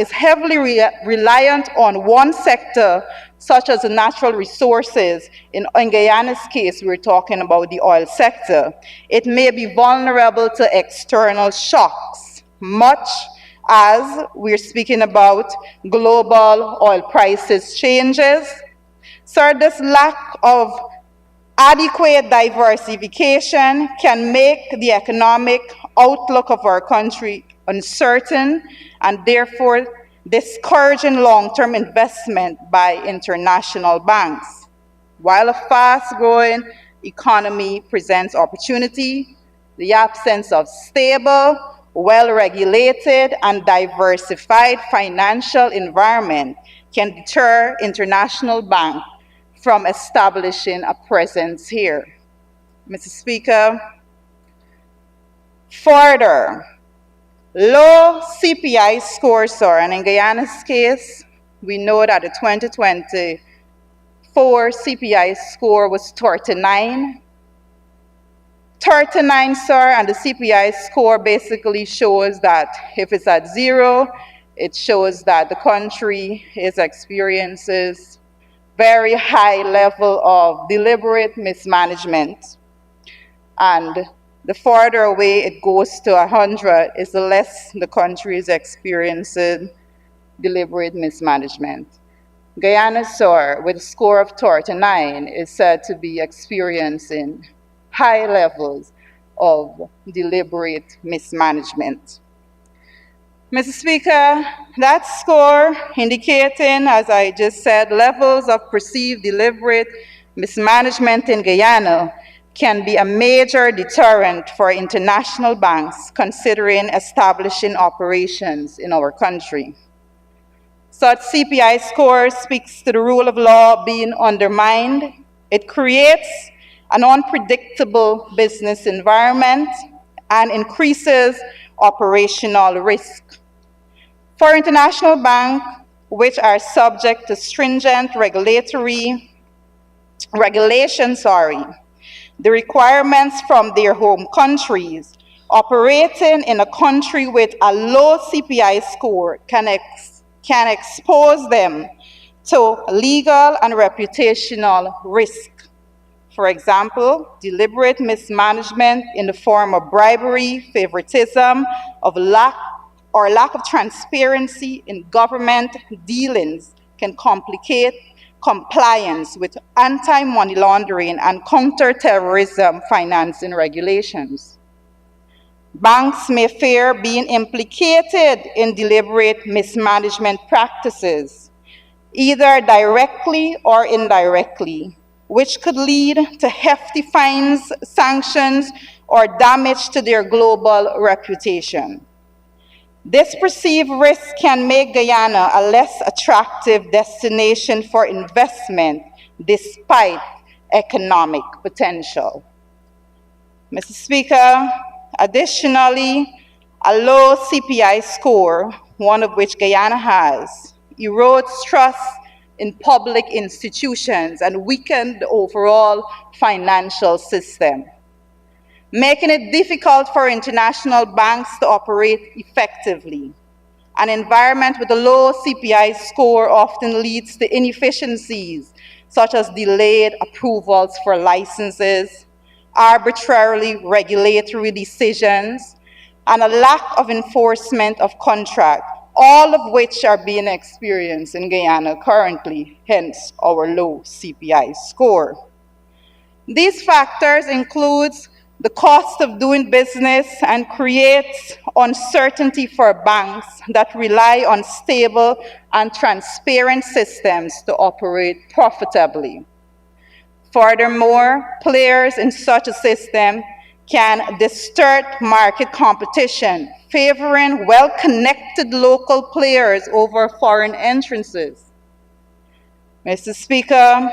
is heavily reliant on one sector, such as the natural resources, in Guyana's case, we're talking about the oil sector, it may be vulnerable to external shocks, much as we're speaking about global oil prices changes. So this lack of adequate diversification can make the economic outlook of our country uncertain and therefore discouraging long-term investment by international banks. While a fast-growing economy presents opportunity, the absence of stable, well-regulated, and diversified financial environment can deter international banks from establishing a presence here. Mr. Speaker, further, low CPI scores, sir, and in Guyana's case, we know that the 2024 CPI score was 39. 39, sir, and the CPI score basically shows that if it's at 0, it shows that the country experiences very high level of deliberate mismanagement. And the farther away it goes to 100 is the less the country is experiencing deliberate mismanagement. Guyana, sir, with a score of 39, is said to be experiencing high levels of deliberate mismanagement. Mr. Speaker, that score indicating, as I just said, levels of perceived deliberate mismanagement in Guyana can be a major deterrent for international banks considering establishing operations in our country. Such CPI score speaks to the rule of law being undermined. It creates an unpredictable business environment and increases operational risk. For international banks, which are subject to stringent regulations, the requirements from their home countries, operating in a country with a low CPI score can expose them to legal and reputational risk. For example, deliberate mismanagement in the form of bribery, favoritism, lack of transparency in government dealings can complicate compliance with anti-money laundering and counter-terrorism financing regulations. Banks may fear being implicated in deliberate mismanagement practices, either directly or indirectly, which could lead to hefty fines, sanctions, or damage to their global reputation. This perceived risk can make Guyana a less attractive destination for investment despite economic potential. Mr. Speaker, additionally, a low CPI score, one of which Guyana has, erodes trust in public institutions and weakens the overall financial system, making it difficult for international banks to operate effectively. An environment with a low CPI score often leads to inefficiencies, such as delayed approvals for licenses, arbitrarily regulatory decisions, and a lack of enforcement of contract, all of which are being experienced in Guyana currently, hence our low CPI score. These factors include the cost of doing business and creates uncertainty for banks that rely on stable and transparent systems to operate profitably. Furthermore, players in such a system can distort market competition, favoring well-connected local players over foreign entrances. Mr. Speaker,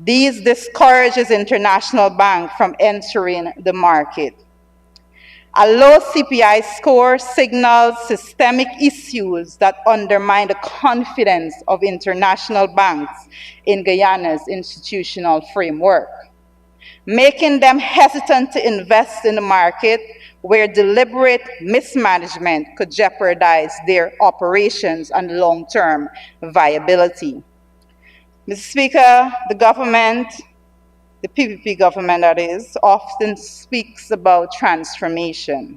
these discourages international banks from entering the market. A low CPI score signals systemic issues that undermine the confidence of international banks in Guyana's institutional framework, making them hesitant to invest in the market where deliberate mismanagement could jeopardize their operations and long-term viability. Mr. Speaker, the government, the PPP government that is, often speaks about transformation.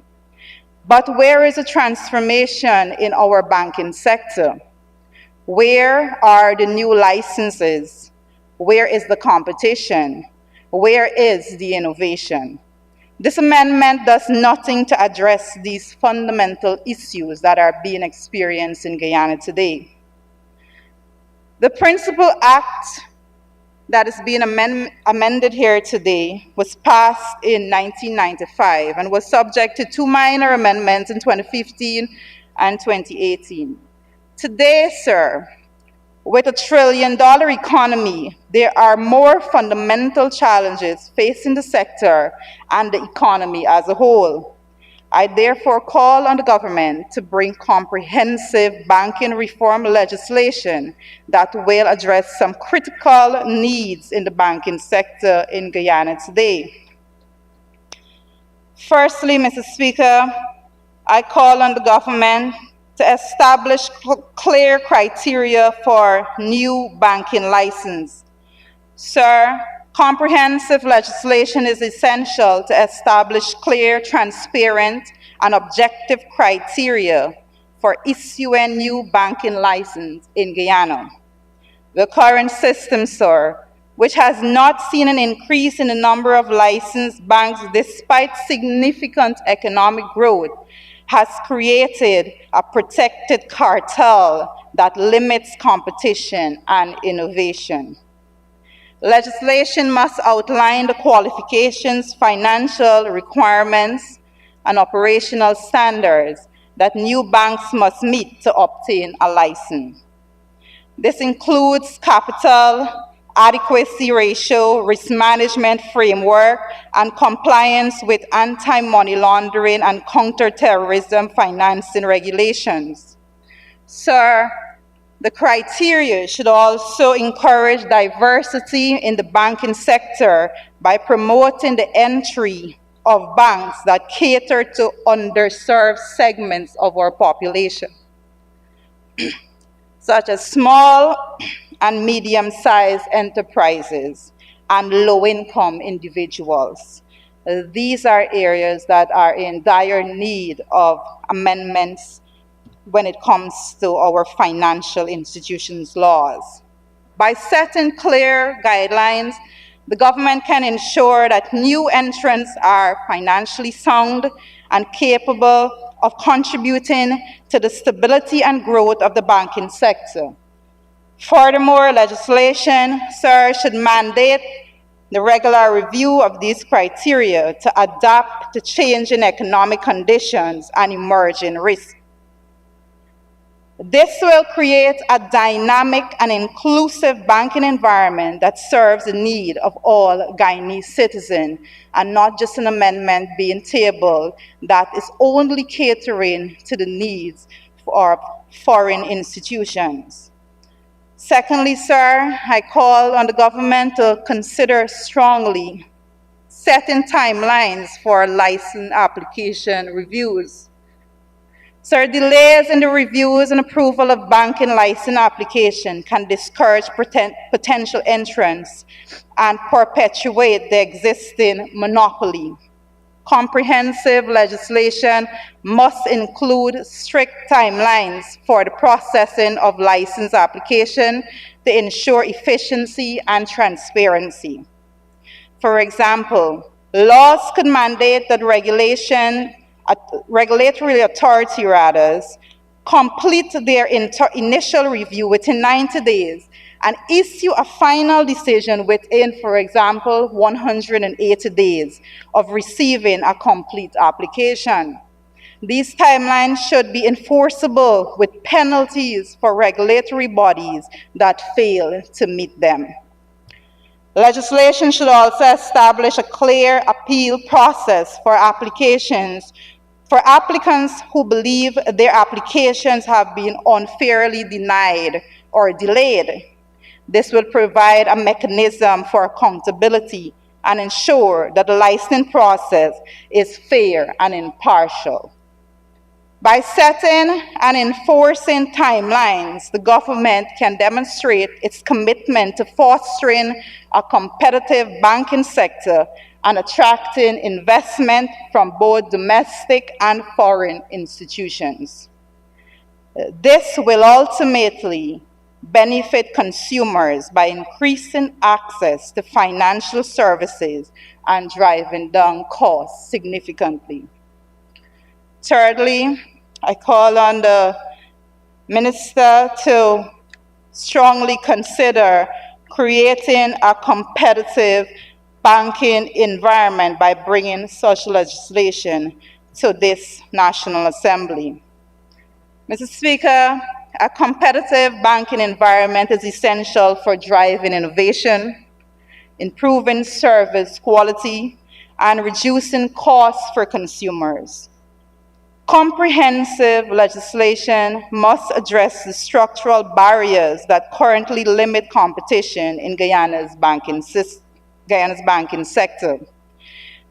But where is the transformation in our banking sector? Where are the new licenses? Where is the competition? Where is the innovation? This amendment does nothing to address these fundamental issues that are being experienced in Guyana today. The principal act that is being amended here today was passed in 1995 and was subject to 2 minor amendments in 2015 and 2018. Today, sir, with a $1 trillion economy, there are more fundamental challenges facing the sector and the economy as a whole. I therefore call on the government to bring comprehensive banking reform legislation that will address some critical needs in the banking sector in Guyana today. Firstly, Mr. Speaker, I call on the government to establish clear criteria for new banking license. Sir, comprehensive legislation is essential to establish clear, transparent, and objective criteria for issuing new banking license in Guyana. The current system, sir, which has not seen an increase in the number of licensed banks despite significant economic growth, has created a protected cartel that limits competition and innovation. Legislation must outline the qualifications, financial requirements, and operational standards that new banks must meet to obtain a license. This includes capital adequacy ratio, risk management framework, and compliance with anti-money laundering and counter-terrorism financing regulations. Sir, the criteria should also encourage diversity in the banking sector by promoting the entry of banks that cater to underserved segments of our population, such as small and medium-sized enterprises and low-income individuals. These are areas that are in dire need of amendments when it comes to our financial institutions laws. By setting clear guidelines, the government can ensure that new entrants are financially sound and capable of contributing to the stability and growth of the banking sector. Furthermore, legislation, sir, should mandate the regular review of these criteria to adapt to changing economic conditions and emerging risks. This will create a dynamic and inclusive banking environment that serves the need of all Guyanese citizens, and not just an amendment being tabled that is only catering to the needs of foreign institutions. Secondly, sir, I call on the government to consider strongly setting timelines for license application reviews. Sir, delays in the reviews and approval of banking license application can discourage potential entrants and perpetuate the existing monopoly. Comprehensive legislation must include strict timelines for the processing of license application to ensure efficiency and transparency. For example, laws could mandate that regulatory authority complete their initial review within 90 days and issue a final decision within, for example, 180 days of receiving a complete application. These timelines should be enforceable with penalties for regulatory bodies that fail to meet them. Legislation should also establish a clear appeal process for applicants who believe their applications have been unfairly denied or delayed. This will provide a mechanism for accountability and ensure that the licensing process is fair and impartial. By setting and enforcing timelines, the government can demonstrate its commitment to fostering a competitive banking sector and attracting investment from both domestic and foreign institutions. This will ultimately benefit consumers by increasing access to financial services and driving down costs significantly. Thirdly, I call on the Minister to strongly consider creating a competitive banking environment by bringing such legislation to this National Assembly. Mr. Speaker, a competitive banking environment is essential for driving innovation, improving service quality, and reducing costs for consumers. Comprehensive legislation must address the structural barriers that currently limit competition in Guyana's banking sector.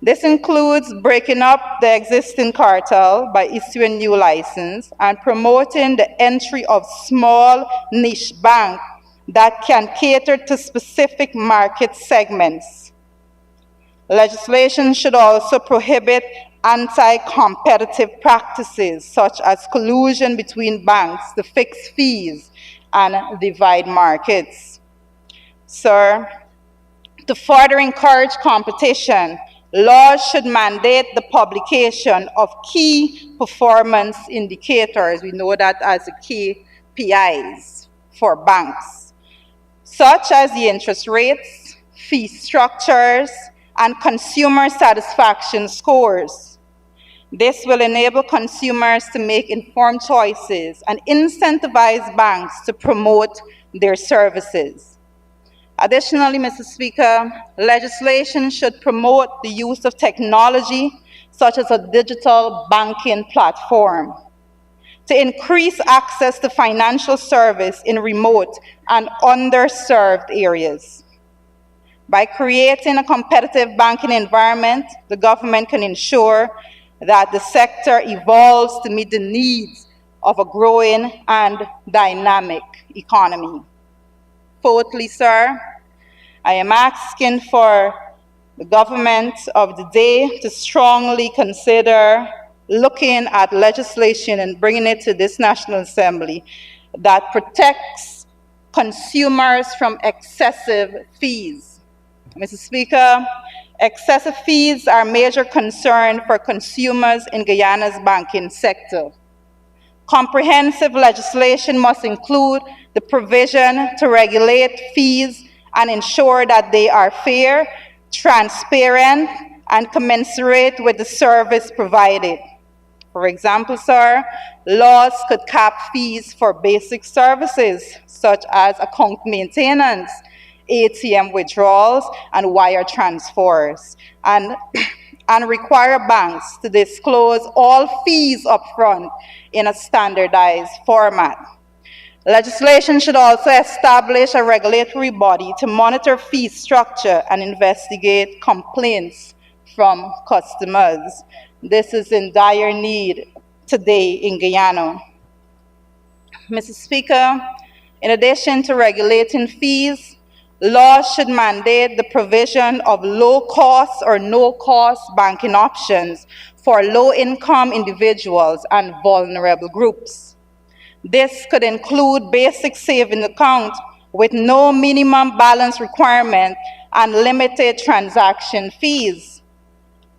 This includes breaking up the existing cartel by issuing new licenses and promoting the entry of small niche banks that can cater to specific market segments. Legislation should also prohibit anti-competitive practices such as collusion between banks to fix fees and divide markets. Sir, to further encourage competition laws should mandate the publication of key performance indicators. We know that as the KPIs for banks, such as the interest rates, fee structures, and consumer satisfaction scores. This will enable consumers to make informed choices and incentivize banks to promote their services. Additionally, Mr. Speaker, legislation should promote the use of technology, such as a digital banking platform, to increase access to financial service in remote and underserved areas. By creating a competitive banking environment, the government can ensure that the sector evolves to meet the needs of a growing and dynamic economy. Fourthly, sir, I am asking for the government of the day to strongly consider looking at legislation and bringing it to this National Assembly that protects consumers from excessive fees. Mr. Speaker, excessive fees are a major concern for consumers in Guyana's banking sector. Comprehensive legislation must include the provision to regulate fees and ensure that they are fair, transparent, and commensurate with the service provided. For example, sir, laws could cap fees for basic services such as account maintenance, ATM withdrawals, and wire transfers, and require banks to disclose all fees upfront in a standardized format. Legislation should also establish a regulatory body to monitor fee structure and investigate complaints from customers. This is in dire need today in Guyana. Mr. Speaker, in addition to regulating fees, laws should mandate the provision of low-cost or no-cost banking options for low-income individuals and vulnerable groups. This could include basic savings account with no minimum balance requirement and limited transaction fees.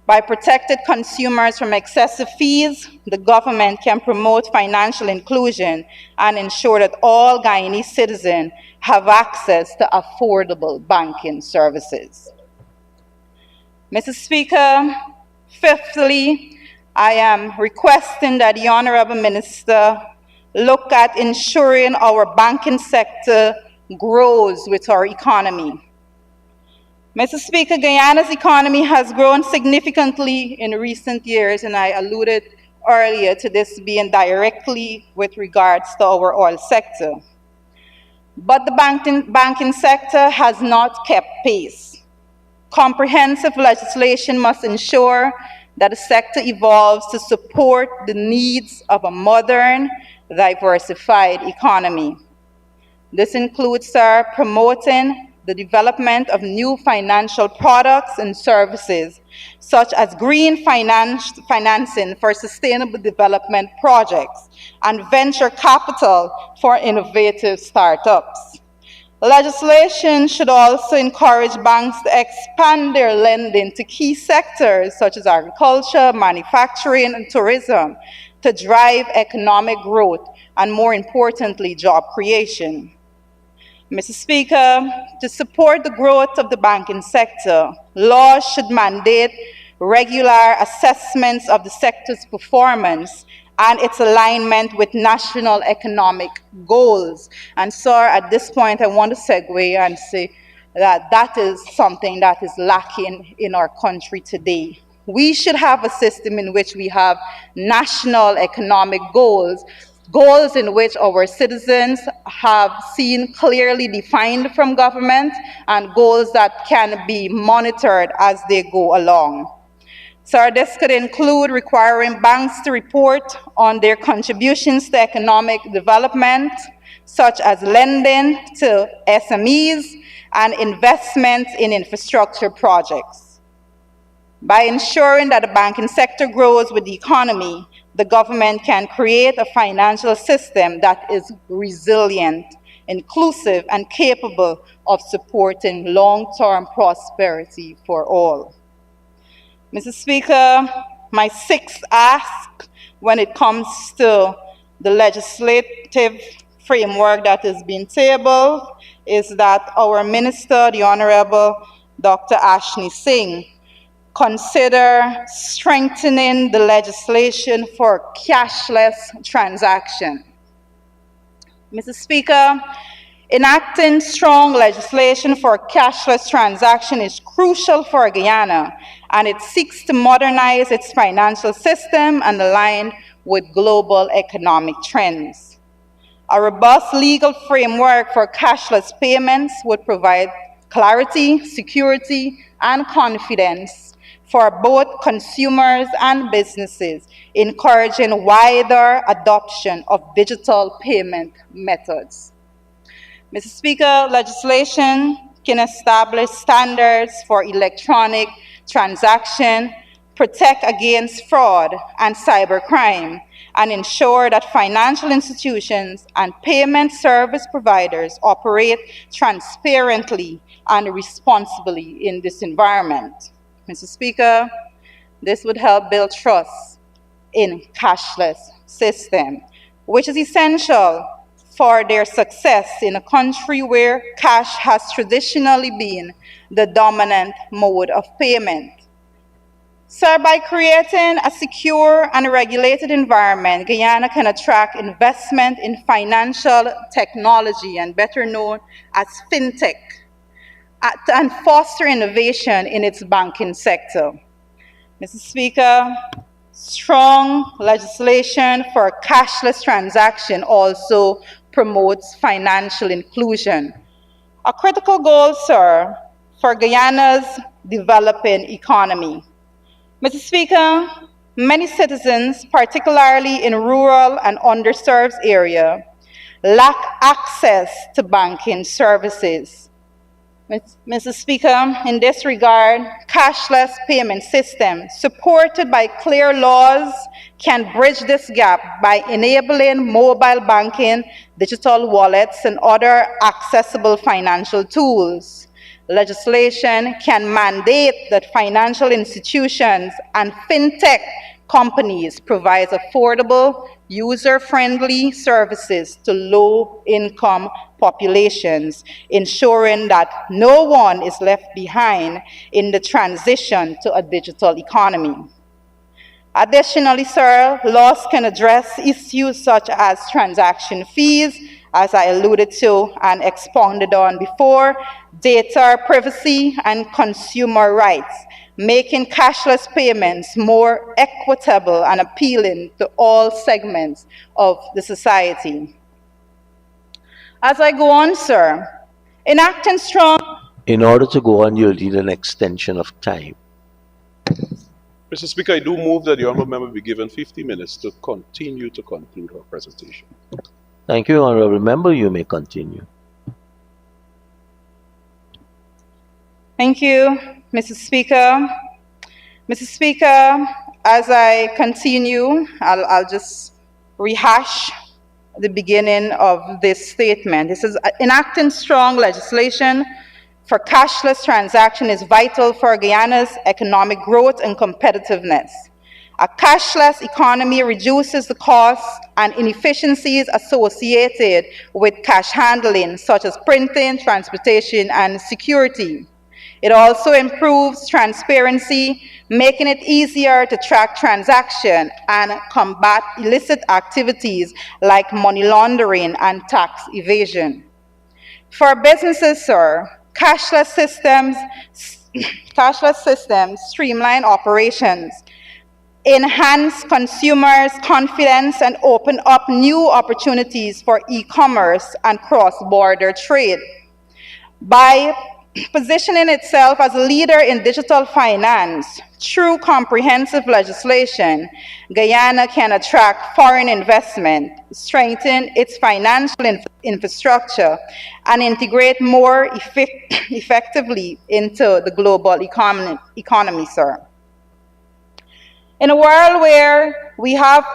By protecting consumers from excessive fees, the government can promote financial inclusion and ensure that all Guyanese citizens have access to affordable banking services. Mr. Speaker, fifthly, I am requesting that the Honorable Minister look at ensuring our banking sector grows with our economy. Mr. Speaker, Guyana's economy has grown significantly in recent years, and I alluded earlier to this being directly with regards to our oil sector. But the banking sector has not kept pace. Comprehensive legislation must ensure that the sector evolves to support the needs of a modern, diversified economy. This includes, sir, promoting the development of new financial products and services, such as green financing for sustainable development projects and venture capital for innovative startups. Legislation should also encourage banks to expand their lending to key sectors such as agriculture, manufacturing, and tourism to drive economic growth and, more importantly, job creation. Mr. Speaker, to support the growth of the banking sector, laws should mandate regular assessments of the sector's performance and its alignment with national economic goals. And sir, at this point, I want to segue and say that that is something that is lacking in our country today. We should have a system in which we have national economic goals, goals in which our citizens have seen clearly defined from government, and goals that can be monitored as they go along. So this could include requiring banks to report on their contributions to economic development, such as lending to SMEs and investments in infrastructure projects. By ensuring that the banking sector grows with the economy, the government can create a financial system that is resilient, inclusive, and capable of supporting long-term prosperity for all. Mr. Speaker, my sixth ask when it comes to the legislative framework that is being tabled is that our Minister, the Honorable Dr. Ashley Singh, consider strengthening the legislation for cashless transaction. Mr. Speaker, enacting strong legislation for cashless transaction is crucial for Guyana, and it seeks to modernize its financial system and align with global economic trends. A robust legal framework for cashless payments would provide clarity, security, and confidence for both consumers and businesses, encouraging wider adoption of digital payment methods. Mr. Speaker, legislation can establish standards for electronic transaction, protect against fraud and cybercrime, and ensure that financial institutions and payment service providers operate transparently and responsibly in this environment. Mr. Speaker, this would help build trust in cashless system, which is essential for their success in a country where cash has traditionally been the dominant mode of payment. Sir, by creating a secure and regulated environment, Guyana can attract investment in financial technology, and better known as fintech, and foster innovation in its banking sector. Mr. Speaker, strong legislation for cashless transaction also promotes financial inclusion. A critical goal, sir, for Guyana's developing economy. Mr. Speaker, many citizens, particularly in rural and underserved areas, lack access to banking services. Mr. Speaker, in this regard, cashless payment systems supported by clear laws can bridge this gap by enabling mobile banking, digital wallets, and other accessible financial tools. Legislation can mandate that financial institutions and fintech companies provide affordable, user-friendly services to low-income populations, ensuring that no one is left behind in the transition to a digital economy. Additionally, sir, laws can address issues such as transaction fees, as I alluded to and expounded on before, data privacy, and consumer rights, making cashless payments more equitable and appealing to all segments of the society. As I go on, sir, enacting strong... In order to go on, you'll need an extension of time. Mr. Speaker, I do move that the honourable member be given 50 minutes to continue to conclude her presentation. Thank you, honourable member. You may continue. Thank you, Mr. Speaker. Mr. Speaker, as I continue, I'll just rehash the beginning of this statement. This is enacting strong legislation for cashless transaction is vital for Guyana's economic growth and competitiveness. A cashless economy reduces the costs and inefficiencies associated with cash handling, such as printing, transportation, and security. It also improves transparency, making it easier to track transactions and combat illicit activities like money laundering and tax evasion. For businesses, sir, cashless systems streamline operations, enhance consumers' confidence, and open up new opportunities for e-commerce and cross-border trade. By positioning itself as a leader in digital finance through comprehensive legislation, Guyana can attract foreign investment, strengthen its financial infrastructure, and integrate more effectively into the global economy, sir. In a world where we have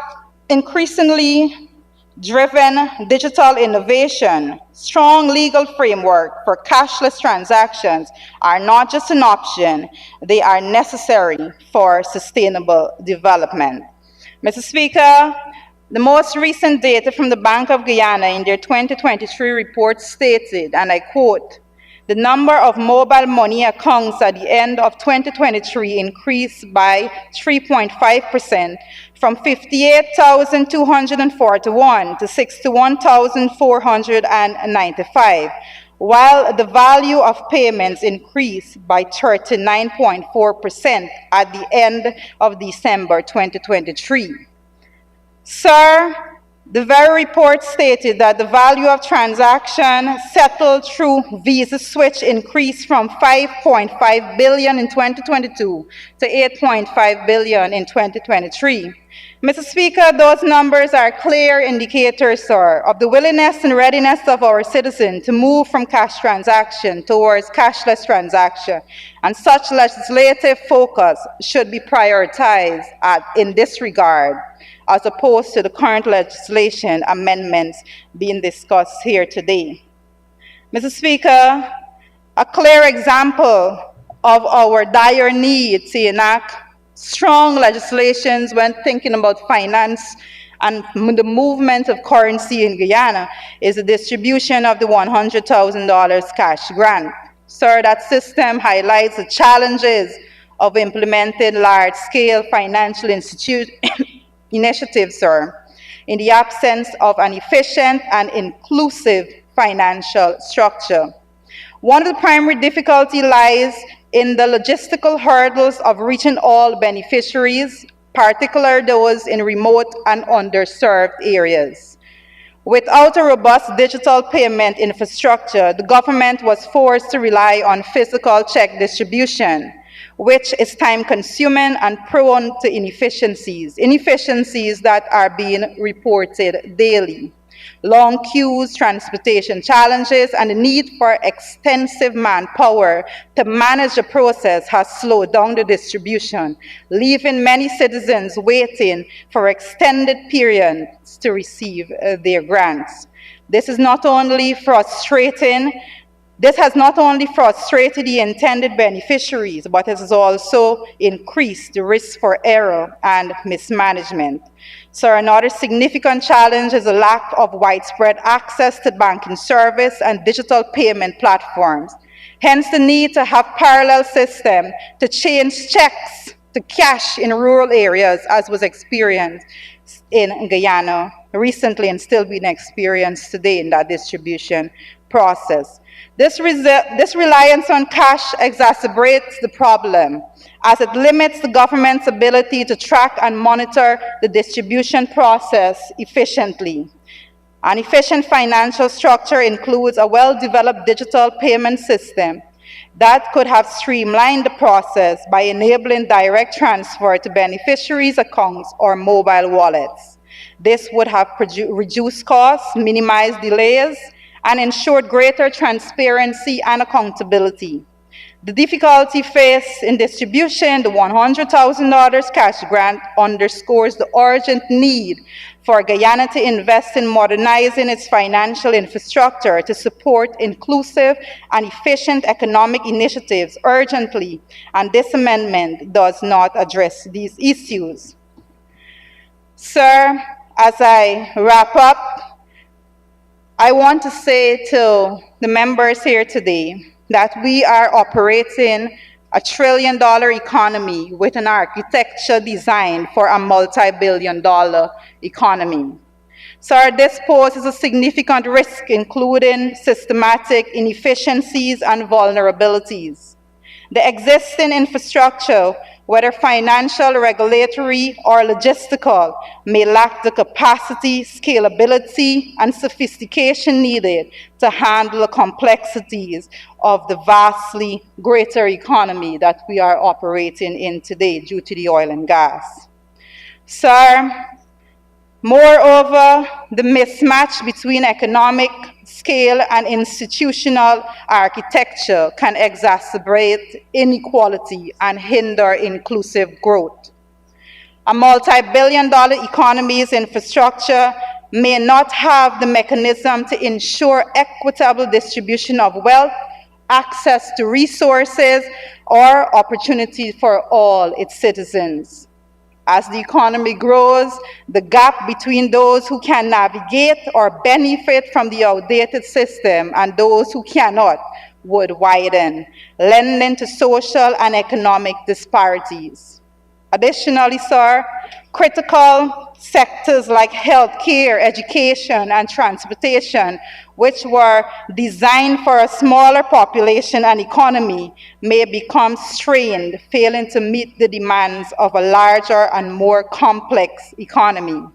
increasingly driven digital innovation, strong legal framework for cashless transactions are not just an option, they are necessary for sustainable development. Mr. Speaker, the most recent data from the Bank of Guyana in their 2023 report stated, and I quote, "The number of mobile money accounts at the end of 2023 increased by 3.5% from 58,241 to 61,495, while the value of payments increased by 39.4% at the end of December 2023. Sir, the very report stated that the value of transactions settled through Visa Switch increased from $5.5 billion in 2022 to $8.5 billion in 2023. Mr. Speaker, those numbers are clear indicators, sir, of the willingness and readiness of our citizens to move from cash transaction towards cashless transaction, and such legislative focus should be prioritized in this regard, as opposed to the current legislation amendments being discussed here today. Mr. Speaker, a clear example of our dire need to enact strong legislations when thinking about finance and the movement of currency in Guyana is the distribution of the $100,000 cash grant. Sir, that system highlights the challenges of implementing large-scale financial initiatives, sir, in the absence of an efficient and inclusive financial structure. One of the primary difficulties lies in the logistical hurdles of reaching all beneficiaries, particularly those in remote and underserved areas. Without a robust digital payment infrastructure, the government was forced to rely on physical check distribution, which is time-consuming and prone to inefficiencies that are being reported daily. Long queues, transportation challenges, and the need for extensive manpower to manage the process has slowed down the distribution, leaving many citizens waiting for extended periods to receive their grants. This has not only frustrated the intended beneficiaries, but it has also increased the risk for error and mismanagement. So another significant challenge is a lack of widespread access to banking service and digital payment platforms. Hence the need to have parallel systems to change checks to cash in rural areas, as was experienced in Guyana recently and still being experienced today in that distribution process. This reliance on cash exacerbates the problem, as it limits the government's ability to track and monitor the distribution process efficiently. An efficient financial structure includes a well-developed digital payment system that could have streamlined the process by enabling direct transfer to beneficiaries' accounts or mobile wallets. This would have reduced costs, minimized delays, and ensured greater transparency and accountability. The difficulty faced in distribution, the $100,000 cash grant, underscores the urgent need for Guyana to invest in modernizing its financial infrastructure to support inclusive and efficient economic initiatives urgently, and this amendment does not address these issues. Sir, as I wrap up, I want to say to the members here today that we are operating a $1 trillion economy with an architecture designed for a multi-billion-dollar economy. So this poses a significant risk, including systematic inefficiencies and vulnerabilities. The existing infrastructure, whether financial, regulatory, or logistical, may lack the capacity, scalability, and sophistication needed to handle the complexities of the vastly greater economy that we are operating in today due to the oil and gas. Sir, moreover, the mismatch between economic scale and institutional architecture can exacerbate inequality and hinder inclusive growth. A multi-billion-dollar economy's infrastructure may not have the mechanism to ensure equitable distribution of wealth, access to resources, or opportunity for all its citizens. As the economy grows, the gap between those who can navigate or benefit from the outdated system and those who cannot would widen, lending to social and economic disparities. Additionally, sir, critical sectors like healthcare, education, and transportation, which were designed for a smaller population and economy, may become strained, failing to meet the demands of a larger and more complex economy.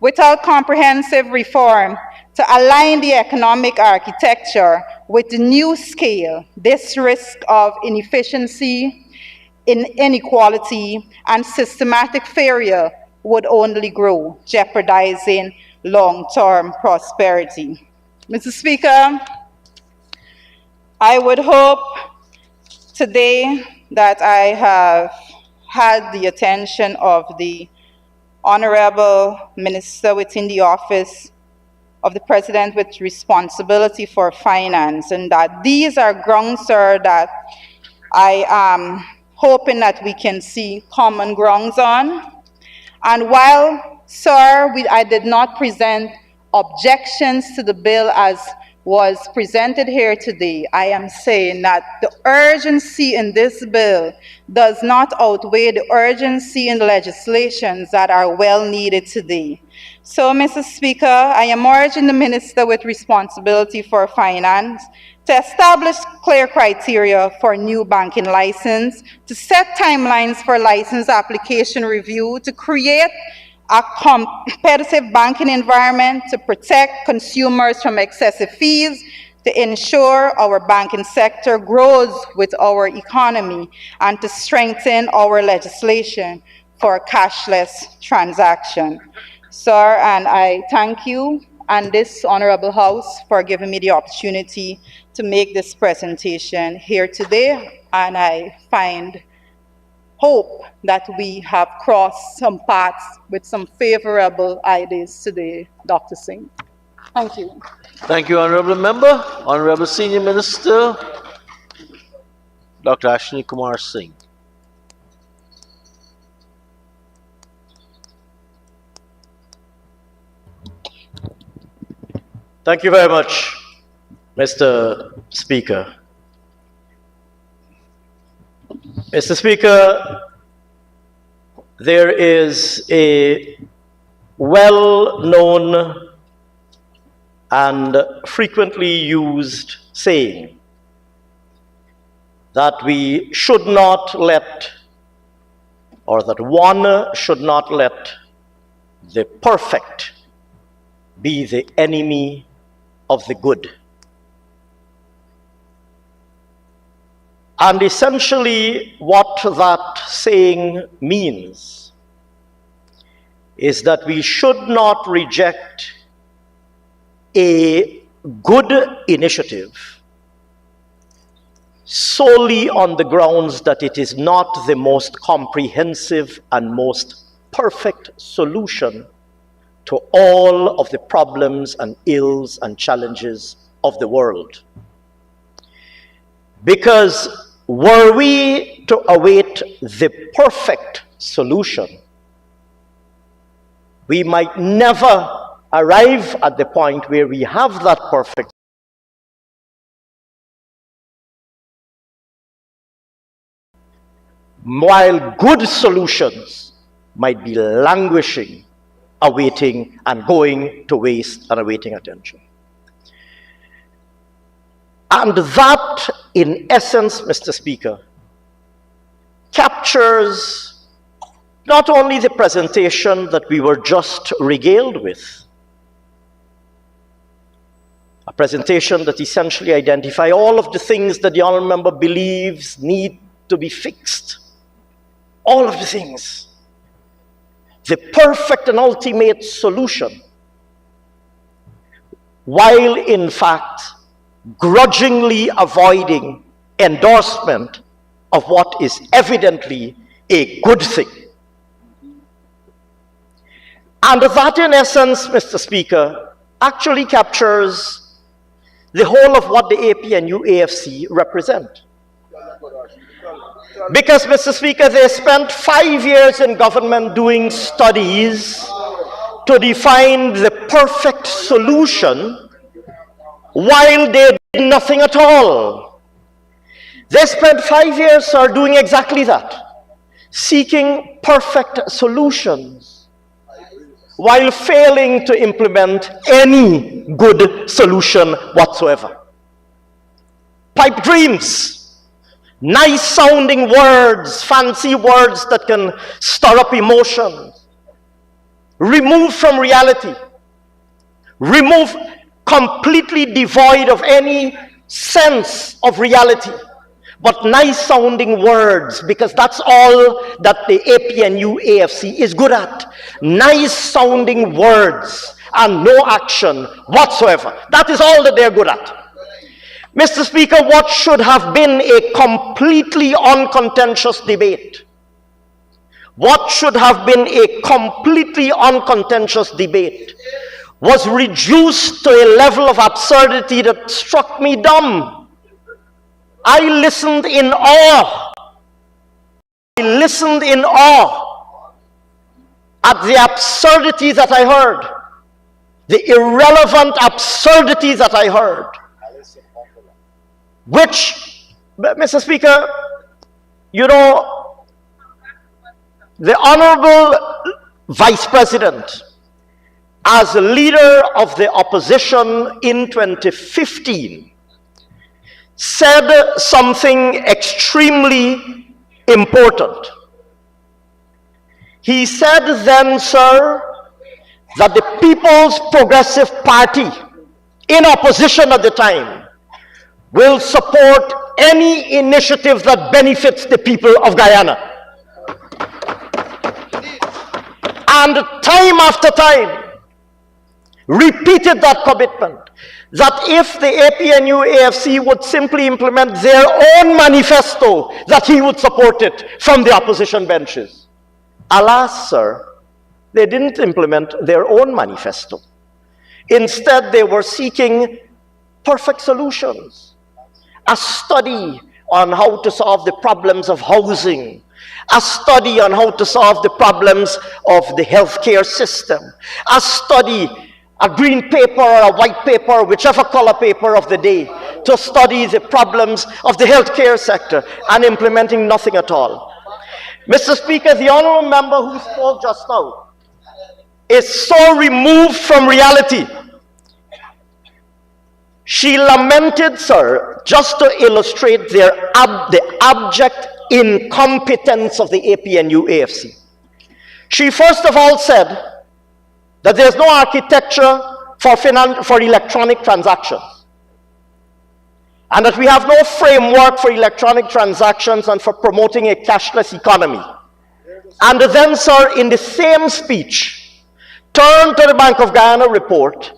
Without comprehensive reform to align the economic architecture with the new scale, this risk of inefficiency, inequality, and systematic failure would only grow, jeopardizing long-term prosperity. Mr. Speaker, I would hope today that I have had the attention of the Honorable Minister within the Office of the President with responsibility for finance, and that these are grounds, sir, that I am hoping that we can see common grounds on. And while, sir, I did not present objections to the bill as was presented here today, I am saying that the urgency in this bill does not outweigh the urgency in the legislations that are well needed today. So, Mr. Speaker, I am urging the Minister with responsibility for finance to establish clear criteria for new banking license, to set timelines for license application review, to create a competitive banking environment, to protect consumers from excessive fees, to ensure our banking sector grows with our economy, and to strengthen our legislation for cashless transaction. Sir, and I thank you and this Honorable House for giving me the opportunity to make this presentation here today, and I find hope that we have crossed some paths with some favorable ideas today, Dr. Singh. Thank you. Thank you, Honorable Member. Honorable Senior Minister, Dr. Ashwini Kumar Singh. Thank you very much, Mr. Speaker. Mr. Speaker, there is a well-known and frequently used saying that we should not let, or that one should not let the perfect be the enemy of the good. And essentially what that saying means is that we should not reject a good initiative solely on the grounds that it is not the most comprehensive and most perfect solution to all of the problems and ills and challenges of the world. Because were we to await the perfect solution, we might never arrive at the point where we have that perfect. While good solutions might be languishing, awaiting and going to waste and awaiting attention. And that, in essence, Mr. Speaker, captures not only the presentation that we were just regaled with, a presentation that essentially identifies all of the things that the honourable member believes need to be fixed, all of the things. The perfect and ultimate solution, while in fact grudgingly avoiding endorsement of what is evidently a good thing. And that, in essence, Mr. Speaker, actually captures the whole of what the APNU AFC represent. Because, Mr. Speaker, they spent 5 years in government doing studies to define the perfect solution while they did nothing at all. They spent 5 years, sir, doing exactly that, seeking perfect solutions while failing to implement any good solution whatsoever. Pipe dreams, nice sounding words, fancy words that can stir up emotions, removed from reality, removed completely devoid of any sense of reality, but nice sounding words, because that's all that the APNU AFC is good at. Nice sounding words and no action whatsoever. That is all that they're good at. Mr. Speaker, what should have been a completely uncontentious debate, what should have been a completely uncontentious debate, was reduced to a level of absurdity that struck me dumb. I listened in awe. I listened in awe at the absurdity that I heard, the irrelevant absurdity that I heard, which, Mr. Speaker, you know, the Honorable Vice President, as a leader of the opposition in 2015, said something extremely important. He said then, sir, that the People's Progressive Party, in opposition at the time, will support any initiative that benefits the people of Guyana. And time after time, repeated that commitment, that if the APNU AFC would simply implement their own manifesto, that he would support it from the opposition benches. Alas, sir, they didn't implement their own manifesto. Instead, they were seeking perfect solutions. A study on how to solve the problems of housing, a study on how to solve the problems of the healthcare system, a study, a green paper or a white paper, whichever color paper of the day, to study the problems of the healthcare sector, and implementing nothing at all. Mr. Speaker, the honorable member who spoke just now is so removed from reality. She lamented, sir, just to illustrate the abject incompetence of the APNU AFC. She first of all said that there's no architecture for electronic transactions, and that we have no framework for electronic transactions and for promoting a cashless economy. And then, sir, in the same speech, turned to the Bank of Guyana report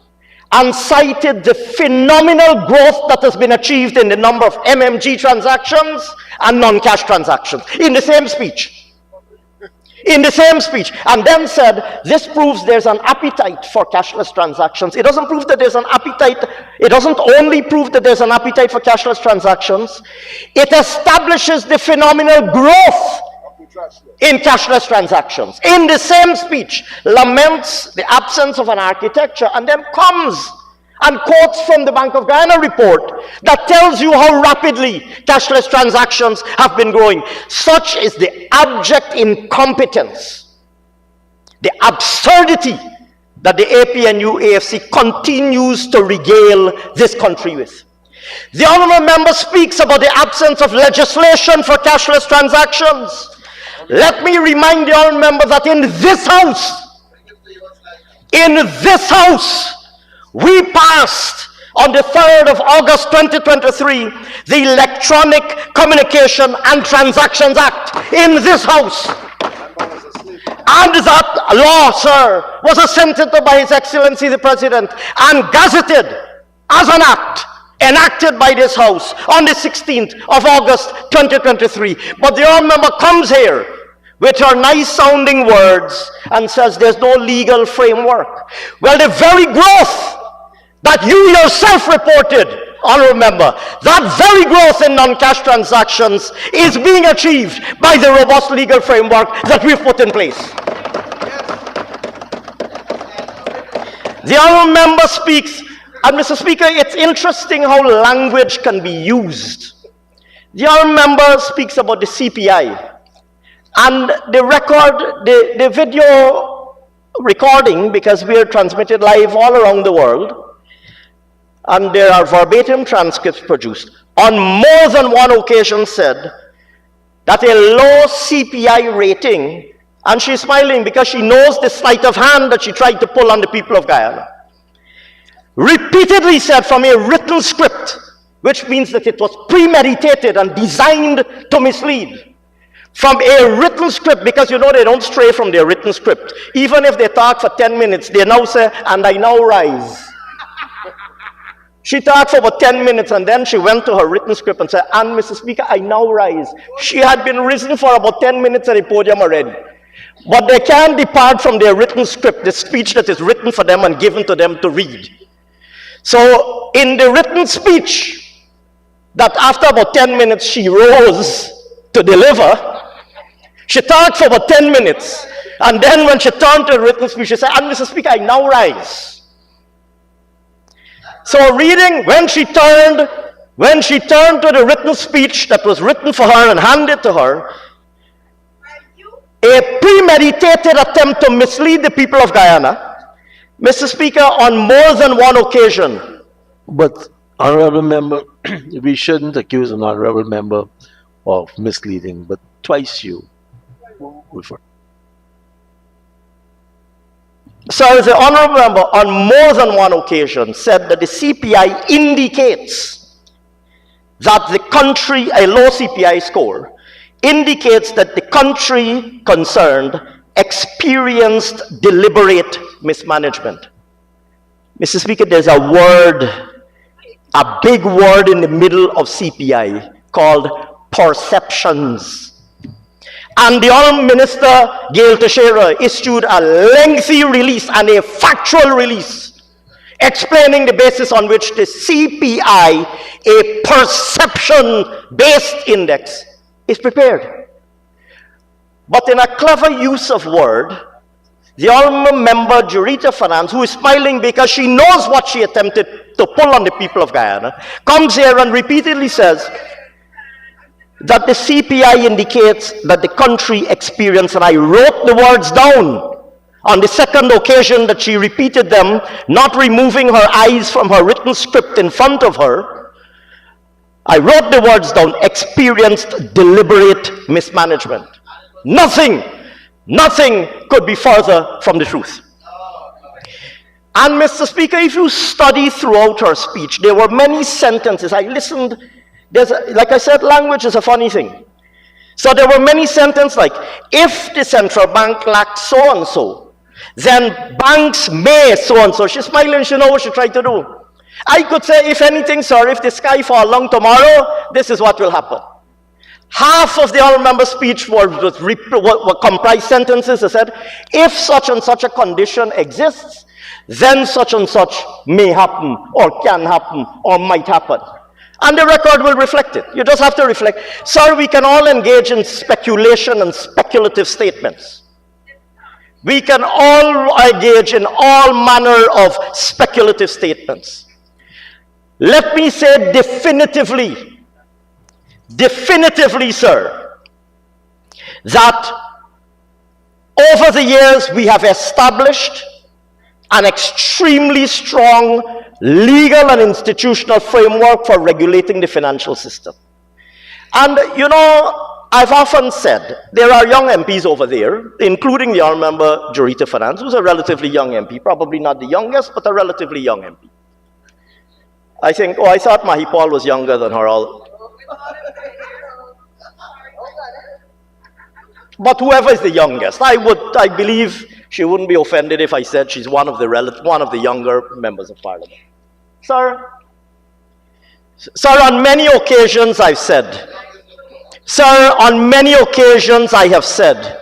and cited the phenomenal growth that has been achieved in the number of MMG transactions and non-cash transactions, in the same speech. In the same speech, and then said, this proves there's an appetite for cashless transactions. It doesn't prove that there's an appetite, it doesn't only prove that there's an appetite for cashless transactions, it establishes the phenomenal growth in cashless transactions. In the same speech, laments the absence of an architecture, and then comes and quotes from the Bank of Guyana report that tells you how rapidly cashless transactions have been growing. Such is the abject incompetence, the absurdity that the APNU AFC continues to regale this country with. The honourable member speaks about the absence of legislation for cashless transactions. Let me remind the honourable member that in this house, we passed on the 3rd of August 2023 the Electronic Communication and Transactions Act in this house. And that law, sir, was assented to by His Excellency the President and gazetted as an act enacted by this house on the 16th of August 2023. But the honourable member comes here which are nice sounding words, and says there's no legal framework. Well, the very growth that you yourself reported, honorable member, that very growth in non-cash transactions is being achieved by the robust legal framework that we've put in place. The honorable member speaks, and Mr. Speaker, it's interesting how language can be used. The honorable member speaks about the CPI, and the record, the video recording, because we are transmitted live all around the world, and there are verbatim transcripts produced, on more than one occasion said that a low CPI rating, and she's smiling because she knows the sleight of hand that she tried to pull on the people of Guyana, repeatedly said from a written script, which means that it was premeditated and designed to mislead. From a written script, because you know they don't stray from their written script. Even if they talk for 10 minutes, they now say, and I now rise. She talked for about 10 minutes and then she went to her written script and said, and Mr. Speaker, I now rise. She had been risen for about 10 minutes at the podium already. But they can't depart from their written script, the speech that is written for them and given to them to read. So in the written speech, that after about 10 minutes she rose to deliver, she talked for about 10 minutes. And then when she turned to the written speech, she said, and Mr. Speaker, I now rise. So reading, when she turned to the written speech that was written for her and handed to her, a premeditated attempt to mislead the people of Guyana, Mr. Speaker, on more than one occasion. But, honorable member, we shouldn't accuse an honorable member of misleading, but twice you refer. So the honorable member on more than one occasion said that the CPI indicates that the country, a low CPI score, indicates that the country concerned experienced deliberate mismanagement. Mr. Speaker, there's a word, a big word in the middle of CPI called perceptions. And the Honourable Minister, Gail Teixeira, issued a lengthy release and a factual release explaining the basis on which the CPI, a perception-based index, is prepared. But in a clever use of word, the Honourable Member, Jurita Finance, who is smiling because she knows what she attempted to pull on the people of Guyana, comes here and repeatedly says that the CPI indicates that the country experienced, and I wrote the words down on the second occasion that she repeated them, not removing her eyes from her written script in front of her. I wrote the words down, experienced deliberate mismanagement. Nothing could be further from the truth. And Mr. Speaker, if you study throughout her speech, there were many sentences. I listened. Like I said, language is a funny thing. So there were many sentences like, if the central bank lacked so-and-so, then banks may so-and-so. She's smiling, she knows what she tried to do. I could say, if anything, sir, if the sky fall long tomorrow, this is what will happen. Half of the honourable member's speech comprised sentences that said, if such and such a condition exists, then such and such may happen, or can happen, or might happen. And the record will reflect it. You just have to reflect. Sir, we can all engage in speculation and speculative statements. We can all engage in all manner of speculative statements. Let me say definitively, sir, that over the years we have established an extremely strong legal and institutional framework for regulating the financial system. And, you know, I've often said, there are young MPs over there, including the honourable member Jurita Finance, who's a relatively young MP, probably not the youngest, but a relatively young MP. I think, I thought Mahipal was younger than her. But whoever is the youngest, I believe she wouldn't be offended if I said she's one of the younger members of Parliament. Sir, on many occasions I've said, sir, on many occasions I have said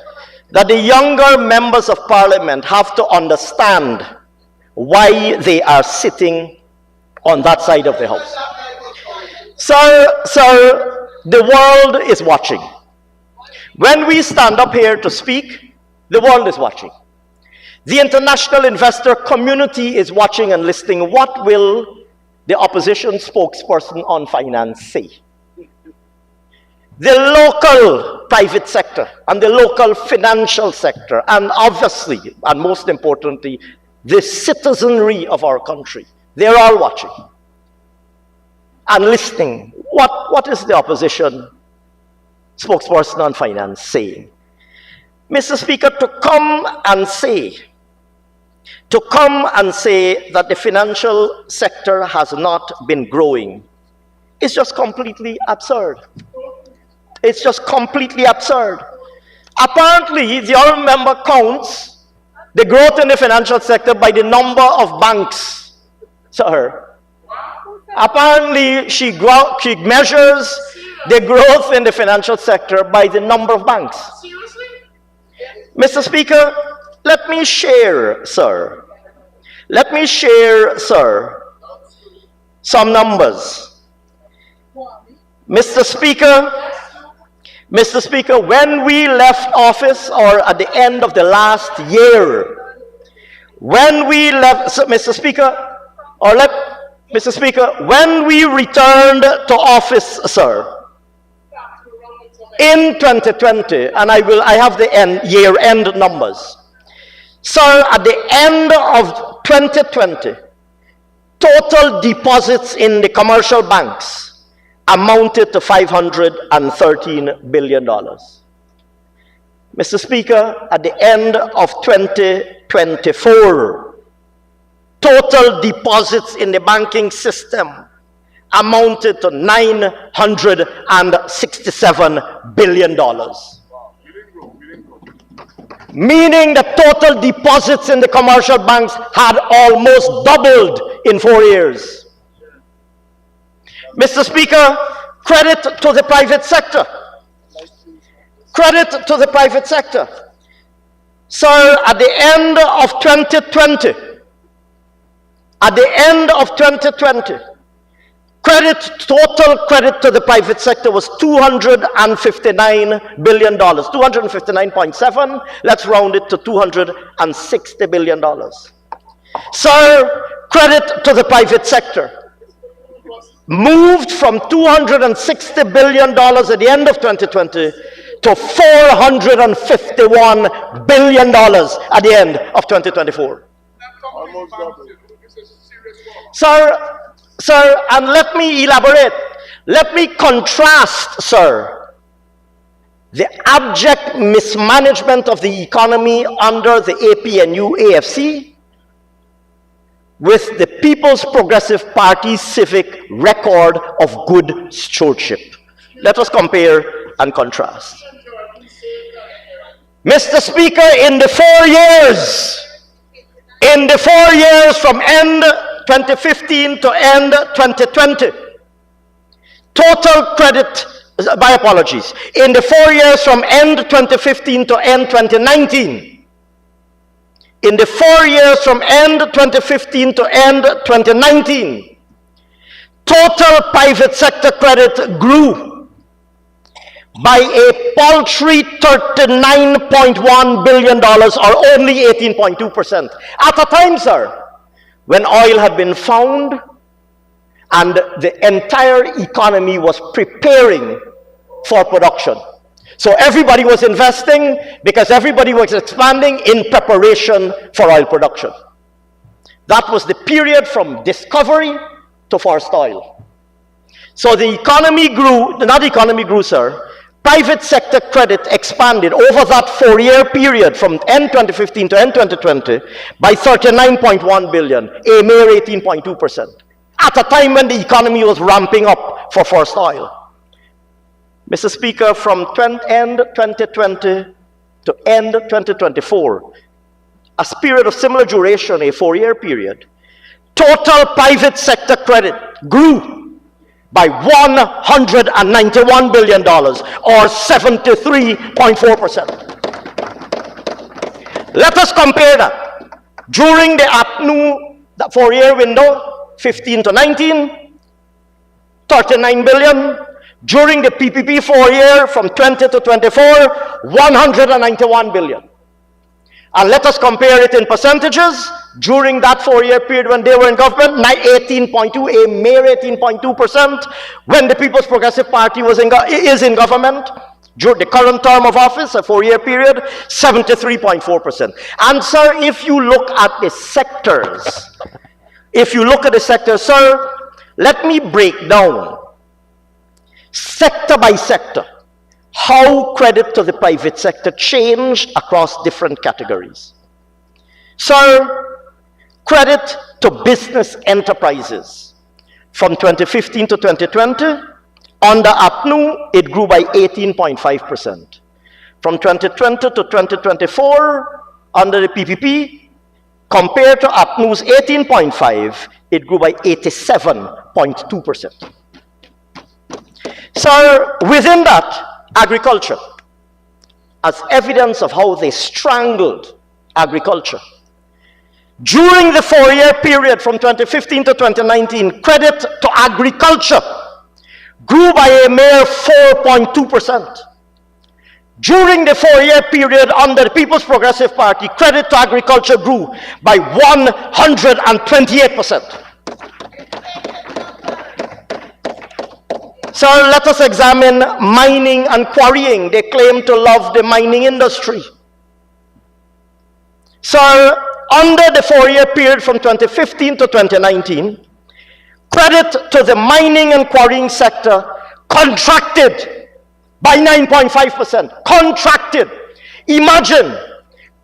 that the younger members of parliament have to understand why they are sitting on that side of the house. Sir, the world is watching. When we stand up here to speak, the world is watching. The international investor community is watching and listening. What will the opposition spokesperson on finance say? The local private sector and the local financial sector, and obviously, and most importantly, the citizenry of our country, they're all watching and listening. What is the opposition spokesperson on finance saying? Mr. Speaker, to come and say that the financial sector has not been growing is just completely absurd. It's just completely absurd. Apparently, the honourable member counts the growth in the financial sector by the number of banks, sir. Apparently, she measures the growth in the financial sector by the number of banks. Mr. Speaker, let me share, sir, some numbers. Mr. Speaker, when we left office, or at the end of the last year, when we left, Mr. Speaker, when we returned to office, sir, in 2020, and I have the year-end numbers. Sir, at the end of 2020, total deposits in the commercial banks amounted to $513 billion. Mr. Speaker, at the end of 2024, total deposits in the banking system amounted to $967 billion. Meaning the total deposits in the commercial banks had almost doubled in 4 years. Mr. Speaker, credit to the private sector. Credit to the private sector. Sir, at the end of 2020, total credit to the private sector was $259 billion, 259.7, let's round it to $260 billion. Sir, credit to the private sector moved from $260 billion at the end of 2020 to $451 billion at the end of 2024. Sir, and let me elaborate. Let me contrast, sir, the abject mismanagement of the economy under the APNU AFC with the People's Progressive Party's civic record of good stewardship. Let us compare and contrast. Mr. Speaker, in the 4 years from end 2015 to end 2020, total credit, my apologies, in the 4 years from end 2015 to end 2019, in the 4 years from end 2015 to end 2019, total private sector credit grew by a paltry $39.1 billion, or only 18.2%. At a time, sir, when oil had been found and the entire economy was preparing for production. So everybody was investing because everybody was expanding in preparation for oil production. That was the period from discovery to first oil. So the economy grew, not the economy grew, sir. Private sector credit expanded over that 4-year period from end 2015 to end 2020 by $39.1 billion, a mere 18.2%, at a time when the economy was ramping up for first oil. Mr. Speaker, from end 2020 to end 2024, a period of similar duration, a 4-year period, total private sector credit grew by $191 billion, or 73.4%. Let us compare that. During the APNU, the 4-year window, 15 to 19, 39 billion. During the PPP 4-year, from 20 to 24, 191 billion. And let us compare it in percentages. During that 4-year period when they were in government, 18.2, a mere 18.2%. When the People's Progressive Party is in government, during the current term of office, a 4-year period, 73.4%. And sir, if you look at the sectors, sir, let me break down sector by sector how credit to the private sector changed across different categories. Sir, credit to business enterprises from 2015 to 2020, under APNU, it grew by 18.5%. From 2020 to 2024, under the PPP, compared to APNU's 18.5, it grew by 87.2%. So within that, agriculture, as evidence of how they strangled agriculture. During the 4-year period from 2015 to 2019, credit to agriculture grew by a mere 4.2%. During the 4-year period under the People's Progressive Party, credit to agriculture grew by 128%. So let us examine mining and quarrying. They claim to love the mining industry. So under the 4-year period from 2015 to 2019, credit to the mining and quarrying sector contracted by 9.5%. Contracted. Imagine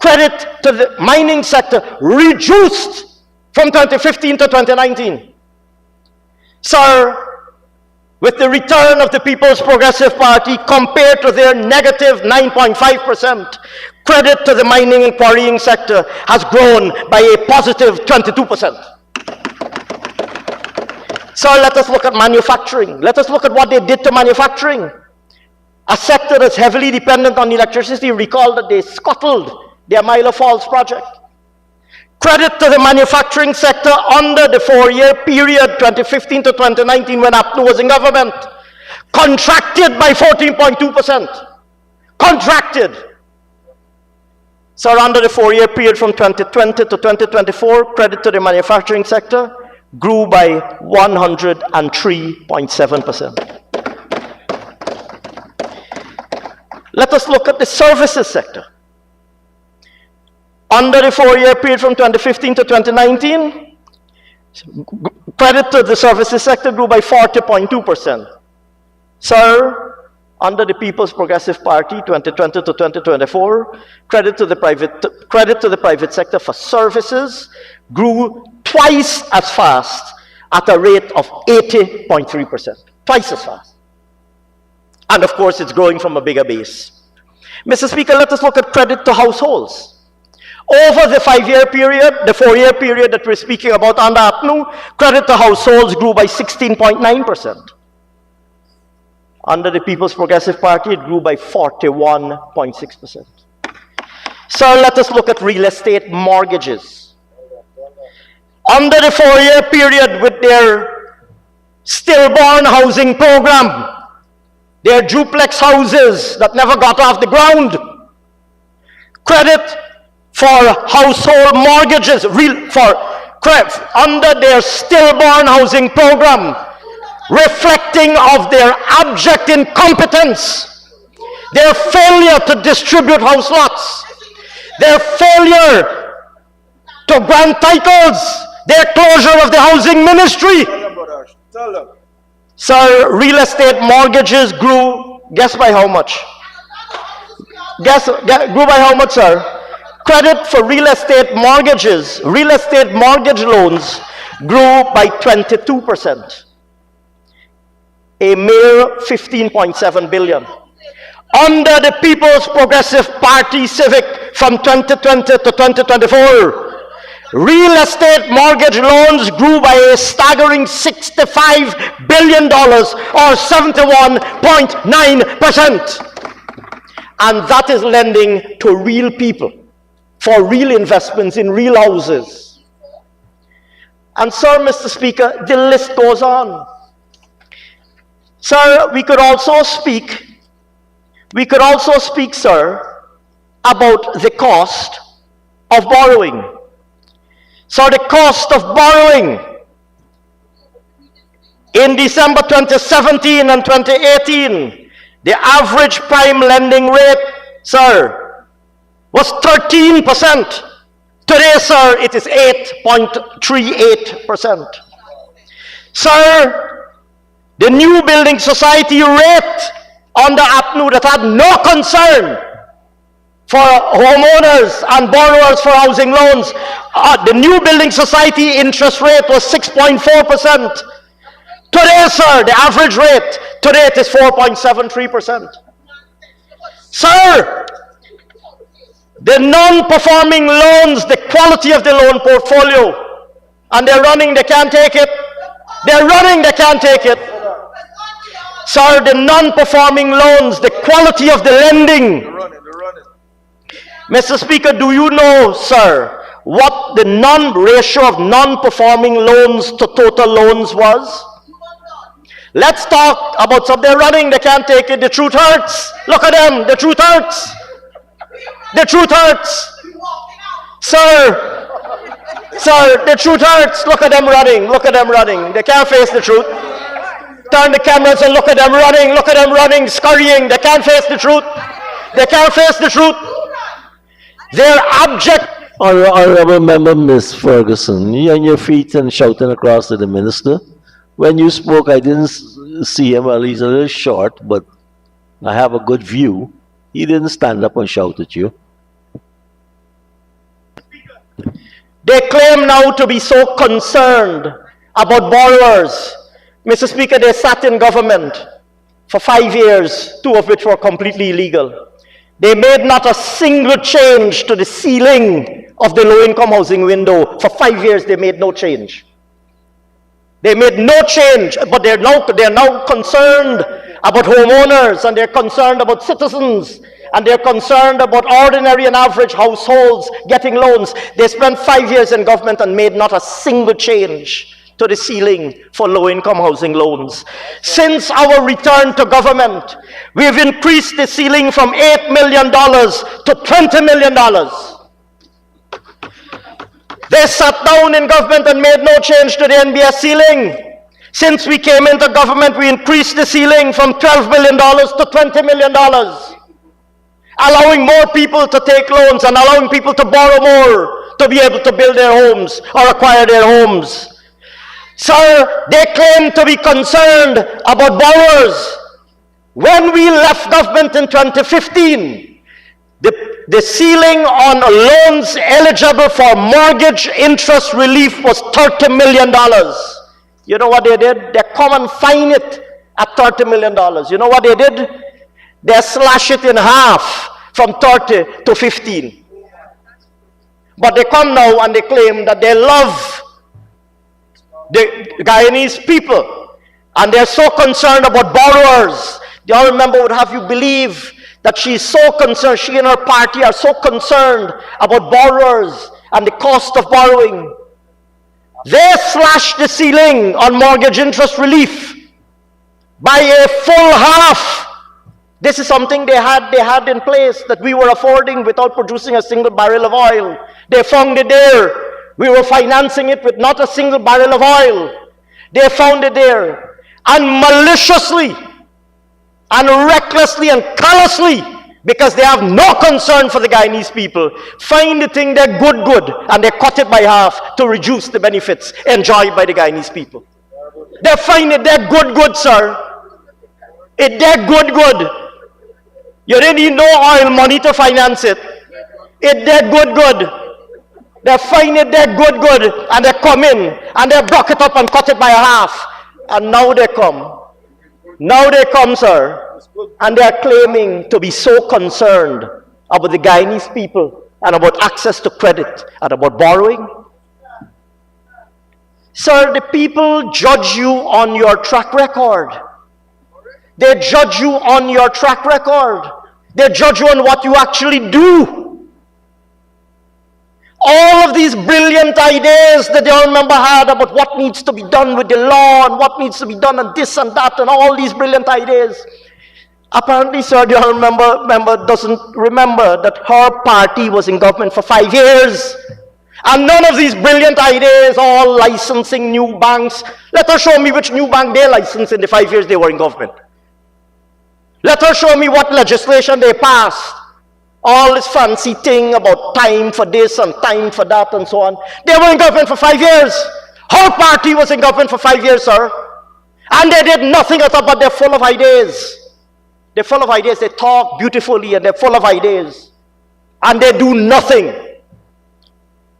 credit to the mining sector reduced from 2015 to 2019. So with the return of the People's Progressive Party compared to their negative 9.5%, credit to the mining and quarrying sector has grown by a positive 22%. So let us look at manufacturing. Let us look at what they did to manufacturing. A sector that's heavily dependent on electricity. Recall that they scuttled their Milo Falls project. Credit to the manufacturing sector under the 4-year period, 2015 to 2019, when APNU was in government, contracted by 14.2%. Contracted. So under the 4-year period from 2020 to 2024, credit to the manufacturing sector grew by 103.7%. Let us look at the services sector. Under the 4-year period from 2015 to 2019, credit to the services sector grew by 40.2%. Sir, under the People's Progressive Party, 2020 to 2024, credit to the private sector for services grew twice as fast at a rate of 80.3%. Twice as fast. And of course, it's growing from a bigger base. Mr. Speaker, let us look at credit to households. Over the 5-year period, the 4-year period that we're speaking about under APNU, credit to households grew by 16.9%. Under the People's Progressive Party, it grew by 41.6%. So let us look at real estate mortgages. Under the 4-year period with their stillborn housing program, their duplex houses that never got off the ground, credit for household mortgages, under their stillborn housing program, reflecting of their abject incompetence, their failure to distribute house lots, their failure to grant titles, their closure of the housing ministry. So real estate mortgages grew, guess by how much? Grew by how much, sir? Credit for real estate mortgages, real estate mortgage loans grew by 22%. A mere 15.7 billion. Under the People's Progressive Party Civic from 2020 to 2024, real estate mortgage loans grew by a staggering $65 billion or 71.9%. And that is lending to real people for real investments in real houses. And sir, Mr. Speaker, the list goes on. Sir, we could also speak, sir, about the cost of borrowing. So the cost of borrowing in December 2017 and 2018, the average prime lending rate, sir, was 13%. Today, sir, it is 8.38%. Sir, the new building society rate under APNU that had no concern for homeowners and borrowers for housing loans, the new building society interest rate was 6.4%. Today, sir, the average rate, today it is 4.73%. Sir, the non-performing loans, the quality of the loan portfolio, and they're running, they can't take it. They're running, they can't take it. Sir, the non-performing loans, the quality of the lending. They're running. Mr. Speaker, do you know, sir, what the ratio of non-performing loans to total loans was? Let's talk about some. They're running, they can't take it. The truth hurts. Look at them, the truth hurts. The truth hurts. Sir, the truth hurts. Look at them running. Look at them running. They can't face the truth. Turn the cameras and look at them running. Look at them running, scurrying. They can't face the truth. They can't face the truth. They're abject. Honorable Member Miss Ferguson, you on your feet and shouting across to the minister. When you spoke, I didn't see him. Well, he's a little short, but I have a good view. He didn't stand up and shout at you. They claim now to be so concerned about borrowers. Mr. Speaker, they sat in government for 5 years, 2 of which were completely illegal. They made not a single change to the ceiling of the low-income housing window. For 5 years, they made no change. They made no change, but they're now concerned about homeowners, and they're concerned about citizens, and they're concerned about ordinary and average households getting loans. They spent 5 years in government and made not a single change to the ceiling for low-income housing loans. Since our return to government, we've increased the ceiling from $8 million to $20 million. They sat down in government and made no change to the NBS ceiling. Since we came into government, we increased the ceiling from $12 million to $20 million, allowing more people to take loans and allowing people to borrow more to be able to build their homes or acquire their homes. Sir, they claim to be concerned about borrowers. When we left government in 2015, the ceiling on loans eligible for mortgage interest relief was $30 million. You know what they did? They come and fine it at $30 million. You know what they did? They slash it in half from 30 to 15. But they come now and they claim that they love the Guyanese people and they're so concerned about borrowers. The honorable member would have you believe that she's so concerned, she and her party are so concerned about borrowers and the cost of borrowing. They slashed the ceiling on mortgage interest relief by a full half. This is something they had in place that we were affording without producing a single barrel of oil. They found it there. We were financing it with not a single barrel of oil. They found it there. And maliciously and recklessly and callously, because they have no concern for the Guyanese people, find the thing they're good, and they cut it by half to reduce the benefits enjoyed by the Guyanese people. They find it they're good, sir. They're good. You didn't need no oil money to finance it. They're good. They find it they're good, and they come in, and they block it up and cut it by half. And now they come. Now they come, sir, and they are claiming to be so concerned about the Guyanese people and about access to credit and about borrowing. Sir, the people judge you on your track record. They judge you on your track record. They judge you on what you actually do. All of these brilliant ideas that the honorable member had about what needs to be done with the law and what needs to be done and this and that and all these brilliant ideas. Apparently, sir, the honorable member doesn't remember that her party was in government for 5 years. And none of these brilliant ideas, all licensing new banks. Let her show me which new bank they licensed in the 5 years they were in government. Let her show me what legislation they passed. All this fancy thing about time for this and time for that and so on. They were in government for 5 years. Her party was in government for 5 years, sir. And they did nothing at all, but they're full of ideas. They're full of ideas. They talk beautifully and they're full of ideas. And they do nothing.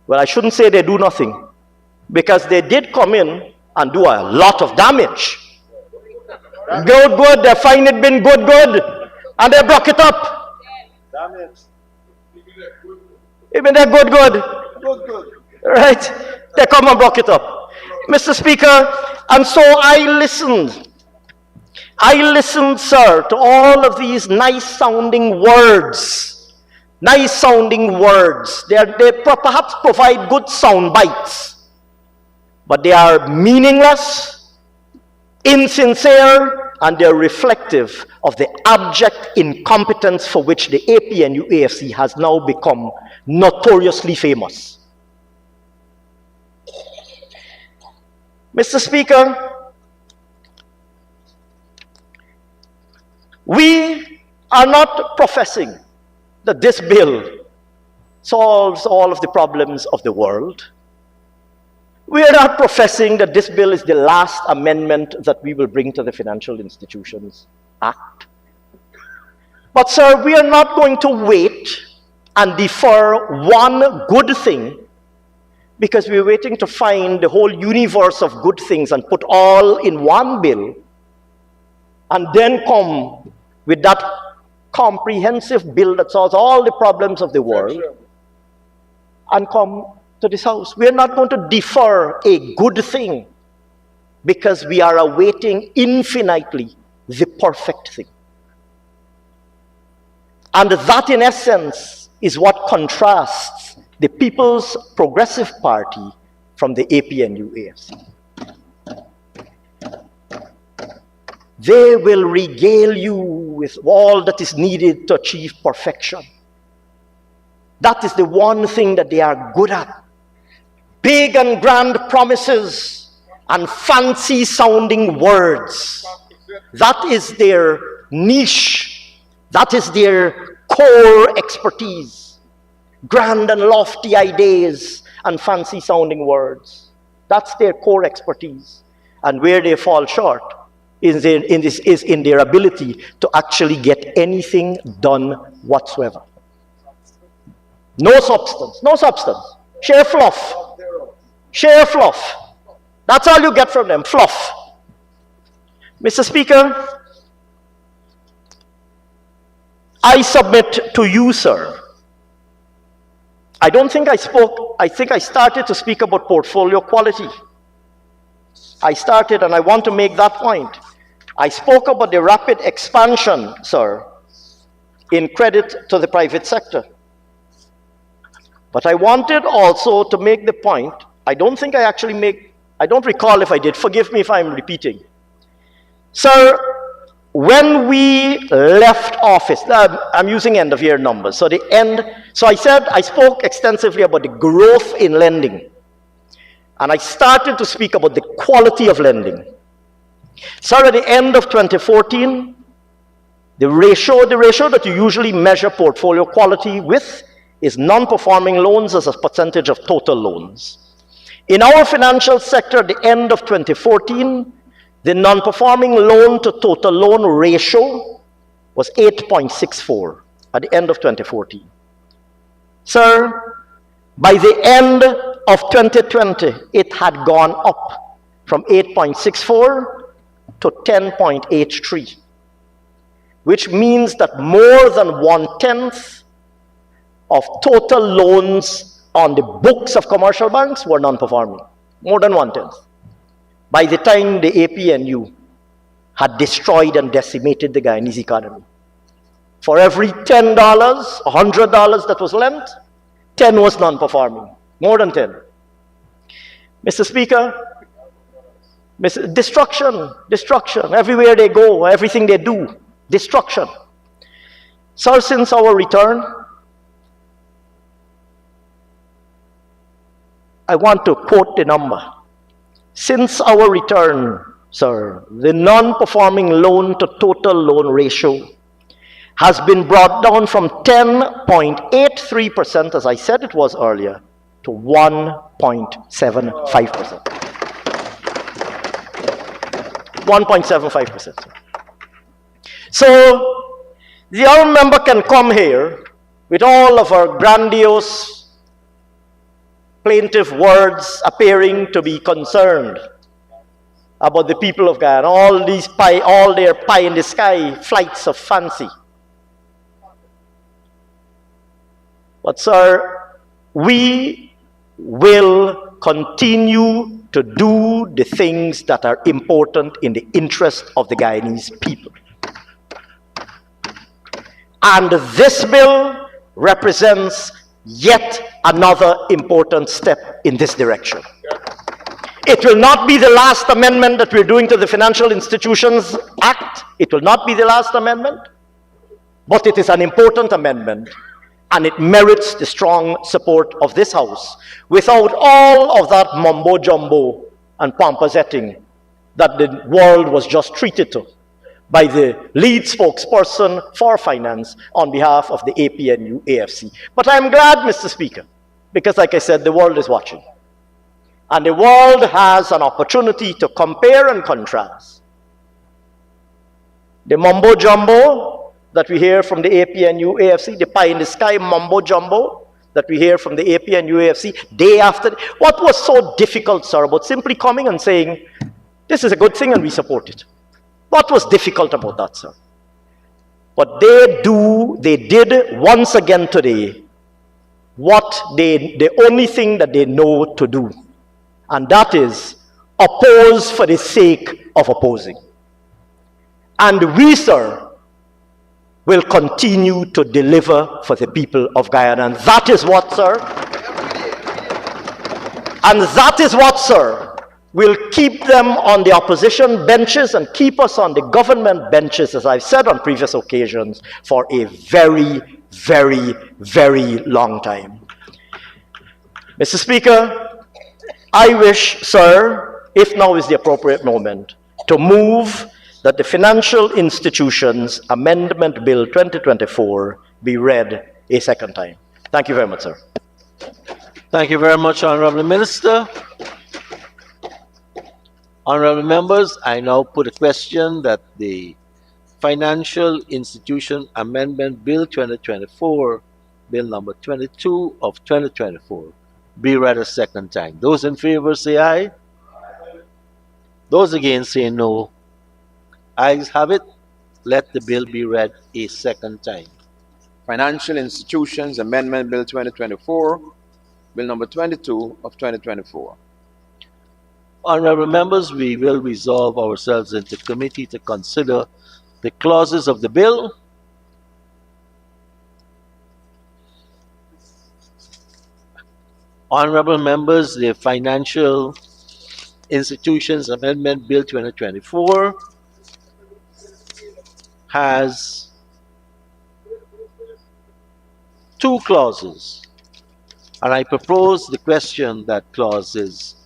Well, I shouldn't say they do nothing, because they did come in and do a lot of damage. Good, they find it been good, and they broke it up. Even they're good. Right? They come and broke it up. Mr. Speaker, and so I listened, sir, to all of these nice-sounding words. Nice-sounding words. They perhaps provide good sound bites, but they are meaningless, insincere, and they're reflective of the abject incompetence for which the APNU-AFC has now become notoriously famous. Mr. Speaker, we are not professing that this bill solves all of the problems of the world. We are not professing that this bill is the last amendment that we will bring to the Financial Institutions Act. But, sir, we are not going to wait and defer one good thing because we're waiting to find the whole universe of good things and put all in one bill and then come with that comprehensive bill that solves all the problems of the world and come to this house. We're not going to defer a good thing because we are awaiting infinitely the perfect thing. And that, in essence, is what contrasts the People's Progressive Party from the APNU-AFC. They will regale you with all that is needed to achieve perfection. That is the one thing that they are good at. Big and grand promises and fancy sounding words. That is their niche. That is their core expertise. Grand and lofty ideas and fancy sounding words. That's their core expertise. And where they fall short is in their ability to actually get anything done whatsoever. No substance. Sheer fluff. That's all you get from them, fluff. Mr. Speaker, I submit to you, sir. I don't think I spoke, I think I started to speak about portfolio quality. I started, and I want to make that point. I spoke about the rapid expansion, sir, in credit to the private sector. But I wanted also to make the point, I don't recall if I did, forgive me if I'm repeating. Sir, when we left office, I'm using end of year numbers, so I spoke extensively about the growth in lending. And I started to speak about the quality of lending. Sir, at the end of 2014, the ratio that you usually measure portfolio quality with is non-performing loans as a percentage of total loans. In our financial sector at the end of 2014, the non-performing loan to total loan ratio was 8.64 at the end of 2014. Sir, by the end of 2020, it had gone up from 8.64 to 10.83, which means that more than 1/10 of total loans on the books of commercial banks were non-performing. More than 1/10. By the time the APNU had destroyed and decimated the Guyanese economy. For every $10, $100 that was lent, 10 was non-performing, more than 10. Mr. Speaker, destruction, everywhere they go, everything they do, destruction. Sir, since our return, I want to quote the number. Since our return, sir, the non-performing loan to total loan ratio has been brought down from 10.83%, as I said it was earlier, to 1.75%. 1.75%. So, the honourable member can come here with all of our grandiose, plaintive words appearing to be concerned about the people of Guyana, all their pie in the sky flights of fancy. But sir, we will continue to do the things that are important in the interest of the Guyanese people. And this bill represents yet another important step in this direction. It will not be the last amendment that we're doing to the Financial Institutions Act. It will not be the last amendment, but it is an important amendment, and it merits the strong support of this House without all of that mumbo-jumbo and pomposetting that the world was just treated to by the lead spokesperson for finance on behalf of the APNU AFC. But I'm glad, Mr. Speaker, because like I said, the world is watching. And the world has an opportunity to compare and contrast the mumbo-jumbo that we hear from the APNU AFC, the pie in the sky mumbo-jumbo that we hear from the APNU AFC day after day. What was so difficult, sir, about simply coming and saying, this is a good thing and we support it? What was difficult about that, sir? But they did once again today the only thing that they know to do, and that is oppose for the sake of opposing. And we, sir, will continue to deliver for the people of Guyana. And that is what, sir, will keep them on the opposition benches and keep us on the government benches, as I've said on previous occasions, for a very, very, very long time. Mr. Speaker, I wish, sir, if now is the appropriate moment, to move that the Financial Institutions Amendment Bill 2024 be read a second time. Thank you very much, sir. Thank you very much, Honourable Minister. Honourable members, I now put a question that the Financial Institution Amendment Bill 2024, Bill number 22 of 2024, be read a second time. Those in favor say aye. Those against say no. Ayes have it. Let the bill be read a second time. Financial Institutions Amendment Bill 2024, Bill number 22 of 2024. Honourable members, we will resolve ourselves into committee to consider the clauses of the bill. Honourable members, the Financial Institutions Amendment Bill 2024 has two clauses, and I propose the question that clauses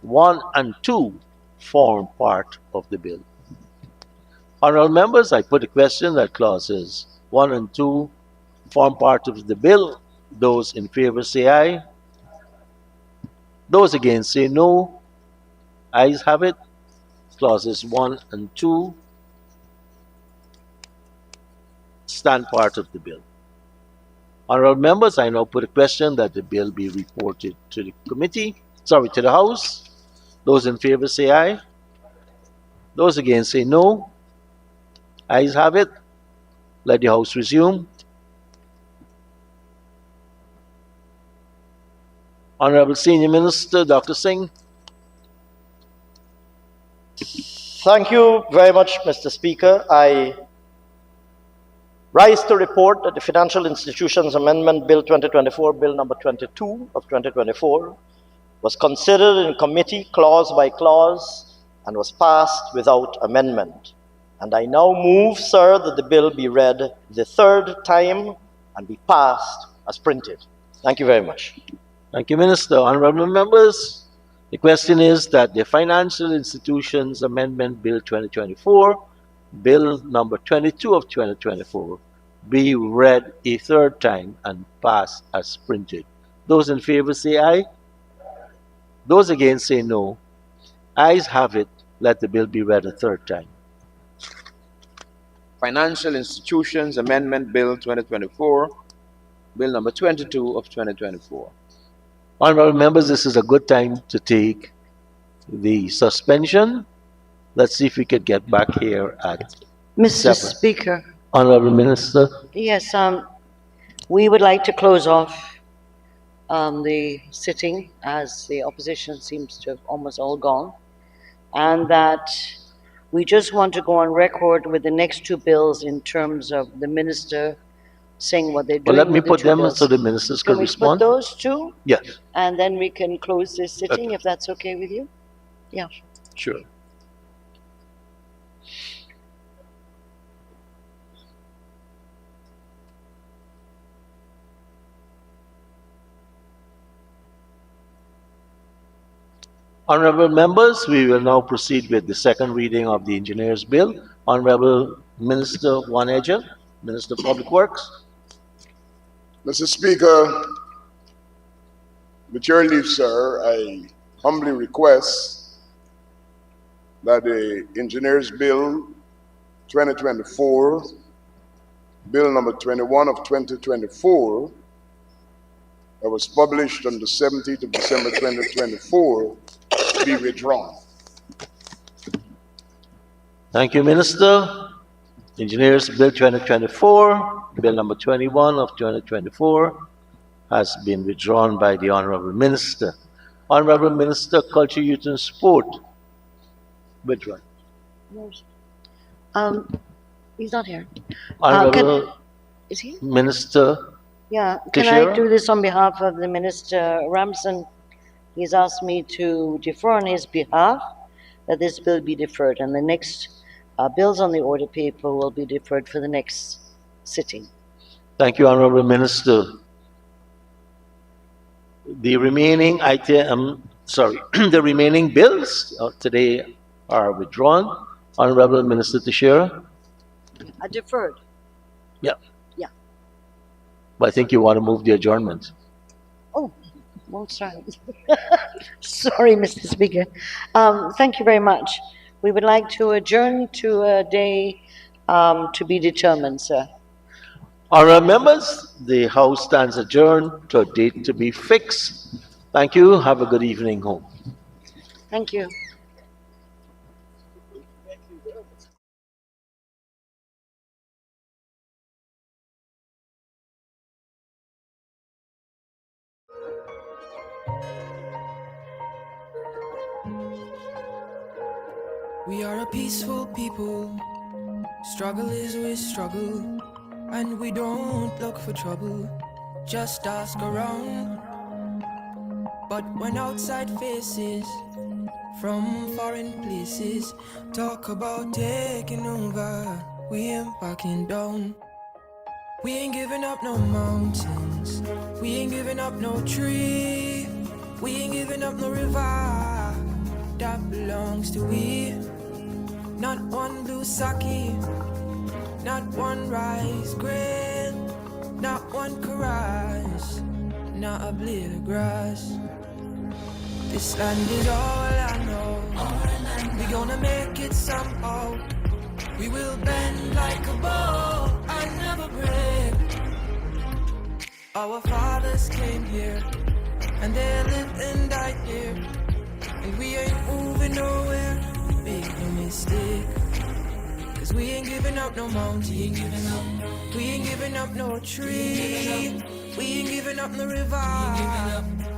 1 and 2 form part of the bill. Honourable members, I put a question that clauses 1 and 2 form part of the bill. Those in favor say aye. Those against say no. Ayes have it. Clauses 1 and 2 stand part of the bill. Honourable members, I now put a question that the bill be reported to the to the House. Those in favor say aye. Those against say no. Ayes have it. Let the House resume. Honourable Senior Minister, Dr. Singh. Thank you very much, Mr. Speaker. I Rise to report that the Financial Institutions Amendment Bill 2024, Bill number 22 of 2024, was considered in committee clause by clause and was passed without amendment. And I now move, sir, that the bill be read the third time and be passed as printed. Thank you very much. Thank you, Minister. Honorable members, the question is that the Financial Institutions Amendment Bill 2024, Bill number 22 of 2024, be read a third time and passed as printed. Those in favor say aye. Those against say no. Ayes have it. Let the bill be read a third time. Financial Institutions Amendment Bill 2024, Bill number 22 of 2024. Honorable members, this is a good time to take the suspension. Let's see if we could get back here at Mr. 7. Speaker. Honorable Minister. Yes, we would like to close off the sitting as the opposition seems to have almost all gone, and that we just want to go on record with the next two bills in terms of the minister saying what they're doing. Well, let me with the put two them bills. so the ministers Can can we respond. put those two? Yes. And then we can close this sitting, if that's okay with you? Yeah. Sure. Honorable members, we will now proceed with the second reading of the Engineers Bill. Honorable Minister Juan Edgel, Minister of Public Works. Mr. Speaker, with your leave, sir, I humbly request that the Engineers Bill 2024, Bill number 21 of 2024, that was published on the 17th of December 2024, be withdrawn. Thank you, Minister. Engineers Bill 2024, Bill number 21 of 2024, has been withdrawn by the Honorable Minister. Honorable Minister, Culture, Youth and Sport. Withdrawn. He's not here. Honorable Is he? Minister. Yeah, can I do this on behalf of the Minister Ramson? He's asked me to defer on his behalf that this bill be deferred, and the next bills on the order paper will be deferred for the next sitting. Thank you, Honorable Minister. The remaining the remaining bills today are withdrawn. Honorable Minister Teixeira. Deferred. Yeah. Yeah. But I think you want to move the adjournment. Oh, well, sorry. Sorry, Mr. Speaker. Thank you very much. We would like to adjourn to a day to be determined, sir. Honorable members, the House stands adjourned to a date to be fixed. Thank you. Have a good evening home. Thank you. We are a peaceful people. Struggle is with struggle. And we don't look for trouble. Just ask around. But when outside faces from foreign places talk about taking over, we ain't backing down. We ain't giving up no mountains. We ain't giving up no tree. We ain't giving up no river that belongs to we. Not one blue sake, not one rice grain, not one karage, not a blade of grass. This land is all I know. We gonna make it somehow. We will bend like a bow and never break. Our fathers came here and they lived and died here, and we ain't moving nowhere. Make no mistake, 'cause we ain't giving up no mountain. We ain't giving up no tree. We ain't giving up no river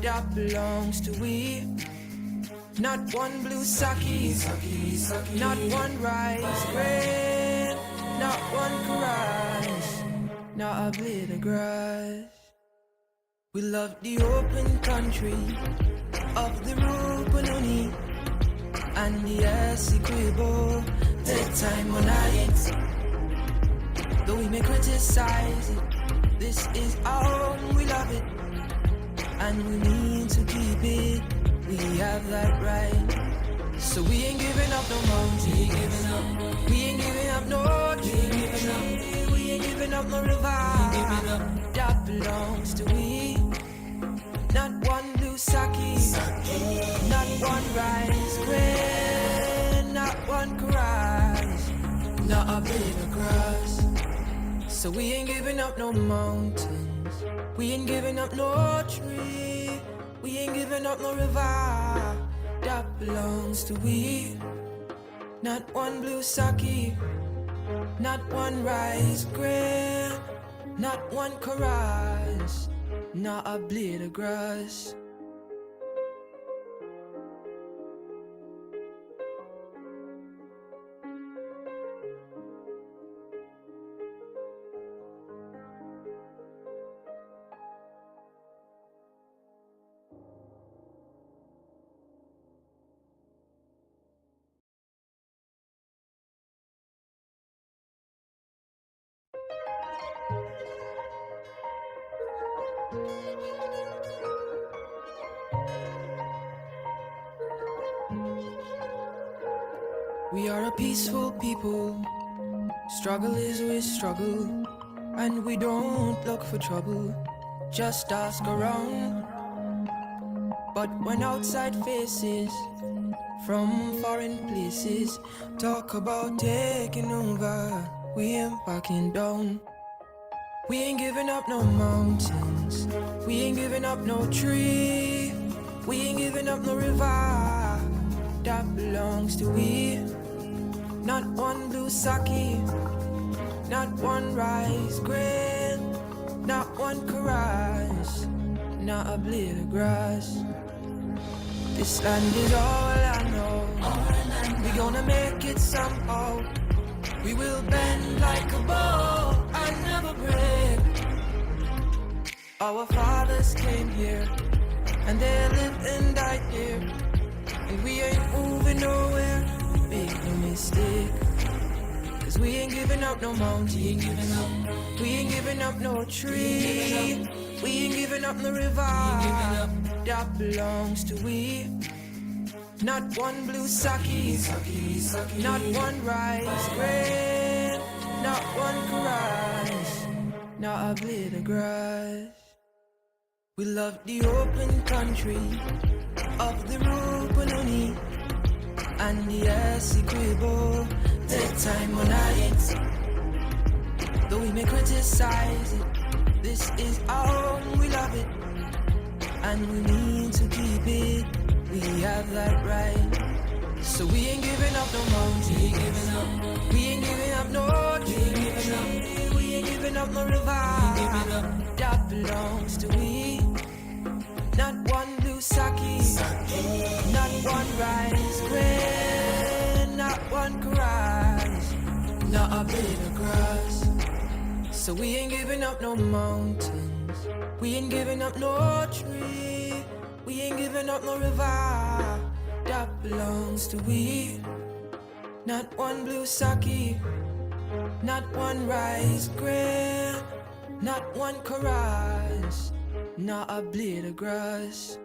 that belongs to we. Not one blue sake, not one rice grain, not one karage, not a blade of grass. We love the open country of the Rupununi and the Essequibo, bedtime on night. Though we may criticize it, this is our own, we love it, and we need to keep it. We have that right. So we ain't giving up no mountain. We ain't giving up no tree. We ain't giving up no river. That belongs to we. Not one blue sake, not one rice grain, not one grass, not a blade of grass. So we ain't giving up no mountains. We ain't giving up no tree. We ain't giving up no river. That belongs to we. Not one blue sake, not one rice grain, not one chorus, not a blade of grass. We are a peaceful people. Struggle is we struggle, and we don't look for trouble. Just ask around. But when outside faces from foreign places talk about taking over, we ain't backing down. We ain't giving up no mountains. We ain't giving up no tree. We ain't giving up no river. That belongs to we. Not one blue sake, not one rice grain, not one chorus, not a blade of grass. This land is all I know. We gonna make it somehow. We will bend like a bow and never break. Our fathers came here and they lived and died here, and we ain't moving nowhere. Make no mistake, 'cause we ain't giving up no mountain. We ain't giving up no tree. We ain't giving up no river. That belongs to we. Not one blue sake, not one rice grain, not one chorus, not a blade of grass. We love the open country of the Rupununi and the Essequibo, bedtime on night. Though we may criticize it, this is our own, we love it, and we need to keep it. We have that right. So we ain't giving up no mountain. We ain't giving up no tree. We ain't giving up no river. That belongs to we. Not one blue sake, not one rice grain, not one chorus, not a blade of grass. So we ain't giving up no mountains. We ain't giving up no tree. We ain't giving up no river. That belongs to we. Not one blue sake, not one rice grain, not one chorus, not a blade of grass.